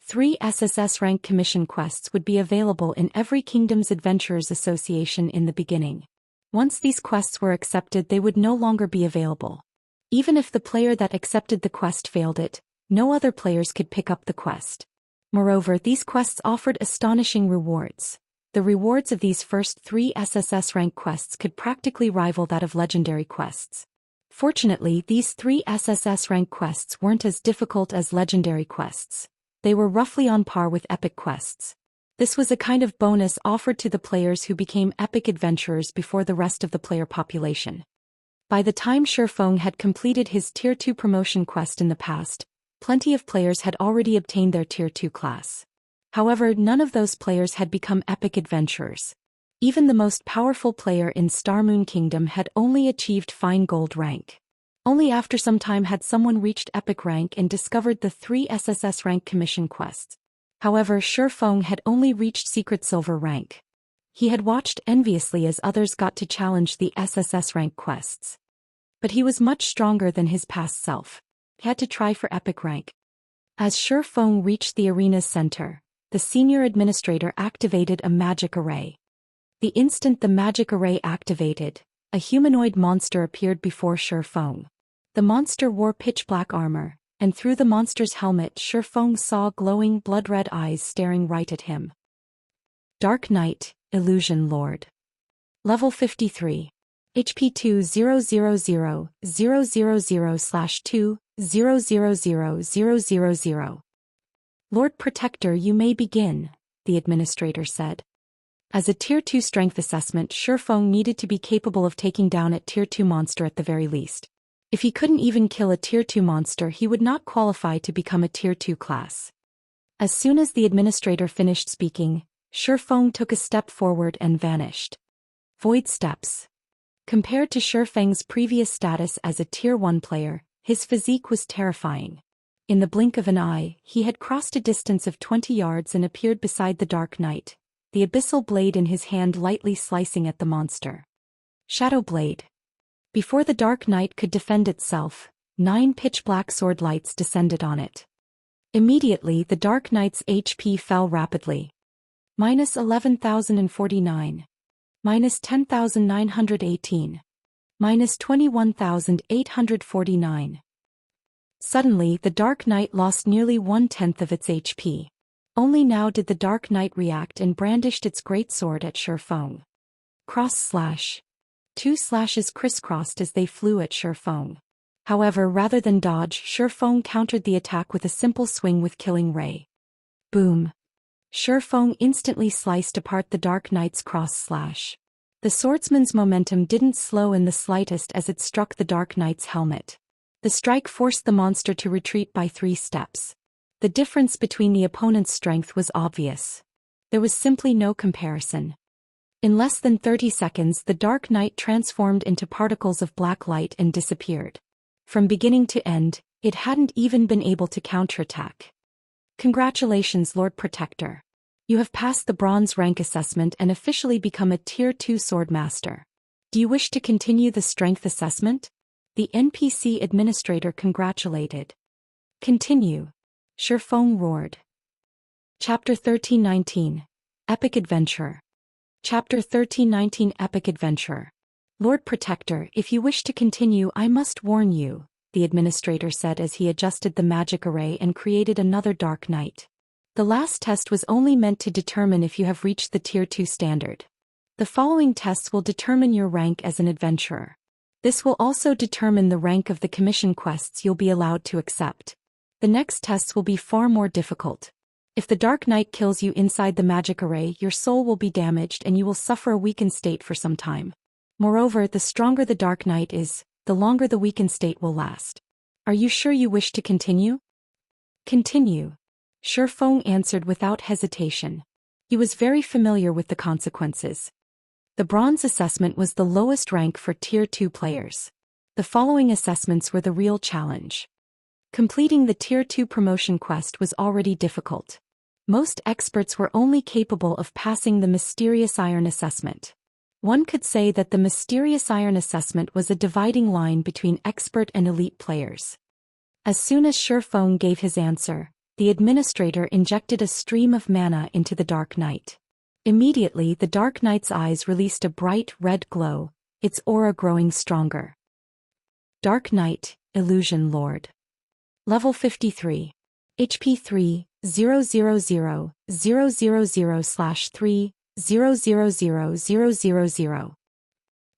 Speaker 1: 3 SSS-Rank commission quests would be available in every kingdom's Adventurers Association in the beginning. Once these quests were accepted, they would no longer be available. Even if the player that accepted the quest failed it, no other players could pick up the quest. Moreover, these quests offered astonishing rewards. The rewards of these first 3 SSS-Rank quests could practically rival that of legendary quests. Fortunately, these 3 SSS-Rank quests weren't as difficult as legendary quests. They were roughly on par with Epic quests. This was a kind of bonus offered to the players who became Epic adventurers before the rest of the player population. By the time Shifeng had completed his Tier 2 promotion quest in the past, plenty of players had already obtained their Tier 2 class. However, none of those players had become Epic adventurers. Even the most powerful player in Star Moon Kingdom had only achieved Fine Gold rank. Only after some time had someone reached Epic rank and discovered the 3 SSS rank commission quests. However, Shifeng had only reached Secret Silver rank. He had watched enviously as others got to challenge the SSS rank quests. But he was much stronger than his past self. He had to try for Epic rank. As Shifeng reached the arena's center, the senior administrator activated a magic array. The instant the magic array activated, a humanoid monster appeared before Shifeng. The monster wore pitch-black armor, and through the monster's helmet Shifeng saw glowing blood-red eyes staring right at him. Dark Knight, Illusion Lord. Level 53. HP 2000/2000000. Lord Protector, you may begin, the administrator said. As a Tier 2 strength assessment, Shifeng needed to be capable of taking down a Tier 2 monster at the very least. If he couldn't even kill a Tier 2 monster, he would not qualify to become a Tier 2 class. As soon as the administrator finished speaking, Shifeng took a step forward and vanished. Void steps. Compared to Shifeng's previous status as a Tier 1 player, his physique was terrifying. In the blink of an eye, he had crossed a distance of 20 yards and appeared beside the Dark Knight, the abyssal blade in his hand lightly slicing at the monster. Shadow Blade. Before the Dark Knight could defend itself, 9 pitch-black sword lights descended on it. Immediately, the Dark Knight's HP fell rapidly. -11,049. -10,918. -21,849. Suddenly, the Dark Knight lost nearly 1/10 of its HP. Only now did the Dark Knight react and brandished its great sword at Shifeng. Cross slash. 2 slashes crisscrossed as they flew at Shifeng. However, rather than dodge, Shifeng countered the attack with a simple swing with Killing Ray. Boom. Shifeng instantly sliced apart the Dark Knight's cross slash. The swordsman's momentum didn't slow in the slightest as it struck the Dark Knight's helmet. The strike forced the monster to retreat by 3 steps. The difference between the opponent's strength was obvious. There was simply no comparison. In less than 30 seconds, the Dark Knight transformed into particles of black light and disappeared. From beginning to end, it hadn't even been able to counterattack. Congratulations, Lord Protector. You have passed the bronze rank assessment and officially become a Tier 2 Sword Master. Do you wish to continue the strength assessment? The NPC administrator congratulated. Continue. Shifeng roared. Chapter 1319. Epic Adventure. Chapter 1319 Epic Adventure. Lord Protector, if you wish to continue, I must warn you, the administrator said as he adjusted the magic array and created another Dark Knight. The last test was only meant to determine if you have reached the Tier 2 standard. The following tests will determine your rank as an adventurer. This will also determine the rank of the commission quests you'll be allowed to accept. The next tests will be far more difficult. If the Dark Knight kills you inside the magic array, your soul will be damaged and you will suffer a weakened state for some time. Moreover, the stronger the Dark Knight is, the longer the weakened state will last. Are you sure you wish to continue? Continue. Shifeng answered without hesitation. He was very familiar with the consequences. The bronze assessment was the lowest rank for Tier 2 players. The following assessments were the real challenge. Completing the Tier 2 promotion quest was already difficult. Most experts were only capable of passing the Mysterious Iron assessment. One could say that the Mysterious Iron assessment was a dividing line between expert and elite players. As soon as Shifeng gave his answer, the administrator injected a stream of mana into the Dark Knight. Immediately, the Dark Knight's eyes released a bright red glow, its aura growing stronger. Dark Knight, Illusion Lord. Level 53. HP 3, 000/3, 000/000.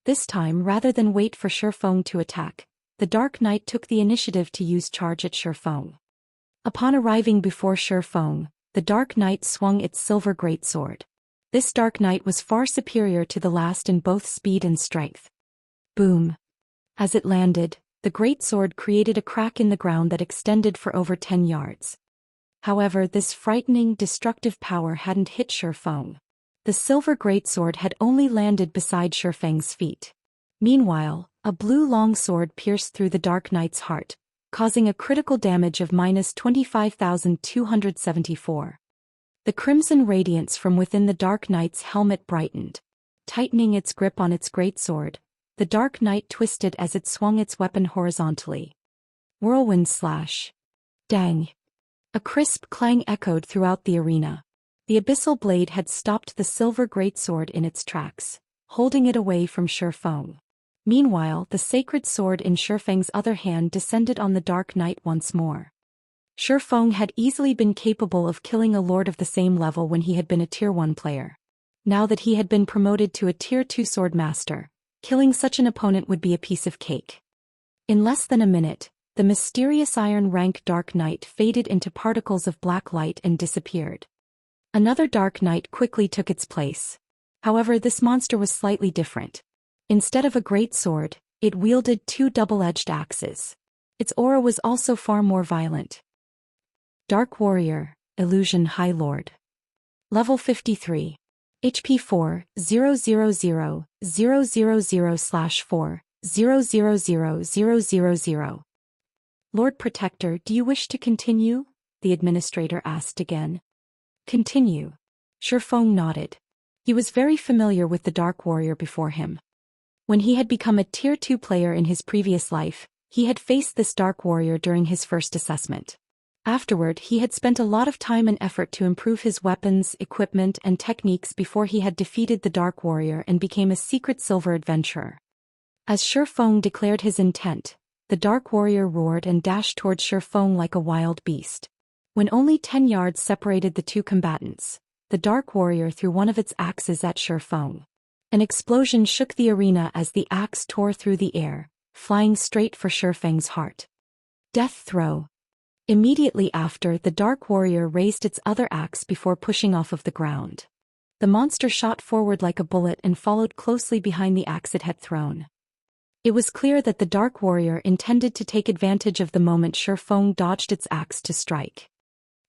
Speaker 1: This time, rather than wait for Shifeng to attack, the Dark Knight took the initiative to use charge at Shifeng. Upon arriving before Shifeng, the Dark Knight swung its silver greatsword. This Dark Knight was far superior to the last in both speed and strength. Boom! As it landed, the greatsword created a crack in the ground that extended for over 10 yards. However, this frightening, destructive power hadn't hit Shifeng. The silver greatsword had only landed beside Shifeng's feet. Meanwhile, a blue longsword pierced through the Dark Knight's heart, causing a critical damage of -25,274. The crimson radiance from within the Dark Knight's helmet brightened. Tightening its grip on its greatsword, the Dark Knight twisted as it swung its weapon horizontally. Whirlwind slash. Dang! A crisp clang echoed throughout the arena. The abyssal blade had stopped the silver greatsword in its tracks, holding it away from Shifeng. Meanwhile, the sacred sword in Shifeng's other hand descended on the Dark Knight once more. Shifeng had easily been capable of killing a lord of the same level when he had been a Tier 1 player. Now that he had been promoted to a Tier 2 Sword Master, killing such an opponent would be a piece of cake. In less than a minute, the Mysterious Iron rank Dark Knight faded into particles of black light and disappeared. Another Dark Knight quickly took its place. However, this monster was slightly different. Instead of a great sword, it wielded 2 double-edged axes. Its aura was also far more violent. Dark Warrior, Illusion High Lord. Level 53. HP 4, 000/4, 000/000. Lord Protector, do you wish to continue? The administrator asked again. Continue. Shifeng nodded. He was very familiar with the Dark Warrior before him. When he had become a Tier 2 player in his previous life, he had faced this Dark Warrior during his first assessment. Afterward, he had spent a lot of time and effort to improve his weapons, equipment, and techniques before he had defeated the Dark Warrior and became a secret silver adventurer. As Shifeng declared his intent, the Dark Warrior roared and dashed towards Shifeng like a wild beast. When only 10 yards separated the two combatants, the Dark Warrior threw one of its axes at Shifeng. An explosion shook the arena as the axe tore through the air, flying straight for Shifeng's heart. Death throw. Immediately after, the Dark Warrior raised its other axe before pushing off of the ground. The monster shot forward like a bullet and followed closely behind the axe it had thrown. It was clear that the Dark Warrior intended to take advantage of the moment Shi Feng dodged its axe to strike.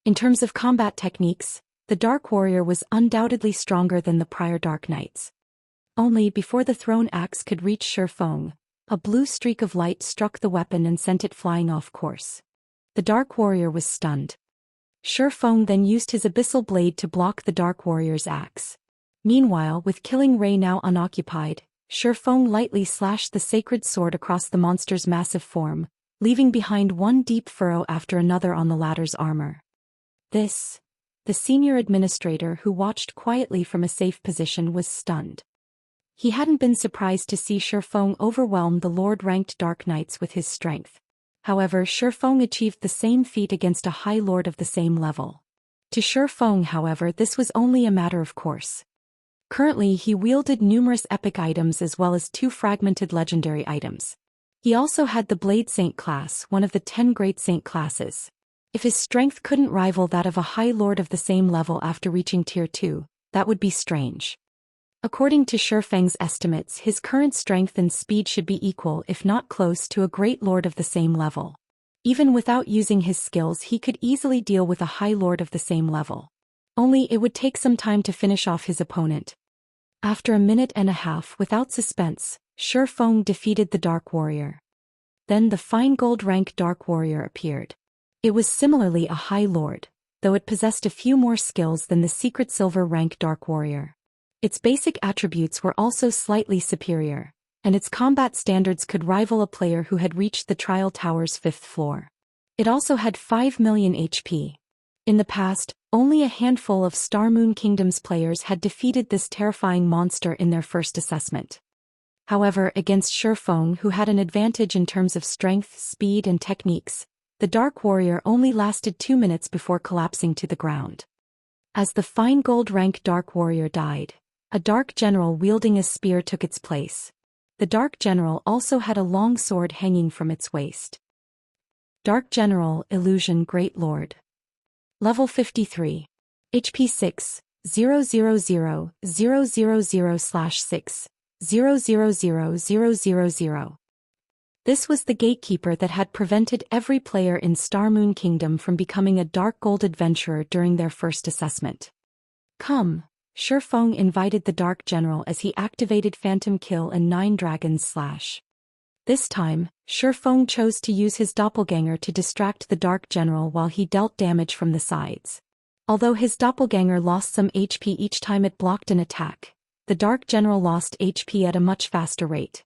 Speaker 1: In terms of combat techniques, the Dark Warrior was undoubtedly stronger than the prior Dark Knights. Only before the thrown axe could reach Shi Feng, a blue streak of light struck the weapon and sent it flying off course. The Dark Warrior was stunned. Shi Feng then used his abyssal blade to block the Dark Warrior's axe. Meanwhile, with Killing Ray now unoccupied, Shi Feng lightly slashed the sacred sword across the monster's massive form, leaving behind one deep furrow after another on the latter's armor. The senior administrator who watched quietly from a safe position was stunned. He hadn't been surprised to see Shi Feng overwhelm the Lord-ranked Dark Knights with his strength. However, Shi Feng achieved the same feat against a High Lord of the same level. To Shi Feng, however, this was only a matter of course. Currently, he wielded numerous epic items as well as 2 fragmented legendary items. He also had the Blade Saint class, one of the 10 Great Saint classes. If his strength couldn't rival that of a High Lord of the same level after reaching Tier 2, that would be strange. According to Shi Feng's estimates, his current strength and speed should be equal if not close to a Great Lord of the same level. Even without using his skills, he could easily deal with a High Lord of the same level. Only it would take some time to finish off his opponent. After a minute and a half without suspense, Shi Feng defeated the Dark Warrior. Then the fine gold rank Dark Warrior appeared. It was similarly a High Lord, though it possessed a few more skills than the secret silver rank Dark Warrior. Its basic attributes were also slightly superior, and its combat standards could rival a player who had reached the Trial Tower's 5th floor. It also had 5 million HP. In the past, only a handful of Star Moon Kingdom's players had defeated this terrifying monster in their first assessment. However, against Shi Feng, who had an advantage in terms of strength, speed and techniques, the Dark Warrior only lasted 2 minutes before collapsing to the ground. As the fine gold rank Dark Warrior died, a Dark General wielding a spear took its place. The Dark General also had a long sword hanging from its waist. Dark General, Illusion Great Lord. Level 53. HP 6, 00000/6, 000000. This was the gatekeeper that had prevented every player in Star Moon Kingdom from becoming a Dark Gold adventurer during their first assessment. Come, Shi Feng invited the Dark General as he activated Phantom Kill and 9 Dragons Slash. This time, Shi Feng chose to use his doppelganger to distract the Dark General while he dealt damage from the sides. Although his doppelganger lost some HP each time it blocked an attack, the Dark General lost HP at a much faster rate.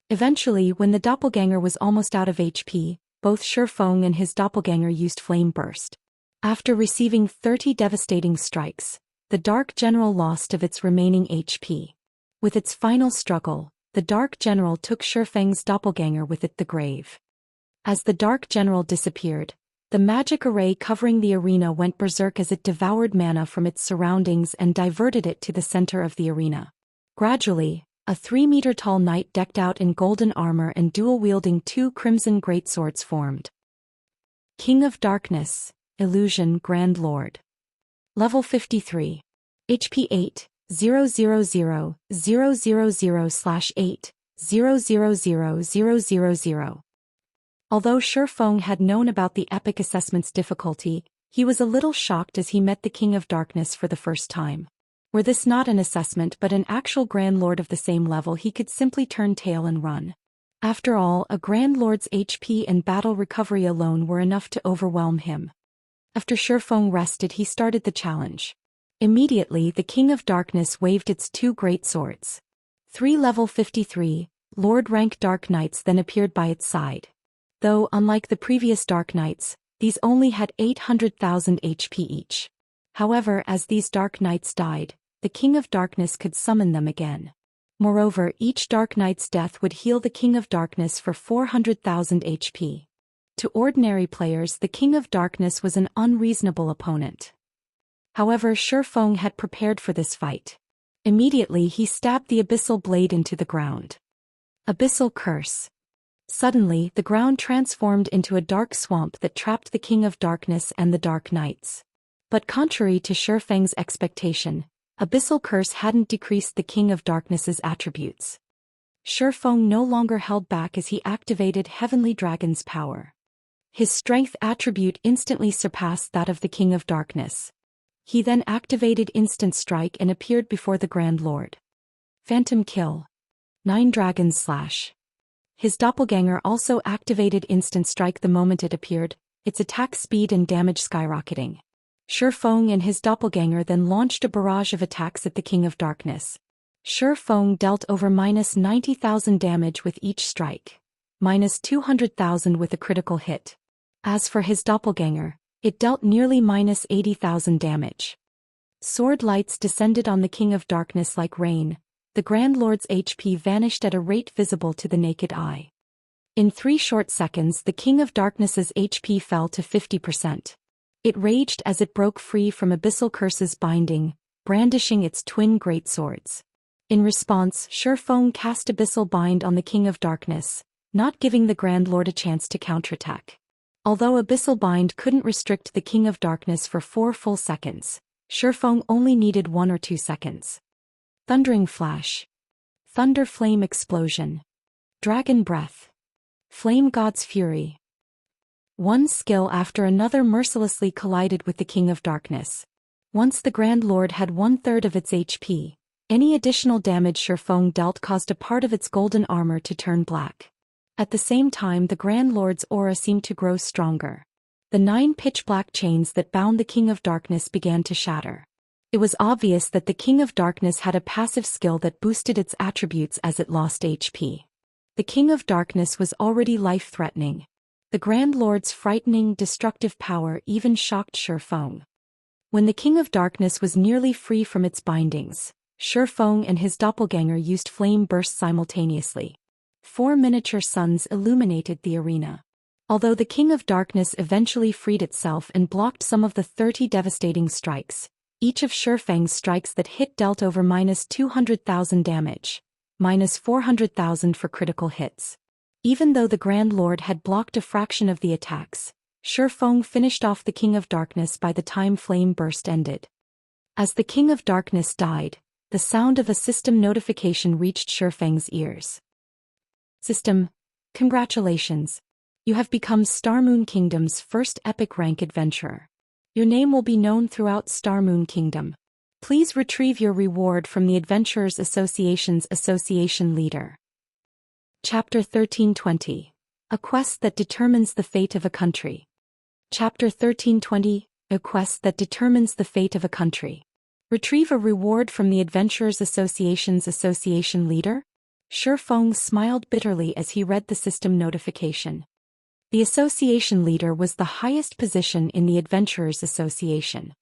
Speaker 1: Eventually, when the doppelganger was almost out of HP, both Shi Feng and his doppelganger used Flame Burst. After receiving 30 devastating strikes, the Dark General lost of its remaining HP. With its final struggle, the Dark General took Shi Feng's doppelganger with it the grave. As the Dark General disappeared, the magic array covering the arena went berserk as it devoured mana from its surroundings and diverted it to the center of the arena. Gradually, a 3-meter-tall knight decked out in golden armor and dual-wielding 2 crimson greatswords formed. King of Darkness, Illusion Grand Lord. Level 53. HP 8, 00000/8, 000000. Although Shi Feng had known about the epic assessment's difficulty, he was a little shocked as he met the King of Darkness for the first time. Were this not an assessment but an actual Grand Lord of the same level, he could simply turn tail and run. After all, a Grand Lord's HP and battle recovery alone were enough to overwhelm him. After Shi Feng rested, he started the challenge. Immediately, the King of Darkness waved its 2 great swords. 3 level 53, Lord rank Dark Knights then appeared by its side. Though, unlike the previous Dark Knights, these only had 800,000 HP each. However, as these Dark Knights died, the King of Darkness could summon them again. Moreover, each Dark Knight's death would heal the King of Darkness for 400,000 HP. To ordinary players, the King of Darkness was an unreasonable opponent. However, Shi Feng had prepared for this fight. Immediately he stabbed the abyssal blade into the ground. Abyssal Curse. Suddenly, the ground transformed into a dark swamp that trapped the King of Darkness and the Dark Knights. But contrary to Shi Feng's expectation, Abyssal Curse hadn't decreased the King of Darkness's attributes. Shifeng no longer held back as he activated Heavenly Dragon's power. His strength attribute instantly surpassed that of the King of Darkness. He then activated Instant Strike and appeared before the Grand Lord. Phantom Kill. 9 Dragons Slash. His doppelganger also activated Instant Strike the moment it appeared, its attack speed and damage skyrocketing. Shifeng and his doppelganger then launched a barrage of attacks at the King of Darkness. Shifeng dealt over -90,000 damage with each strike, -200,000 with a critical hit. As for his doppelganger, it dealt nearly -80,000 damage. Sword lights descended on the King of Darkness like rain. The Grand Lord's HP vanished at a rate visible to the naked eye. In 3 short seconds the King of Darkness's HP fell to 50%. It raged as it broke free from Abyssal Curse's binding, brandishing its twin greatswords. In response, Shifeng cast Abyssal Bind on the King of Darkness, not giving the Grand Lord a chance to counterattack. Although Abyssal Bind couldn't restrict the King of Darkness for 4 full seconds, Shifeng only needed 1 or 2 seconds. Thundering Flash. Thunder Flame Explosion. Dragon Breath. Flame God's Fury. One skill after another mercilessly collided with the King of Darkness. Once the Grand Lord had 1/3 of its HP, any additional damage Shifeng dealt caused a part of its golden armor to turn black. At the same time the Grand Lord's aura seemed to grow stronger. The 9 pitch-black chains that bound the King of Darkness began to shatter. It was obvious that the King of Darkness had a passive skill that boosted its attributes as it lost HP. The King of Darkness was already life-threatening. The Grand Lord's frightening, destructive power even shocked Shifeng. When the King of Darkness was nearly free from its bindings, Shifeng and his doppelganger used flame bursts simultaneously. 4 miniature suns illuminated the arena. Although the King of Darkness eventually freed itself and blocked some of the 30 devastating strikes, each of Shifeng's strikes that hit dealt over -200,000 damage, -400,000 for critical hits. Even though the Grand Lord had blocked a fraction of the attacks, Shifeng finished off the King of Darkness by the time Flame Burst ended. As the King of Darkness died, the sound of a system notification reached Shifeng's ears. System, congratulations. You have become Star Moon Kingdom's first epic rank adventurer. Your name will be known throughout Star Moon Kingdom. Please retrieve your reward from the Adventurers Association's Association Leader. Chapter 1320. A Quest that Determines the Fate of a Country. Chapter 1320. A Quest that Determines the Fate of a Country. Retrieve a reward from the Adventurers Association's Association Leader? Shifeng smiled bitterly as he read the system notification. The Association Leader was the highest position in the Adventurers Association.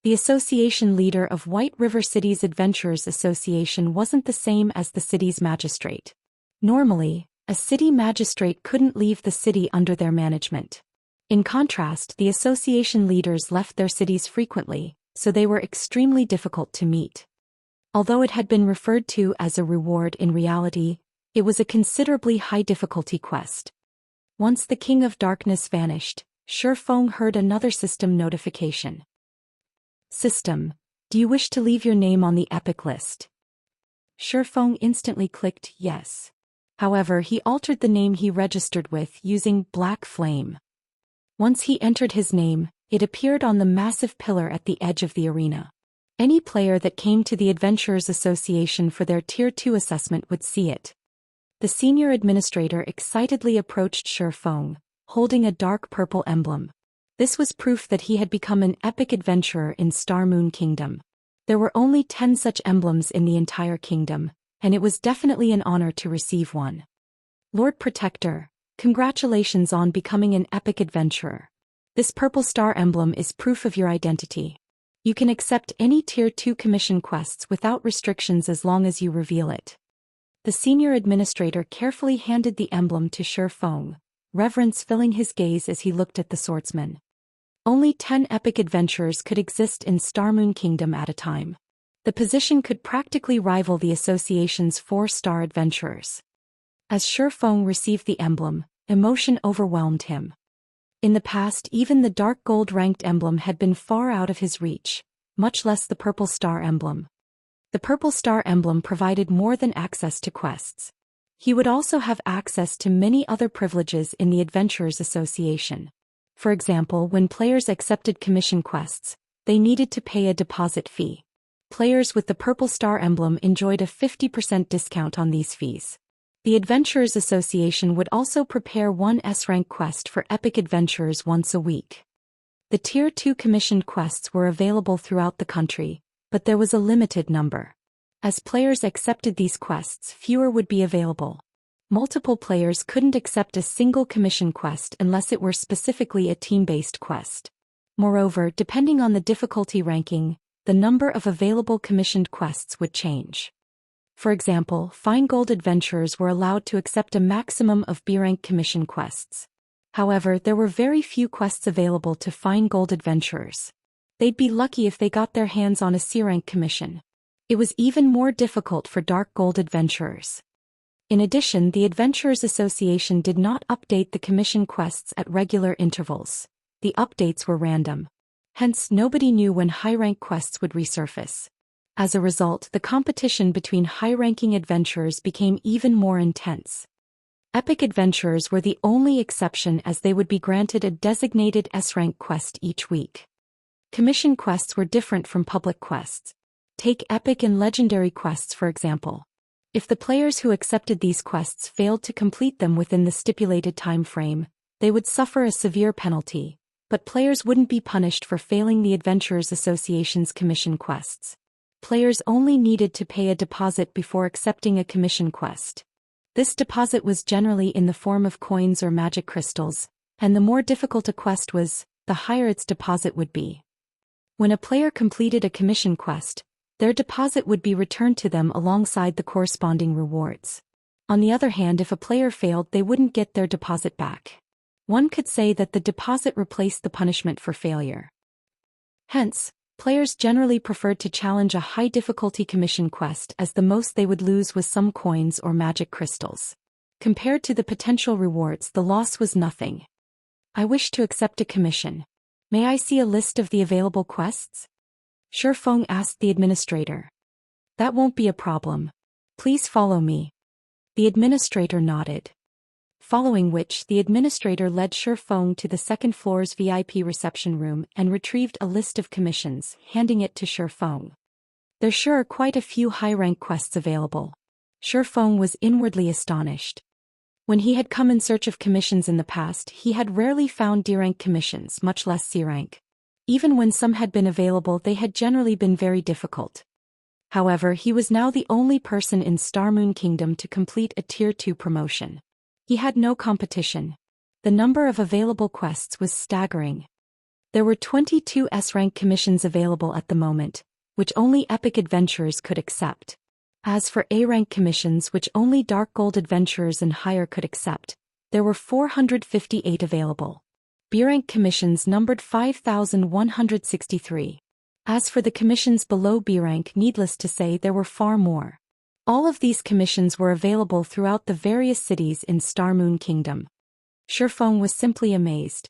Speaker 1: The Association Leader of White River City's Adventurers Association wasn't the same as the city's magistrate. Normally, a city magistrate couldn't leave the city under their management. In contrast, the association leaders left their cities frequently, so they were extremely difficult to meet. Although it had been referred to as a reward in reality, it was a considerably high-difficulty quest. Once the King of Darkness vanished, Shifeng heard another system notification. System, do you wish to leave your name on the epic list? Shifeng instantly clicked yes. However, he altered the name he registered with using Black Flame. Once he entered his name, it appeared on the massive pillar at the edge of the arena. Any player that came to the Adventurers Association for their Tier 2 assessment would see it. The senior administrator excitedly approached Shifeng, holding a dark purple emblem. This was proof that he had become an epic adventurer in Star Moon Kingdom. There were only 10 such emblems in the entire kingdom, and it was definitely an honor to receive one. Lord Protector, congratulations on becoming an epic adventurer. This purple star emblem is proof of your identity. You can accept any Tier 2 commission quests without restrictions as long as you reveal it. The senior administrator carefully handed the emblem to Shifeng, reverence filling his gaze as he looked at the swordsman. Only 10 epic adventurers could exist in Star Moon Kingdom at a time. The position could practically rival the association's 4-star adventurers. As Shifeng received the emblem, emotion overwhelmed him. In the past, even the dark gold ranked emblem had been far out of his reach, much less the purple star emblem. The purple star emblem provided more than access to quests. He would also have access to many other privileges in the Adventurers Association. For example, when players accepted commission quests, they needed to pay a deposit fee. Players with the purple star emblem enjoyed a 50% discount on these fees. The Adventurers Association would also prepare one S-Rank quest for epic adventurers once a week. The Tier 2 commissioned quests were available throughout the country, but there was a limited number. As players accepted these quests, fewer would be available. Multiple players couldn't accept a single commission quest unless it were specifically a team-based quest. Moreover, depending on the difficulty ranking, the number of available commissioned quests would change. For example, Fine Gold adventurers were allowed to accept a maximum of B-rank commission quests. However, there were very few quests available to Fine Gold adventurers. They'd be lucky if they got their hands on a C-rank commission. It was even more difficult for Dark Gold adventurers. In addition, the Adventurers Association did not update the commission quests at regular intervals. The updates were random. Hence, nobody knew when high-rank quests would resurface. As a result, the competition between high-ranking adventurers became even more intense. Epic adventurers were the only exception, as they would be granted a designated S-rank quest each week. Commission quests were different from public quests. Take epic and legendary quests for example. If the players who accepted these quests failed to complete them within the stipulated time frame, they would suffer a severe penalty, but players wouldn't be punished for failing the Adventurers Association's commission quests. Players only needed to pay a deposit before accepting a commission quest. This deposit was generally in the form of coins or magic crystals, and the more difficult a quest was, the higher its deposit would be. When a player completed a commission quest, their deposit would be returned to them alongside the corresponding rewards. On the other hand, if a player failed, they wouldn't get their deposit back. One could say that the deposit replaced the punishment for failure. Hence, players generally preferred to challenge a high-difficulty commission quest, as the most they would lose was some coins or magic crystals. Compared to the potential rewards, the loss was nothing. I wish to accept a commission. May I see a list of the available quests? Shifeng asked the administrator. That won't be a problem. Please follow me. The administrator nodded. Following which, the administrator led Shifeng to the second floor's VIP reception room and retrieved a list of commissions, handing it to Shifeng. There sure are quite a few high-rank quests available. Shifeng was inwardly astonished. When he had come in search of commissions in the past, he had rarely found D-rank commissions, much less C-rank. Even when some had been available, they had generally been very difficult. However, he was now the only person in Star Moon Kingdom to complete a Tier 2 promotion. He had no competition. The number of available quests was staggering. There were 22 S-rank commissions available at the moment, which only epic adventurers could accept. As for A-rank commissions, which only Dark Gold adventurers and higher could accept, there were 458 available. B-rank commissions numbered 5,163. As for the commissions below B-rank, needless to say, there were far more. All of these commissions were available throughout the various cities in Star Moon Kingdom. Shifeng was simply amazed.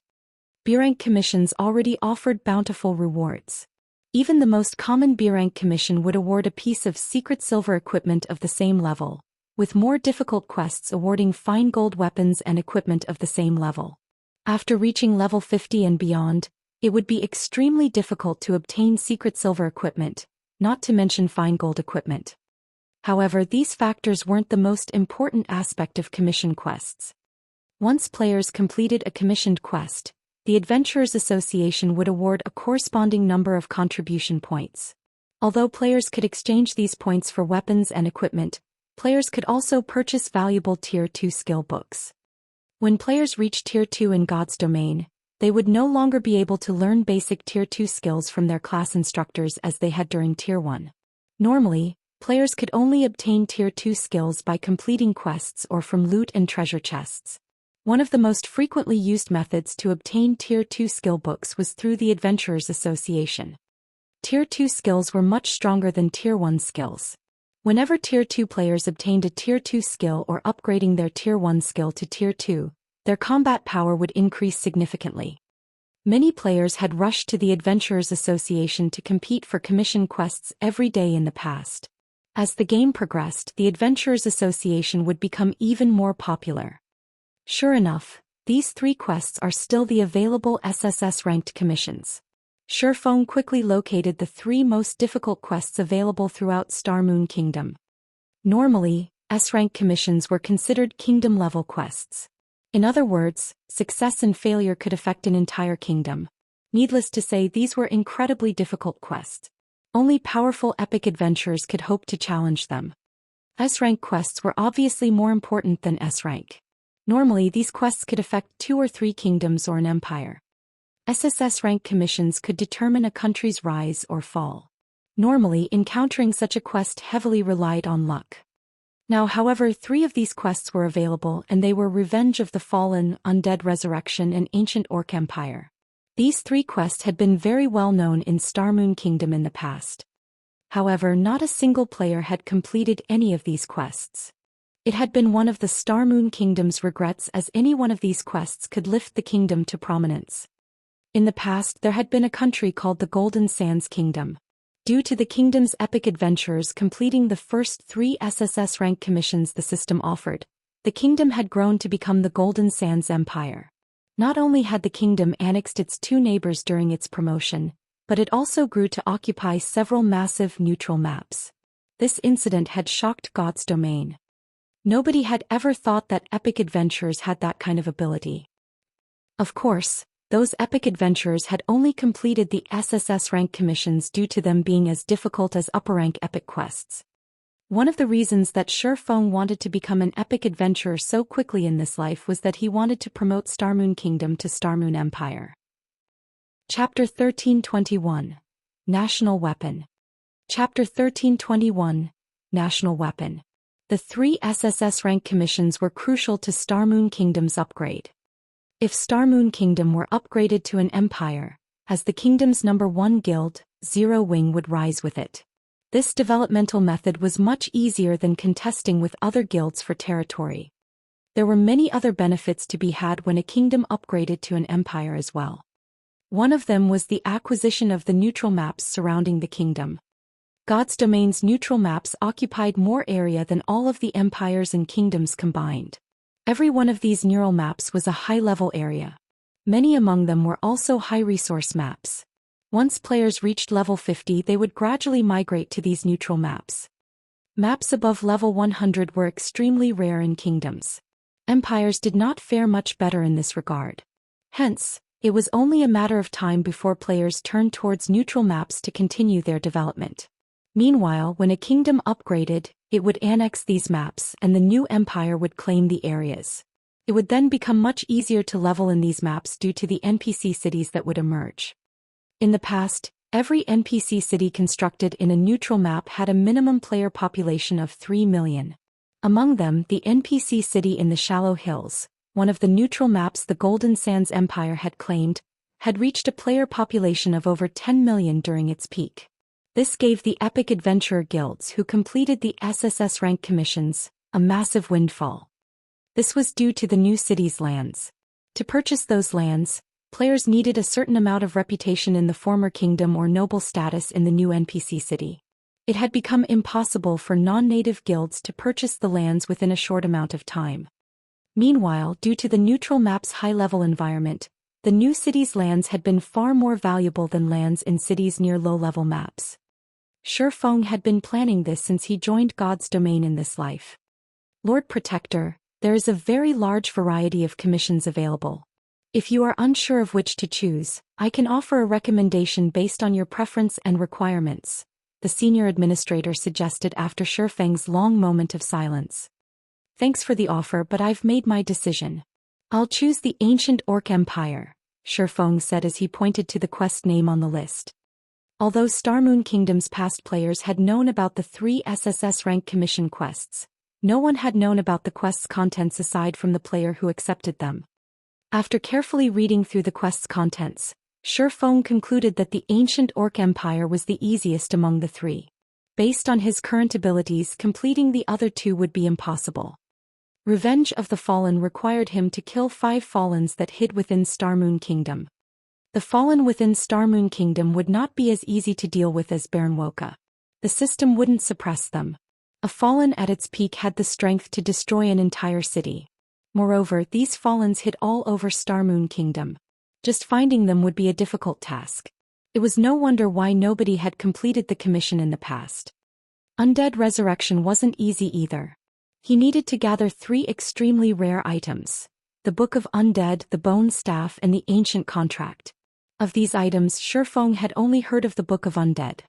Speaker 1: B-rank commissions already offered bountiful rewards. Even the most common B-rank commission would award a piece of secret silver equipment of the same level, with more difficult quests awarding fine gold weapons and equipment of the same level. After reaching level 50 and beyond, it would be extremely difficult to obtain secret silver equipment, not to mention fine gold equipment. However, these factors weren't the most important aspect of commission quests. Once players completed a commissioned quest, the Adventurers Association would award a corresponding number of contribution points. Although players could exchange these points for weapons and equipment, players could also purchase valuable Tier 2 skill books. When players reached Tier 2 in God's domain, they would no longer be able to learn basic Tier 2 skills from their class instructors as they had during Tier 1. Normally, players could only obtain Tier 2 skills by completing quests or from loot and treasure chests. One of the most frequently used methods to obtain Tier 2 skill books was through the Adventurers Association. Tier 2 skills were much stronger than Tier 1 skills. Whenever Tier 2 players obtained a Tier 2 skill or upgrading their Tier 1 skill to Tier 2, their combat power would increase significantly. Many players had rushed to the Adventurers Association to compete for commission quests every day in the past. As the game progressed, the Adventurers Association would become even more popular. Sure enough, these 3 quests are still the available SSS-ranked commissions. Shifeng quickly located the 3 most difficult quests available throughout Star Moon Kingdom. Normally, S-rank commissions were considered kingdom-level quests. In other words, success and failure could affect an entire kingdom. Needless to say, these were incredibly difficult quests. Only powerful epic adventurers could hope to challenge them. S-rank quests were obviously more important than S-rank. Normally, these quests could affect 2 or 3 kingdoms or an empire. SSS-rank commissions could determine a country's rise or fall. Normally, encountering such a quest heavily relied on luck. Now, however, 3 of these quests were available, and they were Revenge of the Fallen, Undead Resurrection, and Ancient Orc Empire. These 3 quests had been very well known in Star Moon Kingdom in the past. However, not a single player had completed any of these quests. It had been one of the Star Moon Kingdom's regrets, as any one of these quests could lift the kingdom to prominence. In the past, there had been a country called the Golden Sands Kingdom. Due to the kingdom's epic adventurers completing the first 3 SSS rank commissions the system offered, the kingdom had grown to become the Golden Sands Empire. Not only had the kingdom annexed its 2 neighbors during its promotion, but it also grew to occupy several massive neutral maps. This incident had shocked God's domain. Nobody had ever thought that epic adventurers had that kind of ability. Of course, those epic adventurers had only completed the SSS rank commissions due to them being as difficult as upper rank epic quests. One of the reasons that Shifeng wanted to become an epic adventurer so quickly in this life was that he wanted to promote Star Moon Kingdom to Star Moon Empire. Chapter 1321. National Weapon. Chapter 1321. National Weapon. The 3 SSS rank commissions were crucial to Star Moon Kingdom's upgrade. If Star Moon Kingdom were upgraded to an empire, as the kingdom's number 1 guild, Zero Wing would rise with it. This developmental method was much easier than contesting with other guilds for territory. There were many other benefits to be had when a kingdom upgraded to an empire as well. One of them was the acquisition of the neutral maps surrounding the kingdom. God's domain's neutral maps occupied more area than all of the empires and kingdoms combined. Every one of these neural maps was a high-level area. Many among them were also high-resource maps. Once players reached level 50, they would gradually migrate to these neutral maps. Maps above level 100 were extremely rare in kingdoms. Empires did not fare much better in this regard. Hence, it was only a matter of time before players turned towards neutral maps to continue their development. Meanwhile, when a kingdom upgraded, it would annex these maps and the new empire would claim the areas. It would then become much easier to level in these maps due to the NPC cities that would emerge. In the past, every NPC city constructed in a neutral map had a minimum player population of 3 million. Among them, the NPC city in the Shallow Hills, one of the neutral maps the Golden Sands Empire had claimed, had reached a player population of over 10 million during its peak. This gave the epic adventurer guilds who completed the SSS rank commissions a massive windfall. This was due to the new city's lands. To purchase those lands, players needed a certain amount of reputation in the former kingdom or noble status in the new NPC city. It had become impossible for non-native guilds to purchase the lands within a short amount of time. Meanwhile, due to the neutral map's high-level environment, the new city's lands had been far more valuable than lands in cities near low-level maps. Shifeng had been planning this since he joined God's domain in this life. Lord Protector, there is a very large variety of commissions available. If you are unsure of which to choose, I can offer a recommendation based on your preference and requirements, the senior administrator suggested after Shifeng's long moment of silence. Thanks for the offer, but I've made my decision. I'll choose the Ancient Orc Empire, Shifeng said as he pointed to the quest name on the list. Although Star Moon Kingdom's past players had known about the 3 SSS rank commission quests, no one had known about the quest's contents aside from the player who accepted them. After carefully reading through the quest's contents, Shifeng concluded that the Ancient Orc Empire was the easiest among the 3. Based on his current abilities, completing the other 2 would be impossible. Revenge of the Fallen required him to kill 5 Fallens that hid within Star Moon Kingdom. The Fallen within Star Moon Kingdom would not be as easy to deal with as Baron Wuxia. The system wouldn't suppress them, A fallen at its peak had the strength to destroy an entire city. Moreover, these fallens hid all over Star Moon Kingdom. Just finding them would be a difficult task. It was no wonder why nobody had completed the commission in the past. Undead resurrection wasn't easy either. He needed to gather 3 extremely rare items: the Book of Undead, the Bone Staff, and the Ancient Contract. Of these items, Shifeng had only heard of the Book of Undead.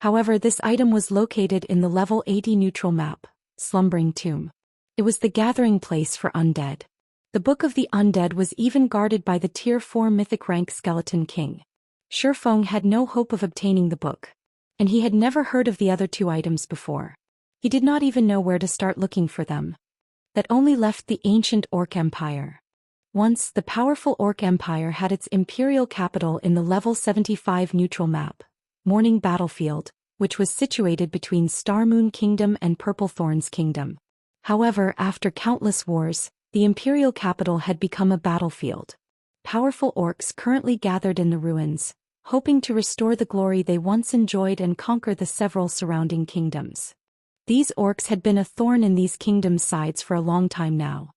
Speaker 1: However, this item was located in the level 80 neutral map, Slumbering Tomb. It was the gathering place for undead. The Book of the Undead was even guarded by the Tier 4 mythic rank Skeleton King. Shifeng had no hope of obtaining the book. And he had never heard of the other 2 items before. He did not even know where to start looking for them. That only left the ancient Orc Empire. Once, the powerful Orc Empire had its imperial capital in the level 75 neutral map, Morning Battlefield, which was situated between Star Moon Kingdom and Purple Thorns Kingdom. However, after countless wars, the imperial capital had become a battlefield. Powerful orcs currently gathered in the ruins, hoping to restore the glory they once enjoyed and conquer the several surrounding kingdoms. These orcs had been a thorn in these kingdoms' sides for a long time now.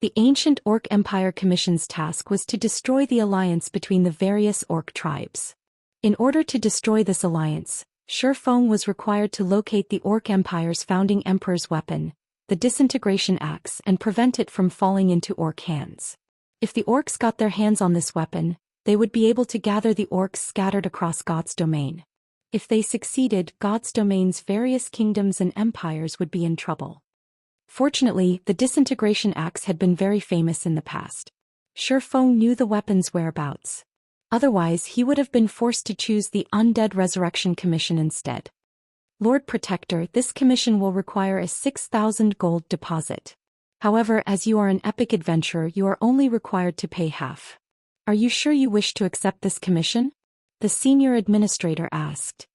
Speaker 1: The ancient Orc Empire Commission's task was to destroy the alliance between the various orc tribes. In order to destroy this alliance, Shifeng was required to locate the Orc Empire's founding emperor's weapon, the Disintegration Axe, and prevent it from falling into orc hands. If the orcs got their hands on this weapon, they would be able to gather the orcs scattered across God's domain. If they succeeded, God's domain's various kingdoms and empires would be in trouble. Fortunately, the Disintegration Axe had been very famous in the past. Shifeng knew the weapon's whereabouts. Otherwise, he would have been forced to choose the Undead Resurrection Commission instead. Lord Protector, this commission will require a 6,000 gold deposit. However, as you are an epic adventurer, you are only required to pay half. Are you sure you wish to accept this commission? The senior administrator asked.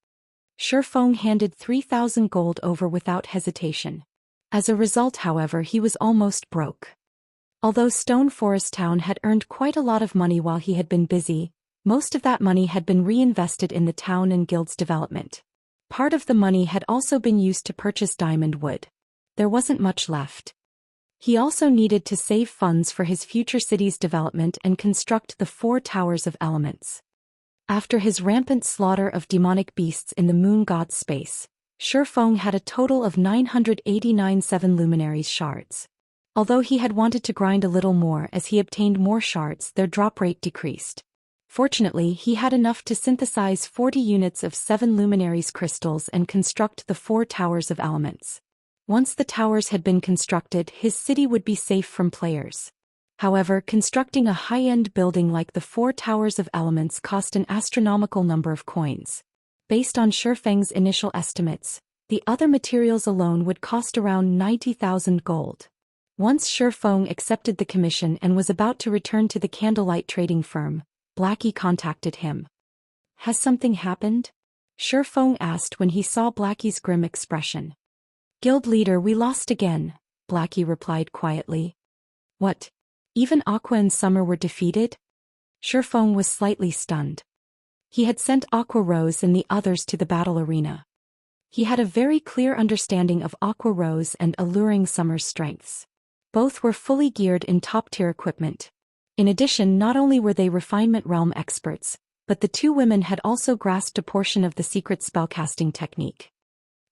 Speaker 1: Shifeng handed 3,000 gold over without hesitation. As a result, however, he was almost broke. Although Stone Forest Town had earned quite a lot of money while he had been busy, most of that money had been reinvested in the town and guild's development. Part of the money had also been used to purchase diamond wood. There wasn't much left. He also needed to save funds for his future city's development and construct the 4 Towers of Elements. After his rampant slaughter of demonic beasts in the moon god's space, Shifeng had a total of 989 7 luminaries shards. Although he had wanted to grind a little more as he obtained more shards, their drop rate decreased. Fortunately, he had enough to synthesize 40 units of 7 luminaries crystals and construct the 4 Towers of Elements. Once the towers had been constructed, his city would be safe from players. However, constructing a high-end building like the 4 Towers of Elements cost an astronomical number of coins. Based on Shifeng's initial estimates, the other materials alone would cost around 90,000 gold. Once Shifeng accepted the commission and was about to return to the candlelight trading firm, Blackie contacted him. "Has something happened?" Shifeng asked when he saw Blackie's grim expression. "Guild leader, we lost again," Blackie replied quietly. "What? Even Aqua and Summer were defeated?" Shifeng was slightly stunned. He had sent Aqua Rose and the others to the battle arena. He had a very clear understanding of Aqua Rose and Alluring Summer's strengths. Both were fully geared in top-tier equipment. In addition, not only were they Refinement Realm experts, but the 2 women had also grasped a portion of the secret spellcasting technique.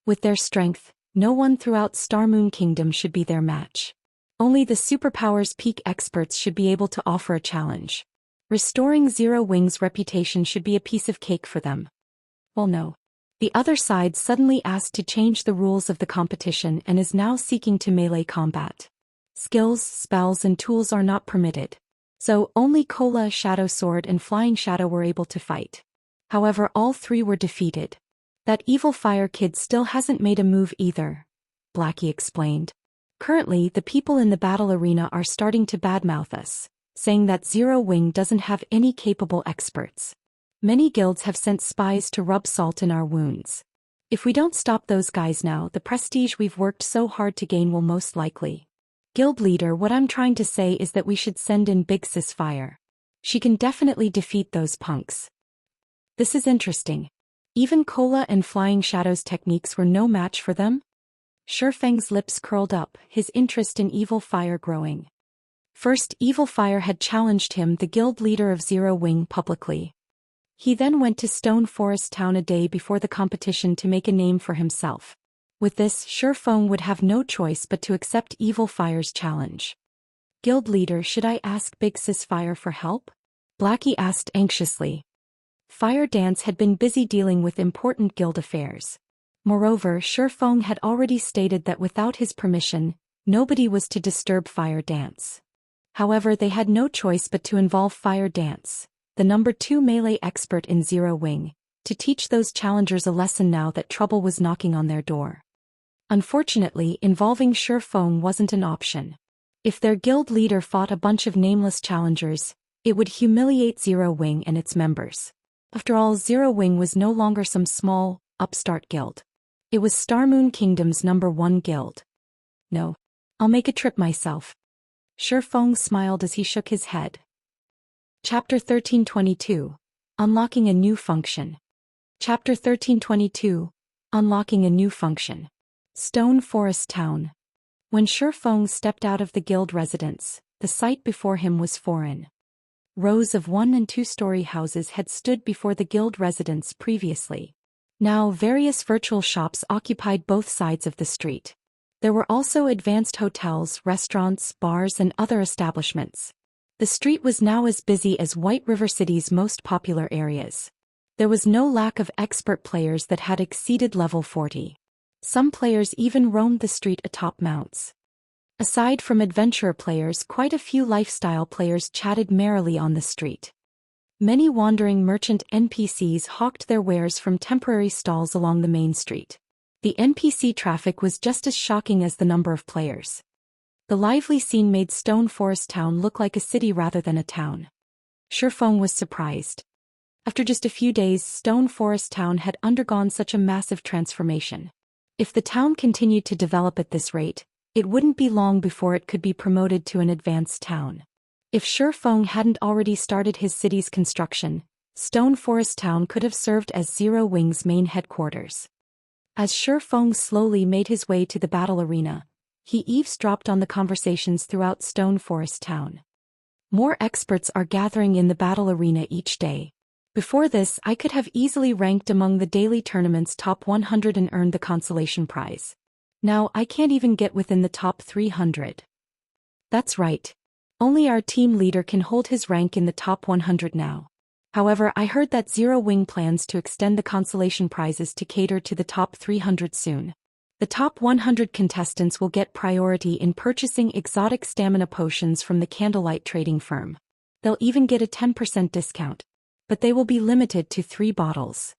Speaker 1: With their strength, no one throughout Star Moon Kingdom should be their match. Only the Superpowers Peak experts should be able to offer a challenge. Restoring Zero Wing's reputation should be a piece of cake for them. Well, no. The other side suddenly asked to change the rules of the competition and is now seeking to melee combat. Skills, spells and tools are not permitted. So, only Kola, Shadow Sword and Flying Shadow were able to fight. However, all 3 were defeated. "That evil fire kid still hasn't made a move either," Blackie explained. "Currently, the people in the battle arena are starting to badmouth us, saying that Zero Wing doesn't have any capable experts. Many guilds have sent spies to rub salt in our wounds. If we don't stop those guys now, the prestige we've worked so hard to gain will most likely. Guild leader, what I'm trying to say is that we should send in Big Sis Fire. She can definitely defeat those punks." This is interesting. Even Kola and Flying Shadow's techniques were no match for them? Shifeng's lips curled up, his interest in Evil Fire growing. First, Evil Fire had challenged him, the guild leader of Zero Wing, publicly. He then went to Stone Forest Town a day before the competition to make a name for himself. With this, Shifeng would have no choice but to accept Evil Fire's challenge. Guild leader, should I ask Big Sis Fire for help? Blackie asked anxiously. Fire Dance had been busy dealing with important guild affairs. Moreover, Shifeng had already stated that without his permission, nobody was to disturb Fire Dance. However, they had no choice but to involve Fire Dance, the number 2 melee expert in Zero Wing, to teach those challengers a lesson now that trouble was knocking on their door. Unfortunately, involving Shifeng wasn't an option. If their guild leader fought a bunch of nameless challengers, it would humiliate Zero Wing and its members. After all, Zero Wing was no longer some small, upstart guild. It was Starmoon Kingdom's number 1 guild. No. I'll make a trip myself. Shifeng smiled as he shook his head. Chapter 1322. Unlocking a new function. Chapter 1322. Unlocking a new function. Stone Forest Town. When Shifeng stepped out of the guild residence, the sight before him was foreign. Rows of 1- and 2-story houses had stood before the guild residence previously. Now various virtual shops occupied both sides of the street. There were also advanced hotels, restaurants, bars, and other establishments. The street was now as busy as White River City's most popular areas. There was no lack of expert players that had exceeded level 40. Some players even roamed the street atop mounts. Aside from adventurer players, quite a few lifestyle players chatted merrily on the street. Many wandering merchant NPCs hawked their wares from temporary stalls along the main street. The NPC traffic was just as shocking as the number of players. The lively scene made Stone Forest Town look like a city rather than a town. Shifeng was surprised. After just a few days, Stone Forest Town had undergone such a massive transformation. If the town continued to develop at this rate, it wouldn't be long before it could be promoted to an advanced town. If Shifeng hadn't already started his city's construction, Stone Forest Town could have served as Zero Wing's main headquarters. As Shifeng slowly made his way to the battle arena, he eavesdropped on the conversations throughout Stone Forest Town. More experts are gathering in the battle arena each day. Before this, I could have easily ranked among the daily tournament's top 100 and earned the consolation prize. Now I can't even get within the top 300. That's right. Only our team leader can hold his rank in the top 100 now. However, I heard that Zero Wing plans to extend the consolation prizes to cater to the top 300 soon. The top 100 contestants will get priority in purchasing exotic stamina potions from the Candlelight trading firm. They'll even get a 10% discount. But they will be limited to 3 bottles.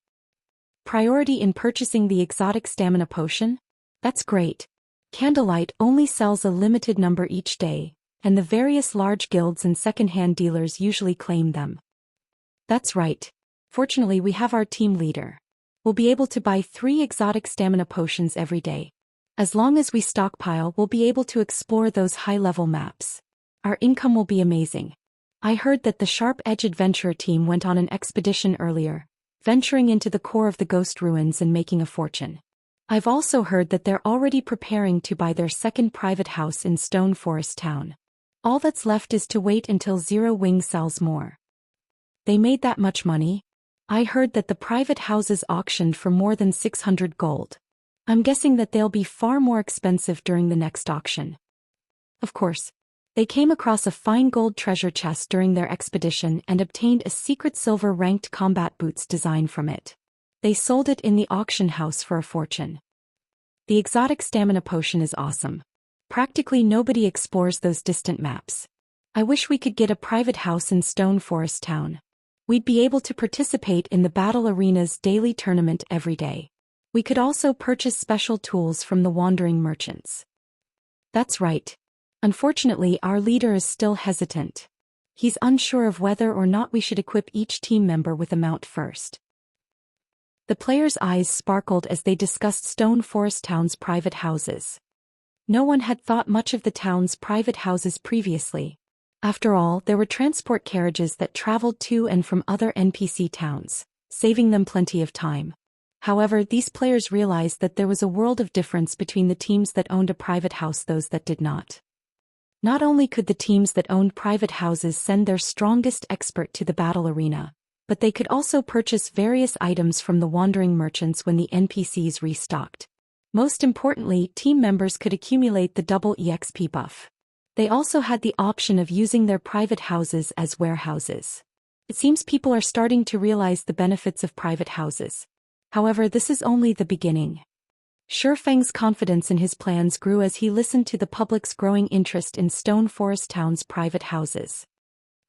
Speaker 1: Priority in purchasing the exotic stamina potion? That's great. Candlelight only sells a limited number each day, and the various large guilds and second-hand dealers usually claim them. That's right. Fortunately, we have our team leader. We'll be able to buy 3 exotic stamina potions every day. As long as we stockpile, we'll be able to explore those high-level maps. Our income will be amazing. I heard that the Sharp Edge Adventurer team went on an expedition earlier, venturing into the core of the Ghost Ruins and making a fortune. I've also heard that they're already preparing to buy their second private house in Stone Forest Town. All that's left is to wait until Zero Wing sells more. They made that much money? I heard that the private houses auctioned for more than 600 gold. I'm guessing that they'll be far more expensive during the next auction. Of course. They came across a fine gold treasure chest during their expedition and obtained a secret silver-ranked combat boots design from it. They sold it in the auction house for a fortune. The exotic stamina potion is awesome. Practically nobody explores those distant maps. I wish we could get a private house in Stone Forest Town. We'd be able to participate in the battle arena's daily tournament every day. We could also purchase special tools from the wandering merchants. That's right. Unfortunately, our leader is still hesitant. He's unsure of whether or not we should equip each team member with a mount first. The players' eyes sparkled as they discussed Stone Forest Town's private houses. No one had thought much of the town's private houses previously. After all, there were transport carriages that traveled to and from other NPC towns, saving them plenty of time. However, these players realized that there was a world of difference between the teams that owned a private house and those that did not. Not only could the teams that owned private houses send their strongest expert to the battle arena, but they could also purchase various items from the wandering merchants when the NPCs restocked. Most importantly, team members could accumulate the double EXP buff. They also had the option of using their private houses as warehouses. It seems people are starting to realize the benefits of private houses. However, this is only the beginning. Shi Feng's confidence in his plans grew as he listened to the public's growing interest in Stone Forest Town's private houses.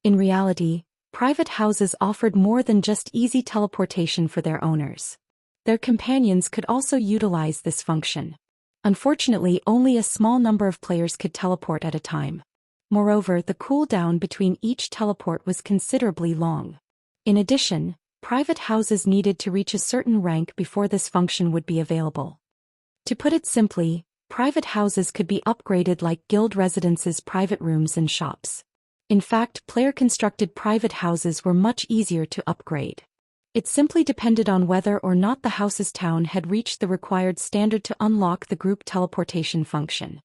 Speaker 1: In reality, private houses offered more than just easy teleportation for their owners. Their companions could also utilize this function. Unfortunately, only a small number of players could teleport at a time. Moreover, the cooldown between each teleport was considerably long. In addition, private houses needed to reach a certain rank before this function would be available. To put it simply, private houses could be upgraded like guild residences, private rooms and shops. In fact, player-constructed private houses were much easier to upgrade. It simply depended on whether or not the house's town had reached the required standard to unlock the group teleportation function.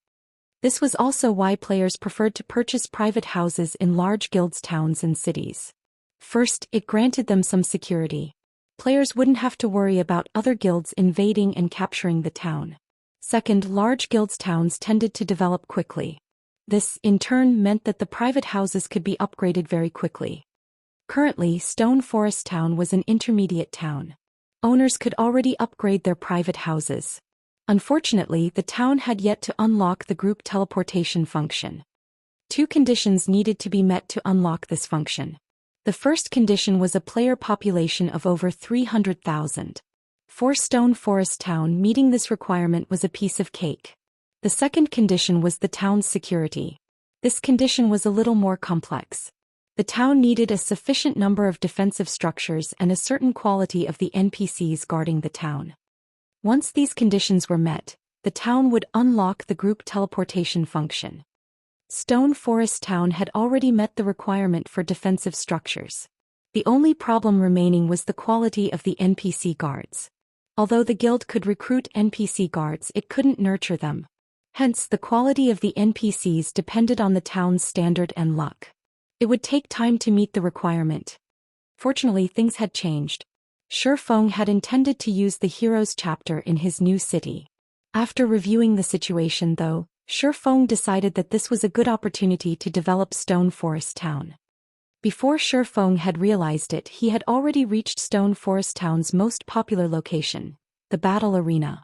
Speaker 1: This was also why players preferred to purchase private houses in large guilds' towns and cities. First, it granted them some security. Players wouldn't have to worry about other guilds invading and capturing the town. Second, large guilds' towns tended to develop quickly. This, in turn, meant that the private houses could be upgraded very quickly. Currently, Stone Forest Town was an intermediate town. Owners could already upgrade their private houses. Unfortunately, the town had yet to unlock the group teleportation function. Two conditions needed to be met to unlock this function. The first condition was a player population of over 300,000. For Stone Forest Town, meeting this requirement was a piece of cake. The second condition was the town's security. This condition was a little more complex. The town needed a sufficient number of defensive structures and a certain quality of the NPCs guarding the town. Once these conditions were met, the town would unlock the group teleportation function. Stone Forest Town had already met the requirement for defensive structures. The only problem remaining was the quality of the NPC guards. Although the guild could recruit NPC guards, it couldn't nurture them. Hence, the quality of the NPCs depended on the town's standard and luck. It would take time to meet the requirement. Fortunately, things had changed. Shi Feng had intended to use the Heroes chapter in his new city. After reviewing the situation, though, Shi Feng decided that this was a good opportunity to develop Stone Forest Town. Before Shi Feng had realized it, he had already reached Stone Forest Town's most popular location, the battle arena.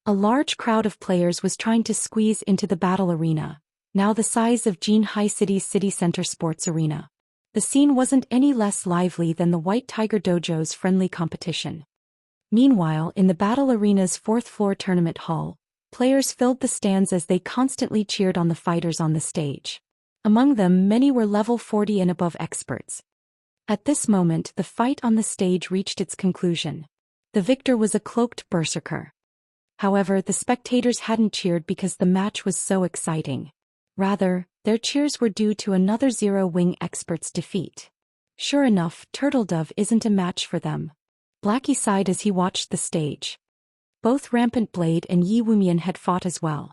Speaker 1: A large crowd of players was trying to squeeze into the battle arena, now the size of Jinhai City's city center sports arena. The scene wasn't any less lively than the White Tiger Dojo's friendly competition. Meanwhile, in the battle arena's fourth-floor tournament hall, players filled the stands as they constantly cheered on the fighters on the stage. Among them, many were level 40 and above experts. At this moment, the fight on the stage reached its conclusion. The victor was a cloaked berserker. However, the spectators hadn't cheered because the match was so exciting. Rather, their cheers were due to another Zero-Wing expert's defeat. Sure enough, Turtledove isn't a match for them. Blackie sighed as he watched the stage. Both Rampant Blade and Yi Wumian had fought as well.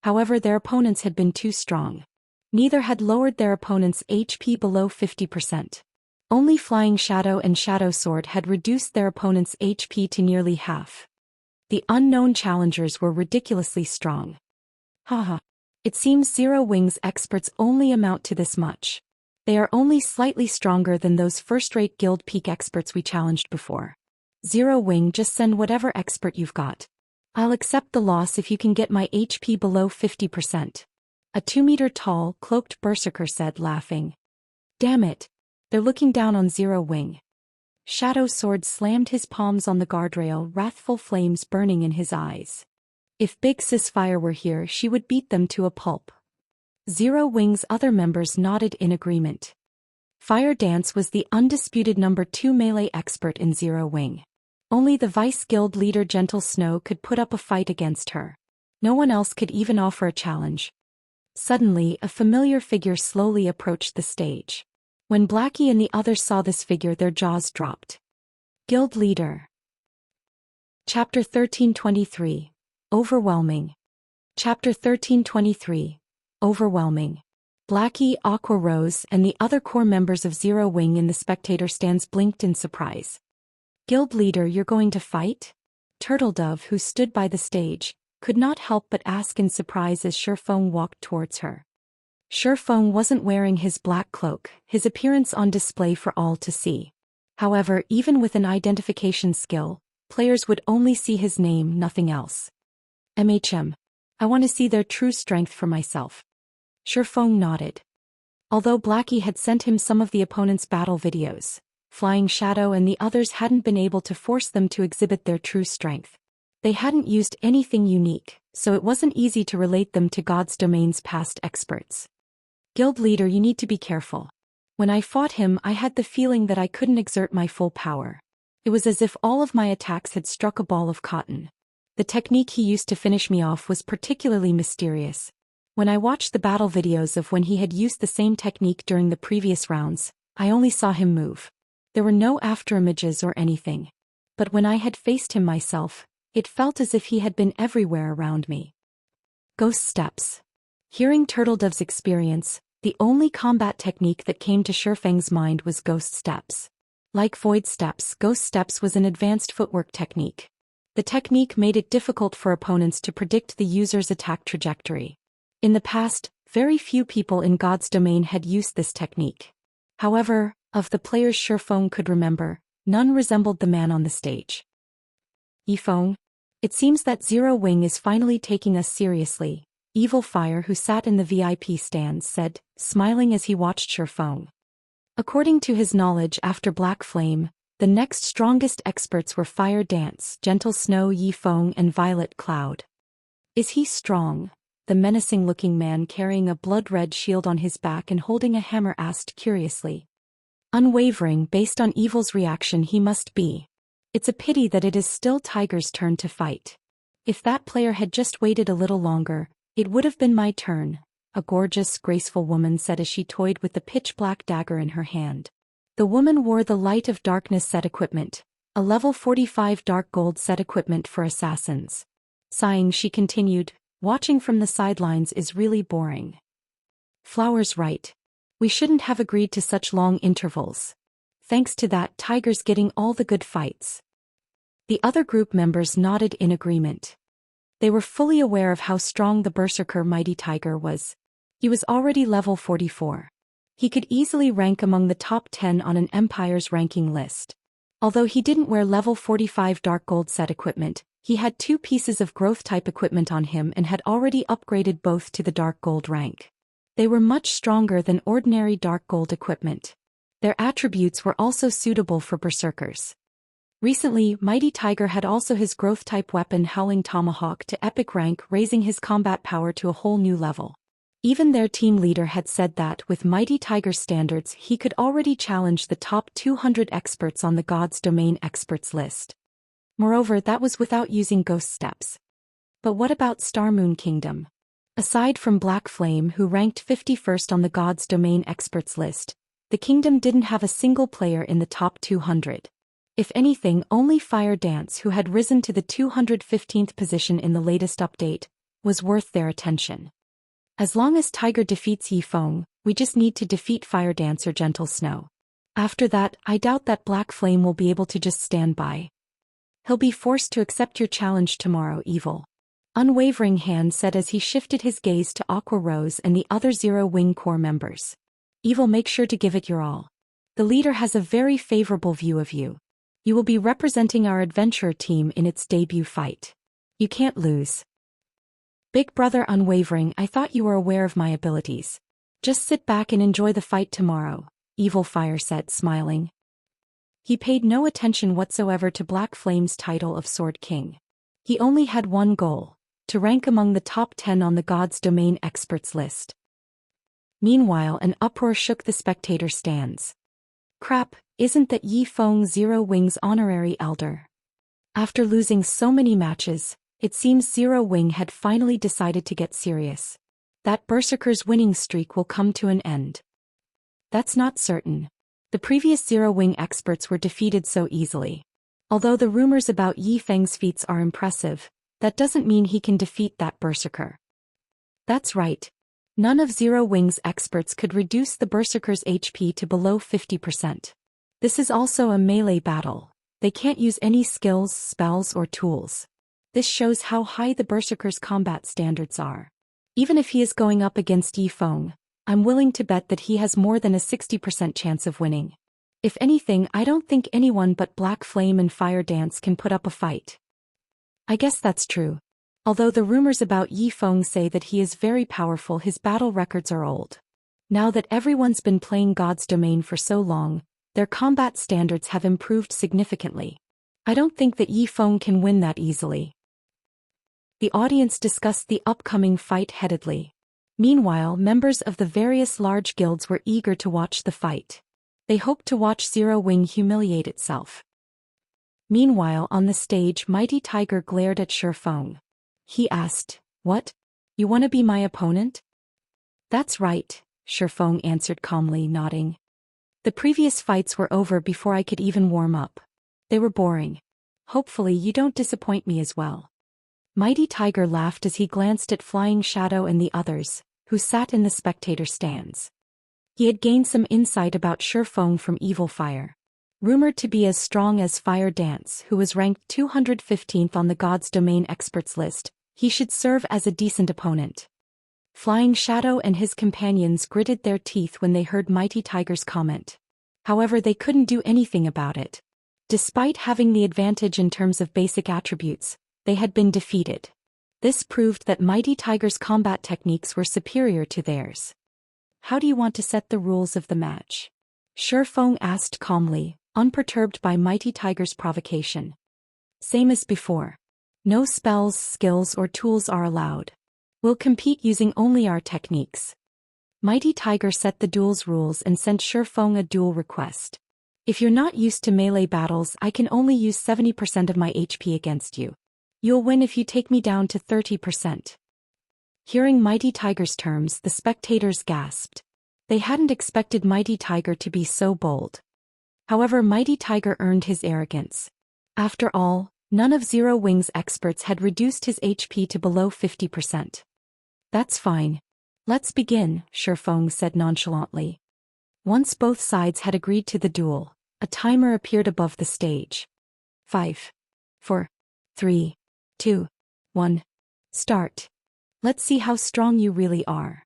Speaker 1: However, their opponents had been too strong. Neither had lowered their opponent's HP below 50%. Only Flying Shadow and Shadow Sword had reduced their opponent's HP to nearly half. The unknown challengers were ridiculously strong. Haha. It seems Zero-Wing's experts only amount to this much. They are only slightly stronger than those first-rate guild peak experts we challenged before. Zero-Wing, just send whatever expert you've got. I'll accept the loss if you can get my HP below 50%. A 2-meter-tall, cloaked berserker said, laughing. Damn it. They're looking down on Zero-Wing. Shadow Sword slammed his palms on the guardrail, wrathful flames burning in his eyes. If Big Sis Fire were here, she would beat them to a pulp. Zero-Wing's other members nodded in agreement. Fire Dance was the undisputed number 2 melee expert in Zero-Wing. Only the Vice Guild leader Gentle Snow could put up a fight against her. No one else could even offer a challenge. Suddenly, a familiar figure slowly approached the stage. When Blackie and the others saw this figure, their jaws dropped. Guild leader Chapter 1323. Overwhelming. Chapter 1323. Overwhelming. Blackie, Aqua Rose, and the other core members of Zero Wing in the spectator stands blinked in surprise. Guild leader, you're going to fight? Turtledove, who stood by the stage, could not help but ask in surprise as Shifeng walked towards her. Shifeng wasn't wearing his black cloak, his appearance on display for all to see. However, even with an identification skill, players would only see his name, nothing else. I want to see their true strength for myself. Shifeng nodded. Although Blackie had sent him some of the opponent's battle videos, Flying Shadow and the others hadn't been able to force them to exhibit their true strength. They hadn't used anything unique, so it wasn't easy to relate them to God's Domain's past experts. Guild leader, you need to be careful. When I fought him, I had the feeling that I couldn't exert my full power. It was as if all of my attacks had struck a ball of cotton. The technique he used to finish me off was particularly mysterious. When I watched the battle videos of when he had used the same technique during the previous rounds, I only saw him move. There were no afterimages or anything. But when I had faced him myself, it felt as if he had been everywhere around me. Ghost steps. Hearing Turtledove's experience, the only combat technique that came to Shifeng's mind was ghost steps. Like void steps, ghost steps was an advanced footwork technique. The technique made it difficult for opponents to predict the user's attack trajectory. In the past, very few people in God's Domain had used this technique. However, of the players Shifeng could remember, none resembled the man on the stage. Yifeng? It seems that Zero Wing is finally taking us seriously, Evil Fire, who sat in the VIP stands, said, smiling as he watched Shifeng. According to his knowledge after Black Flame, the next strongest experts were Fire Dance, Gentle Snow, Yifeng, and Violet Cloud. Is he strong? The menacing-looking man carrying a blood-red shield on his back and holding a hammer asked curiously. Unwavering, based on Evil's reaction, he must be. It's a pity that it is still Tiger's turn to fight. If that player had just waited a little longer, it would have been my turn, a gorgeous, graceful woman said as she toyed with the pitch-black dagger in her hand. The woman wore the Light of Darkness set equipment, a level 45 dark gold set equipment for assassins. Sighing, she continued, watching from the sidelines is really boring. Flower's right. We shouldn't have agreed to such long intervals. Thanks to that, Tiger's getting all the good fights. The other group members nodded in agreement. They were fully aware of how strong the Berserker Mighty Tiger was. He was already level 44. He could easily rank among the top 10 on an Empire's ranking list. Although he didn't wear level 45 Dark Gold set equipment, he had 2 pieces of growth-type equipment on him and had already upgraded both to the Dark Gold rank. They were much stronger than ordinary Dark Gold equipment. Their attributes were also suitable for Berserkers. Recently, Mighty Tiger had also his growth-type weapon Howling Tomahawk to epic rank, raising his combat power to a whole new level. Even their team leader had said that with Mighty Tiger's standards he could already challenge the top 200 experts on the God's Domain experts list. Moreover, that was without using ghost steps. But what about Star Moon Kingdom? Aside from Black Flame, who ranked 51st on the God's Domain experts list, the kingdom didn't have a single player in the top 200. If anything, only Fire Dance, who had risen to the 215th position in the latest update, was worth their attention. As long as Tiger defeats Yifeng, we just need to defeat Fire Dance or Gentle Snow. After that, I doubt that Black Flame will be able to just stand by. He'll be forced to accept your challenge tomorrow, Evil. Unwavering Hand said as he shifted his gaze to Aqua Rose and the other Zero Wing Corps members. Evil, make sure to give it your all. The leader has a very favorable view of you. You will be representing our adventurer team in its debut fight. You can't lose. Big Brother Unwavering, I thought you were aware of my abilities. Just sit back and enjoy the fight tomorrow, Evil Fire said, smiling. He paid no attention whatsoever to Black Flame's title of Sword King. He only had one goal, to rank among the top 10 on the God's Domain experts list. Meanwhile, an uproar shook the spectator stands. Crap, isn't that Yifeng Zero Wing's honorary elder? After losing so many matches, it seems Zero Wing had finally decided to get serious. That Berserker's winning streak will come to an end. That's not certain. The previous Zero Wing experts were defeated so easily. Although the rumors about Yi Feng's feats are impressive, that doesn't mean he can defeat that berserker. That's right. None of Zero Wing's experts could reduce the berserker's HP to below 50%. This is also a melee battle. They can't use any skills, spells, or tools. This shows how high the berserker's combat standards are. Even if he is going up against Yi Feng, I'm willing to bet that he has more than a 60% chance of winning. If anything, I don't think anyone but Black Flame and Fire Dance can put up a fight. I guess that's true. Although the rumors about Yi Feng say that he is very powerful, his battle records are old. Now that everyone's been playing God's Domain for so long, their combat standards have improved significantly. I don't think that Yi Feng can win that easily. The audience discussed the upcoming fight heatedly. Meanwhile, members of the various large guilds were eager to watch the fight. They hoped to watch Zero Wing humiliate itself. Meanwhile, on the stage, Mighty Tiger glared at Shi Feng. He asked, "What? You want to be my opponent?" "That's right," Shi Feng answered calmly, nodding. "The previous fights were over before I could even warm up. They were boring. Hopefully you don't disappoint me as well." Mighty Tiger laughed as he glanced at Flying Shadow and the others, who sat in the spectator stands. He had gained some insight about Shi Feng from Evil Fire. Rumored to be as strong as Fire Dance, who was ranked 215th on the God's Domain experts list, he should serve as a decent opponent. Flying Shadow and his companions gritted their teeth when they heard Mighty Tiger's comment. However, they couldn't do anything about it. Despite having the advantage in terms of basic attributes, they had been defeated. This proved that Mighty Tiger's combat techniques were superior to theirs. "How do you want to set the rules of the match?" Shi Feng asked calmly, unperturbed by Mighty Tiger's provocation. "Same as before. No spells, skills, or tools are allowed. We'll compete using only our techniques." Mighty Tiger set the duel's rules and sent Shi Feng a duel request. "If you're not used to melee battles, I can only use 70% of my HP against you. You'll win if you take me down to 30%. Hearing Mighty Tiger's terms, the spectators gasped. They hadn't expected Mighty Tiger to be so bold. However, Mighty Tiger earned his arrogance. After all, none of Zero Wing's experts had reduced his HP to below 50%. "That's fine. Let's begin," Shi Feng said nonchalantly. Once both sides had agreed to the duel, a timer appeared above the stage. 5, 4, 3, 2, 1. Start. Let's see how strong you really are.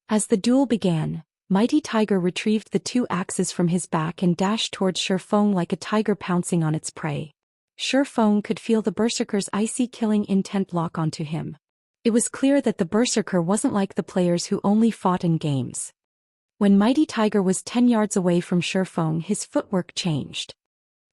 Speaker 1: As the duel began, Mighty Tiger retrieved the two axes from his back and dashed towards Shi Feng like a tiger pouncing on its prey. Shi Feng could feel the berserker's icy killing intent lock onto him. It was clear that the berserker wasn't like the players who only fought in games. When Mighty Tiger was 10 yards away from Shi Feng, his footwork changed.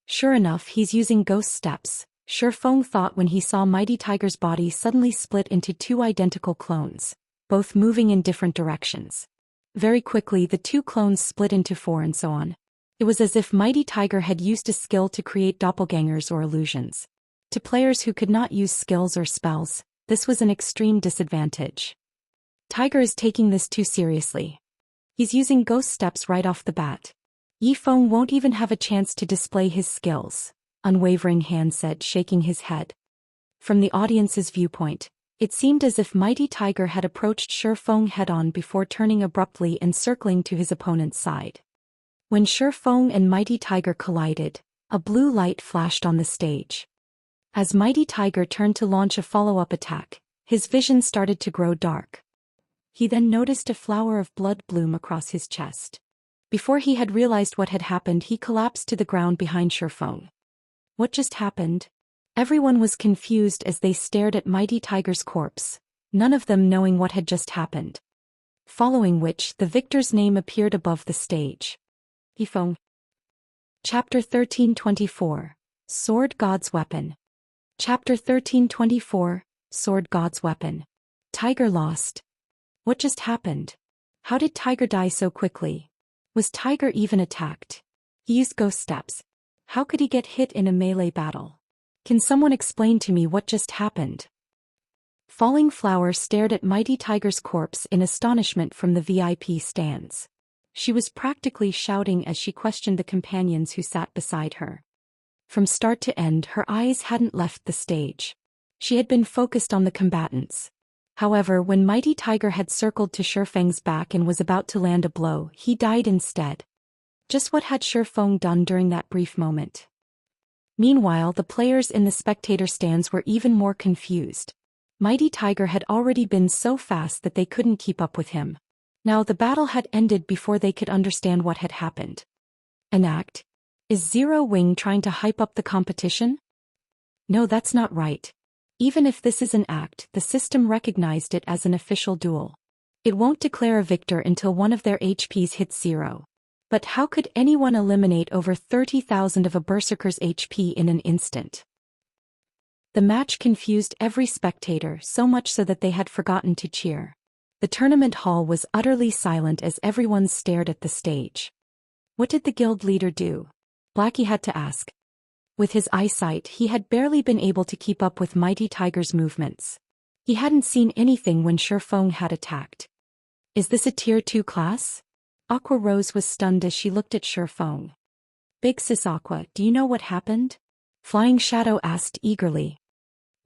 Speaker 1: Sure enough, he's using ghost steps, Shi Feng thought when he saw Mighty Tiger's body suddenly split into two identical clones, both moving in different directions. Very quickly the two clones split into 4 and so on. It was as if Mighty Tiger had used a skill to create doppelgangers or illusions. To players who could not use skills or spells, this was an extreme disadvantage. Tiger is taking this too seriously. He's using ghost steps right off the bat. Yi Feng won't even have a chance to display his skills, Unwavering Hand said, shaking his head. From the audience's viewpoint, it seemed as if Mighty Tiger had approached Shi Feng head-on before turning abruptly and circling to his opponent's side. When Shi Feng and Mighty Tiger collided, a blue light flashed on the stage. As Mighty Tiger turned to launch a follow-up attack, his vision started to grow dark. He then noticed a flower of blood bloom across his chest. Before he had realized what had happened, he collapsed to the ground behind Shi Feng. What just happened? Everyone was confused as they stared at Mighty Tiger's corpse, none of them knowing what had just happened. Following which, the victor's name appeared above the stage. Yi Feng. Chapter 1324. Sword God's Weapon. Chapter 1324. Sword God's Weapon. Tiger lost. What just happened? How did Tiger die so quickly? Was Tiger even attacked? He used ghost steps. How could he get hit in a melee battle? Can someone explain to me what just happened? Falling Flower stared at Mighty Tiger's corpse in astonishment from the VIP stands. She was practically shouting as she questioned the companions who sat beside her. From start to end, her eyes hadn't left the stage. She had been focused on the combatants. However, when Mighty Tiger had circled to Shifeng's back and was about to land a blow, he died instead. Just what had Shifeng done during that brief moment? Meanwhile, the players in the spectator stands were even more confused. Mighty Tiger had already been so fast that they couldn't keep up with him. Now the battle had ended before they could understand what had happened. An act? Is Zero Wing trying to hype up the competition? No, that's not right. Even if this is an act, the system recognized it as an official duel. It won't declare a victor until one of their HPs hits 0. But how could anyone eliminate over 30,000 of a berserker's HP in an instant? The match confused every spectator, so much so that they had forgotten to cheer. The tournament hall was utterly silent as everyone stared at the stage. What did the guild leader do? Blackie had to ask. With his eyesight, he had barely been able to keep up with Mighty Tiger's movements. He hadn't seen anything when Shifeng had attacked. Is this a Tier 2 class? Aqua Rose was stunned as she looked at Shifeng. Big Sis Aqua, do you know what happened? Flying Shadow asked eagerly.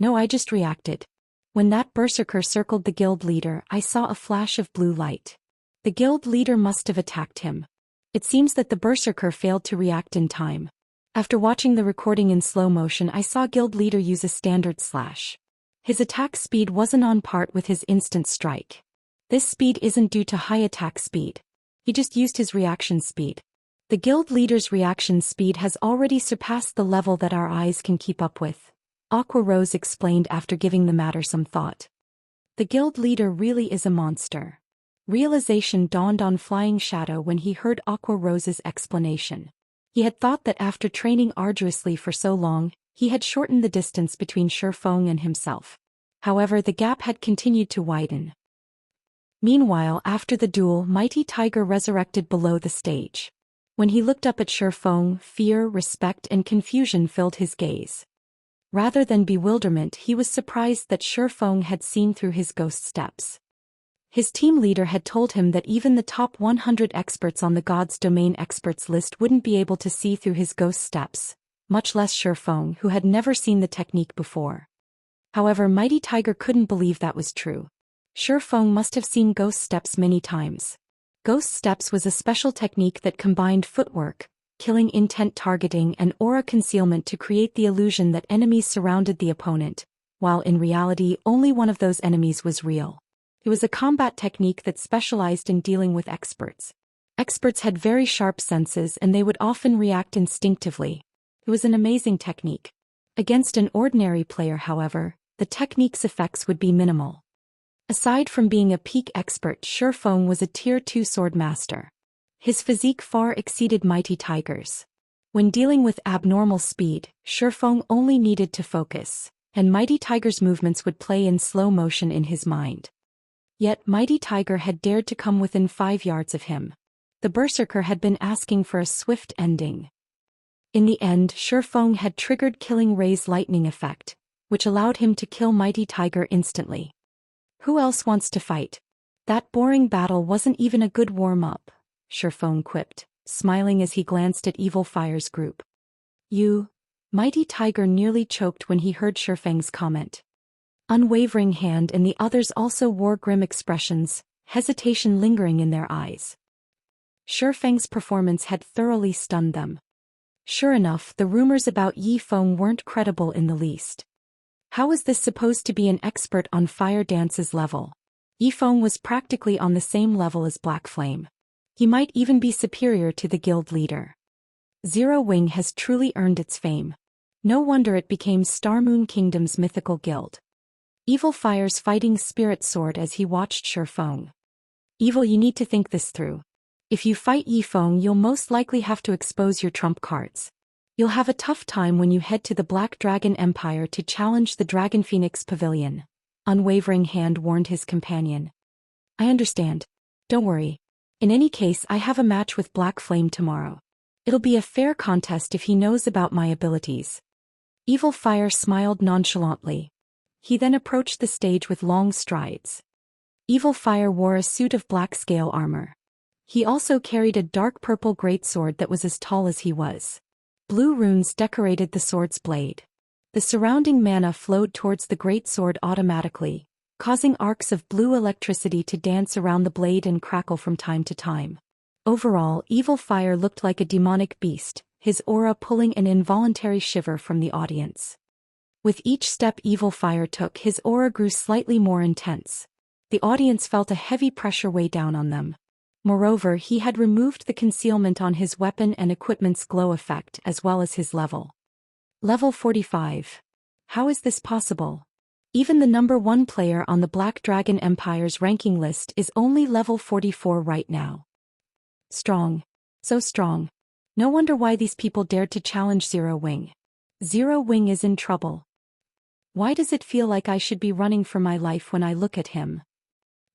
Speaker 1: No, I just reacted. When that berserker circled the guild leader, I saw a flash of blue light. The guild leader must have attacked him. It seems that the berserker failed to react in time. After watching the recording in slow motion, I saw guild leader use a standard slash. His attack speed wasn't on par with his instant strike. This speed isn't due to high attack speed. He just used his reaction speed. The guild leader's reaction speed has already surpassed the level that our eyes can keep up with. Aqua Rose explained after giving the matter some thought. The guild leader really is a monster. Realization dawned on Flying Shadow when he heard Aqua Rose's explanation. He had thought that after training arduously for so long, he had shortened the distance between Shifeng and himself. However, the gap had continued to widen. Meanwhile, after the duel, Mighty Tiger resurrected below the stage. When he looked up at Shifeng, fear, respect, and confusion filled his gaze. Rather than bewilderment, he was surprised that Shifeng had seen through his ghost steps. His team leader had told him that even the top 100 experts on the God's Domain experts list wouldn't be able to see through his ghost steps, much less Shifeng, who had never seen the technique before. However, Mighty Tiger couldn't believe that was true. Shifeng must have seen ghost steps many times. Ghost steps was a special technique that combined footwork, killing intent targeting, and aura concealment to create the illusion that enemies surrounded the opponent, while in reality only one of those enemies was real. It was a combat technique that specialized in dealing with experts. Experts had very sharp senses and they would often react instinctively. It was an amazing technique. Against an ordinary player, however, the technique's effects would be minimal. Aside from being a peak expert, Shifeng was a Tier 2 sword master. His physique far exceeded Mighty Tiger's. When dealing with abnormal speed, Shifeng only needed to focus, and Mighty Tiger's movements would play in slow motion in his mind. Yet Mighty Tiger had dared to come within 5 yards of him. The berserker had been asking for a swift ending. In the end, Shifeng had triggered Killing Ray's lightning effect, which allowed him to kill Mighty Tiger instantly. Who else wants to fight? That boring battle wasn't even a good warm-up, Shifeng quipped, smiling as he glanced at Evil Fire's group. You? Mighty Tiger nearly choked when he heard Shifeng's comment. Unwavering Hand and the others also wore grim expressions, hesitation lingering in their eyes. Shifeng's performance had thoroughly stunned them. Sure enough, the rumors about Yifeng weren't credible in the least. How was this supposed to be an expert on fire dance's level? Yifeng was practically on the same level as Black Flame. He might even be superior to the guild leader. Zero Wing has truly earned its fame. No wonder it became Star Moon Kingdom's mythical guild. Evil Fire's fighting spirit soared as he watched Shifeng. Evil, you need to think this through. If you fight Yifeng, you'll most likely have to expose your trump cards. You'll have a tough time when you head to the Black Dragon Empire to challenge the Dragon Phoenix Pavilion. Unwavering Hand warned his companion. I understand. Don't worry. In any case, I have a match with Black Flame tomorrow. It'll be a fair contest if he knows about my abilities. Evil Fire smiled nonchalantly. He then approached the stage with long strides. Evil Fire wore a suit of black scale armor. He also carried a dark purple greatsword that was as tall as he was. Blue runes decorated the sword's blade. The surrounding mana flowed towards the great sword automatically, causing arcs of blue electricity to dance around the blade and crackle from time to time. Overall, Evil Fire looked like a demonic beast, his aura pulling an involuntary shiver from the audience. With each step Evil Fire took, his aura grew slightly more intense. The audience felt a heavy pressure weigh down on them. Moreover, he had removed the concealment on his weapon and equipment's glow effect as well as his level. Level 45. How is this possible? Even the number 1 player on the Black Dragon Empire's ranking list is only level 44 right now. Strong. So strong. No wonder why these people dared to challenge Zero Wing. Zero Wing is in trouble. Why does it feel like I should be running for my life when I look at him?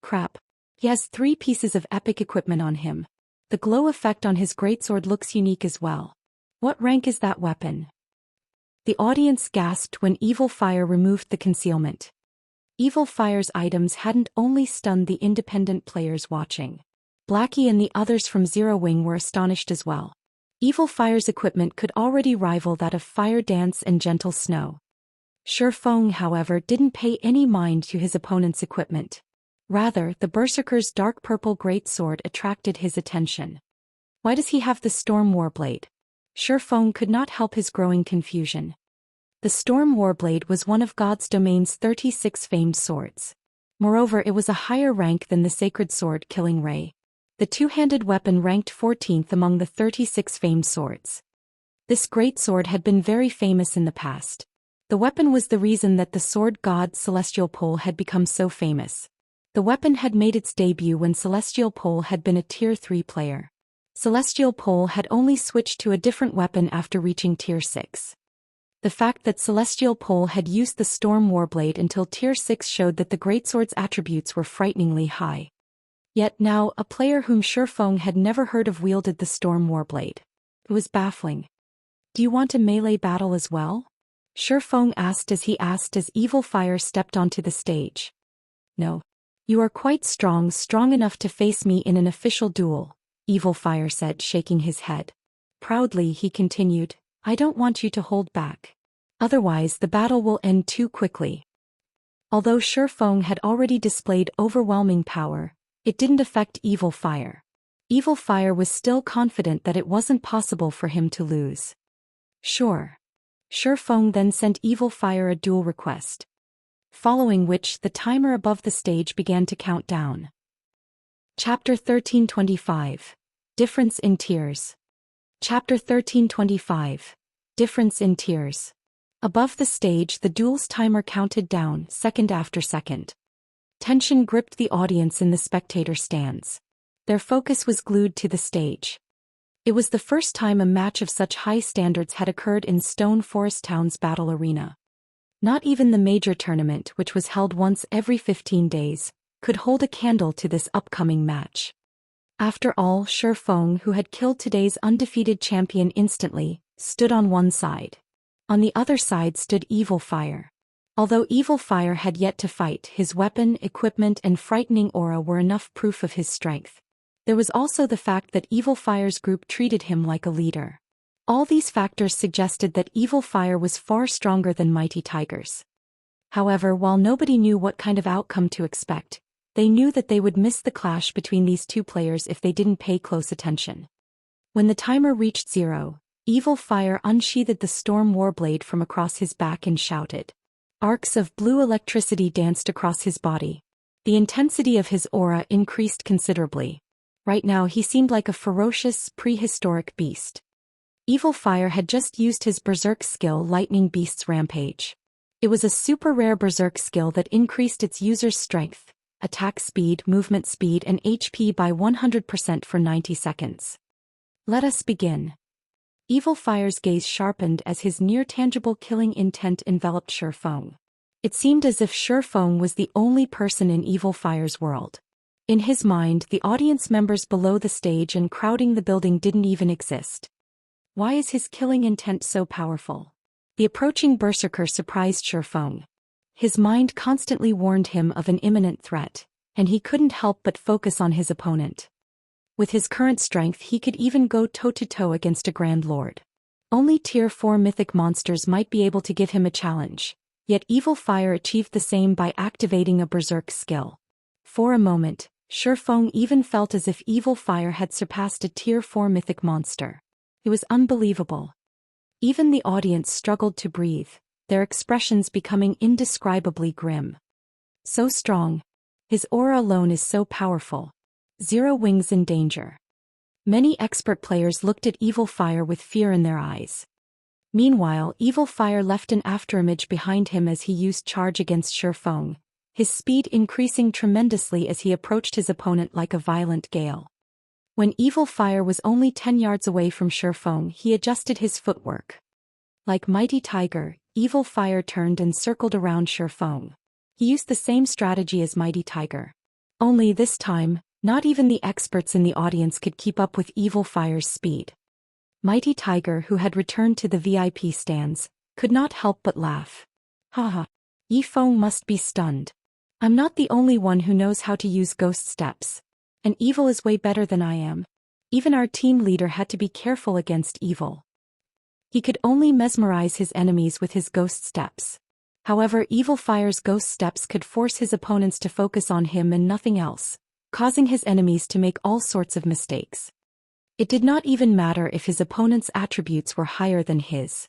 Speaker 1: Crap. He has 3 pieces of epic equipment on him. The glow effect on his greatsword looks unique as well. What rank is that weapon? The audience gasped when Evil Fire removed the concealment. Evil Fire's items hadn't only stunned the independent players watching. Blackie and the others from Zero Wing were astonished as well. Evil Fire's equipment could already rival that of Fire Dance and Gentle Snow. Shifeng, however, didn't pay any mind to his opponent's equipment. Rather, the Berserker's dark purple greatsword attracted his attention. Why does he have the Storm Warblade? Shifeng could not help his growing confusion. The Storm Warblade was one of God's Domain's 36 famed swords. Moreover, it was a higher rank than the sacred sword Killing Ray. The two-handed weapon ranked 14th among the 36 famed swords. This great sword had been very famous in the past. The weapon was the reason that the sword god Celestial Pole had become so famous. The weapon had made its debut when Celestial Pole had been a Tier 3 player. Celestial Pole had only switched to a different weapon after reaching Tier 6. The fact that Celestial Pole had used the Storm Warblade until Tier 6 showed that the greatsword's attributes were frighteningly high. Yet now, a player whom Shifeng had never heard of wielded the Storm Warblade. It was baffling. Do you want a melee battle as well? Shifeng asked as Evil Fire stepped onto the stage. No. You are quite strong enough to face me in an official duel, Evil Fire said, shaking his head. Proudly he continued, I don't want you to hold back. Otherwise the battle will end too quickly. Although Shifeng had already displayed overwhelming power, it didn't affect Evil Fire. Evil Fire was still confident that it wasn't possible for him to lose. Sure. Shifeng then sent Evil Fire a duel request. Following which the timer above the stage began to count down. Chapter 1325. Difference in Tiers. Chapter 1325. Difference in Tiers. Above the stage the duel's timer counted down, second after second. Tension gripped the audience in the spectator stands. Their focus was glued to the stage. It was the first time a match of such high standards had occurred in Stone Forest Town's battle arena. Not even the major tournament, which was held once every 15 days, could hold a candle to this upcoming match. After all, Shifeng, who had killed today's undefeated champion instantly, stood on one side. On the other side stood Evil Fire. Although Evil Fire had yet to fight, his weapon, equipment and frightening aura were enough proof of his strength. There was also the fact that Evil Fire's group treated him like a leader. All these factors suggested that Evil Fire was far stronger than Mighty Tigers. However, while nobody knew what kind of outcome to expect, they knew that they would miss the clash between these two players if they didn't pay close attention. When the timer reached 0, Evil Fire unsheathed the Storm Warblade from across his back and shouted. Arcs of blue electricity danced across his body. The intensity of his aura increased considerably. Right now he seemed like a ferocious, prehistoric beast. Evil Fire had just used his Berserk skill Lightning Beast's Rampage. It was a super rare Berserk skill that increased its user's strength, attack speed, movement speed and HP by 100% for 90 seconds. Let us begin. Evil Fire's gaze sharpened as his near-tangible killing intent enveloped Shifeng. It seemed as if Shifeng was the only person in Evil Fire's world. In his mind, the audience members below the stage and crowding the building didn't even exist. Why is his killing intent so powerful? The approaching Berserker surprised Shifeng. His mind constantly warned him of an imminent threat, and he couldn't help but focus on his opponent. With his current strength he could even go toe-to-toe against a Grand Lord. Only Tier 4 mythic monsters might be able to give him a challenge, yet Evil Fire achieved the same by activating a Berserk skill. For a moment, Shifeng even felt as if Evil Fire had surpassed a Tier 4 mythic monster. It was unbelievable. Even the audience struggled to breathe, their expressions becoming indescribably grim. So strong. His aura alone is so powerful. Zero wings in danger. Many expert players looked at Evil Fire with fear in their eyes. Meanwhile, Evil Fire left an afterimage behind him as he used charge against Shifeng, his speed increasing tremendously as he approached his opponent like a violent gale. When Evil Fire was only 10 yards away from Shifeng, he adjusted his footwork. Like Mighty Tiger, Evil Fire turned and circled around Shifeng. He used the same strategy as Mighty Tiger. Only this time, not even the experts in the audience could keep up with Evil Fire's speed. Mighty Tiger, who had returned to the VIP stands, could not help but laugh. Haha. Yifeng must be stunned. I'm not the only one who knows how to use ghost steps. And Evil is way better than I am. Even our team leader had to be careful against Evil. He could only mesmerize his enemies with his ghost steps. However, Evil Fire's ghost steps could force his opponents to focus on him and nothing else, causing his enemies to make all sorts of mistakes. It did not even matter if his opponent's attributes were higher than his.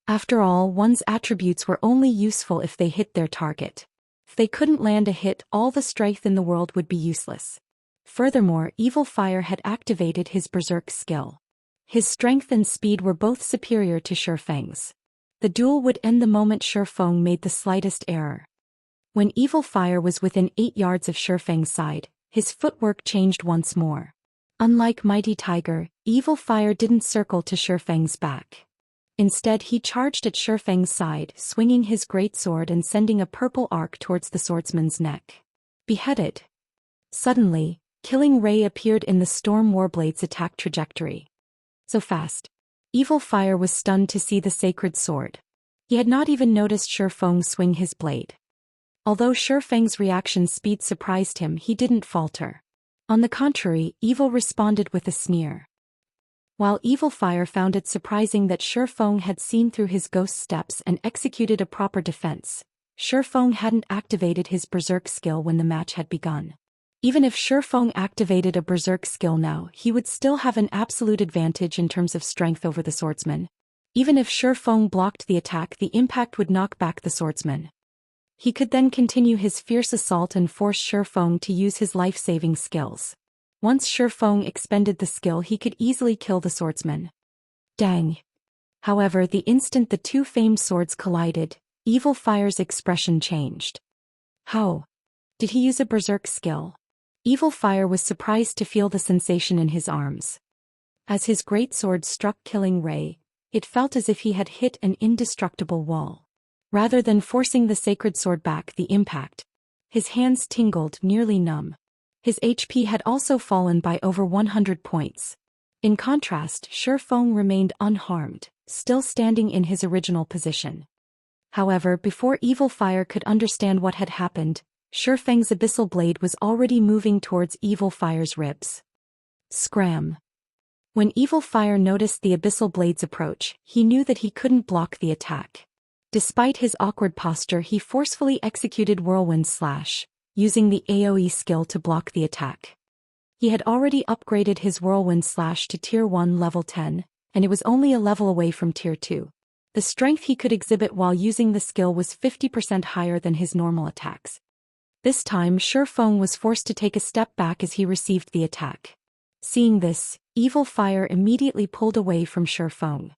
Speaker 1: After all, one's attributes were only useful if they hit their target. If they couldn't land a hit, all the strength in the world would be useless. Furthermore, Evil Fire had activated his Berserk skill. His strength and speed were both superior to Shifeng's. The duel would end the moment Shifeng made the slightest error. When Evil Fire was within 8 yards of Shifeng's side, his footwork changed once more. Unlike Mighty Tiger, Evil Fire didn't circle to Shifeng's back. Instead, he charged at Shifeng's side, swinging his greatsword and sending a purple arc towards the swordsman's neck. Beheaded. Suddenly, Killing Ray appeared in the Storm Warblade's attack trajectory. So fast. Evil Fire was stunned to see the sacred sword. He had not even noticed Shifeng swing his blade. Although Shifeng's reaction speed surprised him, he didn't falter. On the contrary, Evil responded with a sneer. While Evil Fire found it surprising that Shifeng had seen through his ghost steps and executed a proper defense, Shifeng hadn't activated his Berserk skill when the match had begun. Even if Shifeng activated a Berserk skill now, he would still have an absolute advantage in terms of strength over the swordsman. Even if Shifeng blocked the attack, the impact would knock back the swordsman. He could then continue his fierce assault and force Shifeng to use his life-saving skills. Once Shifeng expended the skill, he could easily kill the swordsman. Dang. However, the instant the two famed swords collided, Evil Fire's expression changed. How? Did he use a Berserk skill? Evil Fire was surprised to feel the sensation in his arms. As his greatsword struck Killing Ray, it felt as if he had hit an indestructible wall. Rather than forcing the sacred sword back the impact, his hands tingled, nearly numb. His HP had also fallen by over 100 points. In contrast, Shifeng remained unharmed, still standing in his original position. However, before Evil Fire could understand what had happened, Shifeng's abyssal blade was already moving towards Evil Fire's ribs. Scram. When Evil Fire noticed the abyssal blade's approach, he knew that he couldn't block the attack. Despite his awkward posture, he forcefully executed Whirlwind Slash, using the AoE skill to block the attack. He had already upgraded his Whirlwind Slash to Tier 1 level 10, and it was only a level away from Tier 2. The strength he could exhibit while using the skill was 50% higher than his normal attacks. This time, Shifeng was forced to take a step back as he received the attack. Seeing this, Evil Fire immediately pulled away from Shifeng.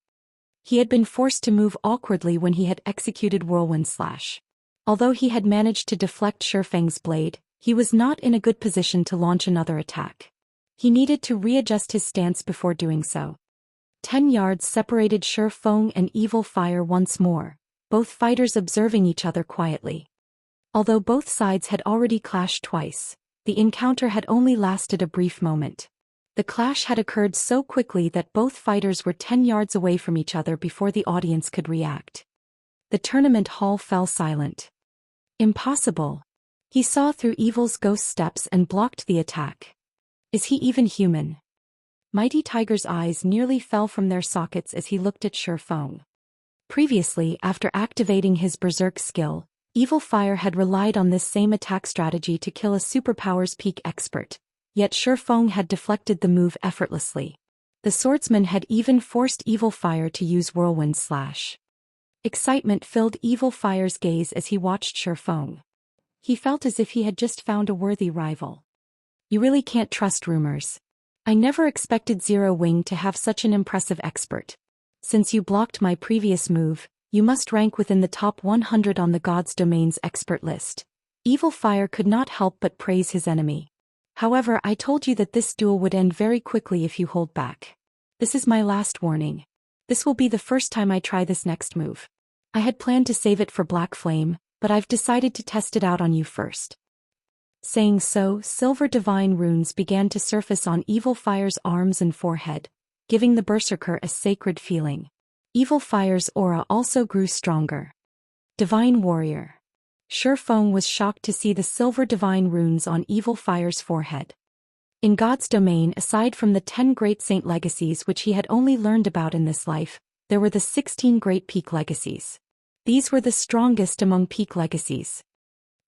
Speaker 1: He had been forced to move awkwardly when he had executed Whirlwind Slash. Although he had managed to deflect Shifeng's blade, he was not in a good position to launch another attack. He needed to readjust his stance before doing so. 10 yards separated Shifeng and Evil Fire once more, both fighters observing each other quietly. Although both sides had already clashed twice, the encounter had only lasted a brief moment. The clash had occurred so quickly that both fighters were 10 yards away from each other before the audience could react. The tournament hall fell silent. Impossible. He saw through Evil's ghost steps and blocked the attack. Is he even human? Mighty Tiger's eyes nearly fell from their sockets as he looked at Shi Feng. Previously, after activating his berserk skill, Evil Fire had relied on this same attack strategy to kill a superpower's peak expert, yet Shi Feng had deflected the move effortlessly. The swordsman had even forced Evil Fire to use Whirlwind Slash. Excitement filled Evil Fire's gaze as he watched Shi Feng. He felt as if he had just found a worthy rival. You really can't trust rumors. I never expected Zero Wing to have such an impressive expert. Since you blocked my previous move, you must rank within the top 100 on the God's Domain's expert list. Evil Fire could not help but praise his enemy. However, I told you that this duel would end very quickly if you hold back. This is my last warning. This will be the first time I try this next move. I had planned to save it for Black Flame, but I've decided to test it out on you first. Saying so, silver divine runes began to surface on Evil Fire's arms and forehead, giving the berserker a sacred feeling. Evil Fire's aura also grew stronger. Divine Warrior. Shi Feng was shocked to see the silver divine runes on Evil Fire's forehead. In God's Domain, aside from the 10 great saint legacies which he had only learned about in this life, there were the 16 great peak legacies. These were the strongest among peak legacies.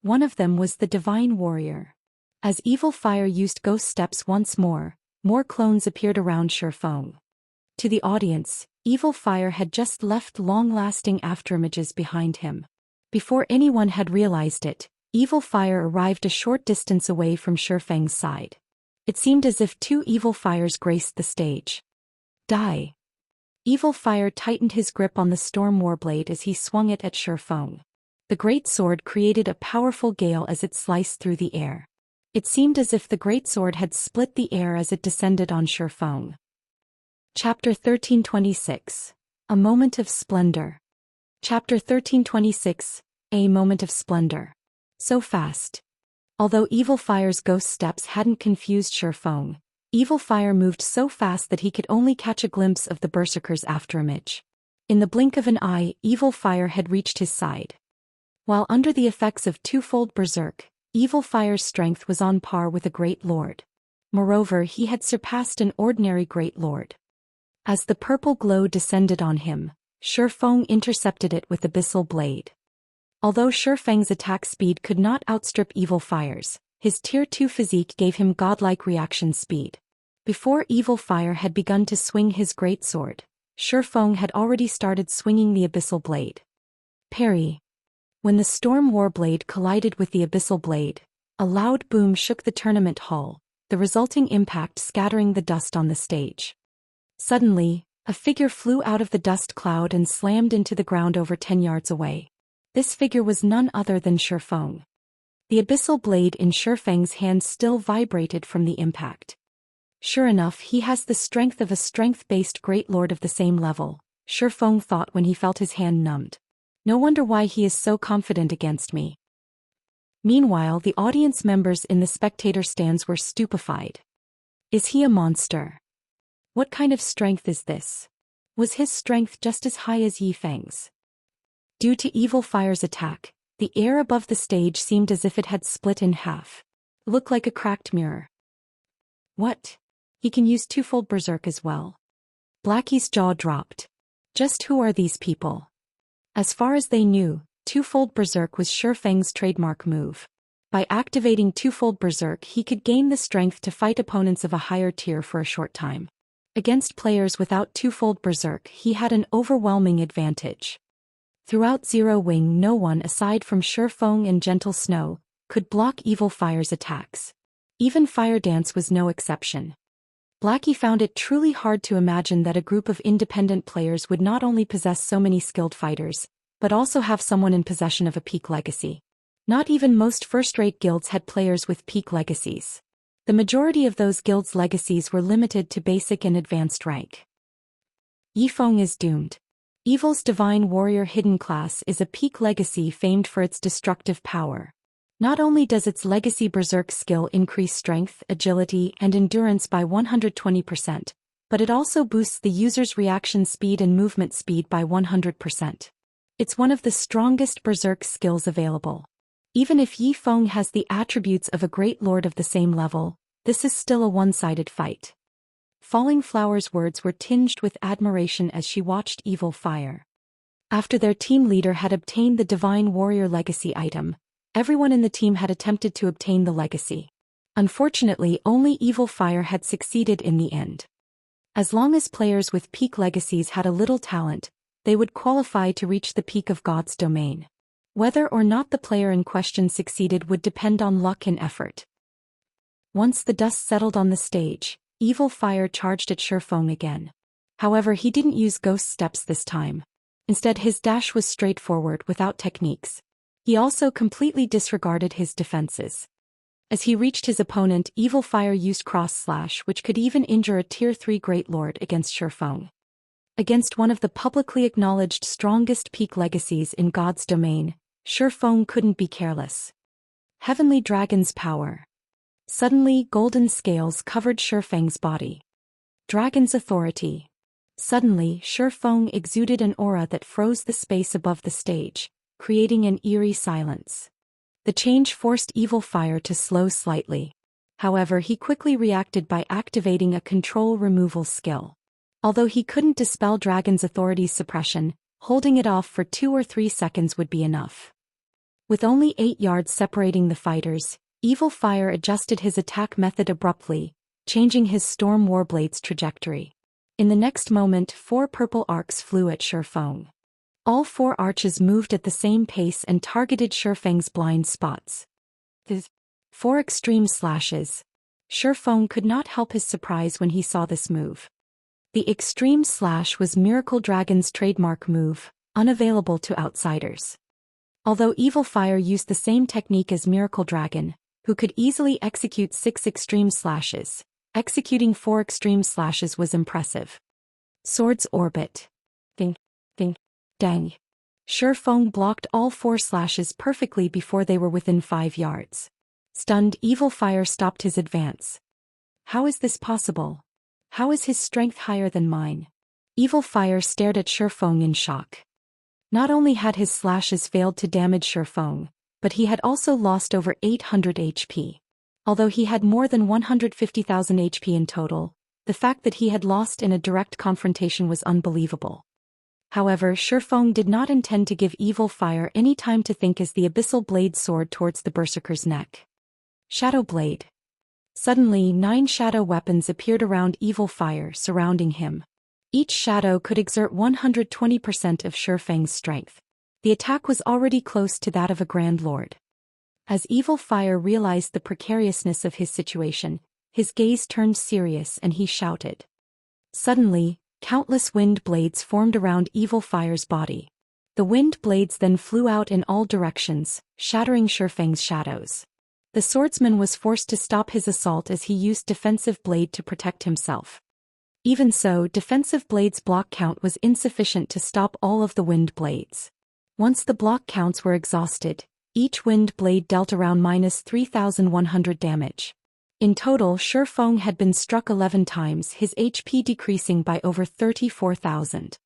Speaker 1: One of them was the Divine Warrior. As Evil Fire used Ghost Steps once more clones appeared around Shi Feng. To the audience, Evil Fire had just left long-lasting afterimages behind him. Before anyone had realized it, Evil Fire arrived a short distance away from Shi Feng's side. It seemed as if 2 Evil Fires graced the stage. Die. Evil Fire tightened his grip on the Storm Warblade as he swung it at Shi Feng. The great sword created a powerful gale as it sliced through the air. It seemed as if the great sword had split the air as it descended on Shi Feng. Chapter 1326. A Moment of Splendor. Chapter 1326. A Moment of Splendor. So fast. Although Evil Fire's Ghost Steps hadn't confused Shi Feng, Evil Fire moved so fast that he could only catch a glimpse of the berserker's afterimage. In the blink of an eye, Evil Fire had reached his side. While under the effects of twofold berserk, Evil Fire's strength was on par with a great lord. Moreover, he had surpassed an ordinary great lord. As the purple glow descended on him, Shi Feng intercepted it with Abyssal Blade. Although Shi Feng's attack speed could not outstrip Evil Fire's, his Tier 2 physique gave him godlike reaction speed. Before Evil Fire had begun to swing his great sword, Shi Feng had already started swinging the Abyssal Blade. Parry. When the Storm Warblade collided with the Abyssal Blade, a loud boom shook the tournament hall, the resulting impact scattering the dust on the stage. Suddenly, a figure flew out of the dust cloud and slammed into the ground over 10 yards away. This figure was none other than Shi Feng. The Abyssal Blade in Shi Feng's hand still vibrated from the impact. Sure enough, he has the strength of a strength-based great lord of the same level, Shi Feng thought when he felt his hand numbed. No wonder why he is so confident against me. Meanwhile, the audience members in the spectator stands were stupefied. Is he a monster? What kind of strength is this? Was his strength just as high as Yi Feng's? Due to Evil Fire's attack, the air above the stage seemed as if it had split in half. Looked like a cracked mirror. What? He can use twofold berserk as well. Blackie's jaw dropped. Just who are these people? As far as they knew, twofold berserk was Shi Feng's trademark move. By activating twofold berserk, he could gain the strength to fight opponents of a higher tier for a short time. Against players without twofold berserk, he had an overwhelming advantage. Throughout Zero Wing, no one aside from Shi Feng and Gentle Snow could block Evil Fire's attacks. Even Fire Dance was no exception. Blackie found it truly hard to imagine that a group of independent players would not only possess so many skilled fighters, but also have someone in possession of a peak legacy. Not even most first-rate guilds had players with peak legacies. The majority of those guilds' legacies were limited to basic and advanced rank. Yi Feng is doomed. Evil's Divine Warrior Hidden Class is a peak legacy famed for its destructive power. Not only does its legacy berserk skill increase strength, agility, and endurance by 120%, but it also boosts the user's reaction speed and movement speed by 100%. It's one of the strongest berserk skills available. Even if Yi Feng has the attributes of a great lord of the same level, this is still a one-sided fight. Falling Flower's words were tinged with admiration as she watched Evil Fire. After their team leader had obtained the Divine Warrior Legacy item, everyone in the team had attempted to obtain the legacy. Unfortunately, only Evil Fire had succeeded in the end. As long as players with peak legacies had a little talent, they would qualify to reach the peak of God's domain. Whether or not the player in question succeeded would depend on luck and effort. Once the dust settled on the stage, Evil Fire charged at Shifeng again. However, he didn't use ghost steps this time. Instead, his dash was straightforward without techniques. He also completely disregarded his defenses. As he reached his opponent, Evil Fire used Cross Slash, which could even injure a Tier 3 Great Lord against Shifeng. Against one of the publicly acknowledged strongest peak legacies in God's domain, Shifeng couldn't be careless. Heavenly Dragon's Power. Suddenly, golden scales covered Shifeng's body. Dragon's Authority. Suddenly, Shifeng exuded an aura that froze the space above the stage, creating an eerie silence. The change forced Evil Fire to slow slightly. However, he quickly reacted by activating a control removal skill. Although he couldn't dispel Dragon's Authority's suppression, holding it off for 2 or 3 seconds would be enough. With only 8 yards separating the fighters, Evil Fire adjusted his attack method abruptly, changing his Storm Warblade's trajectory. In the next moment, 4 purple arcs flew at Shifeng. All 4 arches moved at the same pace and targeted Shifeng's blind spots. The 4 extreme slashes. Shifeng could not help his surprise when he saw this move. The extreme slash was Miracle Dragon's trademark move, unavailable to outsiders. Although Evil Fire used the same technique as Miracle Dragon, who could easily execute 6 extreme slashes, executing 4 extreme slashes was impressive. Sword's Orbit. Ding, ding, dang. Shifeng blocked all 4 slashes perfectly before they were within 5 yards. Stunned, Evil Fire stopped his advance. How is this possible? How is his strength higher than mine? Evil Fire stared at Shifeng in shock. Not only had his slashes failed to damage Shifeng, but he had also lost over 800 HP. Although he had more than 150,000 HP in total, the fact that he had lost in a direct confrontation was unbelievable. However, Shifeng did not intend to give Evil Fire any time to think as the Abyssal Blade soared towards the Berserker's neck. Shadow Blade. Suddenly, 9 shadow weapons appeared around Evil Fire, surrounding him. Each shadow could exert 120% of Shifeng's strength. The attack was already close to that of a Grand Lord. As Evil Fire realized the precariousness of his situation, his gaze turned serious and he shouted. Suddenly, countless wind blades formed around Evil Fire's body. The wind blades then flew out in all directions, shattering Shifeng's shadows. The swordsman was forced to stop his assault as he used Defensive Blade to protect himself. Even so, Defensive Blade's block count was insufficient to stop all of the wind blades. Once the block counts were exhausted, each wind blade dealt around -3,100 damage. In total, Shifeng had been struck 11 times, his HP decreasing by over 34,000.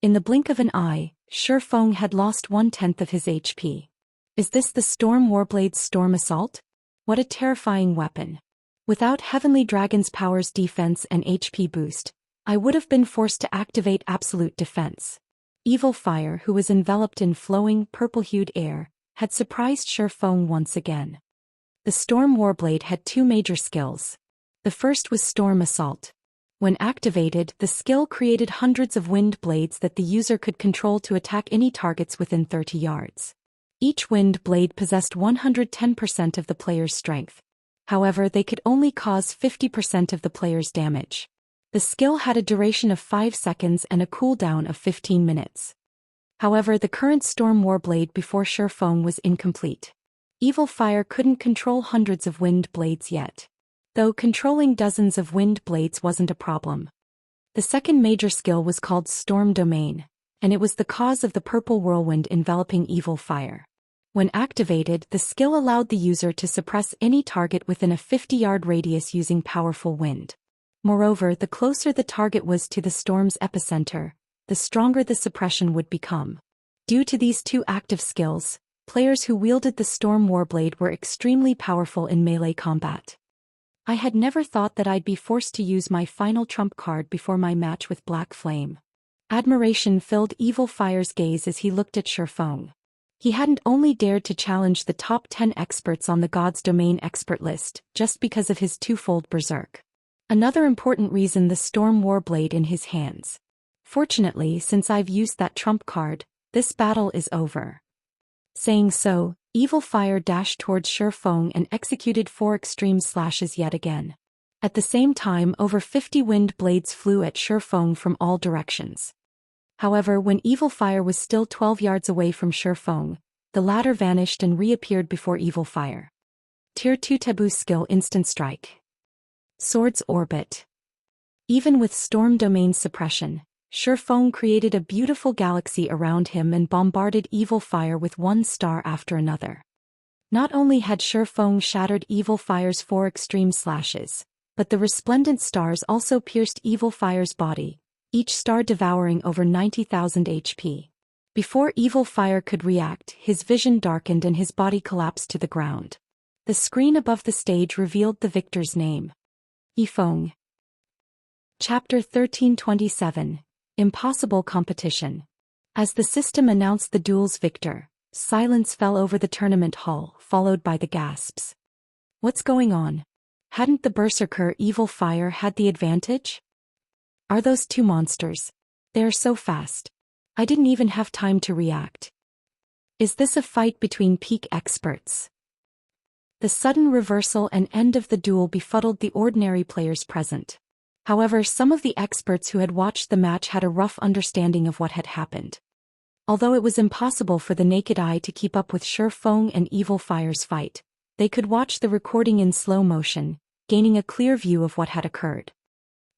Speaker 1: In the blink of an eye, Shifeng had lost 1/10 of his HP. Is this the Storm Warblade's Storm Assault? What a terrifying weapon. Without Heavenly Dragon's Power's defense and HP boost, I would have been forced to activate Absolute Defense. Evil Fire, who was enveloped in flowing, purple-hued air, had surprised Shifeng once again. The Storm Warblade had 2 major skills. The first was Storm Assault. When activated, the skill created hundreds of wind blades that the user could control to attack any targets within 30 yards. Each wind blade possessed 110% of the player's strength. However, they could only cause 50% of the player's damage. The skill had a duration of 5 seconds and a cooldown of 15 minutes. However, the current Storm Warblade before Shifeng was incomplete. Evil Fire couldn't control hundreds of wind blades yet. Though controlling dozens of wind blades wasn't a problem. The second major skill was called Storm Domain, and it was the cause of the purple whirlwind enveloping Evil Fire. When activated, the skill allowed the user to suppress any target within a 50-yard radius using powerful wind. Moreover, the closer the target was to the storm's epicenter, the stronger the suppression would become. Due to these 2 active skills, players who wielded the Storm Warblade were extremely powerful in melee combat. I had never thought that I'd be forced to use my final trump card before my match with Black Flame. Admiration filled Evil Fire's gaze as he looked at Shifeng. He hadn't only dared to challenge the top 10 experts on the God's Domain expert list just because of his twofold berserk. Another important reason, the Storm Warblade in his hands. Fortunately, since I've used that trump card, this battle is over. Saying so, Evil Fire dashed towards Shifeng and executed 4 extreme slashes yet again. At the same time, over 50 wind blades flew at Shifeng from all directions. However, when Evil Fire was still 12 yards away from Shifeng, the latter vanished and reappeared before Evil Fire. Tier 2 Taboo Skill Instant Strike. Sword's Orbit. Even with Storm Domain suppression, Shifeng created a beautiful galaxy around him and bombarded Evil Fire with one star after another. Not only had Shifeng shattered Evil Fire's 4 extreme slashes, but the resplendent stars also pierced Evil Fire's body, each star devouring over 90,000 HP. Before Evil Fire could react, his vision darkened and his body collapsed to the ground. The screen above the stage revealed the victor's name. Yifeng. Chapter 1327. Impossible Competition. As the system announced the duel's victor, silence fell over the tournament hall, followed by the gasps. What's going on? Hadn't the berserker Evil Fire had the advantage? Are those two monsters? They are so fast. I didn't even have time to react. Is this a fight between peak experts? The sudden reversal and end of the duel befuddled the ordinary players present. However, some of the experts who had watched the match had a rough understanding of what had happened. Although it was impossible for the naked eye to keep up with Shifeng and Evil Fire's fight, they could watch the recording in slow motion, gaining a clear view of what had occurred.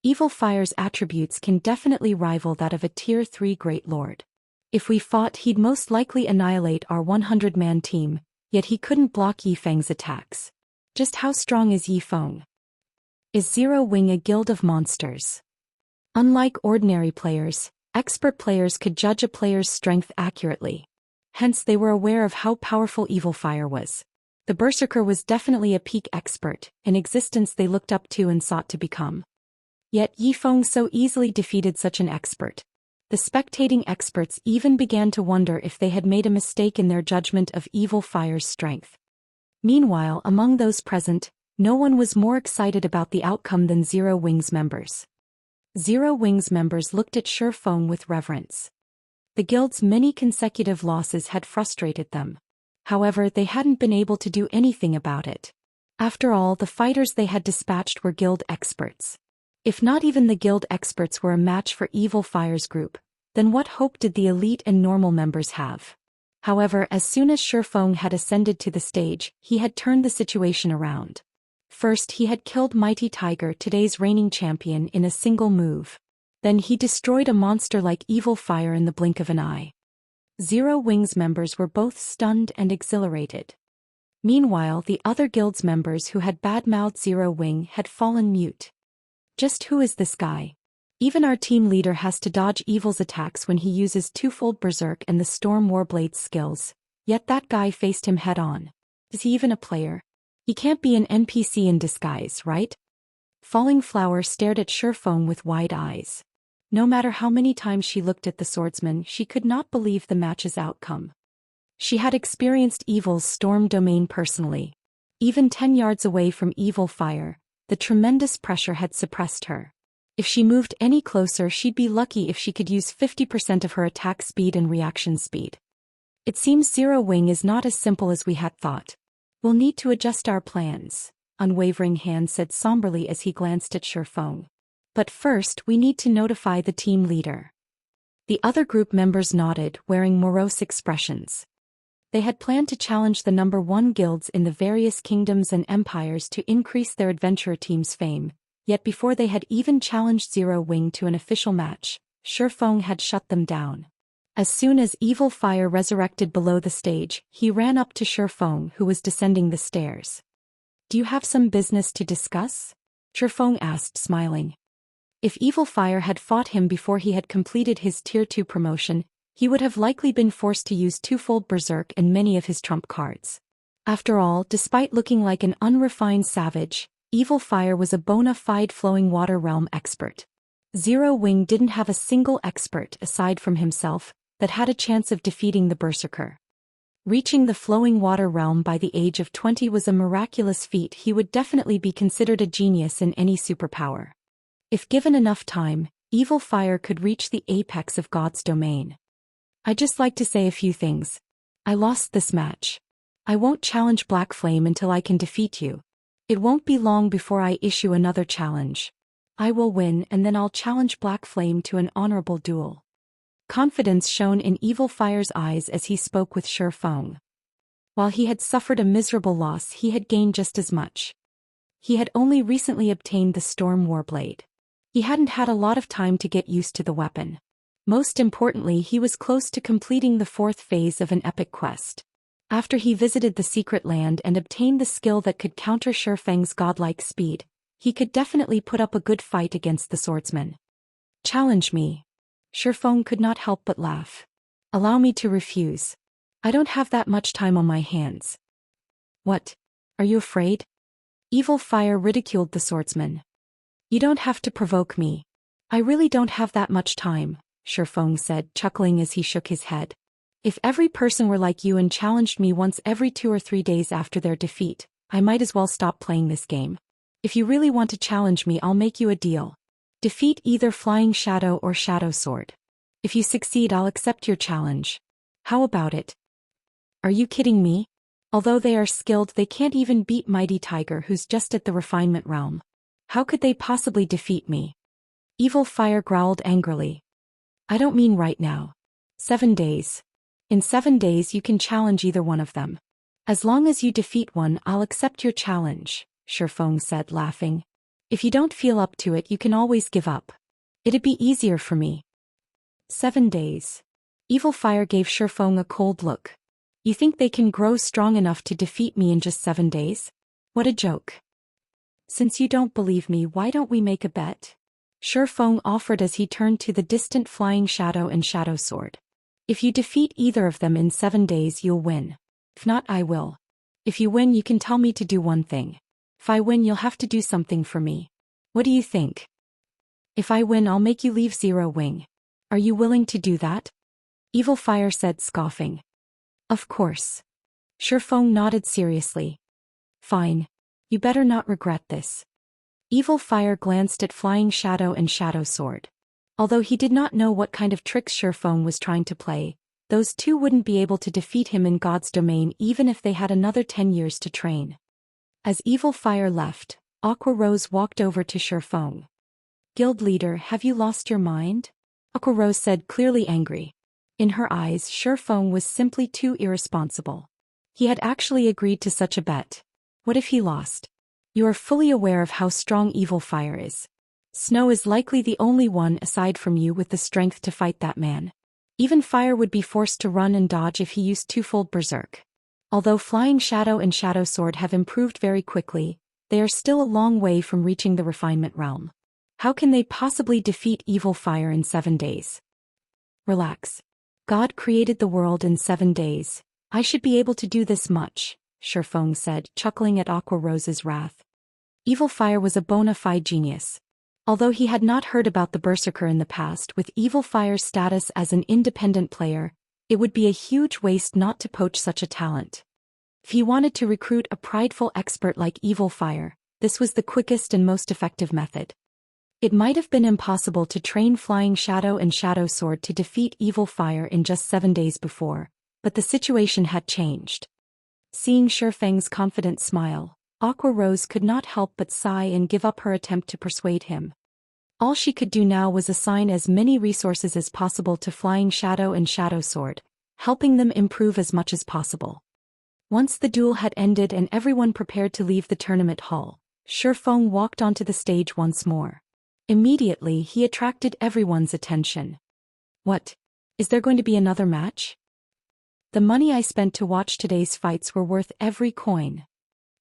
Speaker 1: Evil Fire's attributes can definitely rival that of a Tier 3 Great Lord. If we fought, he'd most likely annihilate our 100-man team, yet he couldn't block Yifeng's attacks. Just how strong is Yifeng? Is Zero Wing a guild of monsters? Unlike ordinary players, expert players could judge a player's strength accurately. Hence they were aware of how powerful Evil Fire was. The berserker was definitely a peak expert, an existence they looked up to and sought to become. Yet Yifeng so easily defeated such an expert. The spectating experts even began to wonder if they had made a mistake in their judgment of Evil Fire's strength. Meanwhile, among those present, no one was more excited about the outcome than Zero Wing's members. Zero Wing's members looked at Shifeng with reverence. The guild's many consecutive losses had frustrated them. However, they hadn't been able to do anything about it. After all, the fighters they had dispatched were guild experts. If not even the guild experts were a match for Evil Fire's group, then what hope did the elite and normal members have? However, as soon as Shifeng had ascended to the stage, he had turned the situation around. First, he had killed Mighty Tiger, today's reigning champion, in a single move. Then he destroyed a monster like Evil Fire in the blink of an eye. Zero Wing's members were both stunned and exhilarated. Meanwhile, the other guild's members who had bad-mouthed Zero Wing had fallen mute. Just who is this guy? Even our team leader has to dodge Evil's attacks when he uses twofold berserk and the Storm Warblade's skills, yet that guy faced him head-on. Is he even a player? He can't be an NPC in disguise, right? Falling Flower stared at Shifeng with wide eyes. No matter how many times she looked at the swordsman, she could not believe the match's outcome. She had experienced Evil's Storm Domain personally. Even 10 yards away from Evil Fire, the tremendous pressure had suppressed her. If she moved any closer, she'd be lucky if she could use 50% of her attack speed and reaction speed. It seems Zero Wing is not as simple as we had thought. We'll need to adjust our plans, Unwavering Hand said somberly as he glanced at Shifeng. But first, we need to notify the team leader. The other group members nodded, wearing morose expressions. They had planned to challenge the number 1 guilds in the various kingdoms and empires to increase their adventurer team's fame, yet before they had even challenged Zero Wing to an official match, Shifeng had shut them down. As soon as Evil Fire resurrected below the stage, he ran up to Shifeng, who was descending the stairs. "Do you have some business to discuss?" Shifeng asked, smiling. If Evil Fire had fought him before he had completed his Tier 2 promotion, he would have likely been forced to use twofold berserk and many of his trump cards. After all, despite looking like an unrefined savage, Evil Fire was a bona fide flowing water realm expert. Zero Wing didn't have a single expert aside from himself that had a chance of defeating the Berserker. Reaching the flowing water realm by the age of 20 was a miraculous feat. He would definitely be considered a genius in any superpower. If given enough time, Evil Fire could reach the apex of God's domain. I'd just like to say a few things. I lost this match. I won't challenge Black Flame until I can defeat you. It won't be long before I issue another challenge. I will win and then I'll challenge Black Flame to an honorable duel. Confidence shone in Evil Fire's eyes as he spoke with Shi Feng. While he had suffered a miserable loss, he had gained just as much. He had only recently obtained the Storm Warblade. He hadn't had a lot of time to get used to the weapon. Most importantly, he was close to completing the 4th phase of an epic quest. After he visited the secret land and obtained the skill that could counter Shi Feng's godlike speed, he could definitely put up a good fight against the swordsman. Challenge me. Shi Feng could not help but laugh. Allow me to refuse. I don't have that much time on my hands. What? Are you afraid? Evil Fire ridiculed the swordsman. You don't have to provoke me. I really don't have that much time, Shi Feng said, chuckling as he shook his head. If every person were like you and challenged me once every 2 or 3 days after their defeat, I might as well stop playing this game. If you really want to challenge me, I'll make you a deal. Defeat either Flying Shadow or Shadow Sword. If you succeed, I'll accept your challenge. How about it? Are you kidding me? Although they are skilled, they can't even beat Mighty Tiger, who's just at the refinement realm. How could they possibly defeat me? Evil Fire growled angrily. I don't mean right now. 7 days. In 7 days you can challenge either one of them. As long as you defeat one, I'll accept your challenge, Shi Feng said, laughing. If you don't feel up to it, you can always give up. It'd be easier for me. 7 days. Evil Fire gave Shi Feng a cold look. You think they can grow strong enough to defeat me in just 7 days? What a joke. Since you don't believe me, why don't we make a bet? Shi Feng offered as he turned to the distant Flying Shadow and Shadow Sword. If you defeat either of them in 7 days, you'll win. If not, I will. If you win, you can tell me to do one thing. If I win, you'll have to do something for me. What do you think? If I win, I'll make you leave Zero Wing. Are you willing to do that? Evil Fire said, scoffing. Of course. Shi Feng nodded seriously. Fine. You better not regret this. Evil Fire glanced at Flying Shadow and Shadow Sword. Although he did not know what kind of tricks Shi Feng was trying to play, those two wouldn't be able to defeat him in God's domain even if they had another 10 years to train. As Evil Fire left, Aqua Rose walked over to Shi Feng. Guild leader, have you lost your mind? Aqua Rose said, clearly angry. In her eyes, Shi Feng was simply too irresponsible. He had actually agreed to such a bet. What if he lost? You are fully aware of how strong Evil Fire is. Snow is likely the only one aside from you with the strength to fight that man. Even Fire would be forced to run and dodge if he used twofold berserk. Although Flying Shadow and Shadow Sword have improved very quickly, they are still a long way from reaching the refinement realm. How can they possibly defeat Evil Fire in 7 days? Relax. God created the world in 7 days. I should be able to do this much, Shi Feng said, chuckling at Aqua Rose's wrath. Evil Fire was a bona fide genius. Although he had not heard about the Berserker in the past, with Evil Fire's status as an independent player, it would be a huge waste not to poach such a talent. If he wanted to recruit a prideful expert like Evil Fire, this was the quickest and most effective method. It might have been impossible to train Flying Shadow and Shadow Sword to defeat Evil Fire in just 7 days before, but the situation had changed. Seeing Shi Feng's confident smile, Aqua Rose could not help but sigh and give up her attempt to persuade him. All she could do now was assign as many resources as possible to Flying Shadow and Shadow Sword, helping them improve as much as possible. Once the duel had ended and everyone prepared to leave the tournament hall, Shi Feng walked onto the stage once more. Immediately, he attracted everyone's attention. What? Is there going to be another match? The money I spent to watch today's fights were worth every coin.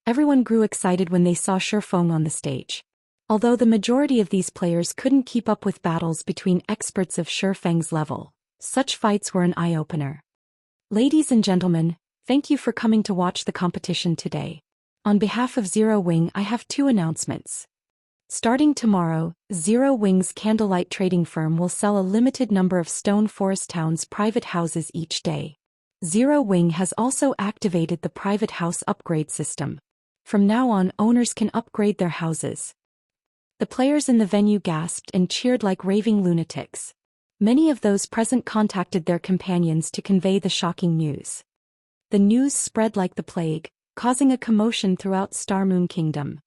Speaker 1: Everyone grew excited when they saw Shi Feng on the stage. Although the majority of these players couldn't keep up with battles between experts of Shi Feng's level, such fights were an eye-opener. Ladies and gentlemen, thank you for coming to watch the competition today. On behalf of Zero Wing, I have two announcements. Starting tomorrow, Zero Wing's candlelight trading firm will sell a limited number of Stone Forest Town's private houses each day. Zero Wing has also activated the private house upgrade system. From now on, owners can upgrade their houses. The players in the venue gasped and cheered like raving lunatics. Many of those present contacted their companions to convey the shocking news. The news spread like the plague, causing a commotion throughout Star Moon Kingdom.